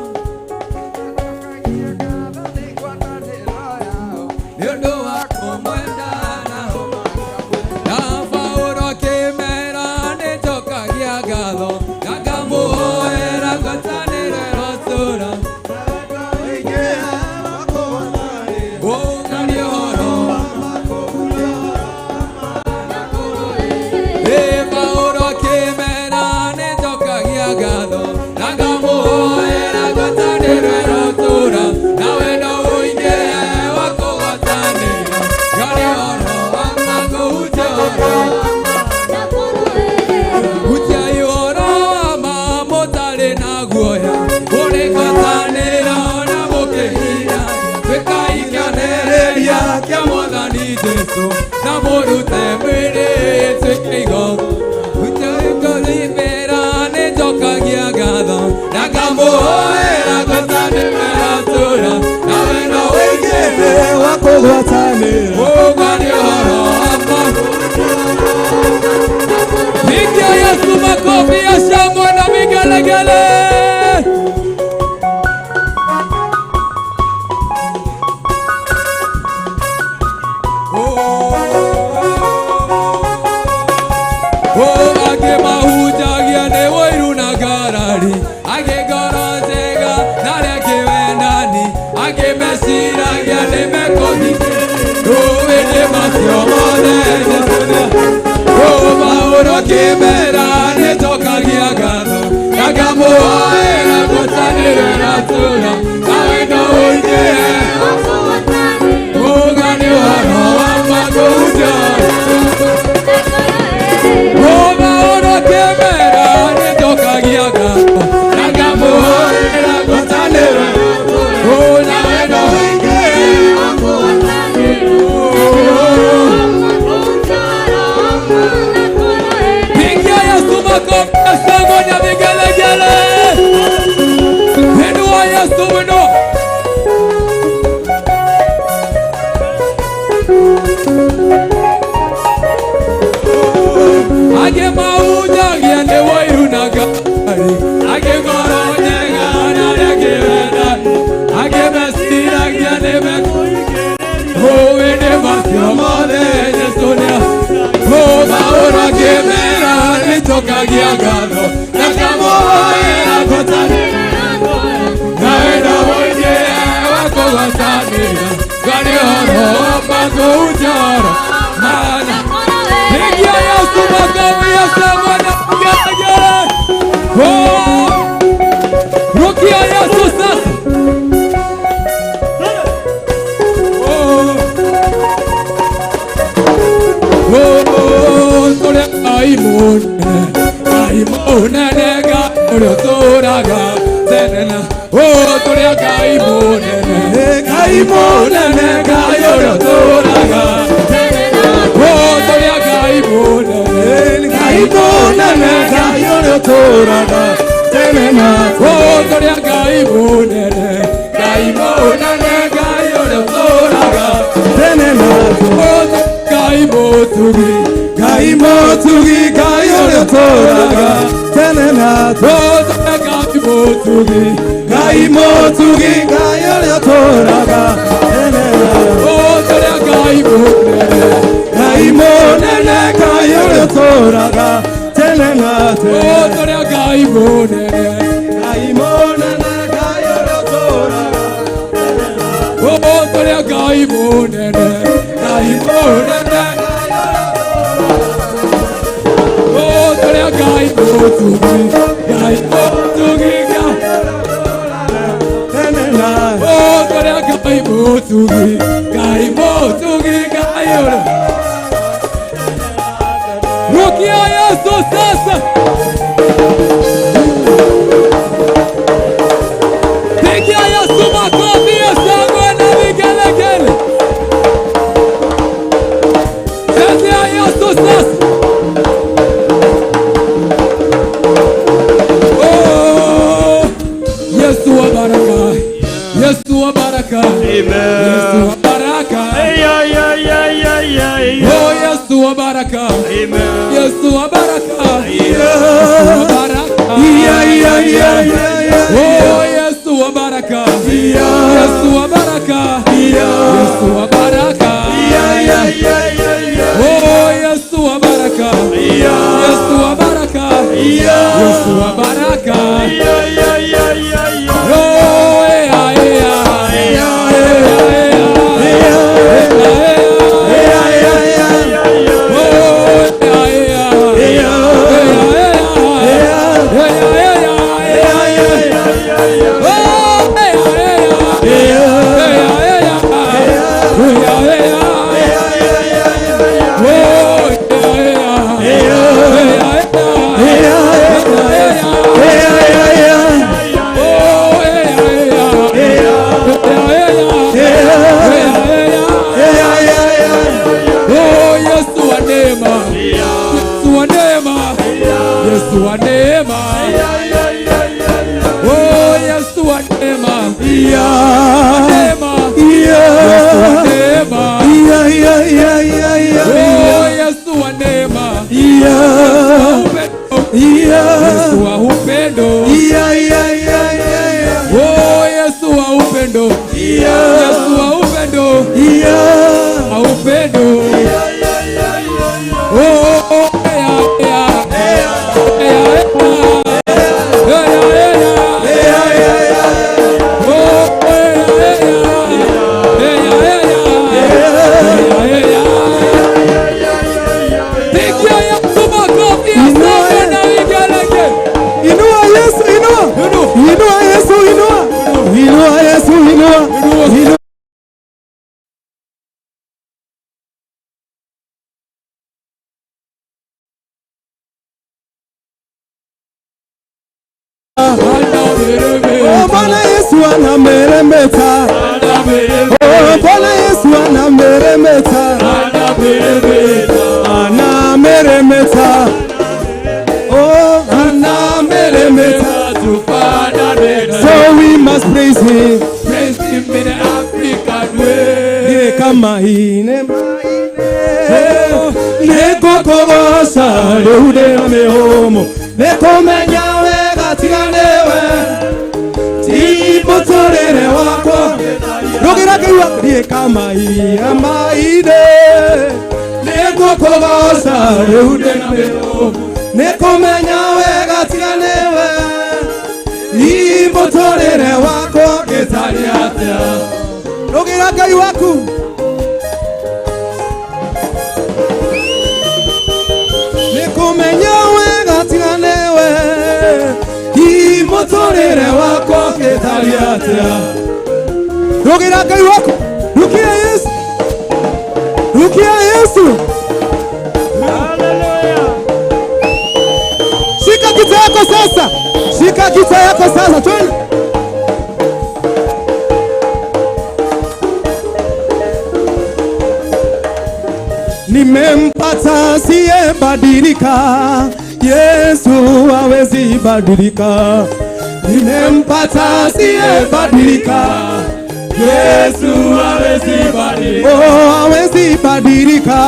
Ndio wako mwendana na fauro kemera ne toka giagalo nagamu era gwatanero rotura Namoru temere tsekigo Uchaiko liberane toka giagado Nagamo era gotane meratura Nawena wengene wako gotane Ogani horo ama Nikia Yesu makofi ya shangwe na vigelegele Kimera ne toka giagado Nagamo era gotanero natura Nawendo unye Ugani wano wamago uja Oma oro kimera ne toka giagado Nagamo era gotanero Nawendo unye Sangonya vigelegele Inua Yesu inua Age mauja giende wairu na gari Age goro nyega na rege wena Age mesira giende mekuri Owene masyo mode Jesunia Maura kemera nitoka giagano Nakamo era gotane Naenda mwenye Ngai munene, Ngai ũrĩa ũtũũraga tene na tũrĩ a Ngai mũnene, Ngai mũnene, Ngai ũrĩa ũtũũraga tene na tũrĩ a Ngai mũnene, Ngai mũnene, Ngai ũrĩa ũtũũraga tene na tũrĩ a Ngai mũnene, Ngai mũnene, Ngai ũrĩa ũtũũraga tene na Ngai mũtugi, Ngai mũtugi, Ngai ũrĩa ũtũũraga tene na Ngai mũtugi, Ngai mũtugi, Ngai ũrĩa ũtũũraga tene na Ngai mũnene, Ngai mũnene, Ngai ũrĩa ũtũũraga tene na Ngai mũnene, Ngai mũnene, Ngai ũrĩa ũtũũraga tene na Ngai mũnene, Ngai mũnene, Ngai mũtugi, Ngai mũtugi, tene na Ngai mũtugi, Ngai mũtugi, Ngai ũrĩa. Rukia Yesu sasa. Pigia Yesu makofi ya shangwe na vigelegele. Chezea Yesu sasa. Yesu wa baraka, Yesu wa baraka, amen. Yesu wa baraka, oh Yesu wa baraka, amen. Yesu wa baraka, Yesu wa baraka, oh Yesu wa baraka, Yesu wa baraka, Yesu wa baraka, oh Yesu wa baraka, Yesu wa baraka, Yesu wa baraka. Yesu wa upendo, oh Yesu wa upendo, Yesu wa upendo, wa upendo, oh Bwana Yesu anameremeta, oh Bwana Yesu anameremeta, anameremeta, oh anameremeta. So we must praise him in the African way. Kama ine neko kogosa leude mehomo neko menyawe gatiganewe tibotorere wako rogira kiwa die kama ina maide neko kogosa leude mehomo neko menyawe gatiganewe tibotorere wako getariata rogira kiwa ku menyawe gatiganewe imotorere wako ketariatea rogira Ngai wako rukia Yesu haleluya yako sasa. Shika gita yako sasa. Twende. Nimempata asiyebadilika, Yesu hawezi badilika. Nimempata asiyebadilika, Yesu hawezi badilika. Oh, hawezi badilika.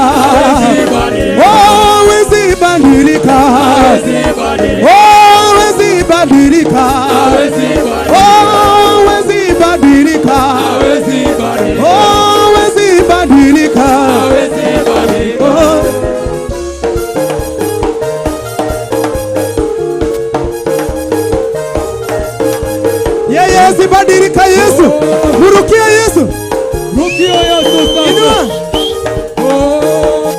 Oh, hawezi badilika. Oh, hawezi badilika. Oh, hawezi badilika. Oh, hawezi badilika. Yeye badilika. Yesu, murukia Yesu, Rukia Yesu sasa. inua. Oh,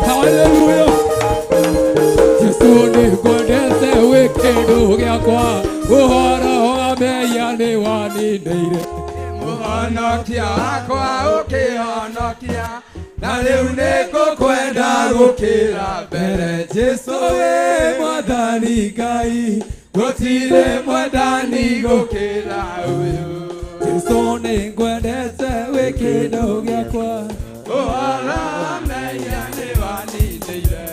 hallelujah. Yesu nikwendete wĩkĩndũ gĩakwa, ũhoro wa mehia nĩwanindĩire. Mũhonokia wakwa ũkĩhonokia, na rĩu nĩngũkwenda gũkĩra mbere. Jesũ wĩ Mwathani Ngai, gũtirĩ mwathani gũkĩra ũyũ. Jesũ nĩngwendete wĩkĩndũ gĩakwa, Ũhoro wa mehia nĩwanindĩire.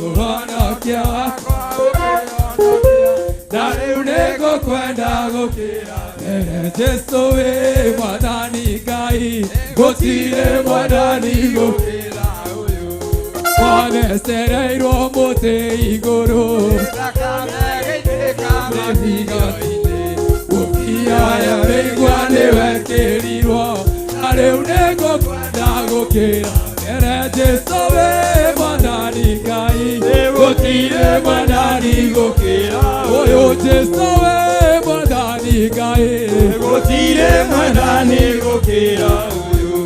ũhonokia wakwa ũkĩhonokia, na rĩu nĩngũkwenda gũkĩra mbere. Jesũ wĩ Mwathani Ngai, gũtirĩ mwathani gũkĩra ũyũ. wanecereirwo mũtĩ igũrũ, Thakame gĩitĩka mahiga-inĩ, mũkiaya mĩigua nĩwekĩrirwo, na rĩu nĩngũkwenda gũkĩra mbere. Jesũ wĩ Mwathani Ngai, gũtirĩ mwathani gũkĩra ũyũ. Jesũ wĩ Mwathani Ngai, gũtirĩ mwathani gũkĩra ũyũ.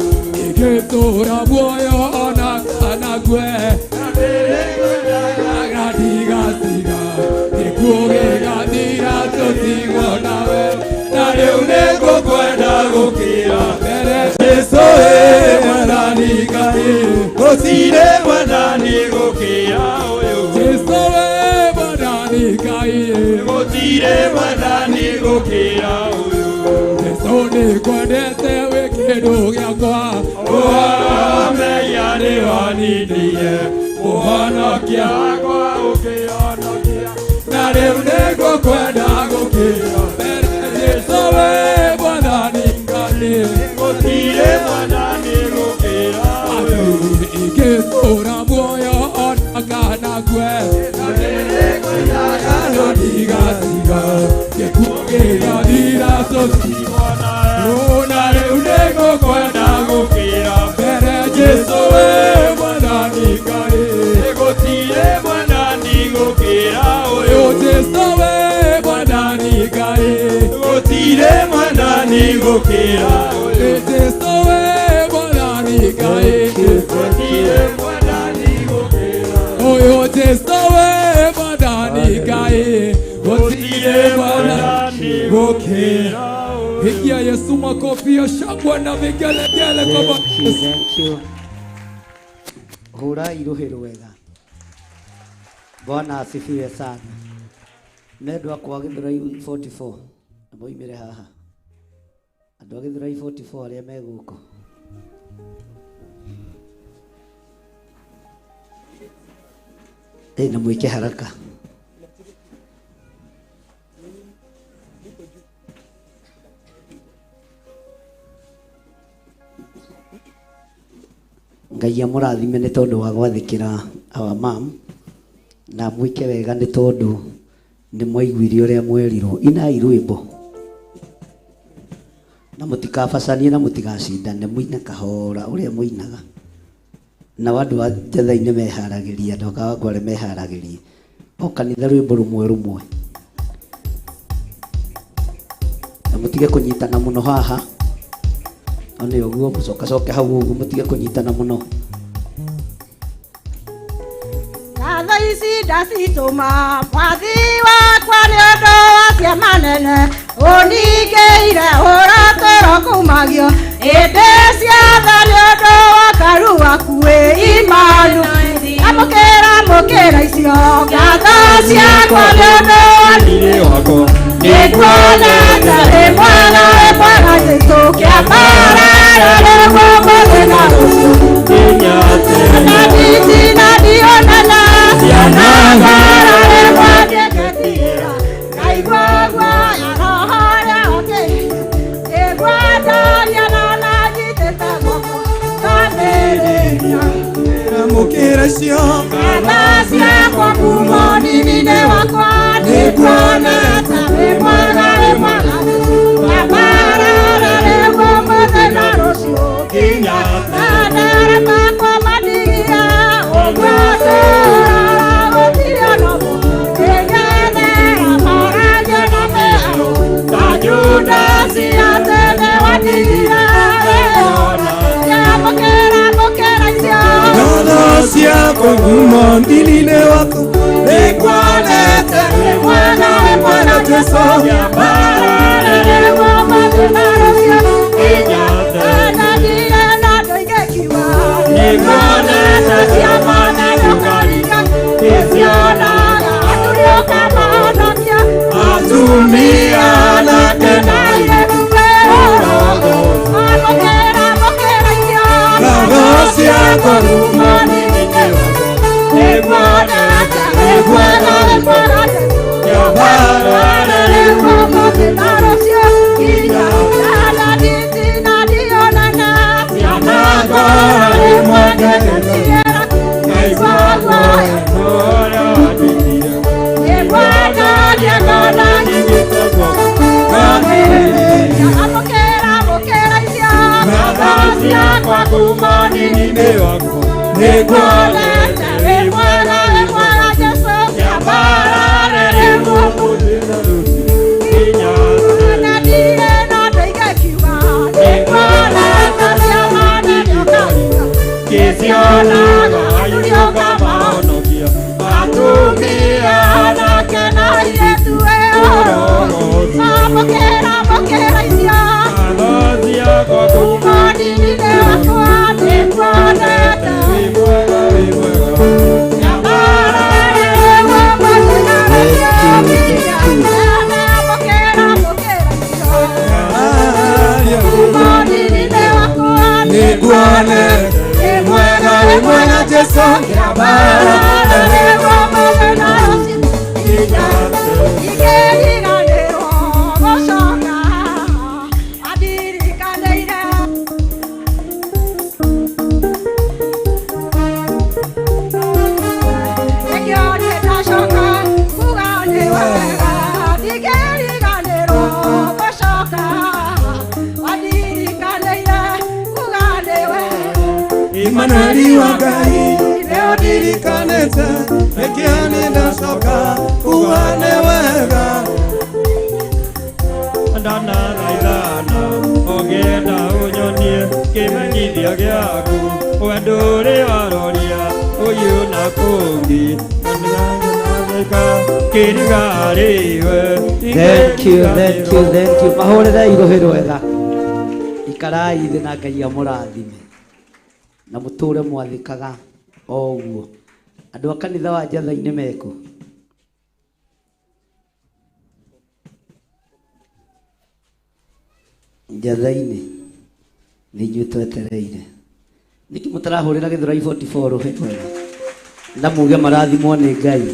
ingĩtũũra muoyo ona kana ngue, agatigatiga gĩkuũ gĩgathira tũtigwo nawe, na rĩu nĩngũkwenda gũkĩra mbere. Jesũ wĩ Mwathani Ngai, gũtirĩ mwathani gũkĩra ũyũ. Jesũ wĩ Mwathani Ngai, gũtirĩ mwathani gũkĩra ũyũ. Jesũ nĩkwendete wĩkĩndũ gĩakwa, Ũhoro wa mehia nĩwanindĩire. Mũhonokia wakwa ũkĩhonokia, na rĩu nĩngũkwenda gũkĩra mbere. Jesũ wĩ Mwathani Ngai, gũtirĩ mwathani gũkĩra ũyũ. ingĩtũũra muoyo ona kana ngue, agatigatiga gĩkuũ gĩgathira tũtigwo nawe, na rĩu nĩngũkwenda gũkĩra mbere. Jesũ wĩ Mwathani Ngai, gũtirĩ mwathani gũkĩra ũyũ. Jesũ wĩ Mwathani Ngai, gũtirĩ mwathani gũkĩra ũyũ. Jesũ wĩ Mwathani Ngai, gũtirĩ mwathani gũkĩra ũyũ. Jesũ wĩ Mwathani Ngai, gũtirĩ mwathani gũkĩra. Pigia Yesu makofi ya shangwe na vigelegele kwa Bwana Yesu. Thank you. Hurai rũhĩ rwega. Bwana asifiwe sana. Nendwa kwa Gĩthũrai 44 na moimire haha. Andũ a Gĩthũrai 44 arĩa me gũkũ. Na mwĩke haraka. Ngai amũrathime nĩ tondũ wa gwathĩkĩra our mom, na mwĩke wega nĩ tondũ nĩ mwaiguire ũrĩa mwerirwo. Inai rwĩmbo na mũtikabacanie na mũtigacindane, mũine kahora ũrĩa mũinaga. Na andũ a Njetha-inĩ meharagĩria, andũ a Kawangware meharagĩrie o kanitha rwĩmbo rũmwe, na mũtige kũnyitana mũno haha. One ũguo mũcokacoke hau ũguo, mũtige kũnyitana mũno. Na thaa ici ndacitũma mwathi wakwa nĩ ũndũ wa ciama nene ũningĩire ũratũro kumagio hĩndĩ ciothe nĩ ũndũ wa karu waku wĩ Imanu amũkĩra mokera icio ngatho ciakwa nĩ ũndũ wa ndire wako nĩkuona tarĩ mwana wĩ mwana Jesũ kĩambara rĩrĩguo mũthĩ na rũciũ kinyate na nditi na ndionana ciana ngara rĩmwe ndĩngĩtigĩra ngaigua guoya roho rĩa ũkĩrire ĩgwataria na njitĩte guoko twambĩrĩria mokera cio ngatho ciakwa kuuma ũnini-inĩ wakwa nĩkuona tarĩ mwana wĩ mwana kĩambara rĩrĩguo mũthĩ na rũciũ kinyate Nadara makwa madigira ogwatora gũtirĩ nomo ĩgethera maraja na mĩaro ta Judasi atene wadigira mokera icio ngatho ciakwa kuuma ndini-inĩ waku nĩkuonete wĩ mwana Jesũ kĩambara rĩrĩguo mũthĩ na rũciũ kinyate nadire na andũ aingĩ kiuga nĩkuonete cia mwana nĩũkariga ĩcionaga atũrĩũka mahonokia atumia anake na ngatho ciakwa kuuma ndini-inĩ waku nĩkuonete wĩ mwana kĩambara kwa kuuma ndini-inĩ waku nĩkuonete wĩ mwana Jesũ kĩambara rĩrĩguo mũthĩ na rũciũ kinyate gĩcionaga agĩũka mahonokia atumia anake na airĩtu mokera icio ngatho ciakwa kuuma ndini-inĩ wakwa nĩkuonete wĩ mwega kĩambara rĩrĩguo mũthĩ na rũciũ nĩkuonete wĩ mwega Jesũ kĩambara rĩrĩguo mũthĩ na rũciũ ikĩriganĩrwo gũcoka andirikanĩire nĩkĩo nĩndacoka kuga nĩ wega ndingĩriganĩrwo gũcoka andirikanĩire kuga nĩ wega Imanueli wa Ngai nĩũndirikanĩte nĩkĩo nĩndacoka kuga nĩ wega ndanathaithana ũngĩenda ũnyonie kĩmenyithia gĩaku wendo ũrĩa waroria ũyũ na kũngĩ nĩnagĩka kĩrigarĩwe Thank you. Mahũrĩre irũhĩ rwega. Ikarai thĩ na Ngai amũrathime na mũtũre mwathĩkaga o ũguo. Andũ a kanitha wa Njatha-inĩ meku? Njatha-inĩ nĩ inyuĩ twetereire. Nĩkĩ mũtarahũrĩra Gĩthũrai 44 rũhĩ rwega na muge marathimwo nĩ Ngai?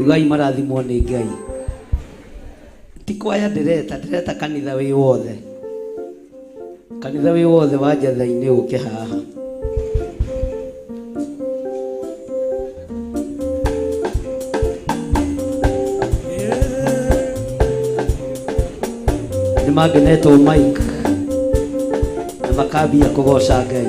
Ugai marathimwo nĩ Ngai. Ti kwaya ndĩreta kanitha wĩ wothe. Kanitha wĩ wothe wa Njatha-inĩ ũke haha. Nĩ mangenetwo Mike na makambia kũgoca Ngai.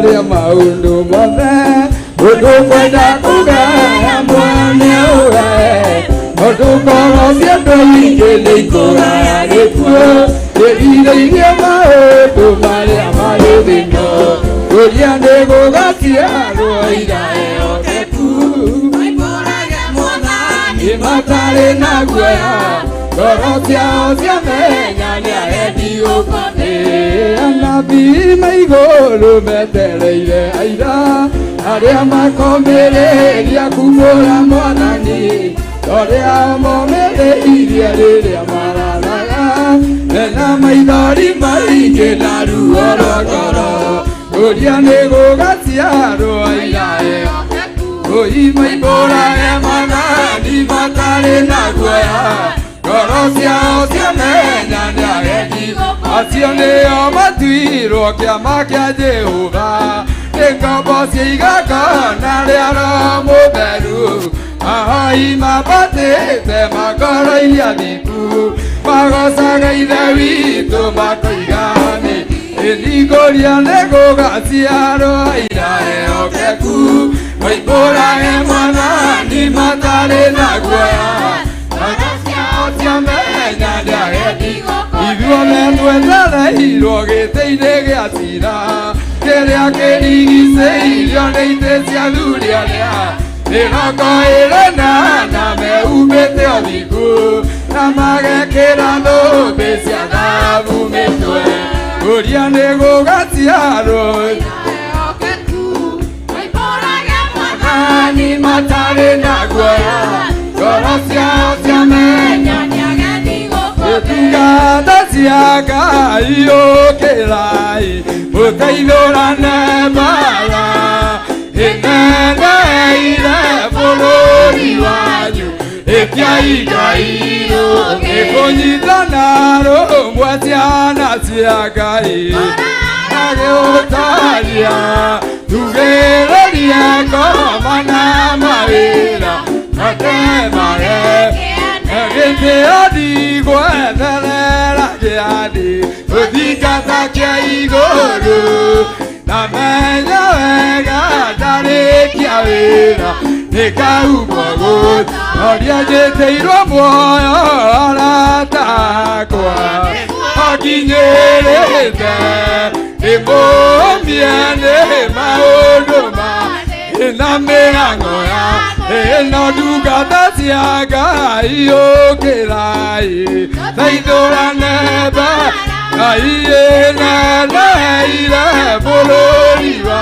Ria maundu mothe ukwenda kugaya mwane ugae Odukoro siendo ingele ikora gikuo Erire irie maoto mare amare bino Oriande gogatia roira eoteku Imatare na guaya Dorotia osia menya nia edi ukone Anabi maigoro metereire aira Aria makomere ria kumora mwanani Dorea momere iria riria mararaga Ena maidori maige na ruoro goro Oria nego gatia roaira Oi maibora emanani matare na guaya Gorosia osia menya nia edi Asione amatuiro kiama kia Jehova Engabosi igaka naleara moberu Ahai mabate te magara iliadiku Magosaga idewito makoigane Enigoria nego gasiaro airae okeku Waibora emana ni matale na guaya Agasia osia menya diageti Iduole nuendale irogete inege asira Kerea kerigise ilione itesia durianea Enoko elena na me umete odiku Na magekera no besia na vumetue Oria nego gasiaro Ni matare na guaya Gorosia osia menya Tungada siaga io kelai Potaidora nebala Enene ire polori wanyu Ekia igairo Ekonyita naro Mwatiana siagai Age otaria Tugereria komana mawila Matemare Egete adigo etelera geadi Odikata kia igoru Na menya wega dare kia vera Eka upogot Oria jeteiro moyo aratakwa Akinyerete Ebo miene maodoma Ena merangoya Ena dugata siaga iyo kelai Taidora neba Aiye na ire boloriwa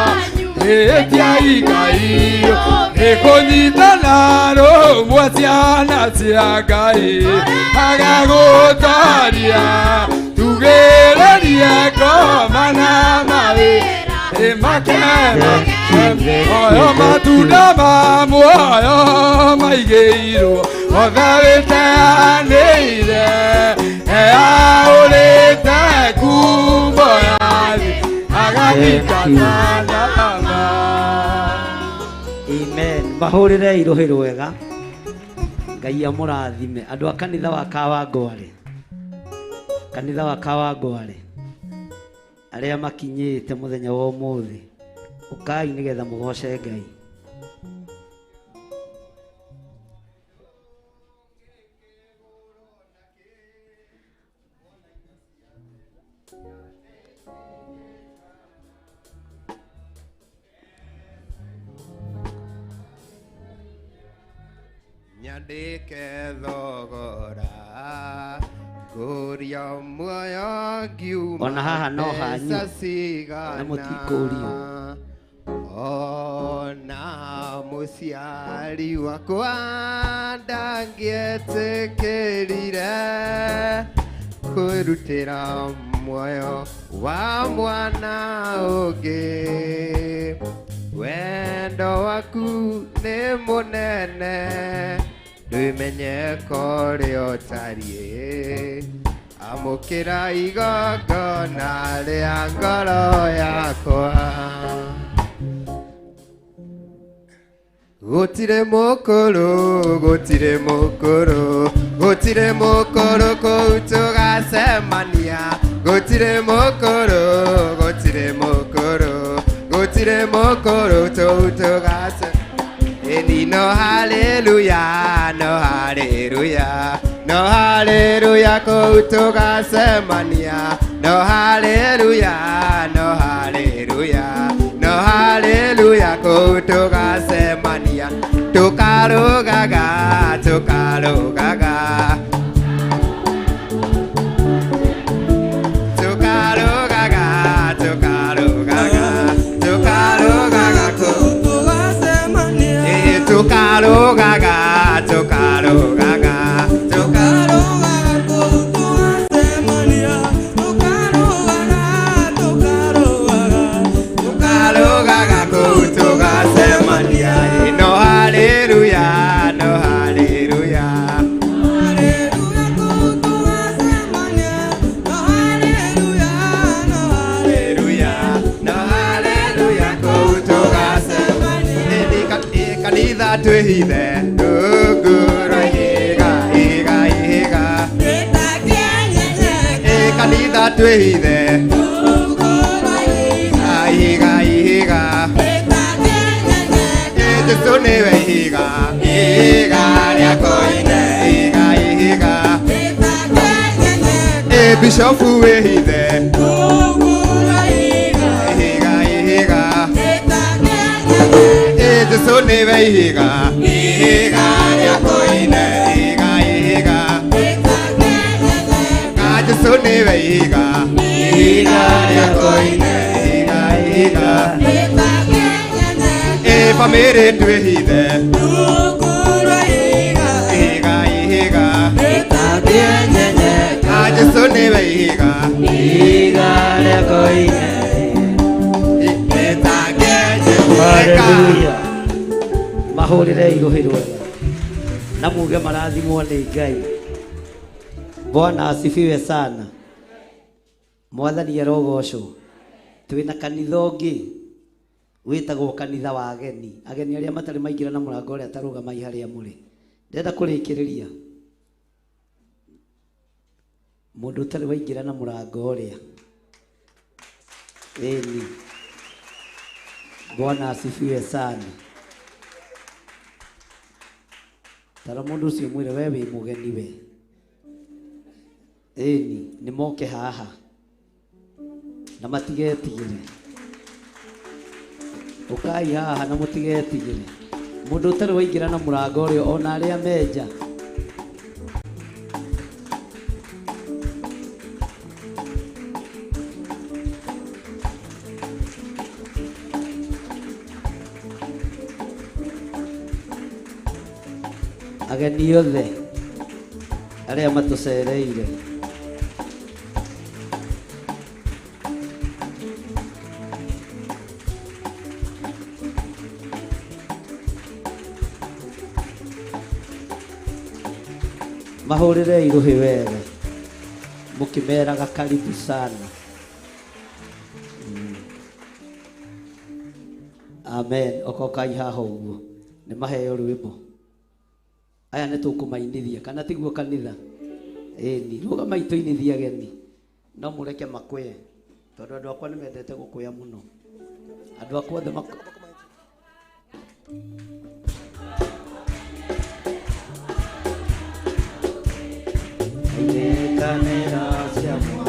Etia ikaiyo Ekonyita naro Mwatiana siaga Agagotaria Tugereria komana mawe Emakema Oyo matunda mamu oyo maigeiro Othavete aneire Ea olete kumbo yathi Agakikatana Amen. Mahurire irohe rwega. Ngai amurathime. Andu a kanitha wa Kawangware. Kanitha wa Kawangware. Aria makinyite muthenya wa umuthi. Ukai nigetha mugoce Ngai. Nyandike thogora Guria muoyo ngiuma Ona haha no hanyu na mutikurio Ona muciari wakwa ndangĩetĩkĩrire kwĩrutĩra muoyo wa mwana ũngĩ wendo waku nĩ mũnene ndwimenye kũrĩa ũtariĩ amũkĩra igongona rĩa ngoro yakwa Gotire mokoro koutugasemania Gotire mokoro toutugase Eni no hallelujah, no hallelujah, no hallelujah, koutoga semania. No hallelujah, no hallelujah, no hallelujah, koutoga semania. Tukaro gaga, tukaro gaga. Tukaro gaga, tukaro gaga, tukaro gaga, koutoga semania. Tukaro gaga, tukaro gaga, tukaro gaga, koutoga semania. Tukaro gaga, tukaro gaga, koutoga semania. No hallelujah, no hallelujah. Hallelujah, koutoga semania. No hallelujah, no hallelujah, no hallelujah, koutoga semania. Kanitha twihithe ngũngũra ihiga ihiga ihiga kanitha twihithe ngũngũra ihiga ihiga Jesũ nĩwe ihiga ihiga rĩa koine ihiga ihiga Bishofu wĩhithe ngũngũra ihiga ihiga ihiga Jesũ nĩwe ihiga ihiga rĩa koine ihiga ihiga Jesũ nĩwe ihiga ihiga rĩa koine ihiga ihiga Bamĩrĩ twĩhithe ngũngũra ihiga ihiga ihiga Jesũ nĩwe ihiga ihiga rĩa koine Hallelujah. Mahũrĩre irũhĩ rwega na muge marathimwo nĩ Ngai. Bwana asifiwe sana. Mwathani arogocwo. Twĩna kanitha ũngĩ wĩtagwo kanitha wa ageni. Ageni arĩa matarĩ maingĩra na mũrango ũrĩa tarũgamai harĩa mũrĩ. Ndĩrenda kũrĩkĩrĩria mũndũ ũtarĩ waingĩra na mũrango ũrĩa. Ĩni. Bwana asifiwe sana. Tara mundu ucio mwire we wi mugeni we. Ĩni nĩ moke haha na matigetigĩre. Ukai haha na mutigetigĩre. Mundu ũtarĩ waingĩra na mũrango ũrĩa ona arĩa menja. Ageni othe arĩa matũcereire mahũrĩre irũhĩ wega mũkĩmeraga karibu sana. Amen. Okokai haha ũguo nĩ maheo rwĩmbo aya nĩ tũkũmainithia kana tiguo kanitha. Ĩni rũgamai tũinithie ageni no mũreke makwĩye tondũ andũ akwa nĩ mendete gũkwĩya mũno. Andũ akwa othe kanera cia mwana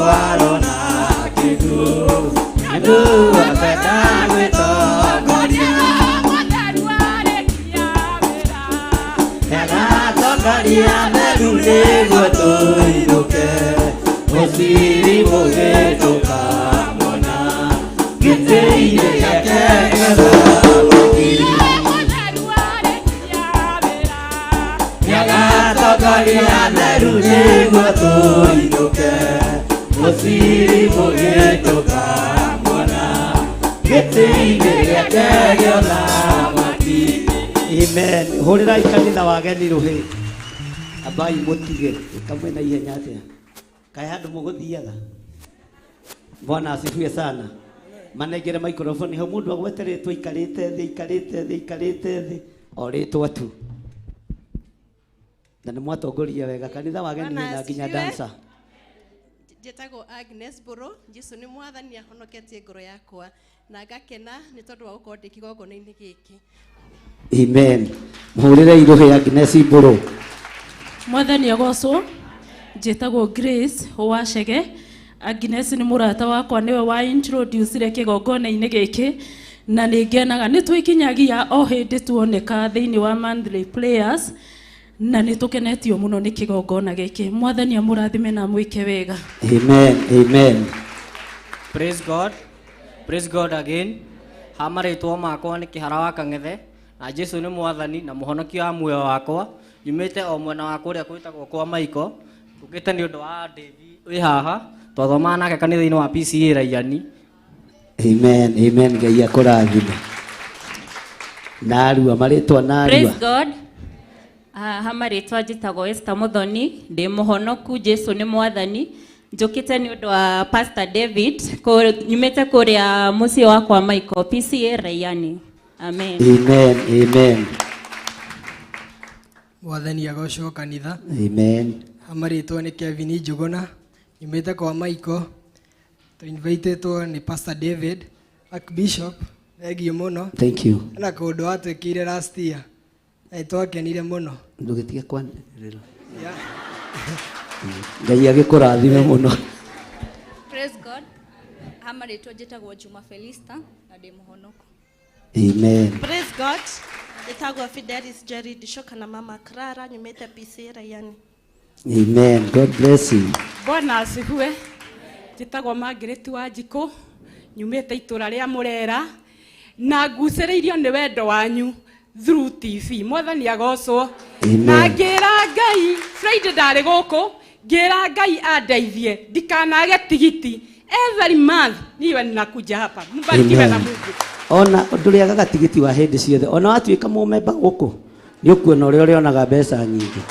arona kigu andu apenda gwitongoria tongoria meru niguo tuinduke musiri mugituka mona gitĩire gĩake tongoria meru niguo tuinduke musiri mugituka mona gitĩire gĩake gĩothamaki. Amen. Hũrĩrai kanitha wageni rũhĩ. Ambai mũtige kamwe na ihenya atĩa. Kaĩ handũ mũgũthiaga. Bwana asifiwe sana. Manengere microphone hau mũndũ agweteretwo ikarĩte thĩ o rĩtwa tu. Na nĩ mwatongoria wega kanitha wageni na nginya dancer. Njĩtagwo Agnes Buru, Jesũ nĩ mwathani ahonoketie ngoro yakwa na ngakena nĩ tondũ wa gũkorwo ndĩ kĩgongona-inĩ gĩkĩ. Amen. Mũhũrĩre irũhĩ Agnes Buru. Mwathani agocwo. Njĩtagwo Grace Wachege. Agnes nĩ mũrata wakwa nĩwe wa introduce kĩgongona-inĩ gĩkĩ na nĩ ngenaga nĩ twĩkinyagia o hĩndĩ tuoneka thĩinĩ wa monthly prayers na nĩ tũkenetio mũno nĩ kĩgongona gĩkĩ. Mwathani amũrathime na mwĩke wega. Amen. Amen. Praise God. Praise God again. Hamarĩtwo makwa nĩ Kĩhara wa Kang'ethe na Jesũ nĩ mwathani na mũhonokia wa muoyo wakwa. Yumĩte o mwena wa kũrĩa kwĩtagwo kwa Maiko. Tũkĩte nĩ ũndũ wa David wĩ haha twathomaga nake kanitha-inĩ wa PCA Raiani. Amen. Amen. Ngai akũrathime. Narua marĩtwa narua. Praise God. Hamarĩtwa njĩtagwo Esther Muthoni ndĩ mũhonoku Jesũ nĩ mwathani. Njũkĩte nĩ ũndũ wa Pastor David nyumĩte kũrĩa mũciĩ wa kwa Maiko PCA Raiani. Amen. Amen. Amen. Mwathani agocwo kanitha. Amen. Hamarĩtwa nĩ Kevin Njuguna nyumĩte kwa Maiko. Tũinvitĩtwo nĩ Pastor David Archbishop. Thengiũ mũno. Thank you. Na kũndũ watwĩkĩire last year. Twakenire mũno. Ndũgĩtige kwanĩrĩra. Ngai agĩkũrathime mũno. Praise God. Hamarĩtwa njĩtagwo Juma Felista na ndĩ mũhonoku. Amen. Praise God. Njĩtagwo Fidelis Jerry Dishoka na Mama Clara nyumĩte PCA Raiani. Amen. God bless you. Bwana asifiwe. Njĩtagwo Margaret Wanjikũ nyumĩte itũra rĩa Mũrera na ngucĩrĩirio nĩ wendo wanyu through TV. Mwathani agocwo. Na ngĩra Ngai Friday ndarĩ gũkũ ngĩra Ngai andeithie ndikanage tigiti every month niwe ninakuja hapa. Mbarikiwe na Mungu. Ona ndũrĩagaga tigiti wa hĩndĩ ciothe ona watuĩka mũmemba gũkũ nĩ ũkuona ũrĩa ũrĩonaga mbeca nyingĩ.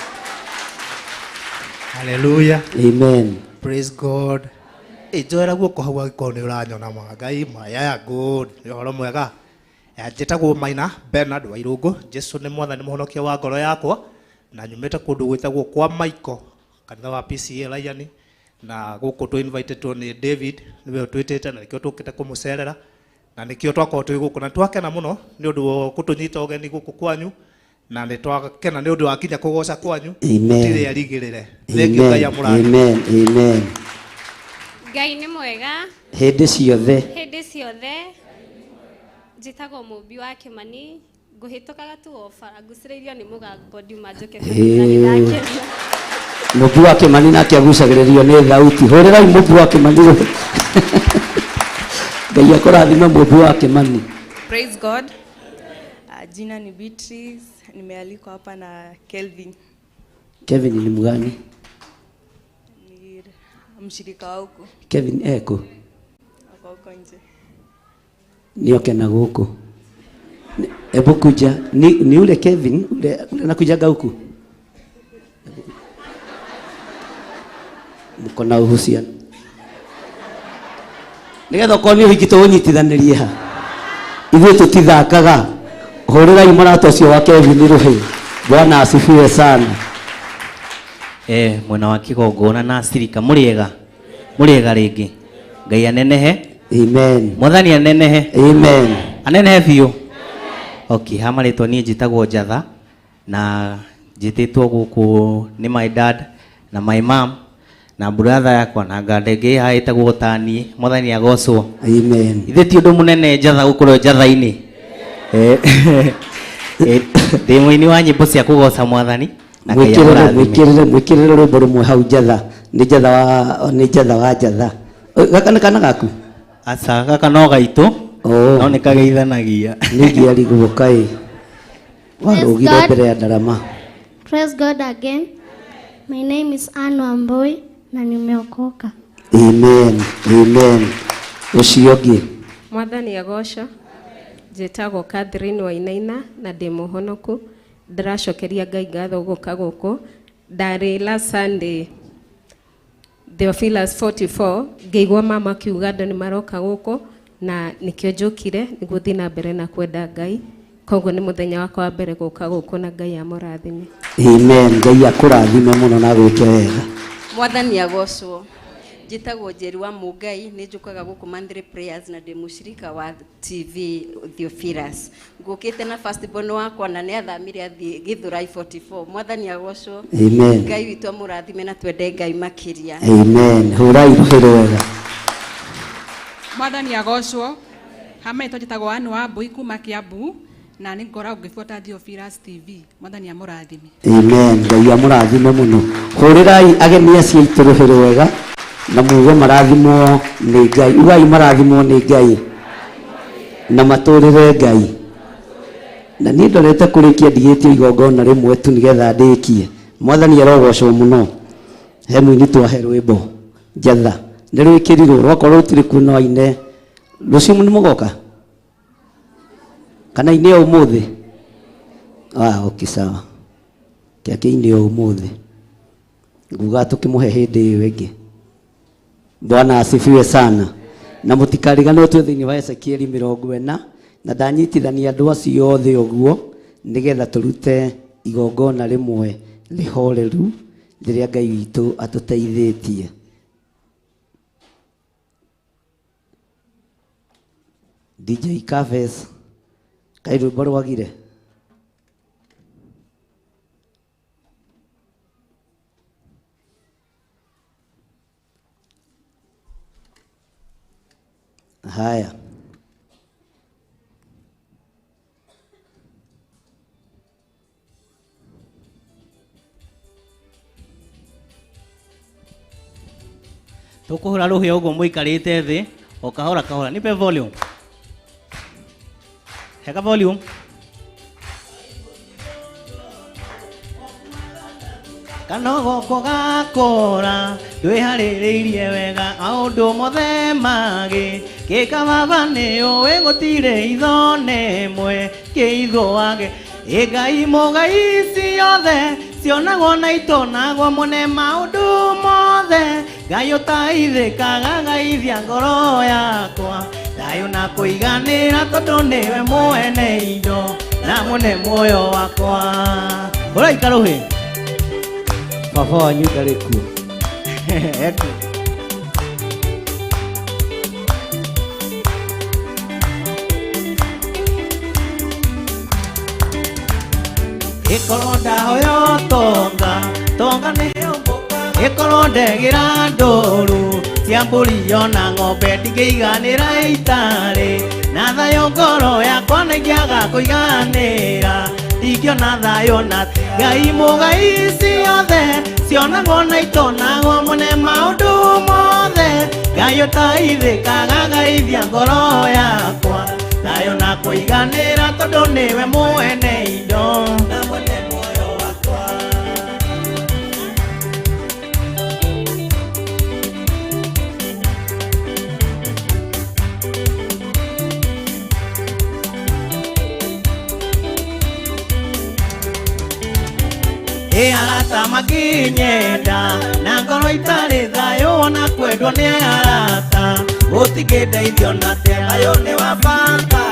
Hallelujah. Amen. Praise God. Njoera guoko hau agĩkorwo nĩ ũranyona Ngai maya good nĩ ũhoro mwega. Njĩtagwo Maina Bernard Wairũngũ. Jesũ nĩ mwathani mũhonokia wa ngoro yakwa na nyumĩte kũndũ gwĩtagwo kwa Maiko kanitha wa PCA Raiani na gũkũ tũ-invitĩtwo nĩ David nĩwe ũtwĩtĩte na nĩkĩo tũkĩte kũmũcerera na nĩkĩo twakorwo twĩ gũkũ na twakena mũno nĩ ũndũ wa gũtũnyita ũgeni gũkũ kwanyu na nĩ twakena nĩ ũndũ wa kinya kũgoca kwanyu. Gũtirĩ arigĩrĩre. Thengiũ Ngai amũrathime. Amen. Amen. Ngai nĩ mwega. Hĩndĩ ciothe. Hĩndĩ ciothe. Njĩtagwo Mũmbi wa Kĩmani ngũhĩtũkaga tu o bara ngucĩrĩirio nĩ mũgambo ndiuma njoke kanitha. Mũmbi wa Kĩmani nake agucagĩrĩrio nĩ thauti. Hũrĩrai Mũmbi wa Kĩmani. Ngai akũrathime Mũmbi wa Kĩmani. Praise God. Jina ni Beatrice, nimealikwa hapa na Kelvin. Kevin ni mgani? Ni mshirika wa huko. Kevin eko. Ako huko nje. Nioke na gũkũ. Hebu kuja. Ni ule Kevin ule anakujaga huku. Mko na uhusiano. Nigetha ũkorwo nĩ ũhiki tũũnyitithanĩrie ha. Ithuĩ tũtithakaga. Hũrĩrai mũrata ũcio wa Kevin rũhĩ. Bwana asifiwe sana. Mwena wa kĩgongona na Sirika mũrĩega rĩngĩ. Ngai anenehe. Amen. Mwathani anenehe. Amen. Anenehe biũ. Okay, hamarĩtwo niĩ njĩtagwo Njatha na njĩtĩtwo gũkũ nĩ my dad na my mom na brother yakwa na ngandenge ha itagwo Tani Mwathani agocwo. Amen. Ithe ti undu munene njatha gukorwo njatha-ini. Ndĩ-mũini wa nyĩmbo cia kũgoca Mwathani na Ngai amũrathime. Mwĩkĩrĩre rwĩmbo rũmwe hau njatha. Nĩ njatha wa njatha. Gaka nĩ kana gaku? Aca gaka no gaitũ. No nĩ kageithanagia. Nĩ ngiari guoka ĩ. Warũgire mbere ya ndarama. Praise God again. My name is Anne Wambui na nimeokoka. Amen. Amen. Ucio ũngĩ. Mwathani agocwo. Njĩtagwo Catherine Wainaina na ndĩ mũhonoku. Ndĩracokeria Ngai ngatho gũka gũkũ. Ndarĩ last Sunday Theophilus 44 ngĩigua mama akiuga andũ nĩ maroka gũkũ na nĩkĩo njũkire nĩguo thiĩ na mbere na kwenda Ngai. Koguo nĩ mũthenya wakwa wa mbere gũka gũkũ na Ngai amũrathime. Amen. Ngai akũrathime mũno na gwĩke wega. Mwathani agocwo. Njĩtagwo Njeri wa Mũngai, nĩ njũkaga gũkũ Monthly Prayers na ndĩ mũcirika wa TV Theophilus. Ngũkĩte na first born wakwa na nĩ athamire athiĩ Gĩthũrai 44. Mwathani agocwo. Amen. Ngai witũ amũrathime na twende Ngai makĩria. Amen. Hũrai rũhĩ rwega. Mwathani agocwo. Hametwo njĩtagwo Anne Wambui kuma Kĩambu na nĩ ngoragwo ngĩbuata Theophilus TV. Mwathani amũrathime. Amen. Ngai amũrathime mũno. Hũrĩrai ageni acio aitũ rũhĩ rwega. Na muge marathimwo nĩ Ngai. Ugai marathimwo nĩ Ngai. Na matũrĩre Ngai. Na niĩ ndorete kũrĩkia ndigĩtio igongona rĩmwe tu nĩgetha ndĩkie. Mwathani arogocwo mũno. He mũini twahe rwĩmbo njatha. Nĩ rwĩkĩrirwo rwakorwo rũtirĩ kuo no aine. Rũciũ nĩ mũgoka? Kana ine ũmũthĩ? Okay sawa. Kĩake ine ũmũthĩ. Nguga tũkĩmũhe hĩndĩ ĩyo ĩngĩ. Bwana asifiwe sana. Na mũtikariganĩrwo twĩ thĩinĩ wa Ezekieli 40 na ndanyitithania andũ acio othe ũguo nĩgetha tũrute igongona rĩmwe rĩhoreru rĩrĩa Ngai witũ atũteithĩtie. DJ Cafes kaĩ rwĩmbo rwagire? Haya. Tũkũhũra rũhĩa ũguo mũikarĩte thĩ o kahora kahora. Nipe volume. Heka volume. Kanogoko gakora ndwĩharĩrĩirie wega maũndũ mothe magĩ gĩkababa nĩũĩ gũtirĩ itho nemwe kĩithũage Ngai mũgai ciothe cionagwo na itonagwo mũne maũndũ mothe Ngai ũtaithĩkaga gaithia ngoro yakwa thayũ na kũiganĩra tondũ nĩwe mwene indo na mũne muoyo wakwa. Ũraika rũhĩ baba wanyu ndarĩ kuo. Ikorwo ndahoyo tonga nĩyo mboka ikorwo ndegĩra ndũru cia mbũri ona ng'ombe ndingĩiganĩra itarĩ na thayũ ngoro yakwa nĩngĩaga kũiganĩra ndingĩona thayũ na Ngai mũgai ciothe cionagwo na itonagwo mũne maũndũ mothe Ngai ũtaithĩkaga gaithia ngoro yakwa thayũ na kũiganĩra tondũ nĩwe mwene indo na mwene muoyo wakwa. Arata makinyenda na ngoro itarĩ thayũ ona kwendwo nĩ arata gũtingĩndeithio na thayũ nĩ wa bata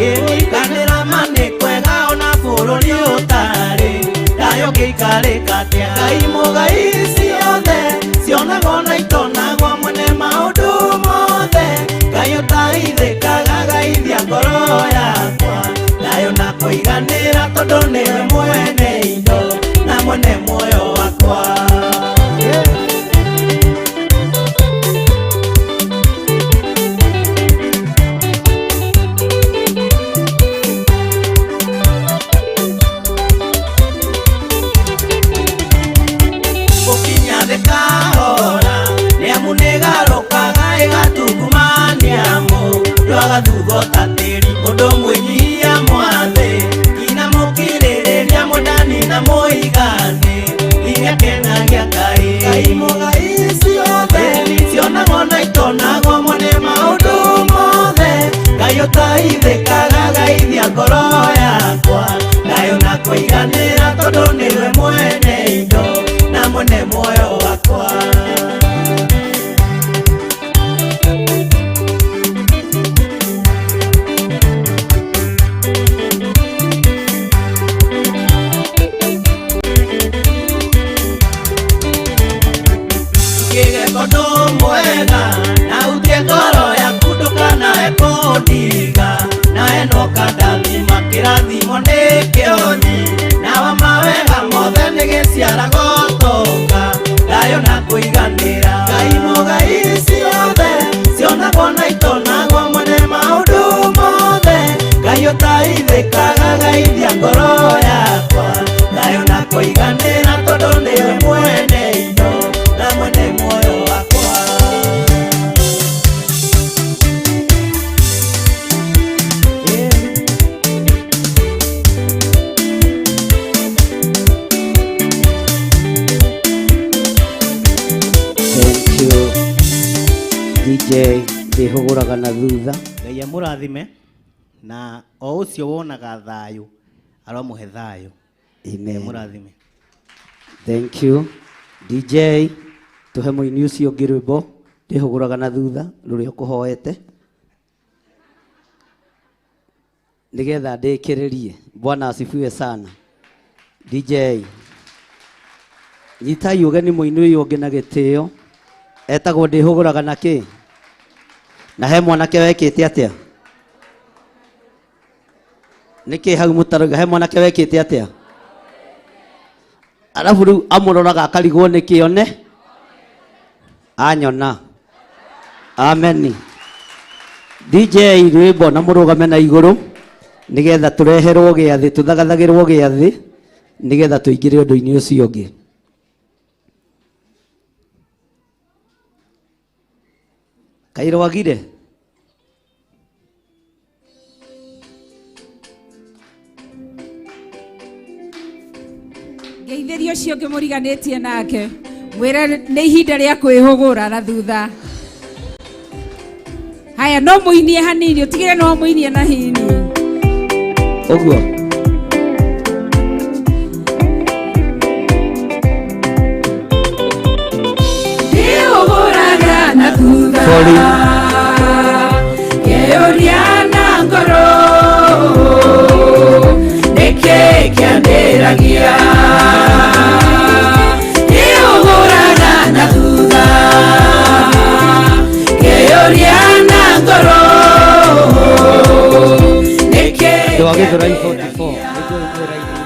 ĩnikanĩra manĩ kwega ona bũrũri ũtarĩ thayũ gĩikarĩka atĩa Ngai mũgai ciothe cionagwo na itonagwo mũne maũndũ mothe Ngai ũtaithĩkaga gaithia ngoro yakwa thayũ na kũiganĩra tondũ nĩwe mwene indo na mwene muoyo wakwa. kondu mwega na utie ngoro yaku ndukanae kundiga nawe no kandathima kĩrathimo nĩ kĩoni nawa mawega mothe nĩ gĩciaraga ũtonga thayo na kũiganĩra Ngai mũgai ciothe cionagwo na itonagwo mwene maũndũ mothe Ngai ũtaithĩkaga gaithia ngoro yakwa thayo na kũiganĩra tondũ nĩwe mwene indo na mwene muoyo wakwa DJ ndihuguraga na thutha Ngai amũrathime na o ũcio wonaga thayũ aromuhe thayũ amen mũrathime thank you DJ tuhe mũini ũcio ũngĩ rwĩmbo ndihuguraga na thutha rũrĩa ũkũhoete nigetha ndĩkĩrĩrie Bwana asifiwe sana DJ nyitai ũgeni mũini ũyũ ũngĩ na gĩtĩo etagwo ndihuguraga na kĩ na he mwanake wekĩte atĩa nĩkĩ hau mũtaroiga he mwanake wekĩte atĩa alafu rĩu amũroraga akarigwo nĩkĩ one anyona amen DJ rwĩmbo na mũrũgame na igũrũ nigetha tũreherwo gĩathĩ tũthagathagĩrwo gĩathĩ nigetha tũingĩre ũndũ-inĩ ũcio ũngĩ kairwagire Geithĩrio ũcio ũngĩ mũriganĩtie nake mwĩre nĩ ihinda rĩa kwĩhũgũra na thutha haya no mũinie hanini ũtigĩre no mũinie na hini ũguo ndĩhũgũraga na thutha kĩũria na ngoro nĩkĩ kĩandĩragia ndĩhũgũraga na thutha kĩũria na ngoro nĩkĩ Gĩthũrai 44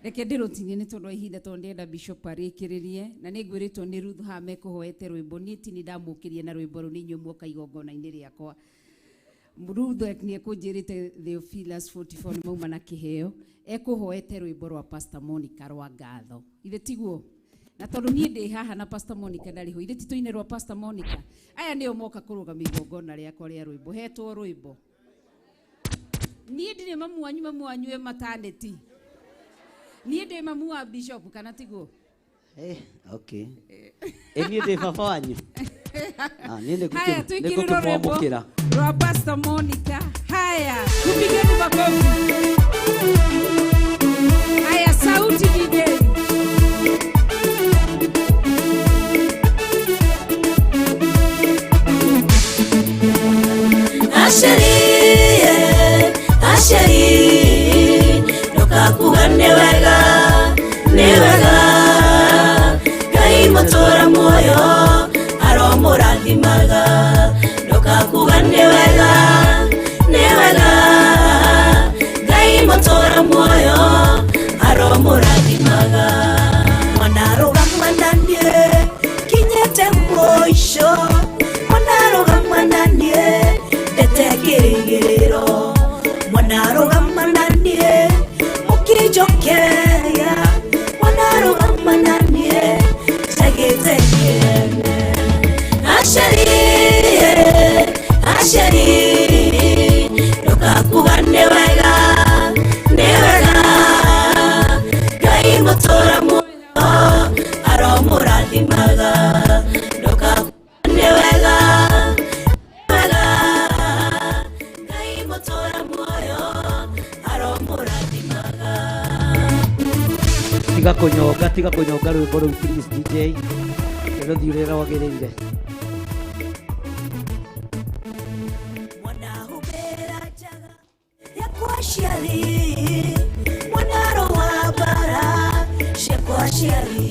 reke ndĩrũtinie nĩ tondũ wa ihinda tondũ ndĩrenda Bishop arĩkĩrĩrie na nĩ ngwĩrĩtwo nĩ Ruth haha mekũhoete rwĩmbo niĩ ti nĩ ndamũkĩria na rwĩmbo rũu nĩ inyuĩ muoka igongona-inĩ rĩakwa Ruth nĩ ekũnjĩrĩte Theophilus 44 nĩ mauma na kĩheo ekũhoete rwĩmbo rwa Pastor Monica rwa ngatho ithe tiguo na tondũ niĩ ndĩ haha na Pastor Monica ndarĩ ho ithe titũ-inĩ rwa Pastor Monica aya nĩo moka kũrũgamia igongona rĩakwa rĩa rwĩmbo hetwo rwĩmbo niĩ ndirĩ mamu wanyu mataneti niĩ ndĩ mamu wa Bishop kana tiguo okay niĩ ndĩ baba wanyu niĩ haya nĩngũkĩmwamũkĩra rwĩmbo rwa Pastor Monica haya tupigeni makofi haya sauti DJ Asheri kuga nĩ wega Ngai mũtũra muoyo aromũrathimaga ndukakuga nĩ wega Ngai mũtũra muoyo aromũrathimaga mwanarũgama na niĩ kinyĩte mũico mwanarũgama na niĩ ndete kĩrĩgĩrĩro mwanarũgama na niĩ mũkĩnjokeria mwanarũgama na niĩ njagĩte kĩene Asheri ndukakuga nĩ wega Ngai mũtũra muoyo aromũrathimaga ndukakuga nĩ wega Ngai mũtũra muoyo aromũrathimaga tiga kũnyonga rwĩmbo rũu please DJ rũthiĩ ũrĩa rwagĩrĩire Asheri mwanaro wa bara sheko Asheri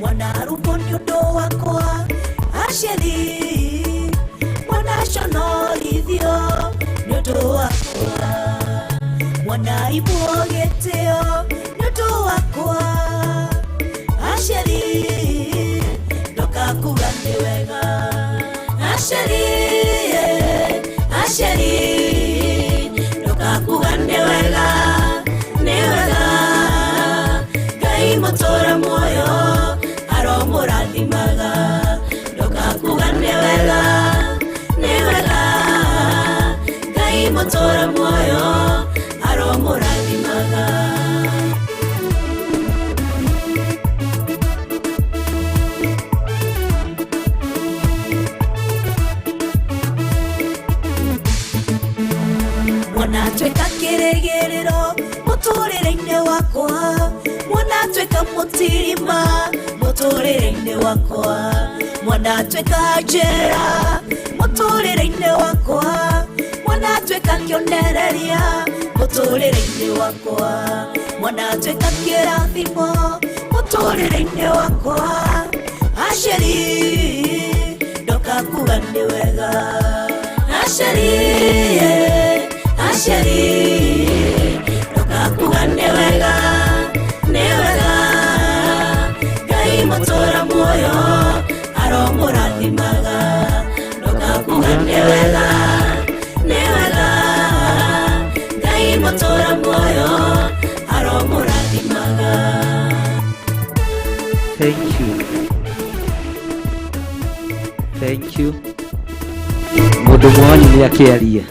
mwanaru bonyodo wakwa Asheri mwanashono ithio nyodo wakwa mwanaibuogeteo nyodo wakwa Asheri ndokakuga nĩ wega Asheri ndukakuga nĩ wega Ngai mũtũra muoyo aromũrathimaga ndukakuga nĩ wega Ngai mũtũra muoyo aromũrathimaga Mwanatweka kĩrĩgĩrĩro mũtũrĩre-inĩ wakwa Mwanatweka mũtirima mũtũrĩre-inĩ wakwa Mwanatweka njĩra mũtũrĩre-inĩ wakwa Mwanatweka kĩonereria mũtũrĩre-inĩ wakwa Mwanatweka kĩrathimo mũtũrĩre-inĩ wakwa Asheri ndokakuga nĩ wega Asheri ndukakuga nĩ wega Ngai mũtũra muoyo aromũrathimaga ndukakuga nĩ wega Ngai mũtũra muoyo aromũrathimaga Thank you mũndũ mwani nĩ akĩaria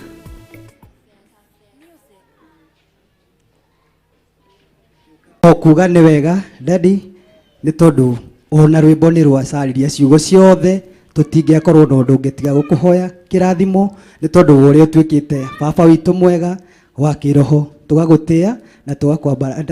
kuga nĩ wega daddy nĩ tondũ ona rwĩmbo nĩ rwacariria ciugo ciothe tũtingĩakorwo na ũndũ ũngĩtiga gũkũhoya kĩrathimo nĩ tondũ wa ũrĩa ũtuĩkĩte baba witũ mwega wa kĩroho tũgagũtĩa na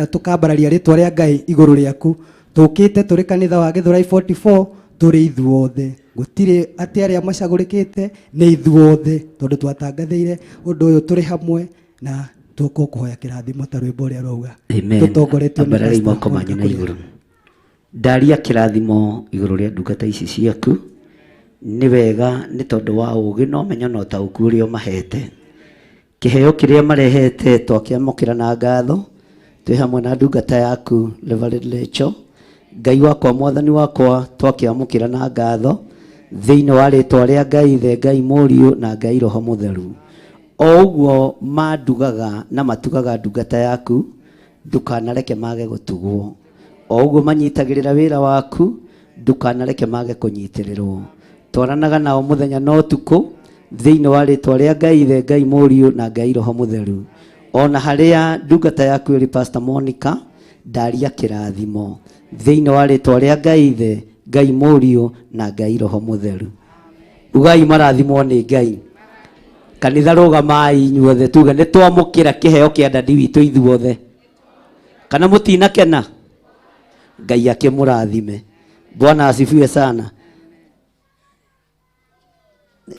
tũkambararia rĩtwa rĩa Ngai igũrũ rĩaku tũkĩte tũrĩ kanitha wa Gĩthũrai 44 tũrĩ ithuothe gũtirĩ atĩ arĩa macagũrĩkĩte nĩ ithuothe tondũ twatangathĩire ũndũ ũyũ tũrĩ hamwe na tũkũhoya kĩrathimo ta rwĩmbo ũrĩa rwauga tũtongoretio nĩ moko manyu na igũrũ ndaria kĩrathimo igũrũ rĩa ndungata ici ciaku nĩ wega nĩ tondũ wa ũũgĩ na ũmenyo na ũtaũku ũrĩa ũmahete kĩheo kĩrĩa marehete twakĩamũkĩra na ngatho twĩ hamwe na ndungata yaku Reverend Rachel Ngai wakwa mwathani wakwa twakĩamũkĩra na ngatho thĩinĩ wa rĩtwa rĩa Ngai Ithe Ngai Mũriũ na Ngai Roho Mũtheru o ũguo mandugaga na matugaga ndungata yaku ndukanareke mage gũtugwo o ũguo manyitagĩrĩra wĩra waku ndukanareke mage kũnyitĩrĩrwo twaranaga nao mũthenya na ũtukũ thĩinĩ wa rĩtwa rĩa Ngai Ithe Ngai Mũriũ na Ngai Roho Mũtheru ona harĩa ndungata yaku ĩrĩ Pastor Monica ndaria kĩrathimo thĩinĩ wa rĩtwa rĩa Ngai Ithe Ngai Mũriũ na Ngai Roho Mũtheru ugai marathimwo nĩ Ngai kanitha rũgamai inyuothe tuge nĩ twamũkĩra kĩheo kĩa ndadi witũ ithuothe kana mũtinakena Ngai akĩmũrathime Bwana asifiwe sana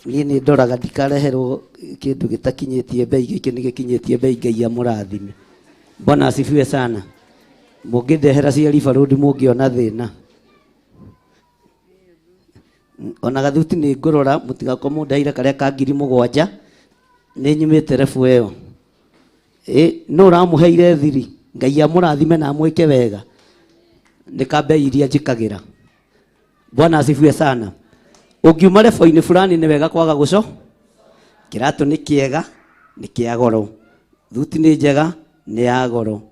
niĩ nĩ ndoraga ndikareherwo kĩndũ gĩtakinyĩtie bei gĩkĩ nĩ gĩkinyĩtie bei Ngai amũrathime Bwana asifiwe sana. Mungindehera cia Riverroad mungiona thina. Ona gathuti ni ngurora mutigako mundaire karia ka 7,000 ni nyumite refu iyo. No ramuheire thiri Ngai amurathime na mwike wega. Nikambe iria njikagira. Bwana asifiwe sana. Ungiuma refu-ini fulani ni wega kwaga guco. Kiratu ni kiega ni kia goro. Thuti ni njega ni ya goro.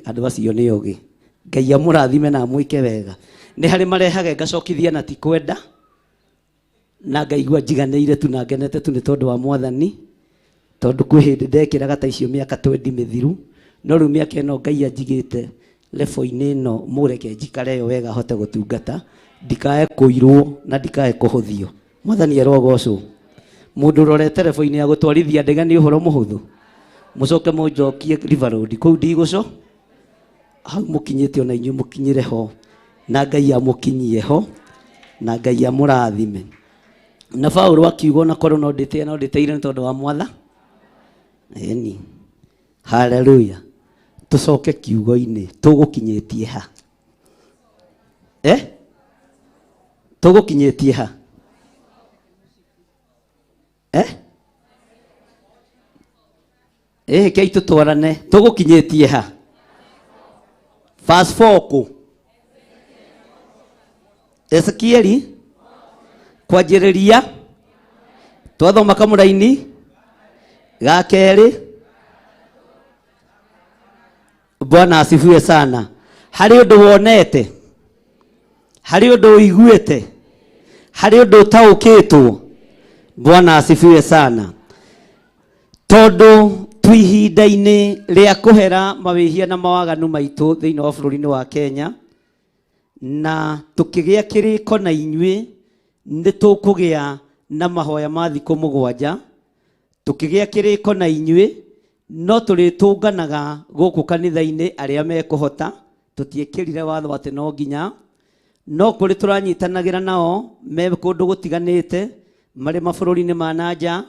Andu acio ni ogi. Ngai amurathime na mwike wega. Ni hari marehage ngacokithia na ti kwenda. Na ngaigua njiganĩire tu na ngenete tu nĩ tondũ wa Mwathani. Tondu kwĩ hĩndĩ ndekĩraga ta icio mĩaka 20 mĩthiru. No rĩu mĩaka ĩno Ngai anjigĩte level-inĩ ĩno mũreke njikare yo wega hote gũtungata. Ndikae kũirwo na ndikae kũhũthio. Mwathani arogocwo. Mũndũ rorete level-inĩ ya gũtwarithia ndege nĩ ũhoro mũhũthũ. Mũcoke mũnjokie Riverroad kũu ndigũco. Hau mũkinyĩte ona inyuĩ mũkinyĩre ho. Na Ngai amũkinyie ho. Na Ngai amũrathime. Na Paulo akiuga na korwo no ndĩteire nĩ tondũ wa Mwatha. Eni. Hallelujah. Tucoke kiugo-inĩ tũgũkinyĩtie ha. Tũgũkinyĩtie ha. Kei tũtwarane tũgũkinyĩtie ha. Verse 4 kũ? Ezekieli kwanjĩrĩria twathoma kamũra-inĩ ga kerĩ. Bwana asifiwe sana. Hari ũndũ wonete, hari ũndũ ũiguĩte, hari ũndũ ũtaũkĩtwo. Bwana asifiwe sana. Tondu twihinda-inĩ rĩa kũhera mawĩhia na mawaganu maitũ thĩinĩ wa bũrũri-inĩ wa Kenya, na tukĩgĩa kĩrĩko na inyuĩ nĩ tũkũgĩa na mahoya ma thikũ 7. Tukĩgĩa kĩrĩko na inyuĩ no tũrĩtũnganaga gũkũ kanitha-inĩ arĩa mekũhota. Tũtiĩkĩrire watho atĩ no nginya, no kũrĩ tũranyitanagĩra nao me kũndũ gũtiganĩte marĩ mabũrũri-inĩ ma nanja,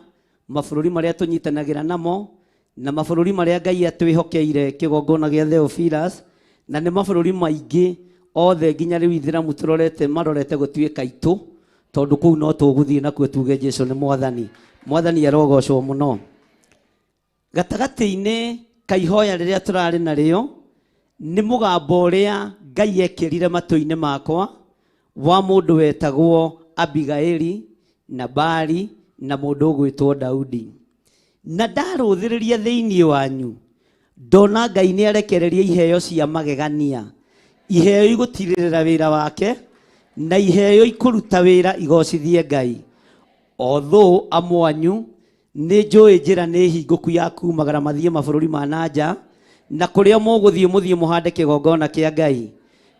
mabũrũri marĩa tũnyitanagĩra namo, na mabũrũri marĩa Ngai atwĩhokeire kĩgongona gĩa Theophilus, na nĩ mabũrũri maingĩ othe nginya rĩu Ithĩramu tũrorete marorete gũtuĩka itũ, tondũ kũu no tũgũthiĩ nakuo tuge Jesũ nĩ Mwathani. Mwathani arogocwo mũno. Gatagatĩ-inĩ ka ihoya rĩrĩa tũrarĩ narĩo nĩ mũgambo ũrĩa Ngai ekĩrire matũ-inĩ makwa wa mũndũ wetagwo Abigaili, Nabali na mũndũ ũgwĩtwo Daudi. Na ndarũthĩrĩria thĩinĩ wanyu ndona Ngai nĩ arekereria iheo cia magegania, iheo igũtirĩrĩra wĩra wake na iheo ikũruta wĩra igocithie Ngai. Although amwanyu nĩ njũĩ njĩra nĩ hingũku ya kumagara mathiĩ mabũrũri ma nanja, na kũrĩa mũgũthiĩ mũthiĩ mũhande kĩgongona kĩa Ngai,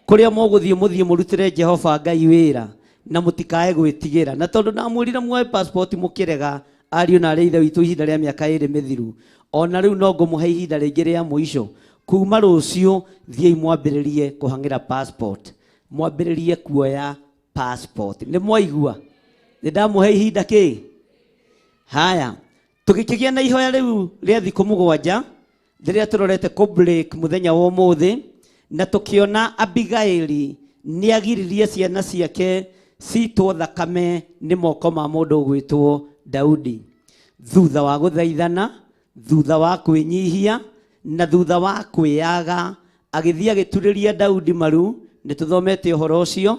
kũrĩa mũgũthiĩ mũthiĩ mũrutĩre Jehova Ngai wĩra na mũtikae gwĩtigĩra. Na tondũ ndamwĩrire muoe passport mũkĩrega ariũ na arĩa ithe witũ ihinda rĩa mĩaka 2 mĩthiru, ona rĩu no ngũmũhe ihinda rĩngĩ rĩa mũico. Kuma rũciũ thiĩi mwambĩrĩrie kũhang'ĩra passport, mwambĩrĩrie kuoya passport. Nĩ mwaigua? Nĩ ndamũhe ihinda kĩ? Haya, tũgĩkĩgĩa na ihoya rĩu rĩa thikũ 7 rĩrĩa tũrorete kũ break mũthenya wa ũmũthĩ, na tũkĩona Abigaili nĩ agiririe ciana ciake citwo thakame nĩ moko ma mũndũ ũgwĩtwo Daudi. Thutha wa gũthaithana, thutha wa kwĩnyihia na thutha wa kwĩyaga, agĩthiĩ agĩturĩria Daudi maru. Nĩ tũthomete ũhoro ũcio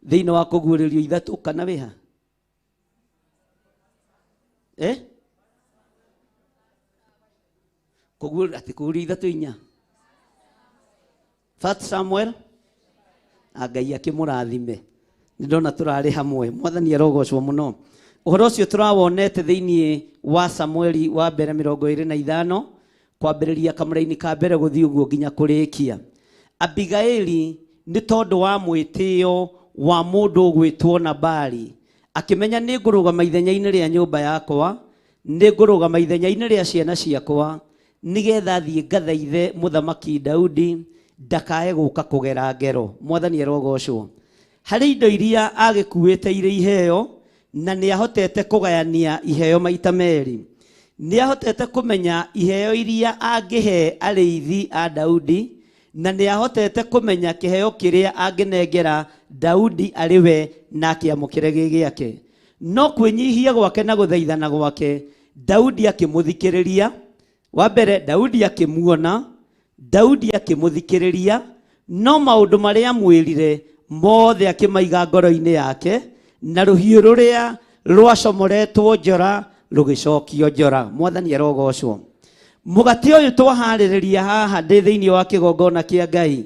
thĩinĩ wa Kũguũrĩrio 3 kana wĩha? Kũguũrĩrio 3:4 1 Samuel. Ngai akĩmũrathime. Nĩ ndona tũrarĩ hamwe. Mwathani arogocwo mũno. Ũhoro ũcio tũrawonete thĩinĩ wa Samueli wa mbere 25 kwambĩrĩria kamũra-inĩ ka mbere gũthiĩ ũguo nginya kũrĩkia. Abigaili nĩ tondũ wa mwĩtĩo wa mũndũ ũgwĩtwo Nabali, akĩmenya nĩ ngũrũgama ithenya-inĩ rĩa nyũmba yakwa, nĩ ngũrũgama ithenya-inĩ rĩa ciana ciakwa, nĩgetha thiĩ ngathaithe mũthamaki Daudi ndakae gũka kũgera ngero. Mwathani arogocwo. Harĩ indo iria agĩkuĩte irĩ iheo, na nĩ ahotete kũgayania iheo maita merĩ. Nĩahotete kũmenya iheo iria angĩhe arĩithi a Daudi, na nĩahotete kũmenya kĩheo kĩrĩa angĩnengera Daudi arĩ we na kĩamũkĩre gĩake. No kwĩnyihia gwake na gũthaithana gwake, Daudi akĩmũthikĩrĩria. Wa mbere, Daudi akĩmuona, Daudi akĩmũthikĩrĩria, no maũndũ marĩa amwĩrire mothe akĩmaiga ngoro-inĩ yake, na rũhiũ rũrĩa rwacomoretwo njora rũgĩcokio njora. Mwathani arogocwo. Mũgate ũyũ twaharĩrĩria haha ndĩ thĩinĩ wa kĩgongona kĩa Ngai,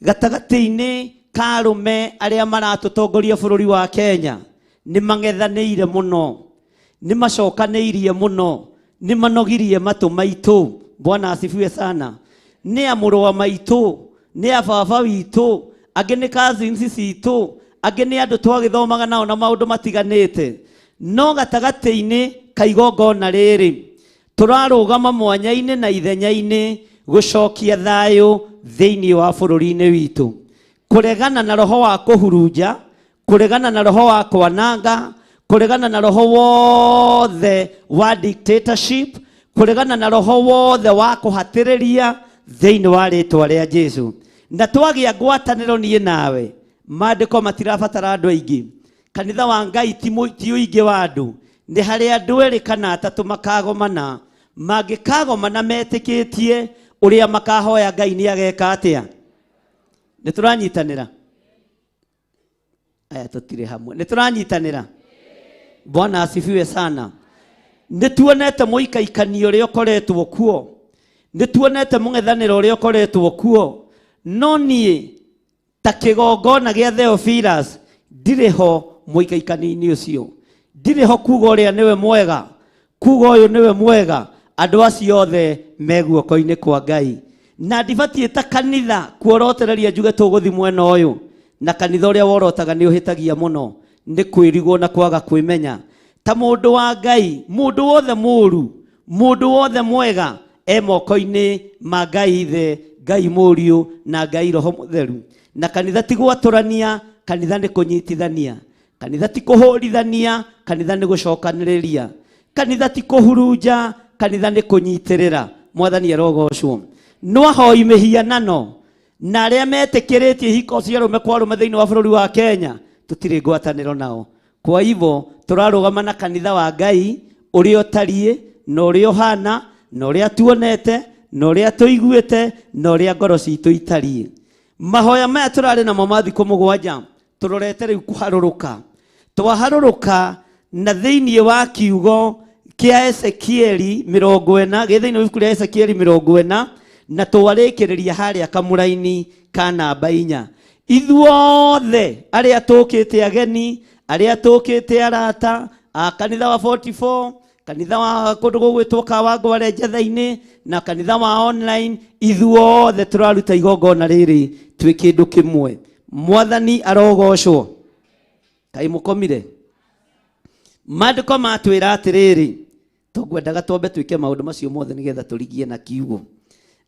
gatagatĩ-inĩ ka arũme arĩa maratũtongoria bũrũri wa Kenya, nĩ mang'ethanĩire mũno, nĩ macokanĩirie mũno, nĩ manogirie matũ maitũ. Bwana asifiwe sana. Nĩ a mũrũ wa maitũ, nĩ a baba witũ, angĩ nĩ cousins citũ, angĩ nĩ andũ twagĩthomaga nao na maũndũ matiganĩte. No gatagatĩ-inĩ ka igongona rĩrĩ tũrarũgama mwanya-inĩ na ithenya-inĩ gũcokia thayũ thĩinĩ wa bũrũri-inĩ witũ, kũregana na roho wa kũhurunja, kũregana na roho wa kwananga, kũregana na roho wothe wa dictatorship, kũregana na roho wothe wa kũhatĩrĩria thĩinĩ wa rĩtwa rĩa Jesu. Na twagĩa ngwatanĩro niĩ nawe, maandĩko matirabatara andũ aingĩ. Kanitha wa Ngai ti ũingĩ wa andũ, nĩ harĩ andũ erĩ kana atatũ makagomana. Mangĩkagomana metĩkĩtie ũrĩa makahoya Ngai nĩ ageka atĩa. Nĩ tũranyitanĩra? Aya tũtirĩ hamwe. Nĩ tũranyitanĩra? Bwana asifiwe sana. Nĩ tuonete mũikaikanio ũrĩa ũkoretwo kuo, nĩ tuonete mũng'ethanĩro ũrĩa ũkoretwo kuo, no niĩ ta kĩgongona gĩa Theophilus ndirĩ ho mũikaikani-inĩ ũcio. Ndirĩ ho kuga ũrĩa nĩwe mwega, kuga ũyũ nĩwe mwega, andũ acio othe me guoko-inĩ kwa Ngai. Na ndibatiĩ ta kanitha kuorotereria njuge tũgũthi mwena ũyũ, na kanitha ũrĩa worotaga nĩ ũhĩtagia mũno, nĩ kwĩrigwo na kwaga kwĩmenya. Ta mũndũ wa Ngai, mũndũ wothe mũũru, mũndũ wothe mwega e moko-inĩ ma Ngai Ithe, Ngai Mũriũ na Ngai Roho Mũtheru. Na kanitha ti gwatũrania, kanitha nĩ kũnyitithania. Kanitha ti kũhũrithania, kanitha nĩ gũcokanĩrĩria. Kanitha ti kũhurunja, kanitha nĩ kũnyitĩrĩra. Mwathani arogocwo. No ahoi mĩhianano na arĩa metĩkĩrĩtie hiko cia arũme kwa arũme thĩinĩ wa bũrũri wa Kenya, tũtirĩ ngwatanĩro nao. Kwa hivyo tũrarũgama na kanitha wa Ngai ũrĩa ũtariĩ, na ũrĩa ũhana, na ũrĩa tuonete, na ũrĩa tũiguĩte, na ũrĩa ngoro citũ itariĩ. Mahoya maya tũrarĩ namo ma thikũ mũgwanja, tũrorete rĩu kũharũrũka. Twaharũrũka na thĩinĩ wa kiugo kĩa Ezekieli 40, gĩthĩinĩ wa ibuku rĩa Ezekieli 40, na twarĩkĩrĩria harĩa kamũra-inĩ ka namba 4. Ithuothe arĩa tũkĩte ageni, arĩa tũkĩte arata, kanitha wa 44, kanitha wa kũndũ gũgwĩtwo Kawangware Njetha-inĩ, na kanitha wa online, ithuothe tũraruta igongona rĩrĩ twĩ kĩndũ kĩmwe. Mwathani arogocwo. Kaĩ mũkomire? Maandĩko matwĩra atĩrĩrĩ, tũngwendaga twambe twĩke maũndũ macio mothe nĩgetha tũrigie na kiugo.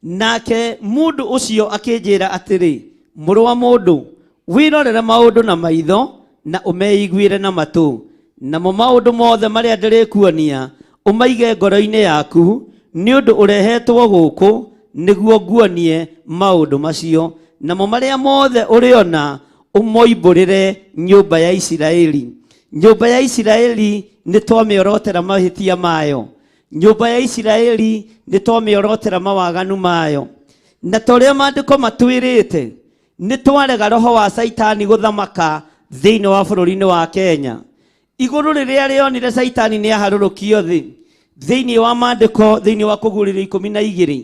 Nake mũndũ ũcio akĩnjĩra atĩrĩ, mũrũ wa mũndũ, wĩrorere maũndũ na maitho na ũmeiguĩre na matũ, namo maũndũ mothe marĩa ndĩrĩkuonia ũmaige ngoro-inĩ yaku, nĩ ũndũ ũrehetwo gũkũ nĩguo nguonie maũndũ macio. Namo marĩa mothe ũrĩona ũmoimbũrĩre nyũmba ya Isiraeli. Nyũmba ya Isiraeli nĩ twamĩorotera mahĩtia mayo. Nyũmba ya Isiraeli nĩ twamĩorotera mawaganu mayo. Na torĩa maandĩko matwĩrĩte, nĩ twarega roho wa Saitani gũthamaka thĩinĩ wa bũrũri-inĩ wa Kenya. Igũrũ rĩrĩa rĩonire Saitani nĩ aharũrũkio thĩ, thĩinĩ wa maandĩko, thĩinĩ wa Kũguũrĩrio 12,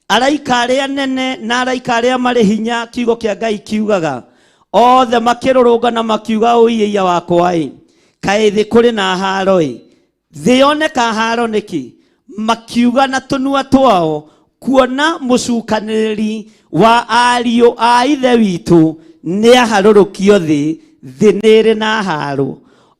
araika arĩa anene na araika arĩa marĩ hinya, kiugo kĩa Ngai kiugaga, othe makĩrũrũnga na makiuga, ũiyĩia wakwa-ĩ, kaĩ thĩ kũrĩ na haro-ĩ. Thĩ yoneka haro nĩkĩ? Makiuga na tũnua twao, kuona mũcukanĩrĩri wa ariũ a ithe witũ nĩ aharũrũkio thĩ, thĩ nĩ ĩrĩ na haro.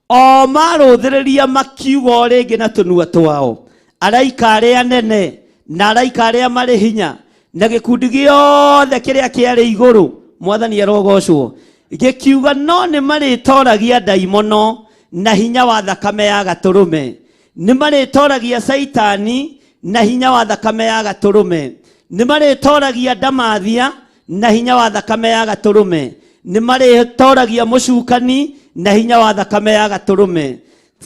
O marũthĩrĩria makiuga o rĩngĩ na tũnua twao, araika arĩa anene na araika arĩa marĩ hinya na gĩkundi gĩothe kĩrĩa kĩarĩ igũrũ, Mwathani arogocwo, gĩkiuga no nĩ marĩtoragia ndaimono na hinya wa thakame ya gatũrũme, nĩ marĩtoragia Saitani na hinya wa thakame ya gatũrũme, nĩ marĩtoragia Ndamathia na hinya wa thakame ya gatũrũme, nĩ marĩtoragia mũcukani na hinya wa thakame ya gatũrũme.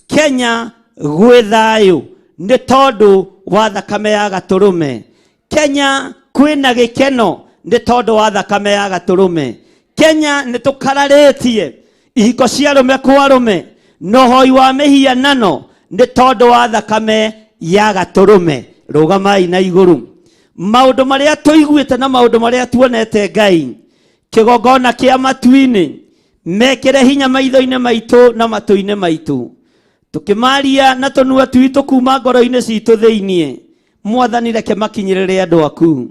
Kenya gwĩ thayũ nĩ tondũ wa thakame ya gatũrũme. Kenya kwĩna gĩkeno nĩ tondũ wa thakame ya gatũrũme. Kenya nĩ tũkararĩtie ihiko cia arũme kwa arũme na ũhoi wa mĩhianano nĩ tondũ wa thakame ya gatũrũme. Rũgamai na igũrũ. Maũndũ marĩa tũiguĩte na maũndũ marĩa tuonete Ngai kĩgongona kĩa matu-inĩ mekĩre hinya maitho-inĩ maitũ na matũ-inĩ maitũ, tũkĩmaria na tũnua twitũ kuma ngoro-inĩ citũ thĩiniĩ. Mwathani reke makinyĩrĩre andũ aku.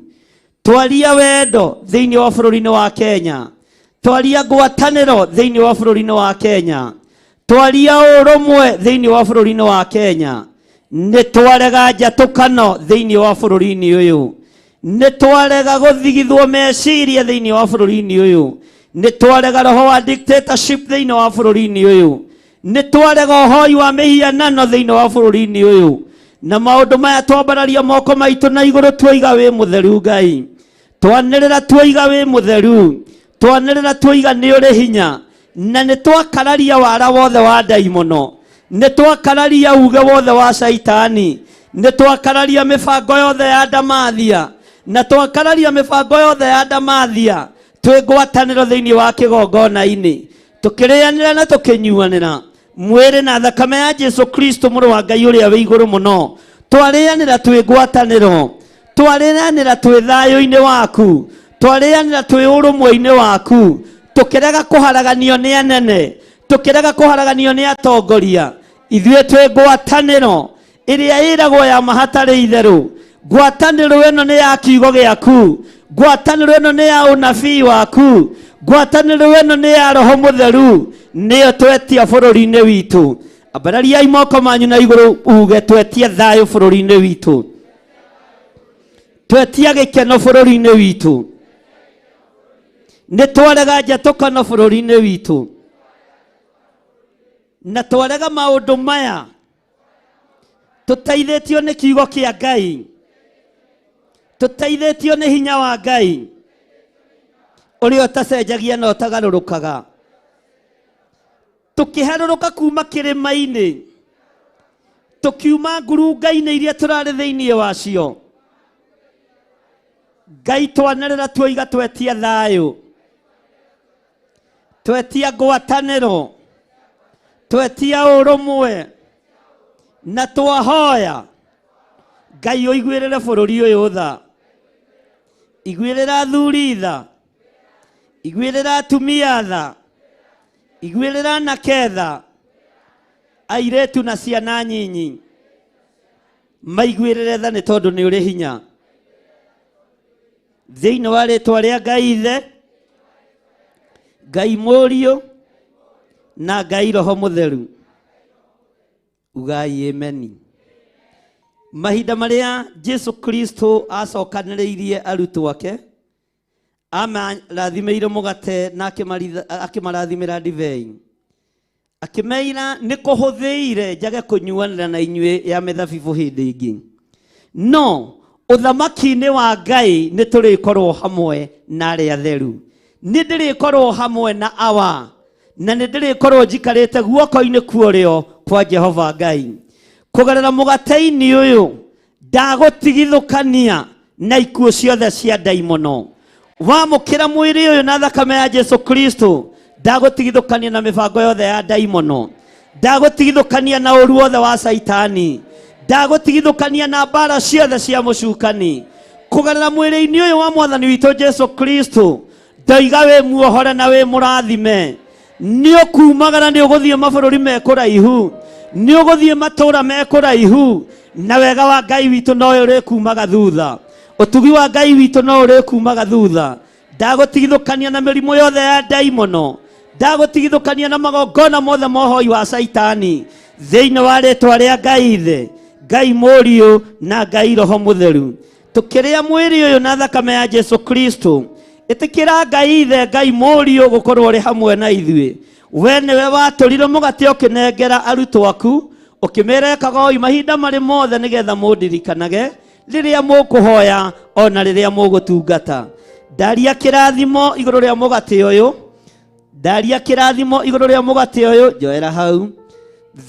Twaria wendo thĩinĩ wa bũrũri-inĩ wa Kenya, twaria ngwatanĩro thĩinĩ wa bũrũri-inĩ wa Kenya, twaria ũrũmwe thĩinĩ wa bũrũri-inĩ wa Kenya. Nĩ twarega njatũkano thĩinĩ wa bũrũri-inĩ ũyũ, nĩ twarega gũthigithwo meciria thĩinĩ wa bũrũri-inĩ ũyũ, nĩ twarega roho wa dictatorship thĩinĩ wa bũrũri-inĩ ũyũ, nĩ twarega ũhoi wa mĩhianano thĩinĩ wa bũrũri-inĩ ũyũ. Na maũndũ maya twambararia moko maitũ na igũrũ twoiga wĩ mũtheru Ngai, twanĩrĩra twoiga wĩ mũtheru, twanĩrĩra twoiga nĩ ũrĩ hinya, na nĩ twakararia wara wothe wa ndaimono, nĩ twakararia uge wothe wa Saitani, nĩ twakararia mĩbango yothe ya Ndamathia, na twakararia mĩbango yothe ya Ndamathia twĩ ngwatanĩro thĩinĩ wa kĩgongona-inĩ, tũkĩrĩanĩra na tũkĩnyuanĩra mwĩrĩ na thakame ya Jesu Kristo mũrũ wa Ngai ũrĩa wĩ igũrũ mũno. Twarĩanĩra twĩ ngwatanĩro, twarĩanĩra twĩ thayũ-inĩ waku, twarĩanĩra twĩ ũrũmwe-inĩ waku, tũkĩrega kũharaganio nĩ anene, tũkĩrega kũharaganio nĩ atongoria. Ithuĩ twĩ ngwatanĩro ĩrĩa ĩragwo ya mahatarĩ itherũ. Ngwatanĩro ĩno nĩ ya kiugo gĩaku, ngwatanĩro ĩno nĩ ya ũnabii waku, ngwatanĩro ĩno nĩ ya Roho Mũtheru, nĩyo twetia bũrũri-inĩ witũ. Ambarariai moko manyu na igũrũ uge twetia thayũ bũrũri-inĩ witũ, twetia gĩkeno bũrũri-inĩ witũ, nĩ twarega njatũkano bũrũri-inĩ witũ, na twarega maũndũ maya tũteithĩtio nĩ kiugo kĩa Ngai, tũteithĩtio nĩ hinya wa Ngai ũrĩa ũtacenjagia na ũtagarũrũkaga. Tũkĩharũrũka kuma kĩrĩma-inĩ, tũkiuma ngurunga-inĩ iria tũrarĩ thĩinĩ wacio, Ngai twanĩrĩra twoiga twetia thayũ, twetia ngwatanĩro, twetia ũrũmwe, na twahoya Ngai ũiguĩrĩre bũrũri ũyũ tha, iguĩrĩra athuri tha, iguĩrĩra atumia tha, iguĩrĩra anake tha, airĩtu na ciana nyinyi maiguĩrĩre tha, nĩ tondũ nĩ ũrĩ hinya. Thĩinĩ wa rĩtwa rĩa Ngai Ithe, Ngai Mũriũ na Ngai Roho Mũtheru, ugai ameni. Mahinda marĩa Jesu Kristo acokanĩrĩirie arutwo ake, amarathimĩire mũgate na akĩmarathimĩra ndibei, akĩmeira nĩ kũhũthĩire njage kũnyuanĩra na inyuĩ ya mĩthabibũ hĩndĩ ĩngĩ, no ũthamaki-inĩ wa Ngai nĩ tũrĩkorwo hamwe na arĩa atheru. Nĩ ndĩrĩkorwo hamwe na awa, na nĩ ndĩrĩkorwo njikarĩte guoko-inĩ kuorĩo kwa Jehova Ngai. Kũgerera mũgate-inĩ ũyũ ndagũtigithũkania na ikuũ ciothe cia ndaimono. Wamũkĩra mwĩrĩ ũyũ na thakame ya Jesu Kristo, ndagũtigithũkania na mĩbango yothe ya ndaimono, ndagũtigithũkania na ũru wothe wa Saitani, ndagũtigithũkania na mbara ciothe cia mũcukani. Kũgerera mwĩrĩ-inĩ ũyũ wa Mwathani witũ Jesu Kristo, ndoiga wĩ muohore na wĩ mũrathime. Nĩ ũkumagara nĩ ũgũthiĩ mabũrũri me kũraihu, nĩ ũgũthiĩ matũũra me kũraihu, na wega wa Ngai witũ no ũrĩkumaga thutha, ũtugi wa Ngai witũ no ũrĩkumaga thutha. Ndagũtigithũkania na mĩrimũ yothe ya ndaimono, ndagũtigithũkania na magongona mothe mohoi wa Saitani, thĩinĩ wa rĩtwa rĩa Ngai Ithe, Ngai Mũriũ na Ngai Roho Mũtheru. Tũkĩrĩa mwĩrĩ ũyũ na thakame ya Jesu Kristo, ĩtĩkĩra Ngai Ithe, Ngai Mũriũ gũkorwo ũrĩ hamwe na ithuĩ. We nĩwe watũrire mũgate ũkĩnengera arutwo aku, ukimerekaga o mahinda mari mothe nigetha mundirikanage riria mukuhoya ona riria mugutungata. Ndaria kirathimo iguru ria mugate uyu, ndaria kirathimo iguru ria mugate uyu, njoera hau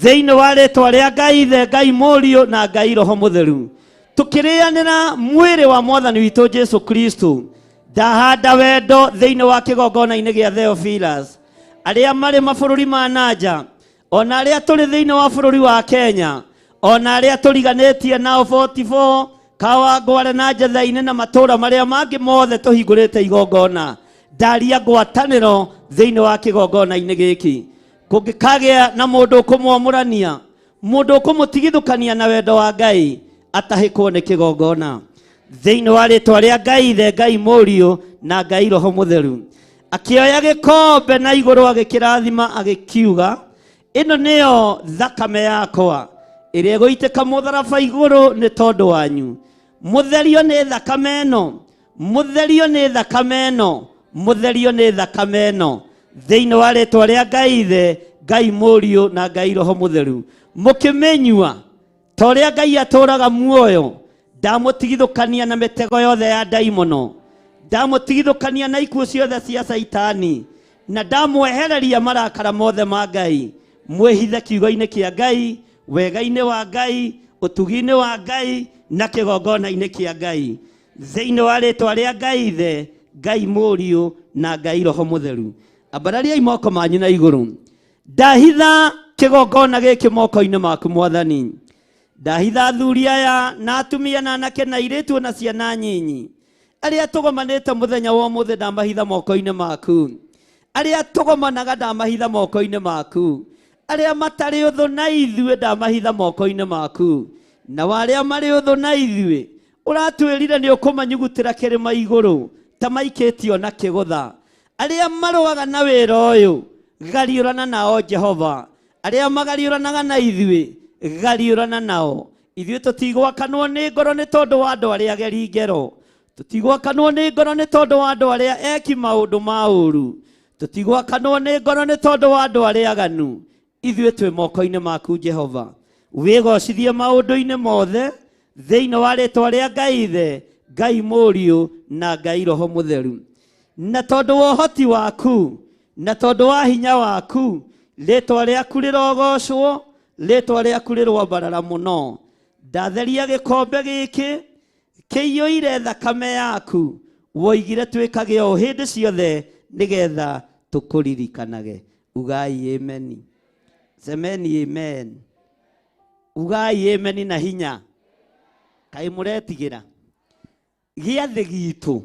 thiini wa ritwa ria Ngai Ithe, Ngai Mũriũ na Ngai Roho Mũtheru, tukirianira mwiri wa mwathani witu Jesu Kristo. Ndahanda wendo thiini wa kigongona-ini gia Theophilus, aria mari mabururi ma nanja, ona aria turi thiini wa bururi wa Kenya, ona aria turiganitie nao 44 Kawangware na Njathaine na matura maria mangi mothe tuhingurite igongona. Ndaria ngwataniro thiini wa kigongona-ini giki. Kungikagia na mundu kumwamurania, mundu kumutigithukania na wendo wa Ngai, atahikwo ni kigongona. Thiini wa ritwa ria Ngai Ithe, Ngai Mũriũ na Ngai Roho Mũtheru, akioya gikombe na iguru agikirathima agikiuga, ino niyo thakame yakwa iria guiteka mutharaba iguru ni tondu wanyu. Mutherio ni thakame eno, mutherio ni thakame eno, mutherio ni thakame eno. Thiini wa ritwa ria Ngai Ithe, Ngai Mũriũ na Ngai Roho Mũtheru, mukimenyua toria Ngai aturaga muoyo, ndamutigithukania na mitego yothe ya daimono, ndamutigithukania na ikuo ciothe cia Saitani, na ndamwehereria marakara mothe ma Ngai. Mwihithe kiugo-ini kia Ngai, wega-ini wa Ngai, utugi-ini wa Ngai na kigongona-ini kia Ngai. Thiini wa ritwa ria Ngai Ithe, Ngai Mũriũ na Ngai Roho Mũtheru, ambarariai moko manyu na iguru. Ndahitha kigongona giki moko-ini maku Mwathani. Ndahitha athuri aya na atumia na anake na airĩtu na ciana nyinyi, aria tugomanite muthenya wa muthe, ndamahitha moko-ini maku. Aria tugomanaga ndamahitha moko-ini maku. Aria matari uthu na ithuĩ ndamahitha moko-ini maku. Na waria mari uthu na ithuĩ uratwirire ni ukumanyugutira kirima iguru ta maikĩtio na kĩgũtha. Aria maruaga na wĩra ũyũ, gariũrana nao Jehova. Aria magariũranaga na ithuĩ, gariũrana nao. Ithuĩ tũtigwakanwo nĩ ngoro nĩ tondũ wa andũ arĩa ageri ngero, tũtigwakanwo nĩ ngoro nĩ tondũ wa andũ arĩa eki maũndũ ma ũru, tũtigwakanwo nĩ ngoro nĩ tondũ wa andũ arĩa aganu. Ithuĩ twĩ moko-ini maku Jehova, wĩgocithie maũndũ-inĩ mothe thĩinĩ wa rĩtwa rĩa Ngai Ithe, Ngai Mũriũ na Ngai Roho Mũtheru. Na tondũ wa ũhoti waku na tondũ wa hinya waku, rĩtwa rĩaku rĩrogocwo, rĩtwa rĩaku rĩrwambarara mũno. Ndatheria gĩkombe gĩkĩ kĩiyũire thakame yaku, woigire twĩkage o hĩndĩ ciothe nĩgetha tũkũririkanage. Ugai amen. Semeni amen. Ugai amen na hinya. Kaĩ mũretigĩra? Gĩathĩ gitũ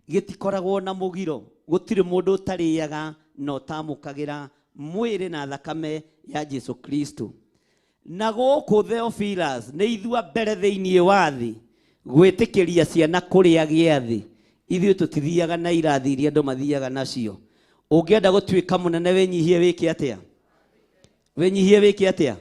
gĩtikoragwo na mũgiro, gũtirĩ mũndũ ũtarĩaga na ũtamũkagĩra mwĩrĩ na thakame ya Jesu Kristo. Na gũkũ Theophilus nĩ ithua mbere thĩinĩ wa thĩ gwĩtĩkĩria ciana kũrĩa gĩathĩ. Ithuĩ tũtithiaga na irathi iria andũ mathiaga nacio. Ũngĩenda gũtuĩka mũnene wĩnyihie wĩke atĩa? Wĩnyihie wĩke atĩa?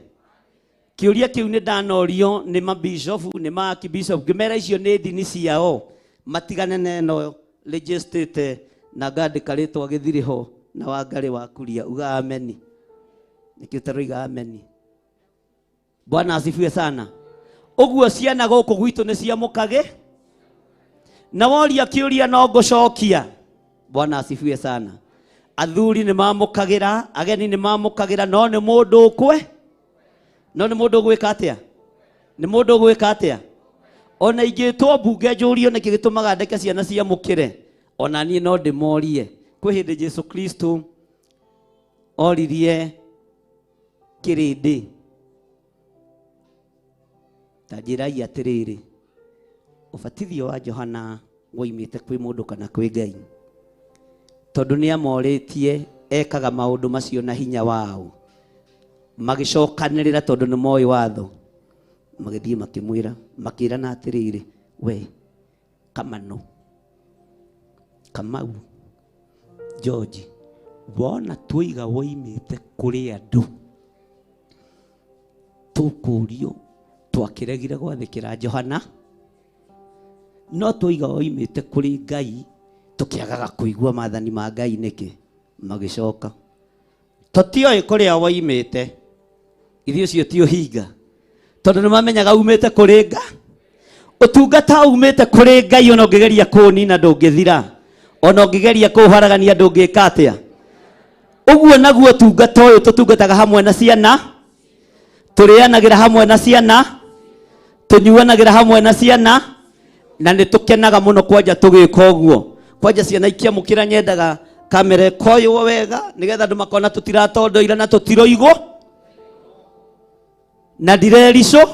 Kĩũria kĩu nĩ ndanorio nĩ mabishofu, nĩ maarchbishop, ngĩmera icio nĩ ndini ciao, matigane na ĩno registrate na ngandĩka rĩtwa gĩthirĩ ho na Wangari wa Kuria. Uga ameni. Nĩkĩo taroiga ameni. Bwana asifiwe sana. Ũguo ciana gũkũ gwitũ nĩ ciamũkage, na woria kĩũria no ngũcokia. Bwana asifiwe sana. Athuri nĩ mamũkagĩra, ageni nĩ mamũkagĩra, no nĩ mũndũ ũkwe, no nĩ mũndũ ũgwĩka atĩa? Nĩ mũndũ ũgwĩka atĩa? Ona ingĩtwo mbunge njũrio nĩkĩ gĩtũmaga ndeke ciana ciamũkĩre, ona niĩ no ndĩmorie. Kwĩ hĩndĩ Jesu Kristo oririe kĩrĩndĩ, ta njĩrai atĩrĩrĩ, ũbatithio wa Johana woimĩte kwĩ mũndũ kana kwĩ Ngai? Tondũ nĩ amorĩtie ekaga maũndũ macio na hinya wao, magĩcokanĩrĩra tondũ nĩ moĩ watho, magĩthiĩ makĩmwĩra, makĩrana atĩrĩrĩ, we Kamano, Kamau, George, wona tuiga woimĩte kũrĩ andũ, tũkũrio twakĩregire gwathĩkĩra Johana, no tuiga woimĩte kũrĩ Ngai tũkĩagaga kũigua maathani ma Ngai nĩkĩ? Magĩcoka, tũtioĩ kũrĩa woimĩte, Ithio cio ti uhinga. Tondu ni mamenyaga umite kuri Nga. Utungata umite kuri Ngai ona ungigeria kunina ndungithira. Ona ungigeria kuharagania ndungika atia. Uguo naguo utungata uyu tutungataga hamwe na ciana. Turianagira hamwe na ciana. Tunyuanagira hamwe na ciana. Na nitukenaga muno kwanja tugika uguo. Kwanja ciana ikiamukira nyendaga kamera koyo wega nigetha andu makona tutiratondoira na tutiroigo na ndirerisho.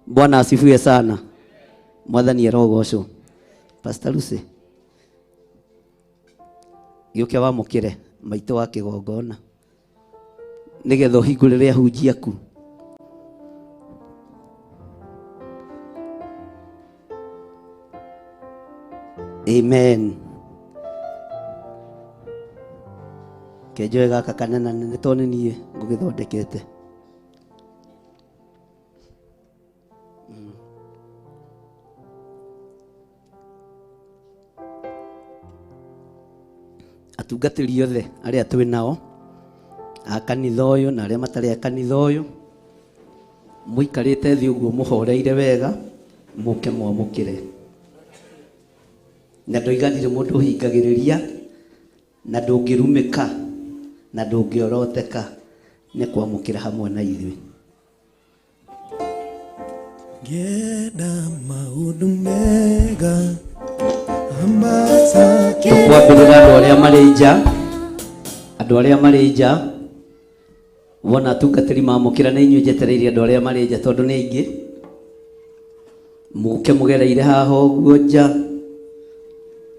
Bwana asifiwe sana. Mwathani arogocwo. Pastor Lucy yuke wamukire maito wa kigongona nigetha uhingurire ahunjia aku. Amen. Kejoe gaka kanena nene tone nie ngugithondekete. Atungatĩri othe arĩa twĩ nao a kanitha ũyũ na arĩa matarĩ a kanitha ũyũ mũikarĩte thĩ ũguo mũhoreire wega mũke mwamũkĩre. Na ndoiganire mũndũ ũhingagĩrĩria na ndũngĩrumĩka na ndũngĩoroteka nĩ kwamũkĩra hamwe na ithuĩ. Ngenda maũndũ mega tukwambĩrĩra andũ arĩa marĩ nja wona atungatĩri mamũkĩra na inyuĩ njetereire andũ arĩa marĩ nja tondũ nĩ aingĩ mũke mũgereire haha ũguo nja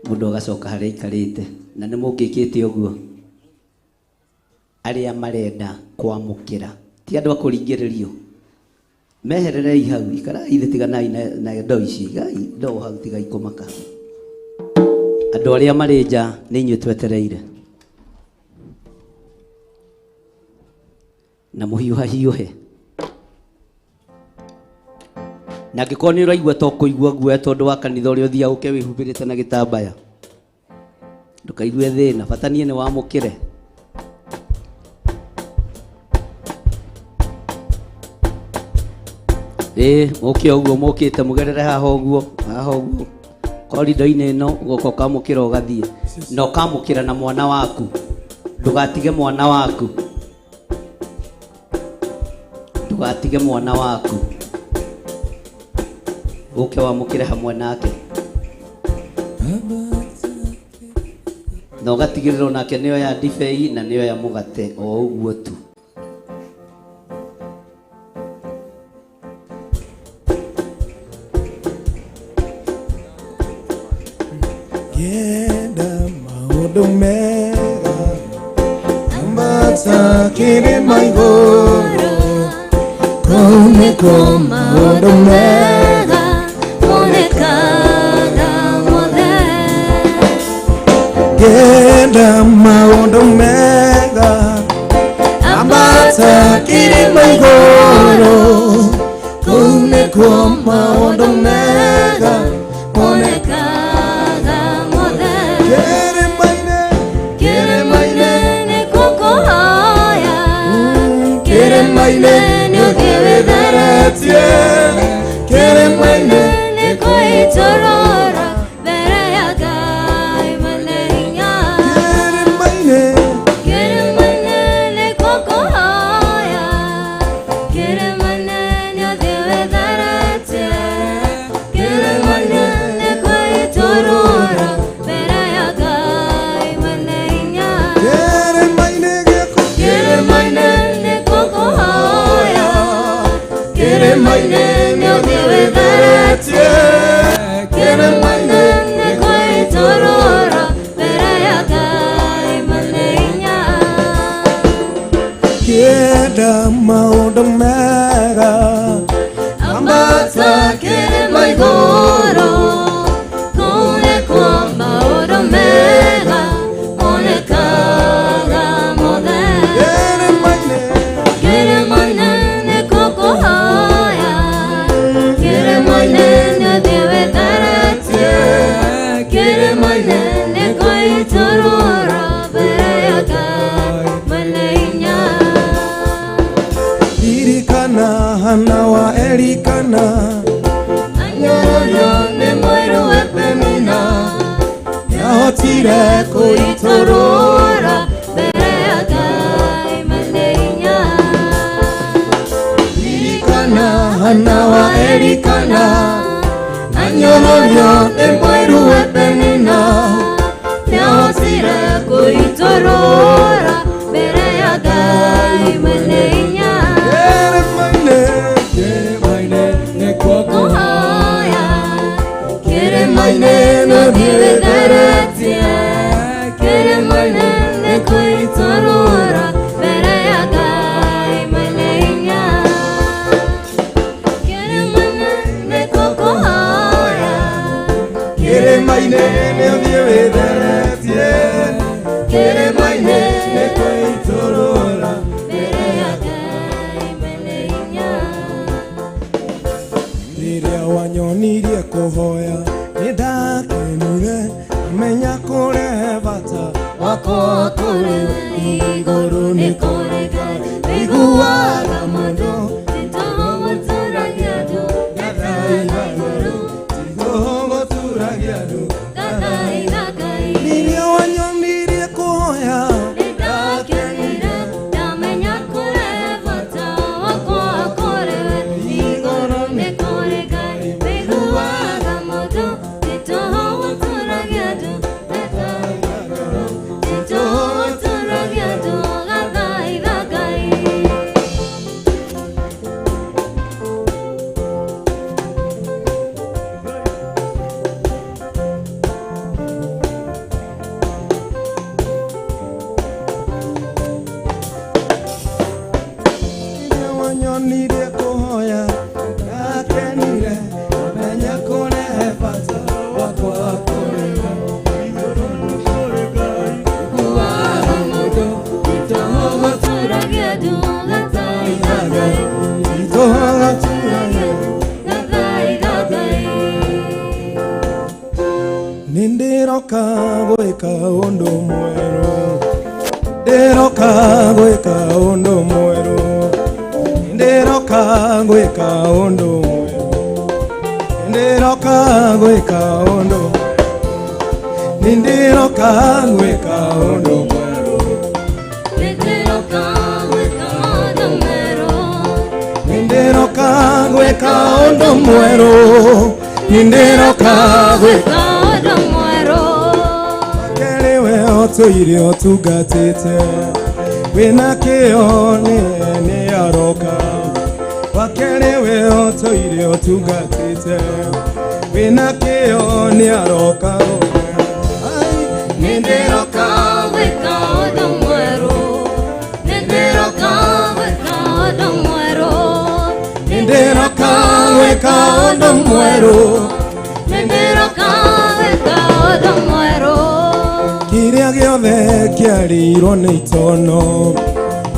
mũndũ agacoka harĩa aikarĩte na nĩ mũkĩkĩte ũguo. Arĩa marenda kwamũkĩra ti andũ a kũringĩrĩrio mehererei hau ikarai thĩ tiganai na ndo ici ndo hau tigai kũmaka. Andũ arĩa marĩ nja nĩ inyuĩ twetereire na mũhiũhahiũhe. Na angĩkorwo nĩ ũraigua to kũigua guoya tondũ wa kanitha ũrĩa ũthiaga ũke wĩhumbĩrĩte na gĩtambaya ndũkaigue thĩna, bata niĩ nĩ wamũkĩre. Mũke ũguo mũkĩte mũgerere haha ũguo korido-inĩ ĩno ũgoka ũkamũkĩra ũgathiĩ na ũkamũkĩra na mwana waku. Ndũgatige mwana waku, ndũgatige mwana waku, ũke wamũkĩre hamwe nake na ũgatigĩrĩra nake nĩoya ndibei na nĩoya mũgate o ũguo tu. Ngenda maũndũ mega matakĩrĩ maigũrũ kũu nĩkuo maũndũ mega monekaga mothe. Ngenda maũndũ mega matakĩrĩ maigũrũ kũu nĩkuo maũndũ mega monekaga. Kĩrĩma-inĩ nĩ ũthiĩ wĩtheretie, kĩrĩma-inĩ nĩ kwĩtũrũra mbere ya Ngai mwene hinya. Kĩrĩma-inĩ nĩ kũkũhoya, kĩrĩma-inĩ nĩ ũthiĩ wĩtheretie, kĩrĩma-inĩ nĩ kwĩtũrũra mbere ya Ngai mwene hinya. Kĩrĩma-inĩ kĩrĩma-inĩ nĩ ũthiĩ wĩtheretie kuitorora mbere ya Ngai mwene hinya. Ririkana Hana wa Elikana, anyohorio nĩ mwĩru we Penina, nĩahotire kuitorora mbere ya Ngai mwene hinya. Kĩrĩma-inĩ nũthiĩ wĩtheretie, kĩrĩma-inĩ nĩ kuitorora mbere ya Ngai mwene hinya. Kĩrĩma-inĩ nĩ kũkũhoya, kĩrĩma-inĩ nũthiĩ wĩtheretie, kĩrĩma-inĩ nĩ kuitorora mbere ya Ngai mwene hinya. rĩrĩa wanyonirie kũhoya nĩndakenire menya kũrehe bata wakwa kũrĩ we igũrũ nĩ kũrĩ Ngai ũiguaga mũndũ titũhũ gũtũragia andũ gathaitha igũrũ titũhũ gũtũragia andũ gathaitha Ngai. Rĩrĩa wanyonirie kũhoya nĩndakenire ndamenya kũrehe bata wakwa kũrĩ we igũrũ nĩ kũrĩ Ngai ũiguaga mũndũ titũhũ gũtũragia andũ gathaitha igũrũ titũhũ gũtũragia andũ gathaitha Ngai. rĩrĩa wanyonirie kũhoya ndakenire menya kũrehe bata wakwa kũrĩ we igũrũ nĩ kũrĩ Ngai ũiguaga mũndũ titũhũ gũtũragia andũ gathaitha Ngai titũhũ gũtũragia andũ gathaitha Ngai. nĩndĩroka gwĩka ũndũ mwerũ, ndĩroka gwĩka ũndũ mwerũ, ndĩroka gwĩka ũndũ mwerũ, ndĩroka gwĩka ũndũ, nĩndĩroka gwĩka ũndũ mwerũ, Nĩndĩroka gwĩka ũndũ mwerũ, nĩndĩroka gwĩka ũndũ mwerũ, nĩndĩroka gwĩka ũndũ mwerũ. Wakere we ũtũire ũtungatĩte wĩna kĩo nĩ aroka. Wakere we ũtũire ũtungatĩte wĩna kĩo nĩ aroka. Nĩndĩroka gwĩka ũndũ mwerũ, nĩndĩroka gwĩka ũndũ mwerũ, nĩndĩroka gwĩka ũndũ mwerũ, nĩndĩroka gwĩka ũndũ mwerũ. kĩrĩa gĩothe kĩarĩirwo nĩ itono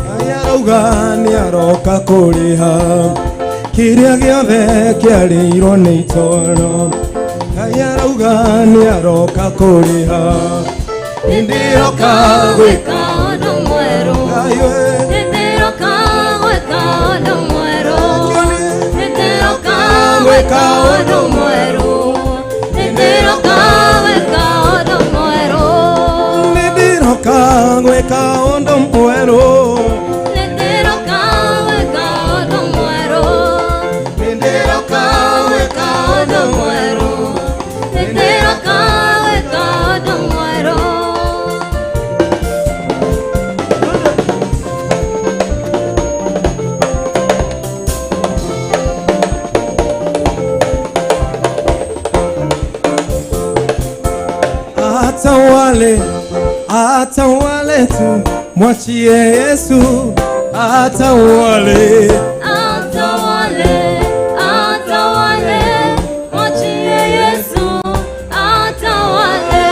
Ngai arauga nĩ aroka kũrĩha. Kĩrĩa gĩothe kĩarĩirwo nĩ itono Ngai arauga nĩ aroka kũrĩha. Nĩndĩroka gwĩka ũndũ mwerũ, nĩndĩroka gwĩka ũndũ mwerũ, nĩndĩroka gwĩka ũndũ mwerũ, nĩndĩroka gwĩka ũndũ mwerũ, nĩndĩroka gwĩka ũndũ mwerũ, nĩndĩroka gwĩka ũndũ mwerũ, nĩndĩroka gwĩka ũndũ mwerũ, nĩndĩroka gwĩka ũndũ mwerũ. atawale tu, mwachie Yesu atawale. Atawale, atawale, mwachie Yesu atawale.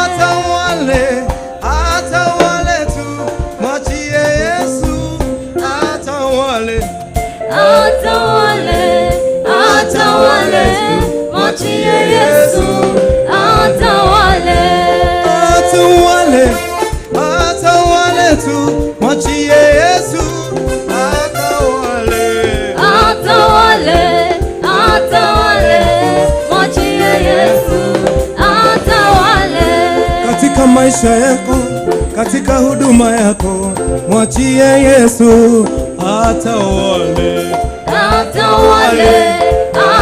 Atawale, atawale tu, mwachie Yesu atawale. Atawale, atawale, mwachie Yesu atawale. Atawale, atawale tu, mwachie Yesu atawale. Atawale, atawale, mwachie Yesu atawale. Katika maisha yako, katika huduma yako, mwachie Yesu atawale. Atawale,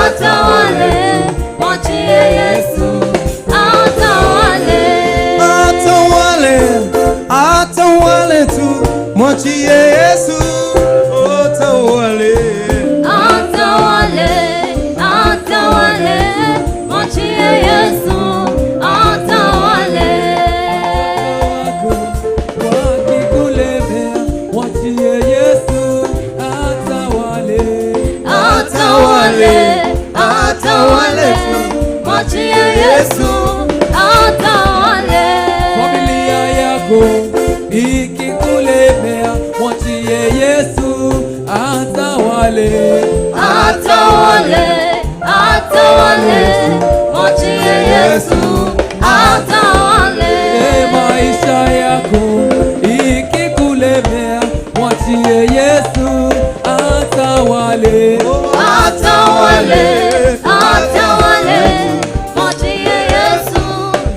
atawale, mwachie Yesu atawale. Atawale, atawale tu, mwachie Yesu atawale. Atawale, atawale, mwachie Yesu atawale. Wakikulemea, mwachie Yesu atawale. Atawale, atawale tu, mwachie Yesu atawale. Familia yako ikikulemea, mwachie Yesu atawale. Atawale, atawale, mwachie Yesu atawale. Maisha yako ikikulemea, mwachie Yesu atawale. Atawale, atawale, mwachie Yesu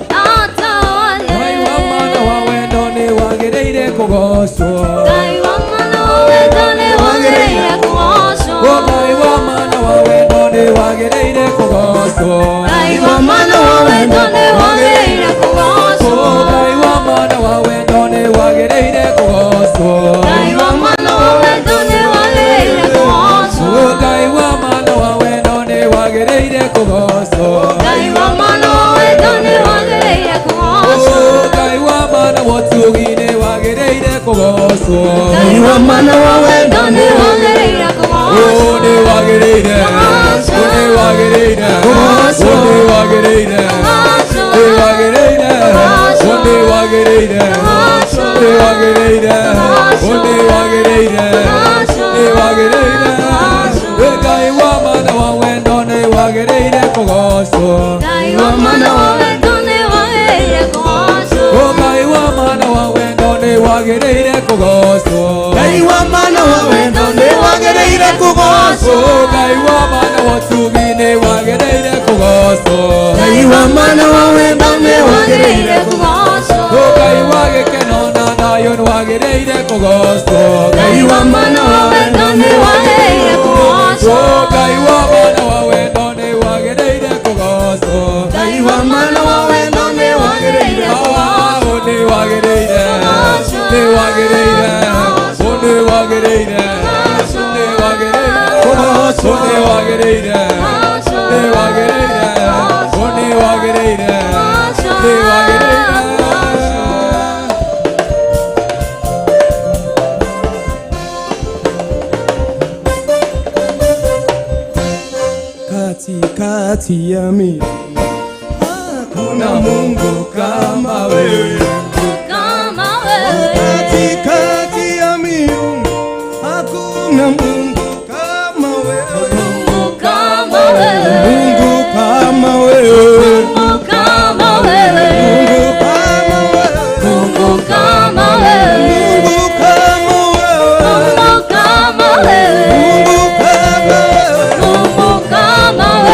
atawale. Ngai wa mwana wa wendo ni wagĩrĩire kũgocwo. Ngai wa mwana wa wendo ni wagĩrĩire kũgocwo. Ngai wa mwana wa wendo ni wagĩrĩire kũgocwo. Ngai wa mwana wa wendo ni wagĩrĩire kũgocwo. Ngai wa mwana wa wendo ni wagĩrĩire kũgocwo. Ngai wa mwana wa wendo ni wagĩrĩire kũgocwo. Ngai wa mwana wa wendo ni wagĩrĩire kũgocwo. Ngai wa mwana wa wendo ni wagĩrĩire kũgocwo. Ngai wa mwana wa ũtugi ni wagĩrĩire kũgocwo. Ngai wa mwana wa wendo ni wagĩrĩire kũgocwo. Ni wagĩrĩire, ni wagĩrĩire, ni wagĩrĩire, ni wagĩrĩire, ni wagĩrĩire, ni wagĩrĩire, ni wagĩrĩire, ni wagĩrĩire. Ngai wa mwana wa wendo ni wagĩrĩire kũgocwo. Ngai wa mwana wa wendo ni wagĩrĩire kũgocwo. Ngai wa mwana wa wendo ni wagĩrĩire kũgocwo. Ngai wa mwana wa wendo ni wagĩrĩire kũgocwo. Ngai wa mwana wa ũtugi ni wagĩrĩire kũgocwo. Ngai wa mwana wa wendo ni wagĩrĩire kũgocwo. Ngai wa gĩkeno na thayũ ni wagĩrĩire kũgocwo. Ngai wa mwana wa wendo ni wagĩrĩire kũgocwo. Ngai wa mwana wa wendo ni wagĩrĩire kũgocwo. Ngai wa mwana wa wendo ni wagĩrĩire kũgocwo. Ni wagĩrĩire, ni wagĩrĩire, ni wagĩrĩire, ni wagĩrĩire kũgocwo. Ni wagĩrĩire, ni wagĩrĩire, ni wagĩrĩire, ni wagĩrĩire. Katikati ya mimi hakuna Mungu kama wewe. Kama wewe. Katikati ya mimi hakuna Mungu kama wewe. Mungu kama wewe. Mungu kama wewe. Mungu kama wewe. Mungu kama wewe. Mungu kama wewe. Mungu kama wewe. Mungu kama wewe. Mungu kama wewe. Mungu kama wewe.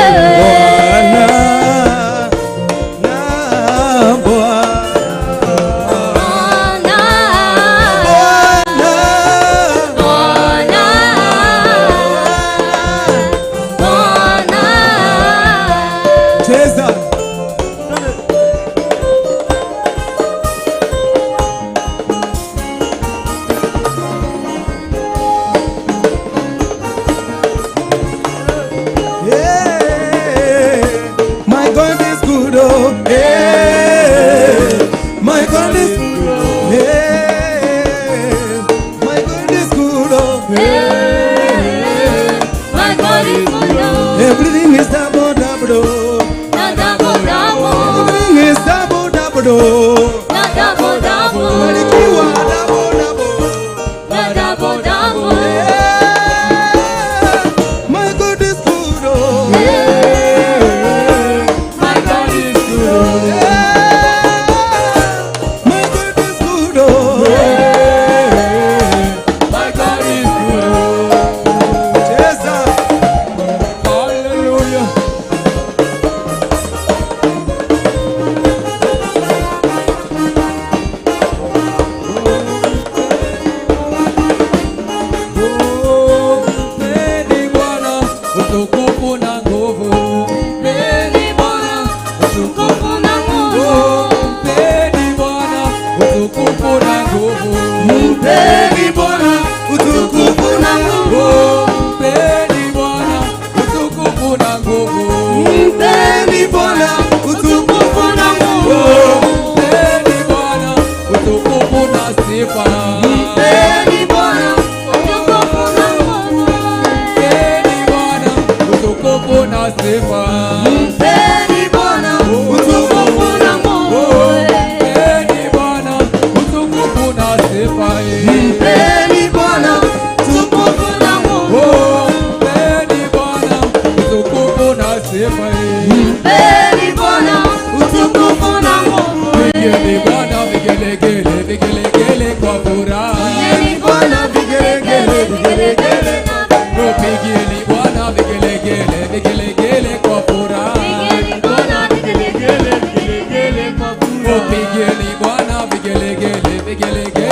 Everything is double, double, everything is double, double, Barikiwa double, double, my God is good, oh. My God is good, my God is good, oh. My God is good, Jesus, hallelujah.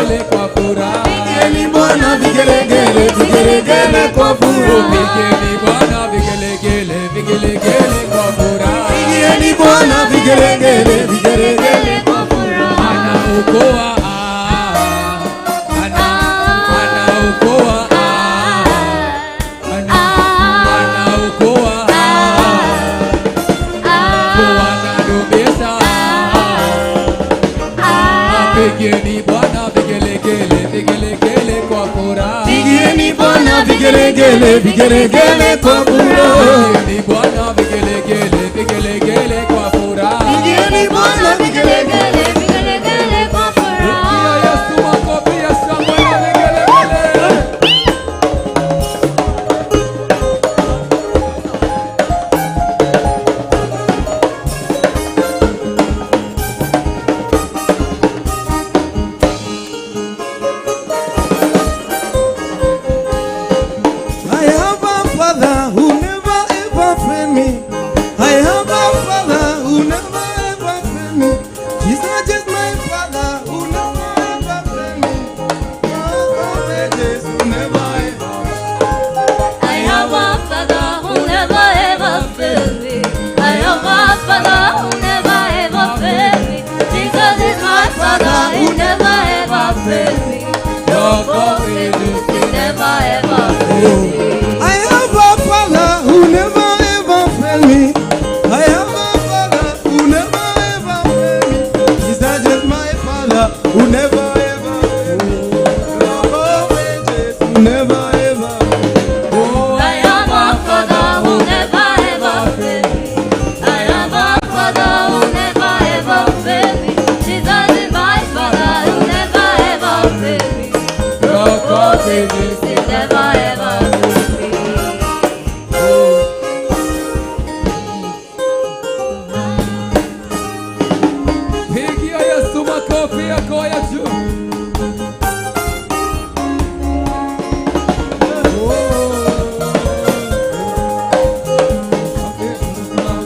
vigelegele kwa furaha. Pigieni Bwana vigelegele, vigelegele kwa furaha. Pigieni Bwana vigelegele, vigelegele kwa furaha. Pigieni Bwana vigelegele, vigelegele kwa furaha. Anaokoa, anaokoa, anaokoa, anadumisa. Pigieni Bwana vigelegele, vigelegele kwa furaha. Pigieni Bwana vigelegele, vigelegele kwa furaha. Pigieni Bwana vigelegele, vigelegele kwa furaha. Pigieni Bwana vigelegele, vigelegele kwa furaha. Yesu makofi ya shangwe na vigelegele. I have a father who never ever failed me. I have a father who never ever failed me. Jesus is my father who never ever failed me. Oh, ages who never ever. I have a father who never ever failed me. I have a father who never ever failed me. Jesus is my father, he never ever failed me. No promises, he never ever failed me. I have a father who never ever failed me. I have a father who never ever failed me. Jesus is my father who never ever failed me. Oh, ages who never ever. I have a father who never ever failed me. I have a father who never ever failed me. Jesus is my father who never ever failed me. No promises, he never ever failed me. Pigia Yesu makofi yako ya juu.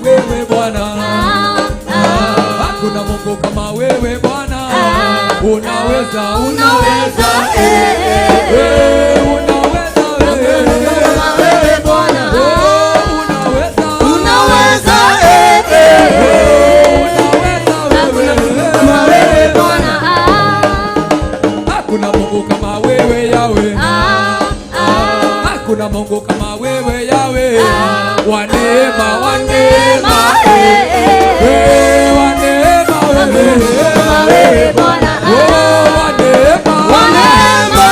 Wewe Bwana, hakuna Mungu kama wewe Bwana. Unaweza, unaweza, unaweza wewe Bwana. Unaweza, unaweza, hakuna Mungu kama wewe Yawe. Hakuna Mungu kama wewe Yawe. Wa neema, wa neema, wa neema wewe Bwana. Wa neema, wa neema,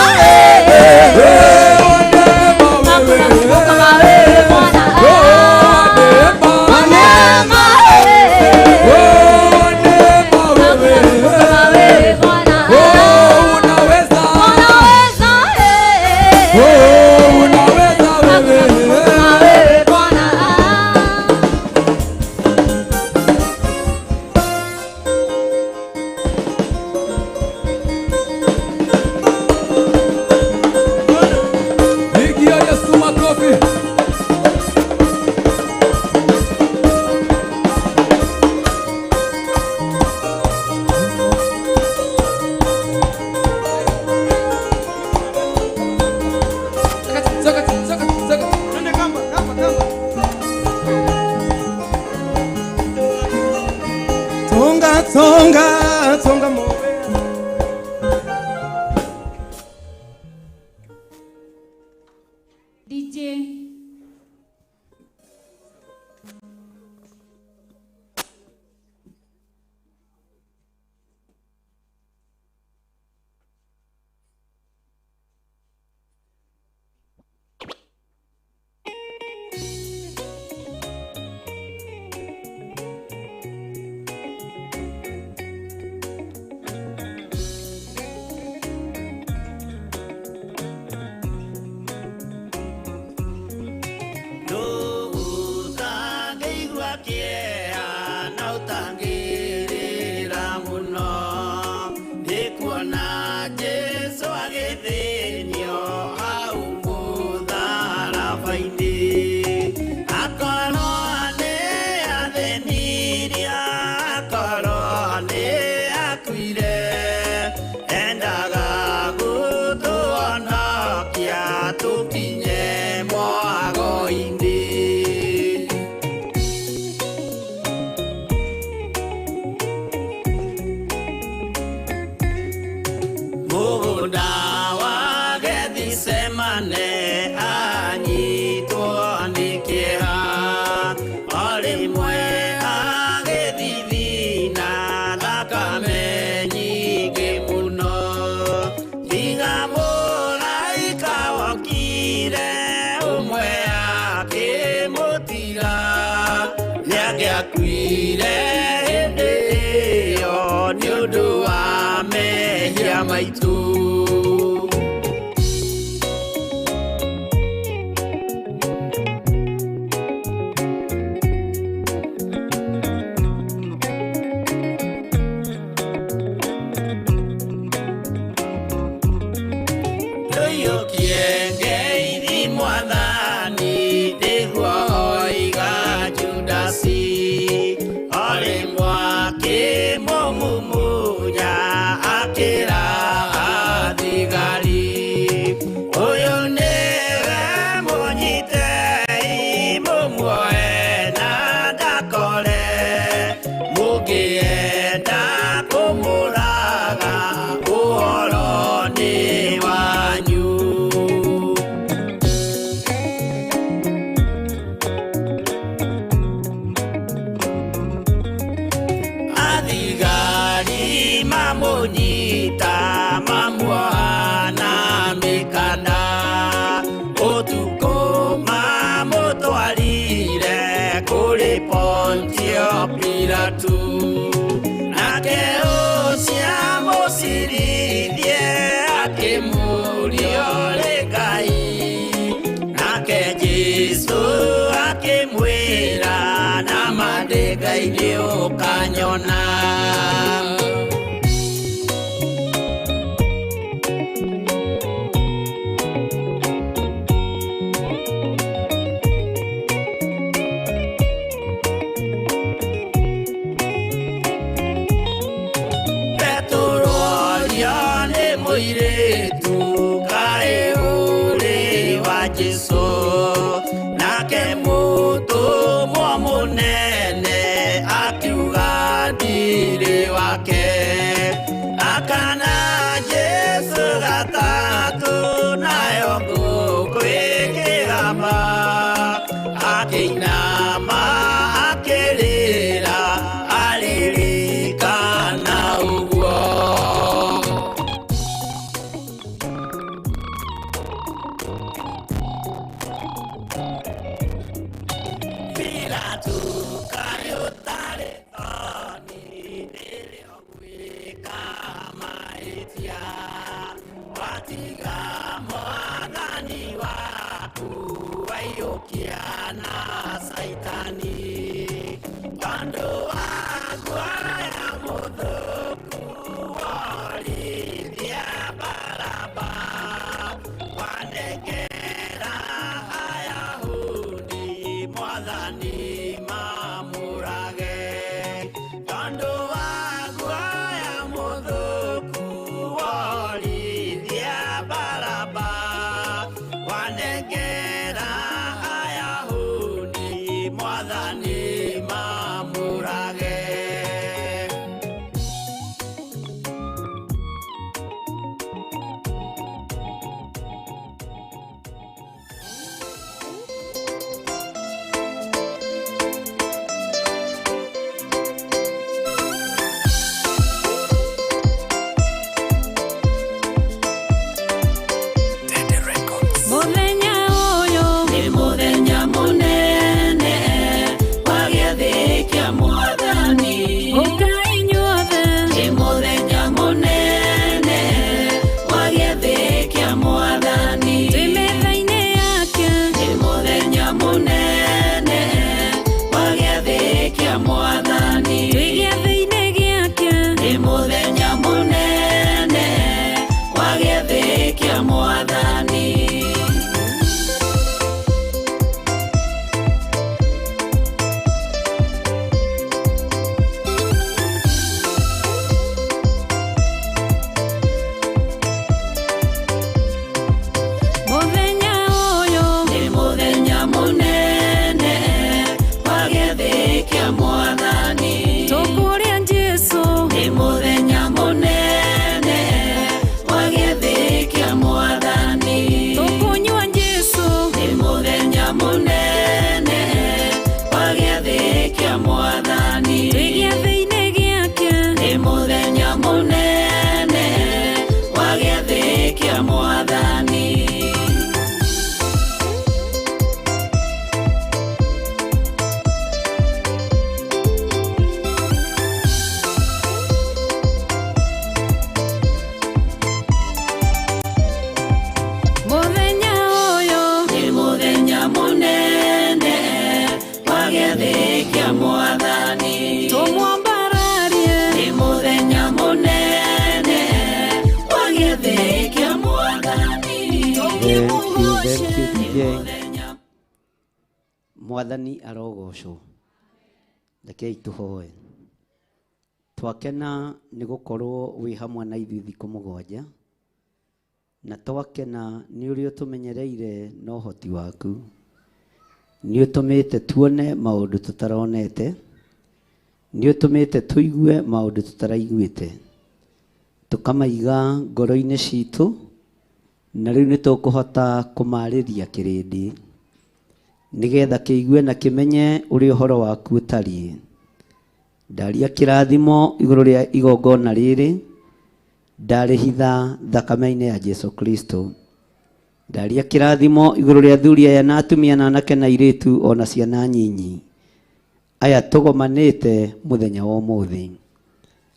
Pigia Yesu makofi. Tonga, tonga, tonga moe. DJ mathigari mamunyita mamuohana mikanda utuko mamutwarire kuri Pontio Pilatu nake ucia mucirithie akimuria uri Ngai nake Jesu akimwira na mandingai-ini ukanyona. Muiretu kae uri wa Jesu nake mutu munene akiuga ndiri wake akana Jesu gatatu nayo nguku ikigamba akiinama akirira aririkana uguo. Kiana Saitani Pando Aguaya Muduku Olivia Baraba Wanegera Ayahudi Mwadhani Mamurage Pando Aguaya Muduku Olivia Baraba Wanegera Mwadhani mamurage. Muthenya uyu ni muthenya munene wa gĩathĩ kĩa Mwathani. Ũkai inyuothe ni muthenya munene wa gĩathĩ kĩa Mwathani. Twĩ metha-inĩ yake ni muthenya munene wa gĩathĩ kĩa Mwathani. Twĩ gĩathĩ-inĩ gĩake ni muthenya munene wa gĩathĩ kĩa Mwathani. Muthenya uyu ni muthenya munene wa gĩathĩ kĩa Mwathani. Tũkũrĩa Jesu ni muthenya munene wa gĩathĩ kĩa Mwathani. Tũkũnyua Jesu ni muthenya munene wa gĩathĩ kĩa Mwathani. Twĩ gĩathĩ-inĩ gĩake ni muthenya munene wa gĩathĩ kĩa Mwathani. Muthenya uyu ni muthenya munene wa gĩathĩ kĩa Mwathani. Tũmwambararie ni muthenya munene wa gĩathĩ kĩa Mwathani. Mwathani arogocwo. Rekei tũhoe. Twakena nĩ gũkorwo wĩ hamwe na ithuĩ thikũ mũgwanja na twakena nĩ ũrĩa ũtũmenyereire na ũhoti waku. Nĩ ũtũmĩte tuone maũndũ tũtaronete, nĩ ũtũmĩte tũigue maũndũ tũtaraiguĩte, tũkamaiga ngoro-inĩ citũ, na rĩu nĩ tũkũhota kũmarĩria kĩrĩndĩ nĩgetha kĩigue na kĩmenye ũrĩa ũhoro waku ũtariĩ. ndaria kĩrathimo igũrũ rĩa igongona rĩrĩ, ndarĩhitha thakame-inĩ ya Jesu Kristo. Ndaria kĩrathimo igũrũ rĩa athuri aya na atumia na anake na airĩtu ona ciana nyinyi aya tũgomanĩte mũthenya wa ũmũthĩ,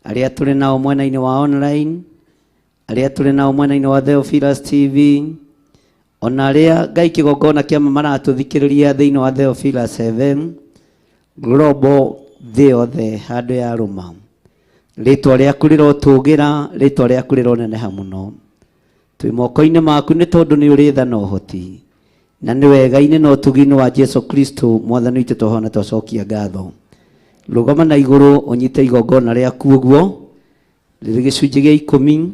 arĩa tũrĩ nao mwena-inĩ wa online, arĩa tũrĩ nao mwena-inĩ wa Theophilus TV, ona arĩa Ngai kĩgongona kĩama maratũthikĩrĩria thĩinĩ wa Theophilus FM Global thĩ yothe handũ ya rũma. Rĩtwa rĩaku rĩrotũgĩra, rĩtwa rĩaku rĩroneneha mũno. Twĩ moko-inĩ maku nĩ tondũ nĩ ũrĩ tha na ũhoti, na nĩ wega-inĩ na ũtugi-inĩ wa Jesu Kristo Mwathani witũ tũhona twacokia ngatho. Rũgama na igũrũ ũnyite igongona rĩaku ũguo, rĩrĩ gĩcunjĩ gĩa 10,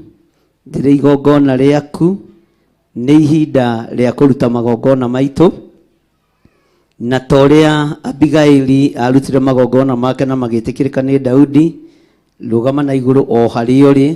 rĩrĩ igongona rĩaku, nĩ ihinda rĩa kũruta magongona maitũ, na ta ũrĩa Abigaili arutire magongona make na magĩtĩkĩrĩka nĩ Daudi. Rũgama na igũrũ o harĩa ũrĩ,